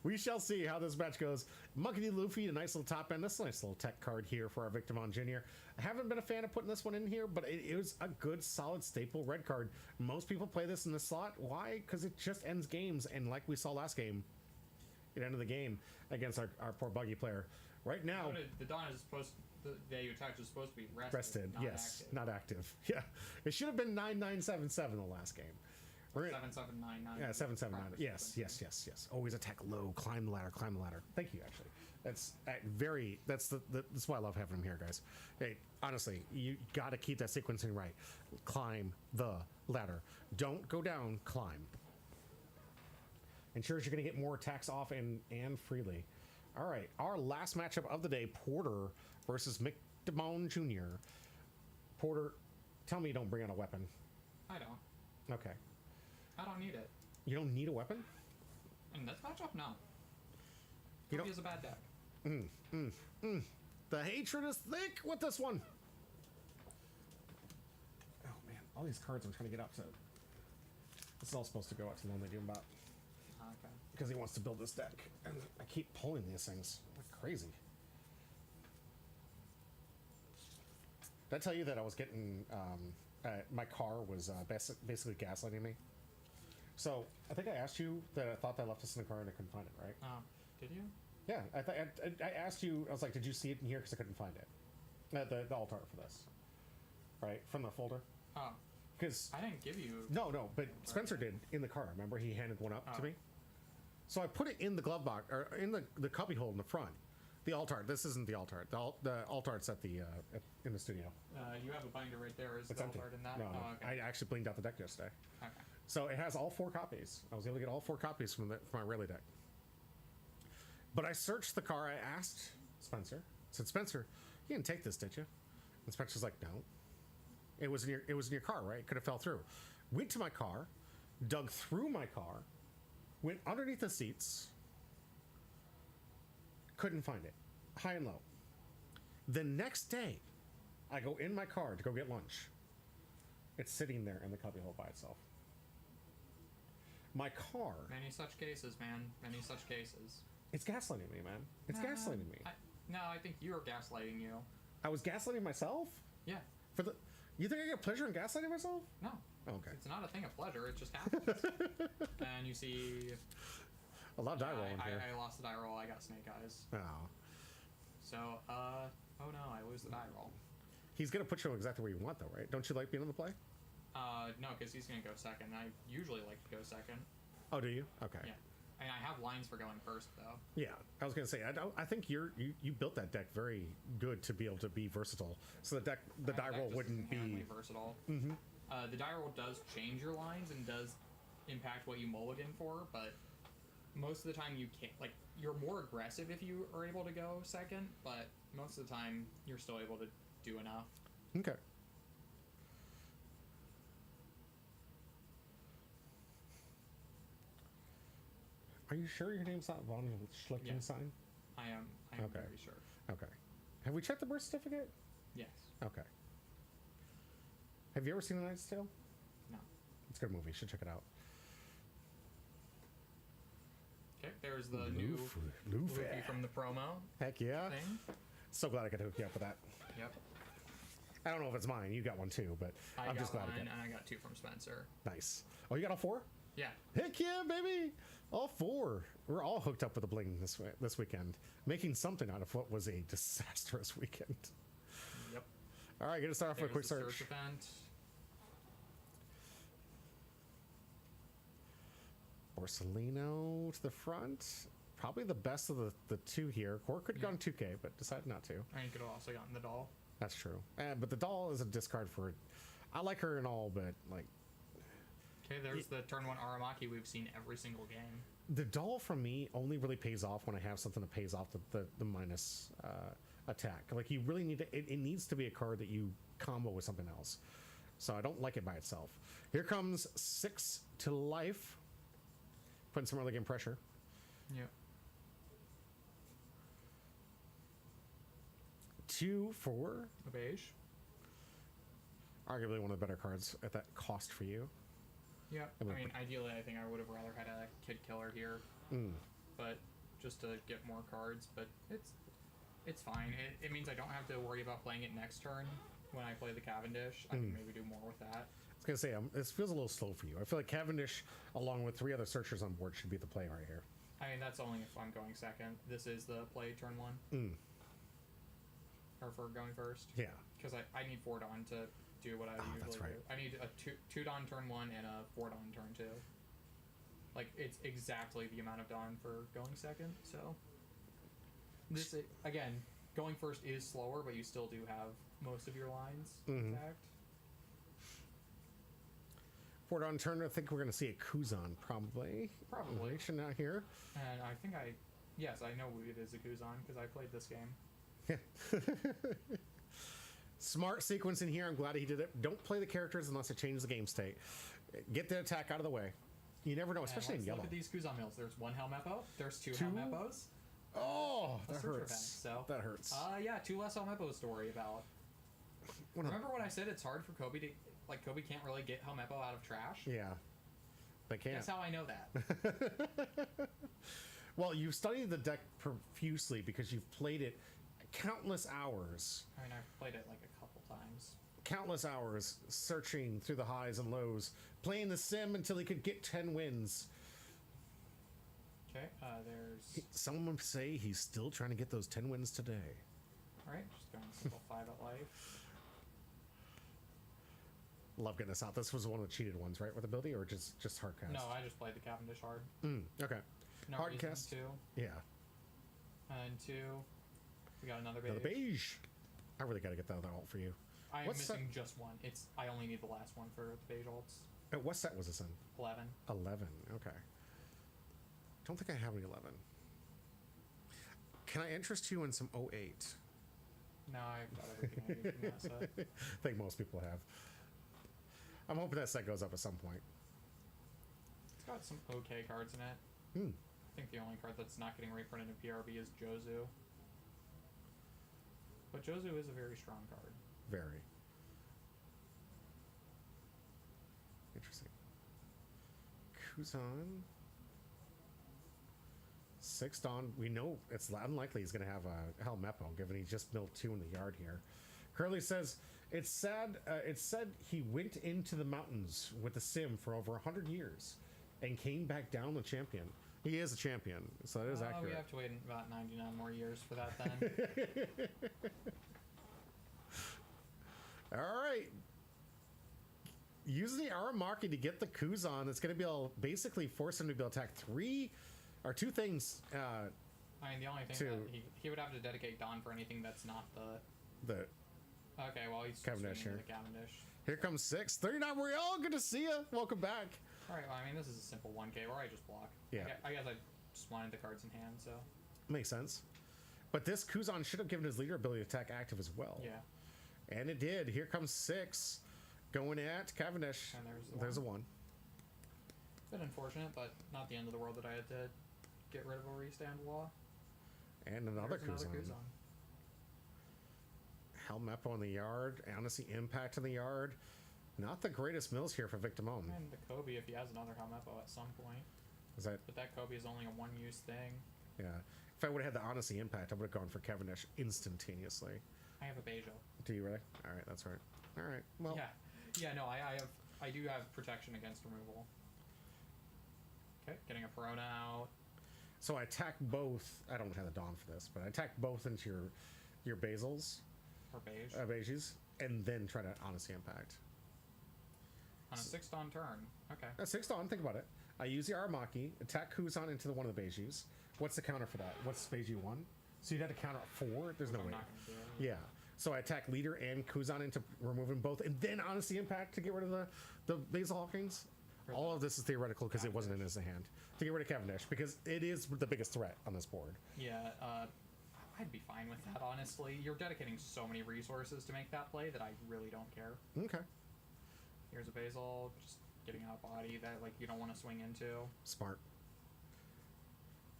Speaker 2: We shall see how this match goes. Monkey D. Luffy, a nice little top end. This is a nice little tech card here for our Victimon Jr. I haven't been a fan of putting this one in here, but it was a good, solid, staple red card. Most people play this in the slot. Why? Because it just ends games, and like we saw last game, it ended the game against our poor Buggy player. Right now...
Speaker 3: The Dawn is supposed to... The day you attacked is supposed to be
Speaker 2: rested,
Speaker 3: not
Speaker 2: yes,
Speaker 3: active.
Speaker 2: not active. Yeah, it should have been 9977 the last game.
Speaker 3: 7799.
Speaker 2: Yeah, 779. Yes. Always attack low, climb the ladder, climb the ladder. Thank you. Actually, that's very. That's that's why I love having him here, guys. Hey, honestly, you got to keep that sequencing right. Climb the ladder. Don't go down. Climb. Ensures you're going to get more attacks off and freely. All right, our last matchup of the day: Porter versus McDemone Jr. Porter, tell me you don't bring out a weapon.
Speaker 3: I don't.
Speaker 2: Okay.
Speaker 3: I don't need it.
Speaker 2: You don't need a weapon?
Speaker 3: In this matchup, no.
Speaker 2: You
Speaker 3: Kobe is a bad deck.
Speaker 2: The hatred is thick with this one. Oh man, all these cards I'm trying to get up to. This is all supposed to go out to Lonely Doombot.
Speaker 3: Okay.
Speaker 2: Because he wants to build this deck. And I keep pulling these things like crazy. Did I tell you that I was getting my car was basically gaslighting me? So I think I asked you that I thought I left this in the car and I couldn't find it, right?
Speaker 3: Oh, did you?
Speaker 2: Yeah, I asked you. I was like, "Did you see it in here?" Because I couldn't find it. The alt art for this, right from the folder.
Speaker 3: Oh,
Speaker 2: because
Speaker 3: I didn't give you.
Speaker 2: No, but Spencer did in the car. Remember, he handed one up to me. So I put it in the glove box or in the cubby hole in the front. The alt art. This isn't the alt art. The alt art's at the in the studio.
Speaker 3: You have a binder right there. Is
Speaker 2: It's
Speaker 3: the
Speaker 2: empty.
Speaker 3: alt art in that?
Speaker 2: No,
Speaker 3: Oh, okay.
Speaker 2: I actually blinged out the deck yesterday.
Speaker 3: Okay.
Speaker 2: So it has all 4 copies. I was able to get all 4 copies from my rally deck. But I searched the car. I asked Spencer. I said, Spencer, you didn't take this, did you? And Spencer's like, no. It was in your car, right? It could have fell through. Went to my car, dug through my car, went underneath the seats, couldn't find it, high and low. The next day, I go in my car to go get lunch. It's sitting there in the cubby hole by itself. My car.
Speaker 3: Many such cases, man. Many such cases.
Speaker 2: It's gaslighting me, man. It's gaslighting me.
Speaker 3: I think you're gaslighting you.
Speaker 2: I was gaslighting myself?
Speaker 3: Yeah.
Speaker 2: You think I get pleasure in gaslighting myself?
Speaker 3: No.
Speaker 2: Okay.
Speaker 3: It's not a thing of pleasure. It just happens. And you see.
Speaker 2: A lot of die rolling here.
Speaker 3: I lost the die roll. I got snake eyes.
Speaker 2: Oh.
Speaker 3: So, oh no, I lose the die roll.
Speaker 2: He's gonna put you exactly where you want, though, right? Don't you like being on the play?
Speaker 3: No, because he's gonna go second. I usually like to go second.
Speaker 2: Oh, do you? Okay.
Speaker 3: Yeah. And I have lines for going first, though.
Speaker 2: Yeah, I was gonna say I think you built that deck very good to be able to be versatile. So the die roll wouldn't be
Speaker 3: versatile.
Speaker 2: Mm-hmm.
Speaker 3: The die roll does change your lines and does impact what you mulligan for, but most of the time you can't. Like, you're more aggressive if you are able to go second, but most of the time you're still able to do enough.
Speaker 2: Okay. Are you sure your name's not Von Schlichtenstein?
Speaker 3: I am
Speaker 2: okay.
Speaker 3: very sure.
Speaker 2: Okay. Have we checked the birth certificate?
Speaker 3: Yes.
Speaker 2: Okay. Have you ever seen A Knight's Tale?
Speaker 3: No.
Speaker 2: It's a good movie. You should check it out.
Speaker 3: Okay, there's the new Luffy from the promo.
Speaker 2: Heck yeah.
Speaker 3: Thing.
Speaker 2: So glad I could hook you up with that.
Speaker 3: Yep.
Speaker 2: I don't know if it's mine. You got one too, but I'm just glad I got it.
Speaker 3: And I got 2 from Spencer.
Speaker 2: Nice. Oh, you got all 4?
Speaker 3: Yeah.
Speaker 2: Heck yeah, baby! All 4. We're all hooked up with a bling this weekend, making something out of what was a disastrous weekend.
Speaker 3: Yep.
Speaker 2: All right, gonna start off with a quick search.
Speaker 3: Event.
Speaker 2: Borsellino to the front. Probably the best of the 2 here. Core could have gone 2K, but decided not to.
Speaker 3: And you could have also gotten the doll.
Speaker 2: That's true. But the doll is a discard for it. I like her and all, but like.
Speaker 3: Okay, there's the turn 1 Aramaki we've seen every single game.
Speaker 2: The doll for me only really pays off when I have something that pays off the minus attack. Like, you really need to. It needs to be a card that you combo with something else. So I don't like it by itself. Here comes 6 to life. Putting some early game pressure.
Speaker 3: Yep.
Speaker 2: 2 for
Speaker 3: a beige.
Speaker 2: Arguably one of the better cards at that cost for you.
Speaker 3: Yeah, I mean, ideally, I think I would have rather had a Kid Killer here, but just to get more cards. But it's fine. It means I don't have to worry about playing it next turn when I play the Cavendish. I can maybe do more with that.
Speaker 2: I was gonna say this feels a little slow for you. I feel like Cavendish, along with 3 other searchers on board, should be the play right here.
Speaker 3: I mean, that's only if I'm going second. This is the play turn 1. Or for going first.
Speaker 2: Yeah.
Speaker 3: Because I need 4 Dawn to do what I usually
Speaker 2: that's right.
Speaker 3: do. I need a 2 Dawn turn 1 and a 4 Dawn turn 2. Like, it's exactly the amount of Dawn for going second, so. This, again, going first is slower, but you still do have most of your lines intact.
Speaker 2: 4 Dawn turn, I think we're going to see a Kuzan, probably.
Speaker 3: Probably.
Speaker 2: Should not here.
Speaker 3: And I think yes, I know it is a Kuzan, because I played this game.
Speaker 2: Smart sequence in here. I'm glad he did it. Don't play the characters unless it changes the game state. Get the attack out of the way. You never know, especially in yellow.
Speaker 3: Look at these Kuzan mills. There's 1 Helmeppo. There's 2 Helmeppos.
Speaker 2: Oh, that hurts.
Speaker 3: So,
Speaker 2: that hurts.
Speaker 3: Yeah, 2 less Helmeppos to worry about. Remember when I said it's hard for Kobe to... Like, Kobe can't really get Helmeppo out of trash?
Speaker 2: Yeah. They can't.
Speaker 3: That's how I know that.
Speaker 2: Well, you've studied the deck profusely because you've played it countless hours.
Speaker 3: I mean, I've played it like a couple times.
Speaker 2: Countless hours searching through the highs and lows, playing the sim until he could get 10 wins.
Speaker 3: Okay, there's...
Speaker 2: Someone would say he's still trying to get those 10 wins today.
Speaker 3: Alright, just going simple 5 at life.
Speaker 2: Love getting this out. This was one of the cheated ones, right, with ability, or just hard cast?
Speaker 3: No, I just played the Cavendish hard.
Speaker 2: Okay.
Speaker 3: No
Speaker 2: hard
Speaker 3: reason
Speaker 2: cast?
Speaker 3: to.
Speaker 2: Yeah.
Speaker 3: And 2, we got another beige.
Speaker 2: Another beige. I really got to get that other alt for you.
Speaker 3: I am
Speaker 2: What's
Speaker 3: missing just one. I only need the last one for the beige alts.
Speaker 2: What set was this in?
Speaker 3: 11.
Speaker 2: 11. Okay. Don't think I have any 11. Can I interest you in some 08?
Speaker 3: No, I've got everything I need from that set.
Speaker 2: I think most people have. I'm hoping that set goes up at some point.
Speaker 3: It's got some okay cards in it. I think the only card that's not getting reprinted in PRB is Jozu. But Jozu is a very strong card.
Speaker 2: Very. Interesting. Kuzan. 6 Dawn. We know it's unlikely he's going to have a Helmepo, given he just milled 2 in the yard here. Curly says, it's sad. It's said he went into the mountains with the sim for over 100 years and came back down the champion. He is a champion, so that is accurate.
Speaker 3: We have to wait about 99 more years for that then.
Speaker 2: All right. Using the Aramaki to get the Kuzan, it's going to be able basically force him to be able to attack 2 things.
Speaker 3: I mean, the only thing that he would have to dedicate Dawn for anything that's not the... Okay, well, he's
Speaker 2: Cavendish here.
Speaker 3: The Cavendish.
Speaker 2: Here comes 6. 39 Real, good to see you. Welcome back.
Speaker 3: Alright, well, I mean, this is a simple 1K where I just block.
Speaker 2: Yeah.
Speaker 3: I guess I just wanted the cards in hand, so...
Speaker 2: Makes sense. But this Kuzan should have given his leader ability to attack active as well.
Speaker 3: Yeah.
Speaker 2: And it did. Here comes 6. Going at Cavendish.
Speaker 3: And
Speaker 2: there's a 1.
Speaker 3: Bit unfortunate, but not the end of the world that I had to get rid of a restand law.
Speaker 2: And another Kuzan. Helmepo in the yard. Honestly, Impact in the yard. Not the greatest mills here for Victimone.
Speaker 3: And the Kobe, if he has another Helmepo at some point.
Speaker 2: Is that?
Speaker 3: But that Kobe is only a one-use thing.
Speaker 2: Yeah. If I would have had the Honesty Impact, I would have gone for Cavendish instantaneously.
Speaker 3: I have a Bejo.
Speaker 2: Do you really? All right, that's right. All right. Well.
Speaker 3: Yeah. No. I do have protection against removal. Okay, getting a Perona out.
Speaker 2: So I attack both. I don't have the Dawn for this, but I attack both into your Basils.
Speaker 3: Or beige.
Speaker 2: Beiges, and then try to Honesty Impact.
Speaker 3: On a 6 Dawn turn. Okay.
Speaker 2: A 6 Dawn, think about it. I use the Aramaki, attack Kuzan into one of the Beiges. What's the counter for that? What's Beige 1? So you'd have to counter 4? There's no way. Yeah. So I attack leader and Kuzan into removing both, and then Honesty Impact to get rid of the Basil Hawkins. All of this is theoretical because it wasn't in his hand. To get rid of Cavendish, because it is the biggest threat on this board.
Speaker 3: Yeah, I'd be fine with that, honestly. You're dedicating so many resources to make that play that I really don't care.
Speaker 2: Okay.
Speaker 3: Here's a Basil, just getting out body that like you don't want to swing into.
Speaker 2: Smart.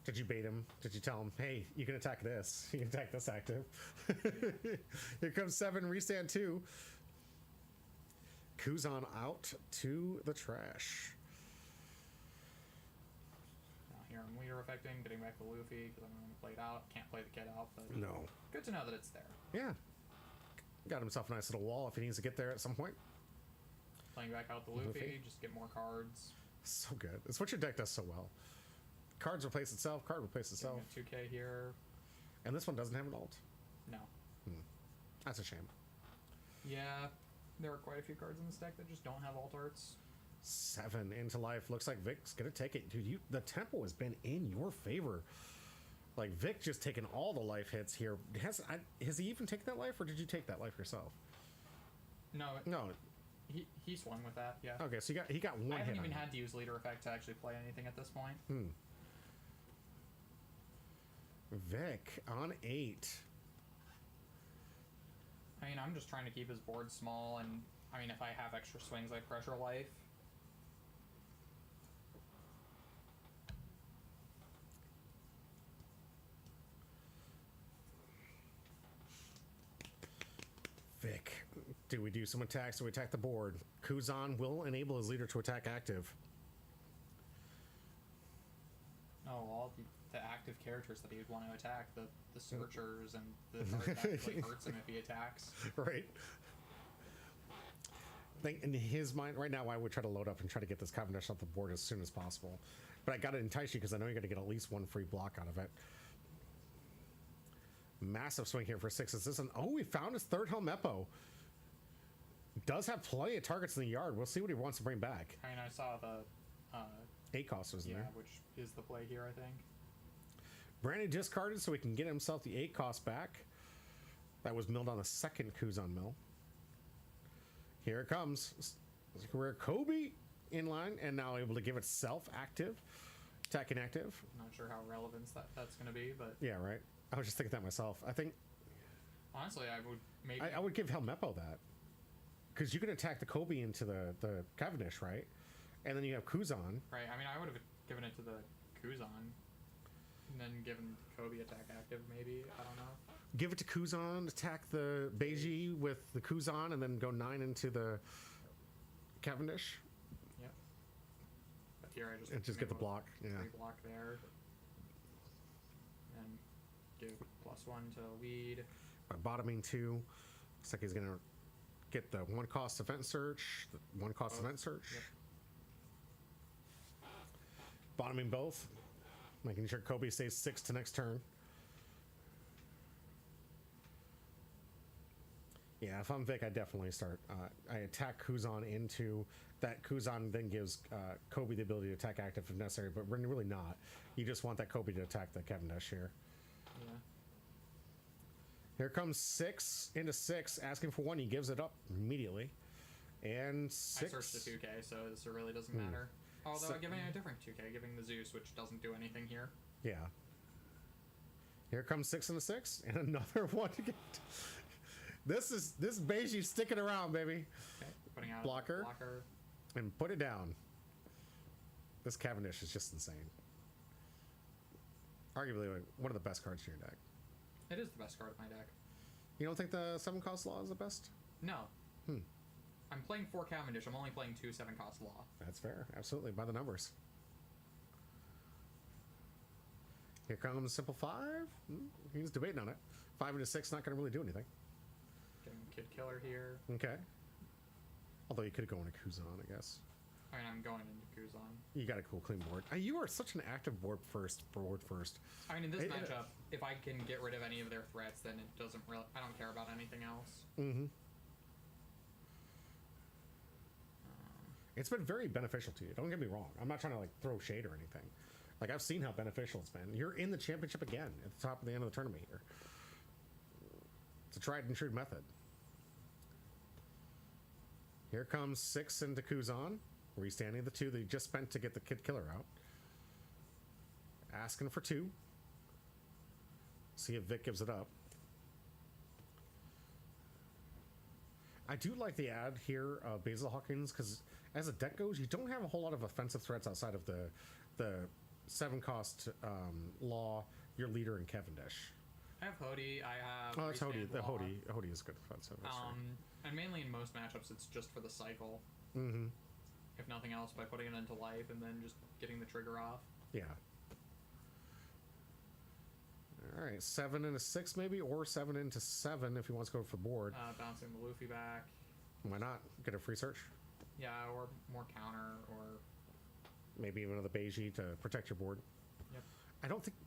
Speaker 2: Did you bait him? Did you tell him, hey, you can attack this. You can attack this active. Here comes 7, restand 2. Kuzan out to the trash.
Speaker 3: Now here I'm leader affecting, getting back to Luffy because I'm going to play it out. Can't play the kid out, but
Speaker 2: no.
Speaker 3: Good to know that it's there.
Speaker 2: Yeah. Got himself a nice little wall if he needs to get there at some point.
Speaker 3: Playing back out the Luffy, just get more cards.
Speaker 2: So good. It's what your deck does so well. Cards replace itself, card replace itself.
Speaker 3: 2K here.
Speaker 2: And this one doesn't have an alt.
Speaker 3: No.
Speaker 2: That's a shame.
Speaker 3: Yeah, there are quite a few cards in this deck that just don't have alt arts.
Speaker 2: 7 into life. Looks like Vic's gonna take it. Dude, the tempo has been in your favor. Like, Vic just taking all the life hits here. Has he even taken that life, or did you take that life yourself?
Speaker 3: No.
Speaker 2: No.
Speaker 3: He swung with that, yeah.
Speaker 2: Okay, so he got one hit.
Speaker 3: I haven't even had to use leader effect to actually play anything at this point.
Speaker 2: Vic on 8.
Speaker 3: I mean, I'm just trying to keep his board small, and I mean, if I have extra swings, I pressure life.
Speaker 2: Vic, do we do some attacks? Do we attack the board? Kuzan will enable his leader to attack active.
Speaker 3: Oh, all the active characters that he would want to attack, the searchers and the card that like hurts him if he attacks.
Speaker 2: Right. think in his mind right now, I would try to load up and try to get this Cavendish off the board as soon as possible. But I got to entice you because I know you're going to get at least one free block out of it. Massive swing here for 6s. Oh, we found his third Helmeppo. Does have plenty of targets in the yard. We'll see what he wants to bring back.
Speaker 3: I mean, I saw the
Speaker 2: 8 cost was in there.
Speaker 3: which is the play here, I think.
Speaker 2: Brandon discarded so he can get himself the 8 cost back. That was milled on a second Kuzan mill. Here it comes. Career Kobe in line and now able to give itself active. Attack inactive.
Speaker 3: Not sure how relevant that's going to be, but...
Speaker 2: Yeah, right. I was just thinking that myself. I think...
Speaker 3: Honestly, I would maybe...
Speaker 2: I would give Helmeppo that. Because you can attack the Kobe into the Cavendish, right? And then you have Kuzan.
Speaker 3: Right, I mean, I would have given it to the Kuzan. And then given Kobe attack active, maybe. I don't know.
Speaker 2: Give it to Kuzan, attack the Beiji with the Kuzan, and then go 9 into the Cavendish.
Speaker 3: Yep. But here I
Speaker 2: just get the block. Yeah.
Speaker 3: Free block there. And give +1 to lead.
Speaker 2: By bottoming 2. Looks like he's going to get the 1 cost event search, the 1 cost event search.
Speaker 3: Yep.
Speaker 2: Bottoming both. Making sure Kobe stays 6 to next turn. Yeah, if I'm Vic, I definitely start. I attack Kuzan into that. Kuzan then gives Kobe the ability to attack active if necessary, but really not. You just want that Kobe to attack the Cavendish here.
Speaker 3: Yeah.
Speaker 2: Here comes 6 into 6, asking for 1. He gives it up immediately. And 6.
Speaker 3: I searched the 2K, so this really doesn't matter. Although I'm giving a different 2K, giving the Zeus, which doesn't do anything here.
Speaker 2: Yeah. Here comes 6 into 6, and another 1 to get. This Beiji sticking around, baby.
Speaker 3: Okay, putting out
Speaker 2: blocker,
Speaker 3: blocker,
Speaker 2: and put it down. This Cavendish is just insane. Arguably like, one of the best cards in your deck.
Speaker 3: It is the best card of my deck.
Speaker 2: You don't think the 7 cost law is the best?
Speaker 3: No. I'm playing 4 Cavendish. I'm only playing 2 7 cost law.
Speaker 2: That's fair. Absolutely. By the numbers. Here comes Simple 5. He's debating on it. 5 into 6, not going to really do anything.
Speaker 3: Getting Kid Killer here.
Speaker 2: Okay. Although you could go into Kuzan, I guess.
Speaker 3: I mean, I'm going into Kuzan.
Speaker 2: You got a cool, clean board. You are such an active board first. I
Speaker 3: mean, in this matchup, if I can get rid of any of their threats, then it doesn't really... I don't care about anything else.
Speaker 2: Mm-hmm. It's been very beneficial to you. Don't get me wrong. I'm not trying to like throw shade or anything. Like I've seen how beneficial it's been. You're in the championship again at the top of the end of the tournament here. It's a tried and true method. Here comes 6 into Kuzan, restanding the 2 that he just spent to get the Kid Killer out. Asking for 2. See if Vic gives it up. I do like the ad here of Basil Hawkins because as a deck goes, you don't have a whole lot of offensive threats outside of the 7 cost Law, your leader, and Cavendish.
Speaker 3: I have Hody. I have.
Speaker 2: Oh, that's Hody. The
Speaker 3: Law.
Speaker 2: Hody is good offensive.
Speaker 3: And mainly in most matchups, it's just for the cycle.
Speaker 2: Mm-hmm.
Speaker 3: If nothing else, by putting it into life and then just getting the trigger off.
Speaker 2: Yeah. All right, 7 into 6 maybe, or 7 into 7 if he wants to go for the board.
Speaker 3: Bouncing the Luffy back.
Speaker 2: Why not? Get a free search.
Speaker 3: Yeah, or more counter, or
Speaker 2: maybe even another Beiji to protect your board.
Speaker 3: Yep.
Speaker 2: I don't think,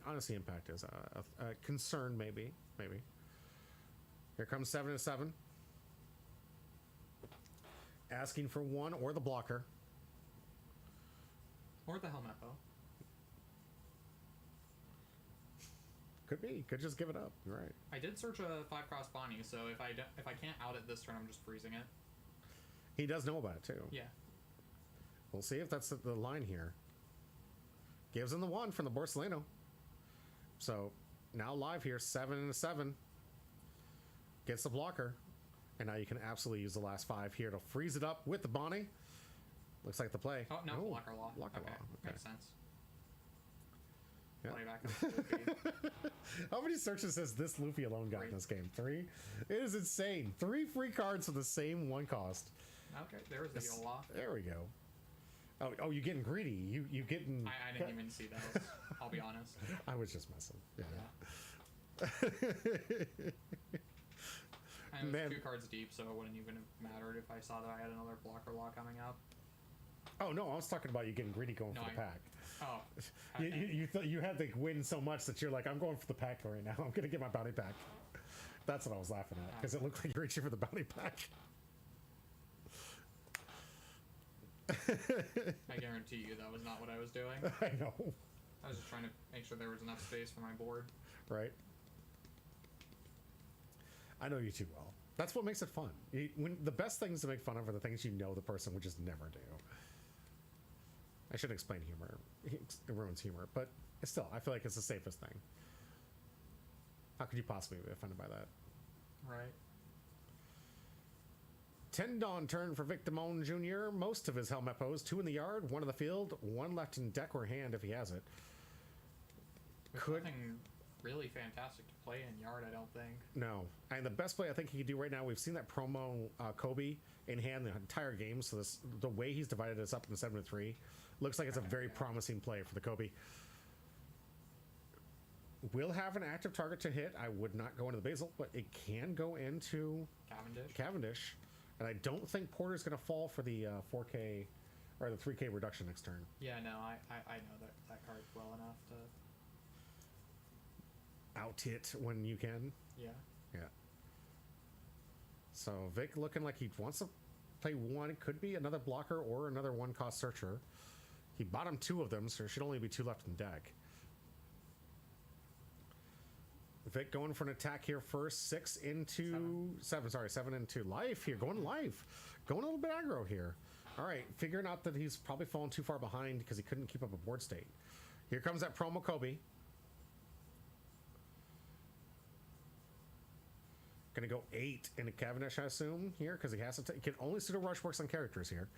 Speaker 2: honestly, Impact is a concern. Maybe. Here comes 7 into 7. Asking for 1 or the blocker.
Speaker 3: Or the Helmeppo.
Speaker 2: Could be. Could just give it up. You're right.
Speaker 3: I did search a 5 cost Bonnie, so if I can't out it this turn, I'm just freezing it.
Speaker 2: He does know about it too.
Speaker 3: Yeah.
Speaker 2: We'll see if that's the line here. Gives him the 1 from the Borsalino. So now live here, 7 into 7. Gets the blocker. And now you can absolutely use the last 5 here to freeze it up with the Bonnie. Looks like the play.
Speaker 3: Oh, no, blocker law.
Speaker 2: Blocker law. Okay.
Speaker 3: Makes sense.
Speaker 2: Yeah.
Speaker 3: Play back
Speaker 2: How many searches has this Luffy alone got in this game? 3? It is insane. 3 free cards for the same 1 cost.
Speaker 3: Okay, there was the heal law.
Speaker 2: There we go. Oh, you're getting greedy. You getting...
Speaker 3: I didn't even see those. I'll be honest.
Speaker 2: I was just messing. Yeah.
Speaker 3: I I was
Speaker 2: Man.
Speaker 3: 2 cards deep, so it wouldn't even have mattered if I saw that I had another blocker law coming up.
Speaker 2: Oh no, I was talking about you getting greedy going for the pack.
Speaker 3: Oh.
Speaker 2: You thought you had to win so much that you're like, I'm going for the pack right now. I'm gonna get my bounty pack. That's what I was laughing at because it looked like you're reaching for the bounty pack.
Speaker 3: I guarantee you that was not what I was doing.
Speaker 2: I know.
Speaker 3: I was just trying to make sure there was enough space for my board.
Speaker 2: Right. I know you too well. That's what makes it fun. When the best things to make fun of are the things you know the person would just never do. I should explain humor. It ruins humor, but still, I feel like it's the safest thing. How could you possibly be offended by that?
Speaker 3: Right.
Speaker 2: 10 Dawn turn for Vic Damone Jr. Most of his helmet pose, 2 in the yard, 1 in the field, 1 left in deck or hand if he has it.
Speaker 3: There's nothing really fantastic to play in yard, I don't think.
Speaker 2: No. And the best play I think he could do right now, we've seen that promo Kobe in hand the entire game, so the way he's divided this up in 7-3 looks like it's a very promising play for the Kobe. Will have an active target to hit. I would not go into the Basil, but it can go into Cavendish. And I don't think Porter's going to fall for the 4K or the 3K reduction next turn.
Speaker 3: Yeah, no, I know that card well enough to
Speaker 2: Out hit when you can.
Speaker 3: Yeah.
Speaker 2: Yeah. So Vic looking like he wants to play 1. It could be another blocker or another 1-cost searcher. He bottomed 2 of them, so there should only be 2 left in deck. Vic going for an attack here first. 6 into 7. Sorry, 7 into life here. Going life. Going a little bit aggro here. All right, figuring out that he's probably fallen too far behind because he couldn't keep up a board state. Here comes that promo Kobe. Gonna go 8 into Cavendish, I assume, here, because he has to. He can only pseudo rush works on characters here.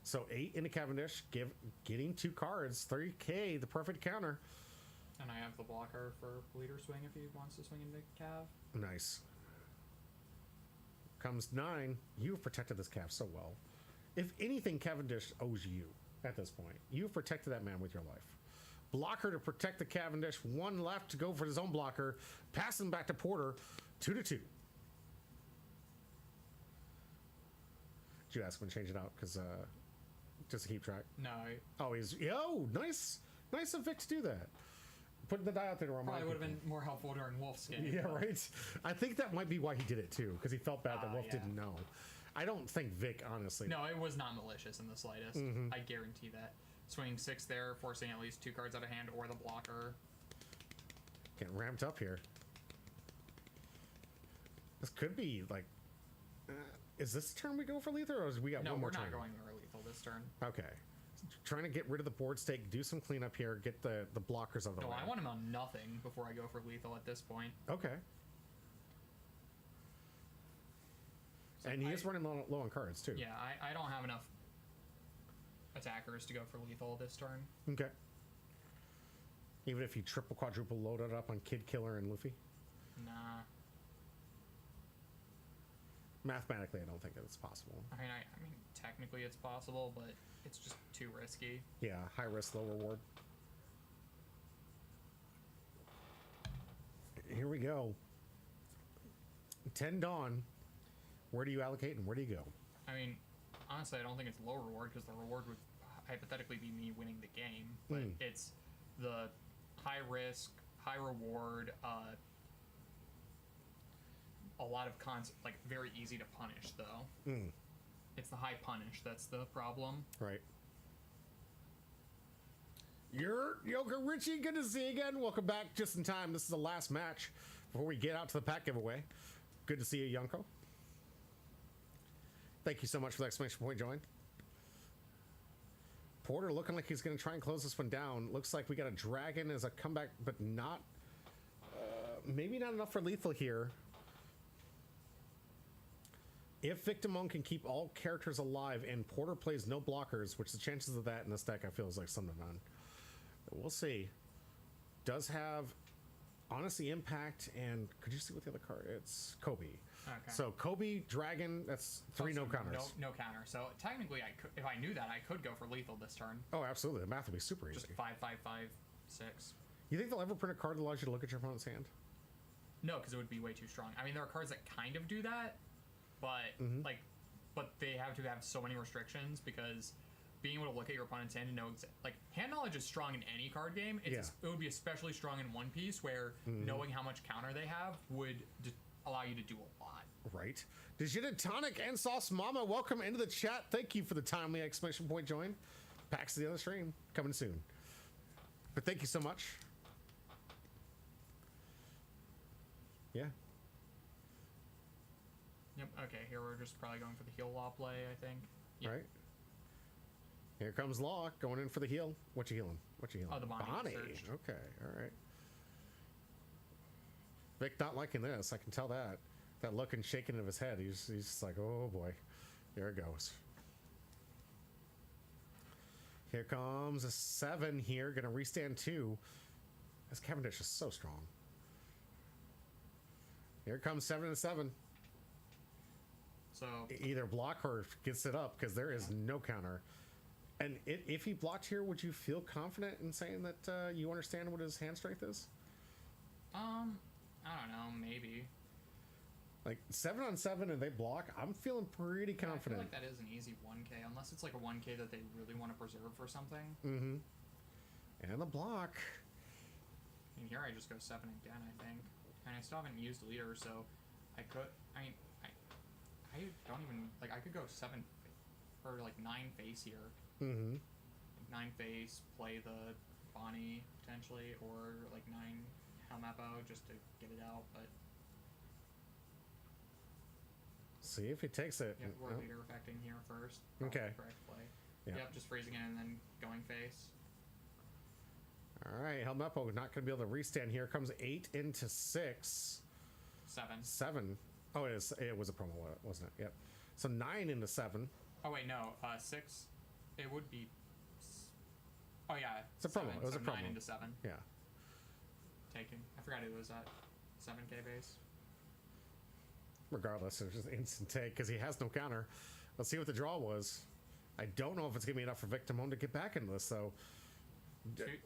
Speaker 2: So 8 into Cavendish, getting 2 cards, 3K, the perfect counter.
Speaker 3: And I have the blocker for leader swing if he wants to swing into Cav.
Speaker 2: Nice. Comes 9. You've protected this Cav so well. If anything, Cavendish owes you at this point. You've protected that man with your life. Blocker to protect the Cavendish. 1 left to go for his own blocker. Passing back to Porter. 2-2. Did you ask him to change it out? Because just to keep track.
Speaker 3: No.
Speaker 2: Oh, nice. Nice of Vic to do that. Putting the die out there to remind
Speaker 3: Probably would have been more helpful during Wolf's game.
Speaker 2: Yeah, right. I think that might be why he did it too, because he felt bad that Wolf didn't know. I don't think Vic, honestly.
Speaker 3: No, it was not malicious in the slightest. I guarantee that. Swinging 6 there, forcing at least 2 cards out of hand or the blocker.
Speaker 2: Getting ramped up here. This could be like. Is this the turn we go for lethal, or is we got one more turn?
Speaker 3: No, we're not going for lethal this turn.
Speaker 2: Okay. Trying to get rid of the board stake, do some cleanup here, get the blockers out of the way.
Speaker 3: No, I want him on nothing before I go for lethal at this point.
Speaker 2: Okay. So and he is running low on cards, too.
Speaker 3: Yeah, I don't have enough attackers to go for lethal this turn.
Speaker 2: Okay. Even if you triple, quadruple load it up on Kid Killer and Luffy?
Speaker 3: Nah.
Speaker 2: Mathematically, I don't think it's possible.
Speaker 3: I mean, technically it's possible, but it's just too risky.
Speaker 2: Yeah, high risk, low reward. Here we go. 10 Dawn. Where do you allocate and where do you go?
Speaker 3: I mean, honestly, I don't think it's low reward because the reward would hypothetically be me winning the game. But it's the high risk, high reward, a lot of like very easy to punish though. It's the high punish that's the problem.
Speaker 2: Right. You're Yoka Richie. Good to see you again. Welcome back just in time. This is the last match before we get out to the pack giveaway. Good to see you, Yonko. Thank you so much for the exclamation point join. Porter looking like he's going to try and close this one down. Looks like we got a dragon as a comeback, but not maybe not enough for lethal here. If Vic Damone can keep all characters alive and Porter plays no blockers, which the chances of that in this deck I feel is like some to none. But we'll see. Does have honestly impact, and could you see what the other card? It's Kobe. Okay. So Kobe, Dragon, that's 3 no counters.
Speaker 3: No counter. So technically, I could, if I knew that, I could go for lethal this turn.
Speaker 2: Oh, absolutely. The math would be super easy.
Speaker 3: Just 5, 5, 5, 6.
Speaker 2: You think they'll ever print a card that allows you to look at your opponent's hand?
Speaker 3: No, because it would be way too strong. I mean, there are cards that kind of do that, but but they have to have so many restrictions because being able to look at your opponent's hand and know like hand knowledge is strong in any card game. It would be especially strong in One Piece, where knowing how much counter they have would allow you to do a lot.
Speaker 2: Right. Digitonic and Sauce Mama, welcome into the chat. Thank you for the timely exclamation point join. Packs to the other stream coming soon. But thank you so much. Yeah.
Speaker 3: Yep. Okay. Here we're just probably going for the heal law play, I think. Yep.
Speaker 2: Right. Here comes Law going in for the heal. What you healing? What you healing?
Speaker 3: Oh, the Bonnie.
Speaker 2: Okay. All right. Vic not liking this. I can tell that. That look and shaking of his head. He's just like, oh boy. There it goes. Here comes a 7 here. Gonna restand 2. This Cavendish is so strong. Here comes 7 and 7.
Speaker 3: So
Speaker 2: either block or gets it up because there is no counter. And if he blocked here, would you feel confident in saying that you understand what his hand strength is?
Speaker 3: I don't know, maybe.
Speaker 2: Like 7 on 7 and they block, I'm feeling pretty confident.
Speaker 3: I feel like that is an easy 1K, unless it's like a 1K that they really want to preserve for something.
Speaker 2: Mm-hmm. And the block.
Speaker 3: And here I just go 7 again, I think. And I still haven't used leader, so I could. I don't even like. I could go 7 or like 9 face here.
Speaker 2: Mm-hmm.
Speaker 3: 9 face, play the Bonnie potentially, or like 9 Helmappo just to get it out. But
Speaker 2: see if he takes it.
Speaker 3: Yep, we're leader affecting here first.
Speaker 2: Okay.
Speaker 3: Correct play.
Speaker 2: Yep.
Speaker 3: Yep, just freezing it and then going face.
Speaker 2: All right, Helmappo not going to be able to restand here. Comes 8 into 6. 7. Oh, it was a promo, wasn't it? Yep. So 9 into 7.
Speaker 3: Oh wait, no. 6. It would be. Oh yeah.
Speaker 2: It's a promo. It was
Speaker 3: so
Speaker 2: a promo.
Speaker 3: 9 into 7.
Speaker 2: Yeah.
Speaker 3: Taking. I forgot it was at 7K base.
Speaker 2: Regardless, it's just instant take because he has no counter. Let's see what the draw was. I don't know if it's going to be enough for Victimone to get back into this, though.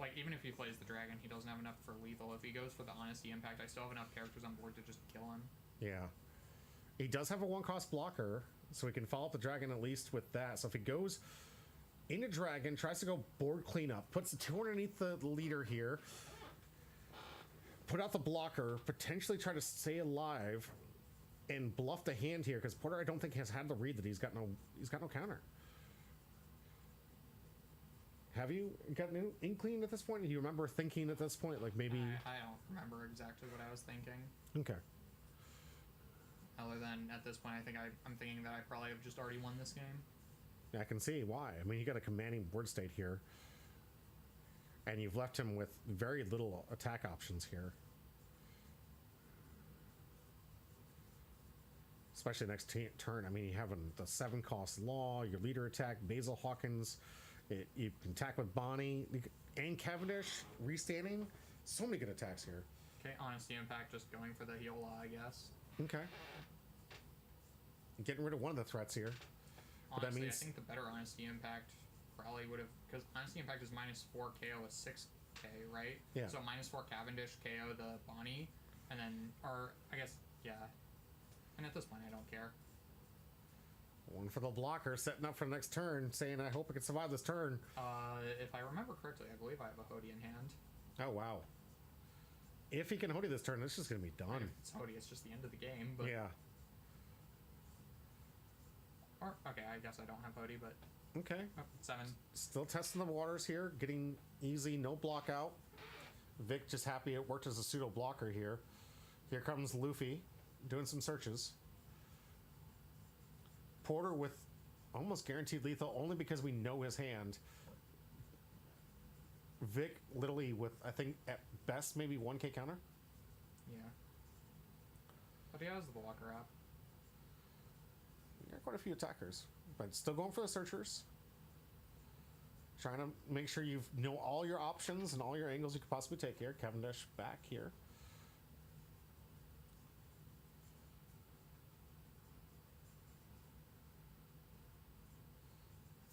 Speaker 3: Like, even if he plays the dragon, he doesn't have enough for lethal. If he goes for the honesty impact, I still have enough characters on board to just kill him.
Speaker 2: Yeah. He does have a 1-cost blocker, so he can follow up the dragon at least with that. So if he goes into dragon, tries to go board cleanup, puts the 2 underneath the leader here, put out the blocker, potentially try to stay alive, and bluff the hand here, because Porter I don't think has had the read that he's got no counter. Have you got an inkling at this point? Do you remember thinking at this point, like maybe?
Speaker 3: I don't remember exactly what I was thinking.
Speaker 2: Okay.
Speaker 3: Other than at this point, I think I'm thinking that I probably have just already won this game.
Speaker 2: Yeah, I can see why. I mean, you got a commanding board state here, and you've left him with very little attack options here. Especially next turn. I mean, you have the 7-cost Law, your leader attack, Basil Hawkins. You can attack with Bonnie and Cavendish, restanding. So many good attacks here.
Speaker 3: Okay, honesty impact, just going for the heal law, I guess.
Speaker 2: Okay. Getting rid of one of the threats here.
Speaker 3: Honestly, but that means I think the better honesty impact probably would have, because honesty impact is -4 KO with 6K, right?
Speaker 2: Yeah.
Speaker 3: So -4 Cavendish, KO the Bonnie, and then, or I guess, yeah. And at this point, I don't care.
Speaker 2: One for the blocker, setting up for the next turn, saying, I hope I can survive this turn.
Speaker 3: If I remember correctly, I believe I have a Hody in hand.
Speaker 2: Oh, wow. If he can Hody this turn, this is going to be done.
Speaker 3: If it's Hody, it's just the end of the game, but...
Speaker 2: Yeah.
Speaker 3: Or, okay, I guess I don't have Hody, but...
Speaker 2: Okay.
Speaker 3: Oh, 7.
Speaker 2: Still testing the waters here, getting easy, no block out. Vic just happy it worked as a pseudo blocker here. Here comes Luffy, doing some searches. Porter with almost guaranteed lethal only because we know his hand. Vic literally with, I think, at best maybe 1K counter.
Speaker 3: Yeah. But he has the blocker up.
Speaker 2: Yeah, quite a few attackers, but still going for the searchers. Trying to make sure you know all your options and all your angles you could possibly take here. Cavendish back here.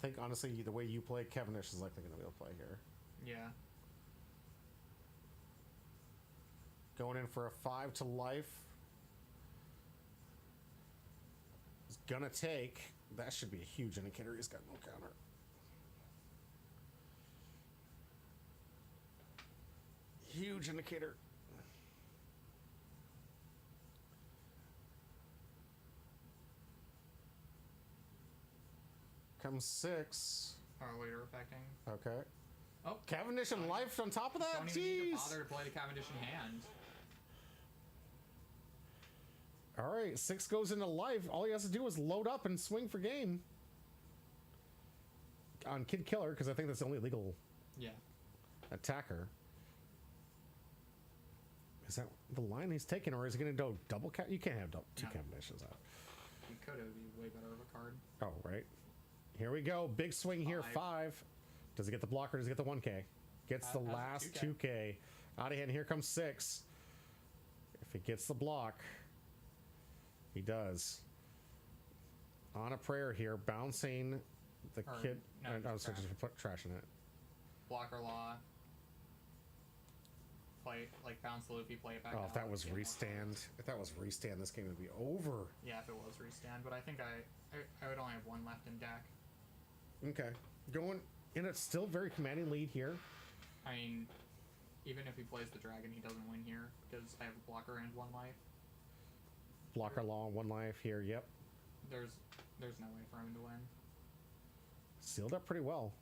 Speaker 2: I think honestly the way you play, Cavendish is likely going to be able to play here.
Speaker 3: Yeah.
Speaker 2: Going in for a 5 to life. gonna take. That should be a huge indicator. He's got no counter. Huge indicator. Comes 6.
Speaker 3: Leader affecting.
Speaker 2: Okay.
Speaker 3: Oh,
Speaker 2: Cavendish and Life on top of that?
Speaker 3: Don't even need to
Speaker 2: Jeez.
Speaker 3: bother to play the Cavendish in hand.
Speaker 2: All right, 6 goes into Life. All he has to do is load up and swing for game. On Kid Killer, because I think that's the only legal attacker. Is that the line he's taking, or is he going to do double cat? You can't have two Cavendishes out.
Speaker 3: You could have be way better of a card.
Speaker 2: Oh, right. Here we go. Big swing here. 5. Does he get the blocker? Does he get the 1K? Gets the last 2K. Out of hand. Here comes 6. If he gets the block, he does. On a prayer here, bouncing the kid.
Speaker 3: No,
Speaker 2: I was just put trash in it.
Speaker 3: Blocker law. Play, like, bounce the loopy, play it back.
Speaker 2: Oh, if that was restand. If that was restand, this game would be over.
Speaker 3: Yeah, if it was restand. But I think I would only have 1 left in deck.
Speaker 2: Okay. Going in a still very commanding lead here.
Speaker 3: I mean, even if he plays the dragon, he doesn't win here because I have a blocker and 1 life.
Speaker 2: Blocker law, 1 life here. Yep.
Speaker 3: There's no way for him to win.
Speaker 2: Sealed up pretty well.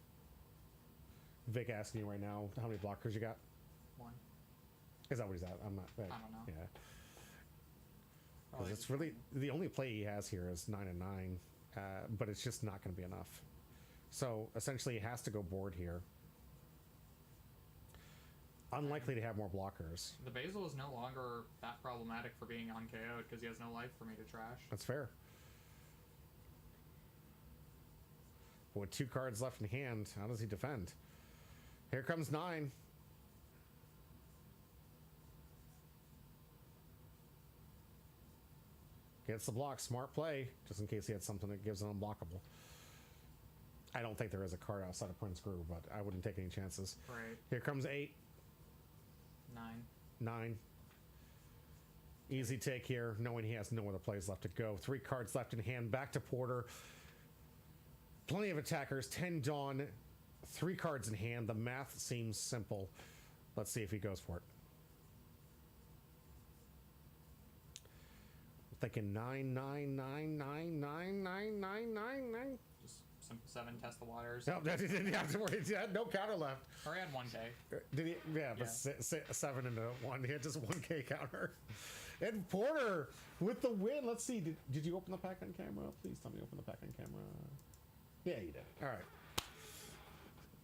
Speaker 2: Vic asking you right now how many blockers you got.
Speaker 3: 1.
Speaker 2: Is that what he's at? I'm not.
Speaker 3: I don't know.
Speaker 2: Yeah.
Speaker 3: Probably
Speaker 2: It's really the only play he has here is 9 and 9, but it's just not going to be enough. So essentially, he has to go board here. Unlikely to have more blockers.
Speaker 3: The Basil is no longer that problematic for being on KO'd because he has no life for me to trash.
Speaker 2: That's fair. But with 2 cards left in hand, how does he defend? Here comes 9. Gets the block. Smart play, just in case he had something that gives it unblockable. I don't think there is a card outside of Point Screw, but I wouldn't take any chances.
Speaker 3: Right.
Speaker 2: Here comes 8.
Speaker 3: 9.
Speaker 2: 9. Easy take here, knowing he has no other plays left to go. 3 cards left in hand. Back to Porter. Plenty of attackers. 10 Dawn. 3 cards in hand. The math seems simple. Let's see if he goes for it. Thinking 9, 9, 9, 9, 9, 9, 9, 9, 9.
Speaker 3: Just simple 7, test the waters.
Speaker 2: No, he didn't have to worry. He had no counter left.
Speaker 3: Or he had 1K.
Speaker 2: Did he? Yeah, but 7 into 1. He had just 1K counter. And Porter with the win. Let's see. Did you open the pack on camera? Please tell me you opened the pack on camera. Yeah, you did. All right.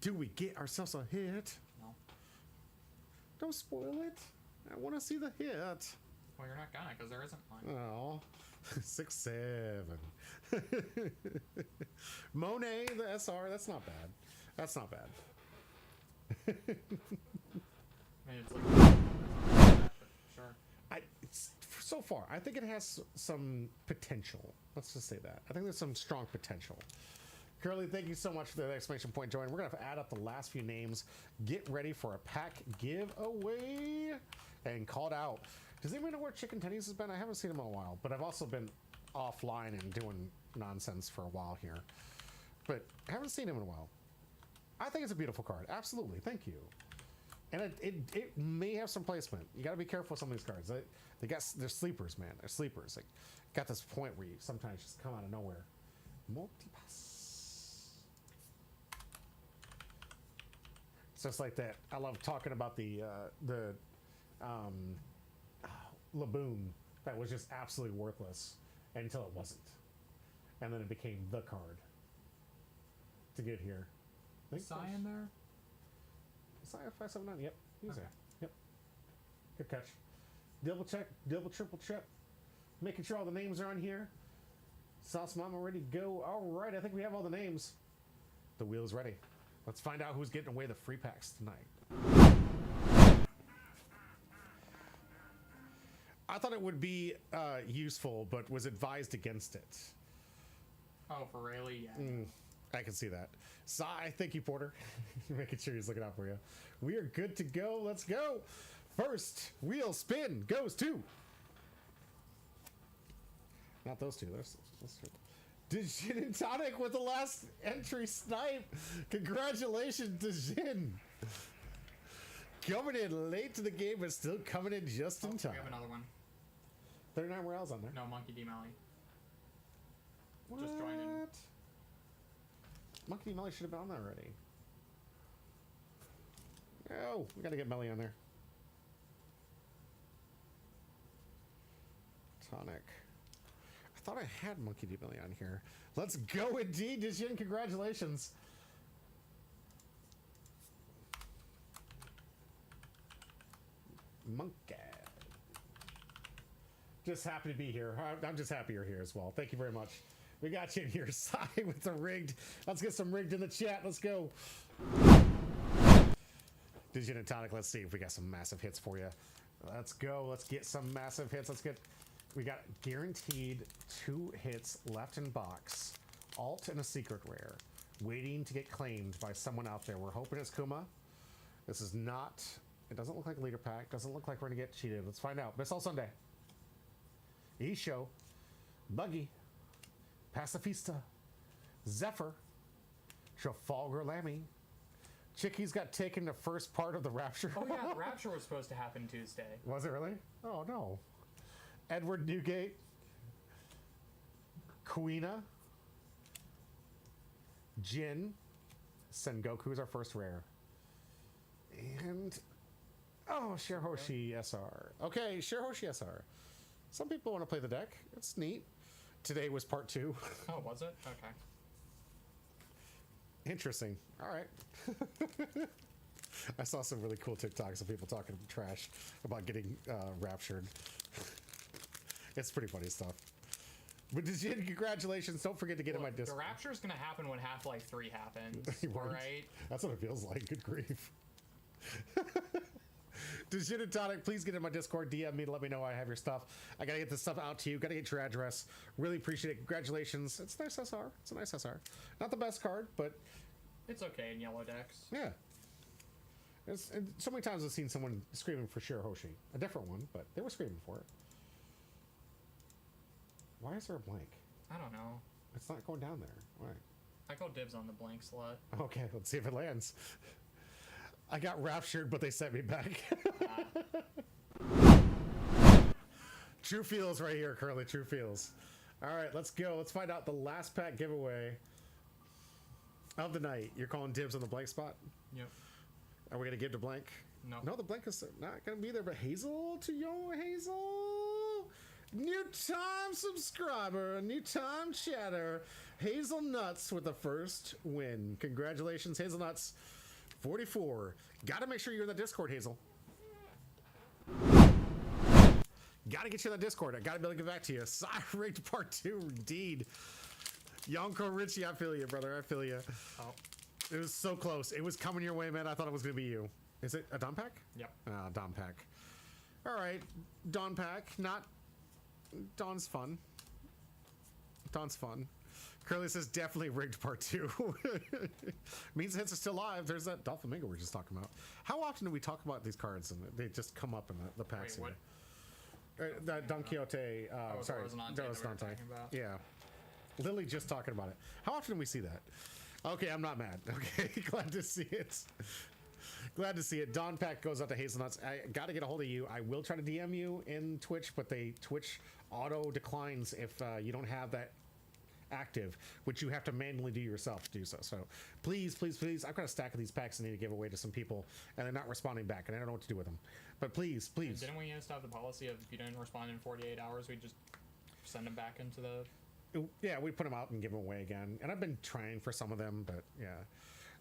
Speaker 2: Do we get ourselves a hit?
Speaker 3: No.
Speaker 2: Don't spoil it. I want to see the hit.
Speaker 3: Well, you're not gonna, because there isn't one.
Speaker 2: Oh, 6, 7. Monet, the SR. That's not bad. That's not bad.
Speaker 3: I mean, it's like... Sure.
Speaker 2: So far, I think it has some potential. Let's just say that. I think there's some strong potential. Curly, thank you so much for the exclamation point join. We're going to add up the last few names. Get ready for a pack giveaway and call it out. Does anybody know where Chicken Tennies has been? I haven't seen him in a while, but I've also been offline and doing nonsense for a while here. But I haven't seen him in a while. I think it's a beautiful card. Absolutely. Thank you. And it may have some placement. You got to be careful with some of these cards. They're sleepers, man. They're sleepers. Like, got this point where you sometimes just come out of nowhere. Multipass. It's just like that. I love talking about the Laboon that was just absolutely worthless until it wasn't, and then it became the card to get here.
Speaker 3: Cyan there?
Speaker 2: Cyan 579. Yep, he's there. Yep. Good catch. Double check, double triple check, making sure all the names are on here. Sauce Mama ready to go. All right, I think we have all the names. The wheel's ready. Let's find out who's getting away the free packs tonight. I thought it would be useful, but was advised against it.
Speaker 3: Oh, for Rayleigh, yeah.
Speaker 2: I can see that. Thank you, Porter. Making sure he's looking out for you. We are good to go. Let's go. First wheel spin goes to. Not those two. Those two. Dijin and Tonic with the last entry snipe. Congratulations, Dijin. Coming in late to the game, but still coming in just in time.
Speaker 3: We have another one.
Speaker 2: 39 Morales on there.
Speaker 3: No, Monkey D. Malley.
Speaker 2: What?
Speaker 3: Just joined in.
Speaker 2: Monkey D. Melly should have been on there already. Oh, we gotta get Melly on there. Tonic. I thought I had Monkey D. Melly on here. Let's go indeed, Dijin. Congratulations. Monkey. Just happy to be here. I'm just happy you're here as well. Thank you very much. We got you in here, Sai, with the rigged. Let's get some rigged in the chat. Let's go. Digit and Tonic, let's see if we got some massive hits for you. Let's go. Let's get some massive hits. We got guaranteed 2 hits left in box. Alt and a secret rare. Waiting to get claimed by someone out there. We're hoping it's Kuma. This is not, it doesn't look like a leader pack. Doesn't look like we're gonna get cheated. Let's find out. Miss All Sunday. Isho. Buggy. Pacifista. Zephyr. Trafalgar Lammy. Chickies got taken the first part of the Rapture.
Speaker 3: Oh yeah, the Rapture was supposed to happen Tuesday.
Speaker 2: Was it really? Oh no. Edward Newgate. Kuina. Jin. Sengoku is our first rare. And oh, Shirahoshi SR. Okay, Shirahoshi SR. Some people want to play the deck. It's neat. Today was part 2.
Speaker 3: Oh, was it? Okay.
Speaker 2: Interesting. All right. I saw some really cool TikToks of people talking trash about getting raptured. It's pretty funny stuff. But Dijin, congratulations. Don't forget to get in my Discord.
Speaker 3: The Rapture is going to happen when Half-Life 3 happens. All right?
Speaker 2: That's what it feels like. Good grief. Dijin and Tonic, please get in my Discord. DM me to let me know I have your stuff. I got to get this stuff out to you. Got to get your address. Really appreciate it. Congratulations. It's a nice SR. It's a nice SR. Not the best card, but...
Speaker 3: It's okay in yellow decks.
Speaker 2: Yeah. And so many times I've seen someone screaming for Shirahoshi. A different one, but they were screaming for it. Why is there a blank?
Speaker 3: I don't know.
Speaker 2: It's not going down there. Why?
Speaker 3: I go dibs on the blank slot.
Speaker 2: Okay, let's see if it lands. I got raptured, but they sent me back. True feels right here, Curly. True feels. All right, let's go. Let's find out the last pack giveaway of the night. You're calling dibs on the blank spot?
Speaker 3: Yep.
Speaker 2: Are we going to give to blank?
Speaker 3: No.
Speaker 2: No, the blank is not going to be there, but Hazel to yo, Hazel. New time subscriber, new time chatter. Hazelnuts with the first win. Congratulations, Hazelnuts. 44. Gotta make sure you're in the Discord, Hazel. Gotta get you in the Discord. I gotta be able to get back to you. Side rigged part 2, indeed. Yonko Richie, I feel you, brother. I feel you.
Speaker 3: Oh.
Speaker 2: It was so close. It was coming your way, man. I thought it was gonna be you. Is it a Dawn Pack?
Speaker 3: Yep.
Speaker 2: Dawn Pack. All right, Dawn Pack. Not Dawn's fun. Dawn's fun. Curly says definitely rigged part 2. Means hits are still live. There's that Dolphamingo we're just talking about. How often do we talk about these cards and they just come up in the packs?
Speaker 3: Wait, what?
Speaker 2: That Don Quixote. Sorry,
Speaker 3: Rosinante.
Speaker 2: Yeah. Lily just talking about it. How often do we see that? Okay, I'm not mad. Okay, glad to see it. Glad to see it. Dawn Pack goes out to Hazelnuts. I got to get a hold of you. I will try to DM you in Twitch, but Twitch auto declines if you don't have that active, which you have to manually do yourself to do so. So please, please, please, I've got a stack of these packs I need to give away to some people, and they're not responding back, and I don't know what to do with them. But please, please.
Speaker 3: Didn't we used to have the policy of if you didn't respond in 48 hours, we just send them back into the...
Speaker 2: Yeah, we put them out and give them away again. And I've been trying for some of them, but yeah.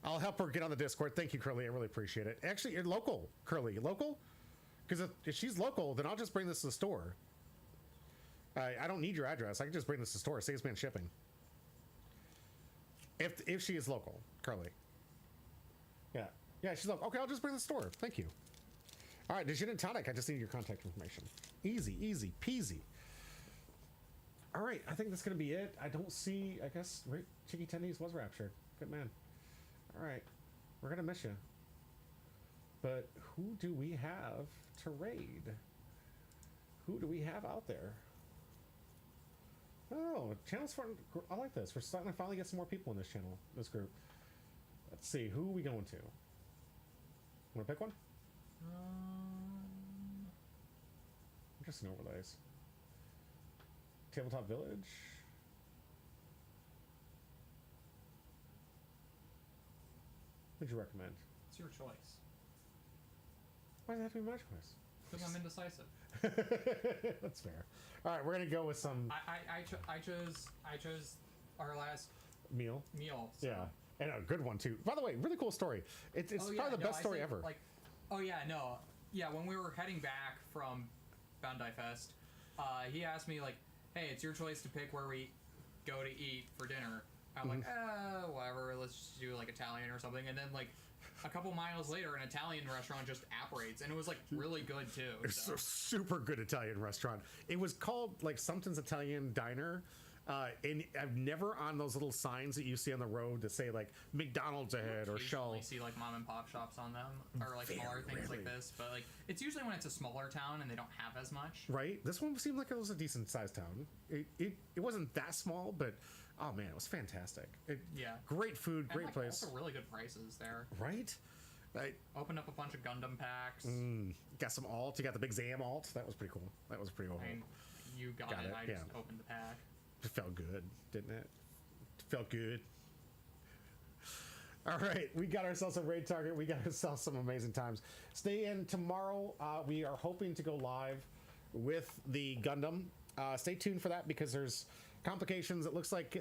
Speaker 2: I'll help her get on the Discord. Thank you, Curly. I really appreciate it. Actually, you're local, Curly. Local? Because if she's local, then I'll just bring this to the store. I don't need your address. I can just bring this to the store. It saves me on shipping. If she is local, Curly. Yeah. Yeah, she's local. Okay, I'll just bring the store. Thank you. All right, Dijin and Tonic, I just need your contact information. Easy, easy, peasy. All right, I think that's going to be it. I don't see, I guess, Chicky Tendies was raptured. Good man. All right, we're going to miss you. But who do we have to raid? Who do we have out there? Oh, channel's starting. I like this. We're starting to finally get some more people in this channel, this group. Let's see, who are we going to? Want to pick one? Interesting overlays. Tabletop Village. What'd you recommend?
Speaker 3: It's your choice.
Speaker 2: Why does it have to be my choice?
Speaker 3: Because I'm indecisive.
Speaker 2: That's fair. All right, we're gonna go with some
Speaker 3: I chose our last
Speaker 2: meal.
Speaker 3: So.
Speaker 2: Yeah, and a good one too. By the way, really cool story. It's probably the best story ever.
Speaker 3: Like, when we were heading back from Bandai Fest, he asked me like, "Hey, it's your choice to pick where we go to eat for dinner." I'm like, whatever. Let's just do like Italian or something. And then like a couple miles later, an Italian restaurant just apparates, and it was like really good too.
Speaker 2: It's a super good Italian restaurant. It was called like something's Italian Diner. And I've never on those little signs that you see on the road that say like McDonald's ahead or Shell.
Speaker 3: You see like mom and pop shops on them or like smaller things like this, but like it's usually when it's a smaller town and they don't have as much.
Speaker 2: Right. This one seemed like it was a decent sized town. It wasn't that small, but oh man, it was fantastic. Great food, great
Speaker 3: and,
Speaker 2: place.
Speaker 3: Also really good prices there.
Speaker 2: Right. Right.
Speaker 3: Opened up a bunch of Gundam packs.
Speaker 2: Got some alt. You got the big Zam alt. That was pretty cool. I mean,
Speaker 3: you got it. I just opened the pack.
Speaker 2: It felt good, didn't it? Felt good. All right, we got ourselves a raid target. We got ourselves some amazing times. Stay in tomorrow. We are hoping to go live with the Gundam. Stay tuned for that because there's complications. It looks like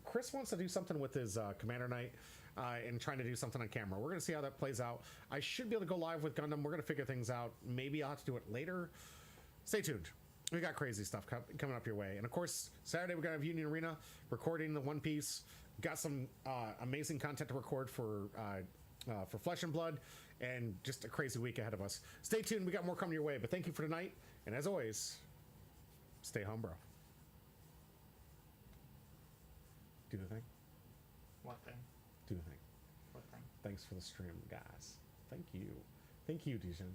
Speaker 2: Chris wants to do something with his Commander Knight and trying to do something on camera. We're going to see how that plays out. I should be able to go live with Gundam. We're going to figure things out. Maybe I'll have to do it later. Stay tuned. We got crazy stuff coming up your way. And of course, Saturday we got a Union Arena recording the One Piece. Got some amazing content to record for Flesh and Blood, and just a crazy week ahead of us. Stay tuned. We got more coming your way. But thank you for tonight. And as always, stay home, bro. Do the thing.
Speaker 3: What thing?
Speaker 2: Do the thing.
Speaker 3: What thing?
Speaker 2: Thanks for the stream, guys. Thank you. Thank you, Dijon.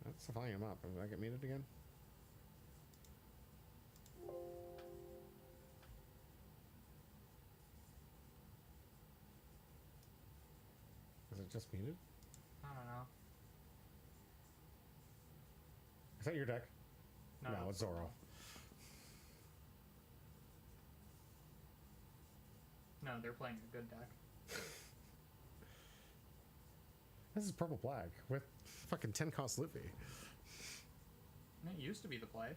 Speaker 2: That's the volume up. Did I get muted again? Is it just muted?
Speaker 3: I don't know.
Speaker 2: Is that your deck? No, it's Zoro.
Speaker 3: No, they're playing a good deck.
Speaker 2: This is purple black with fucking 10 cost Luffy.
Speaker 3: It used to be the play.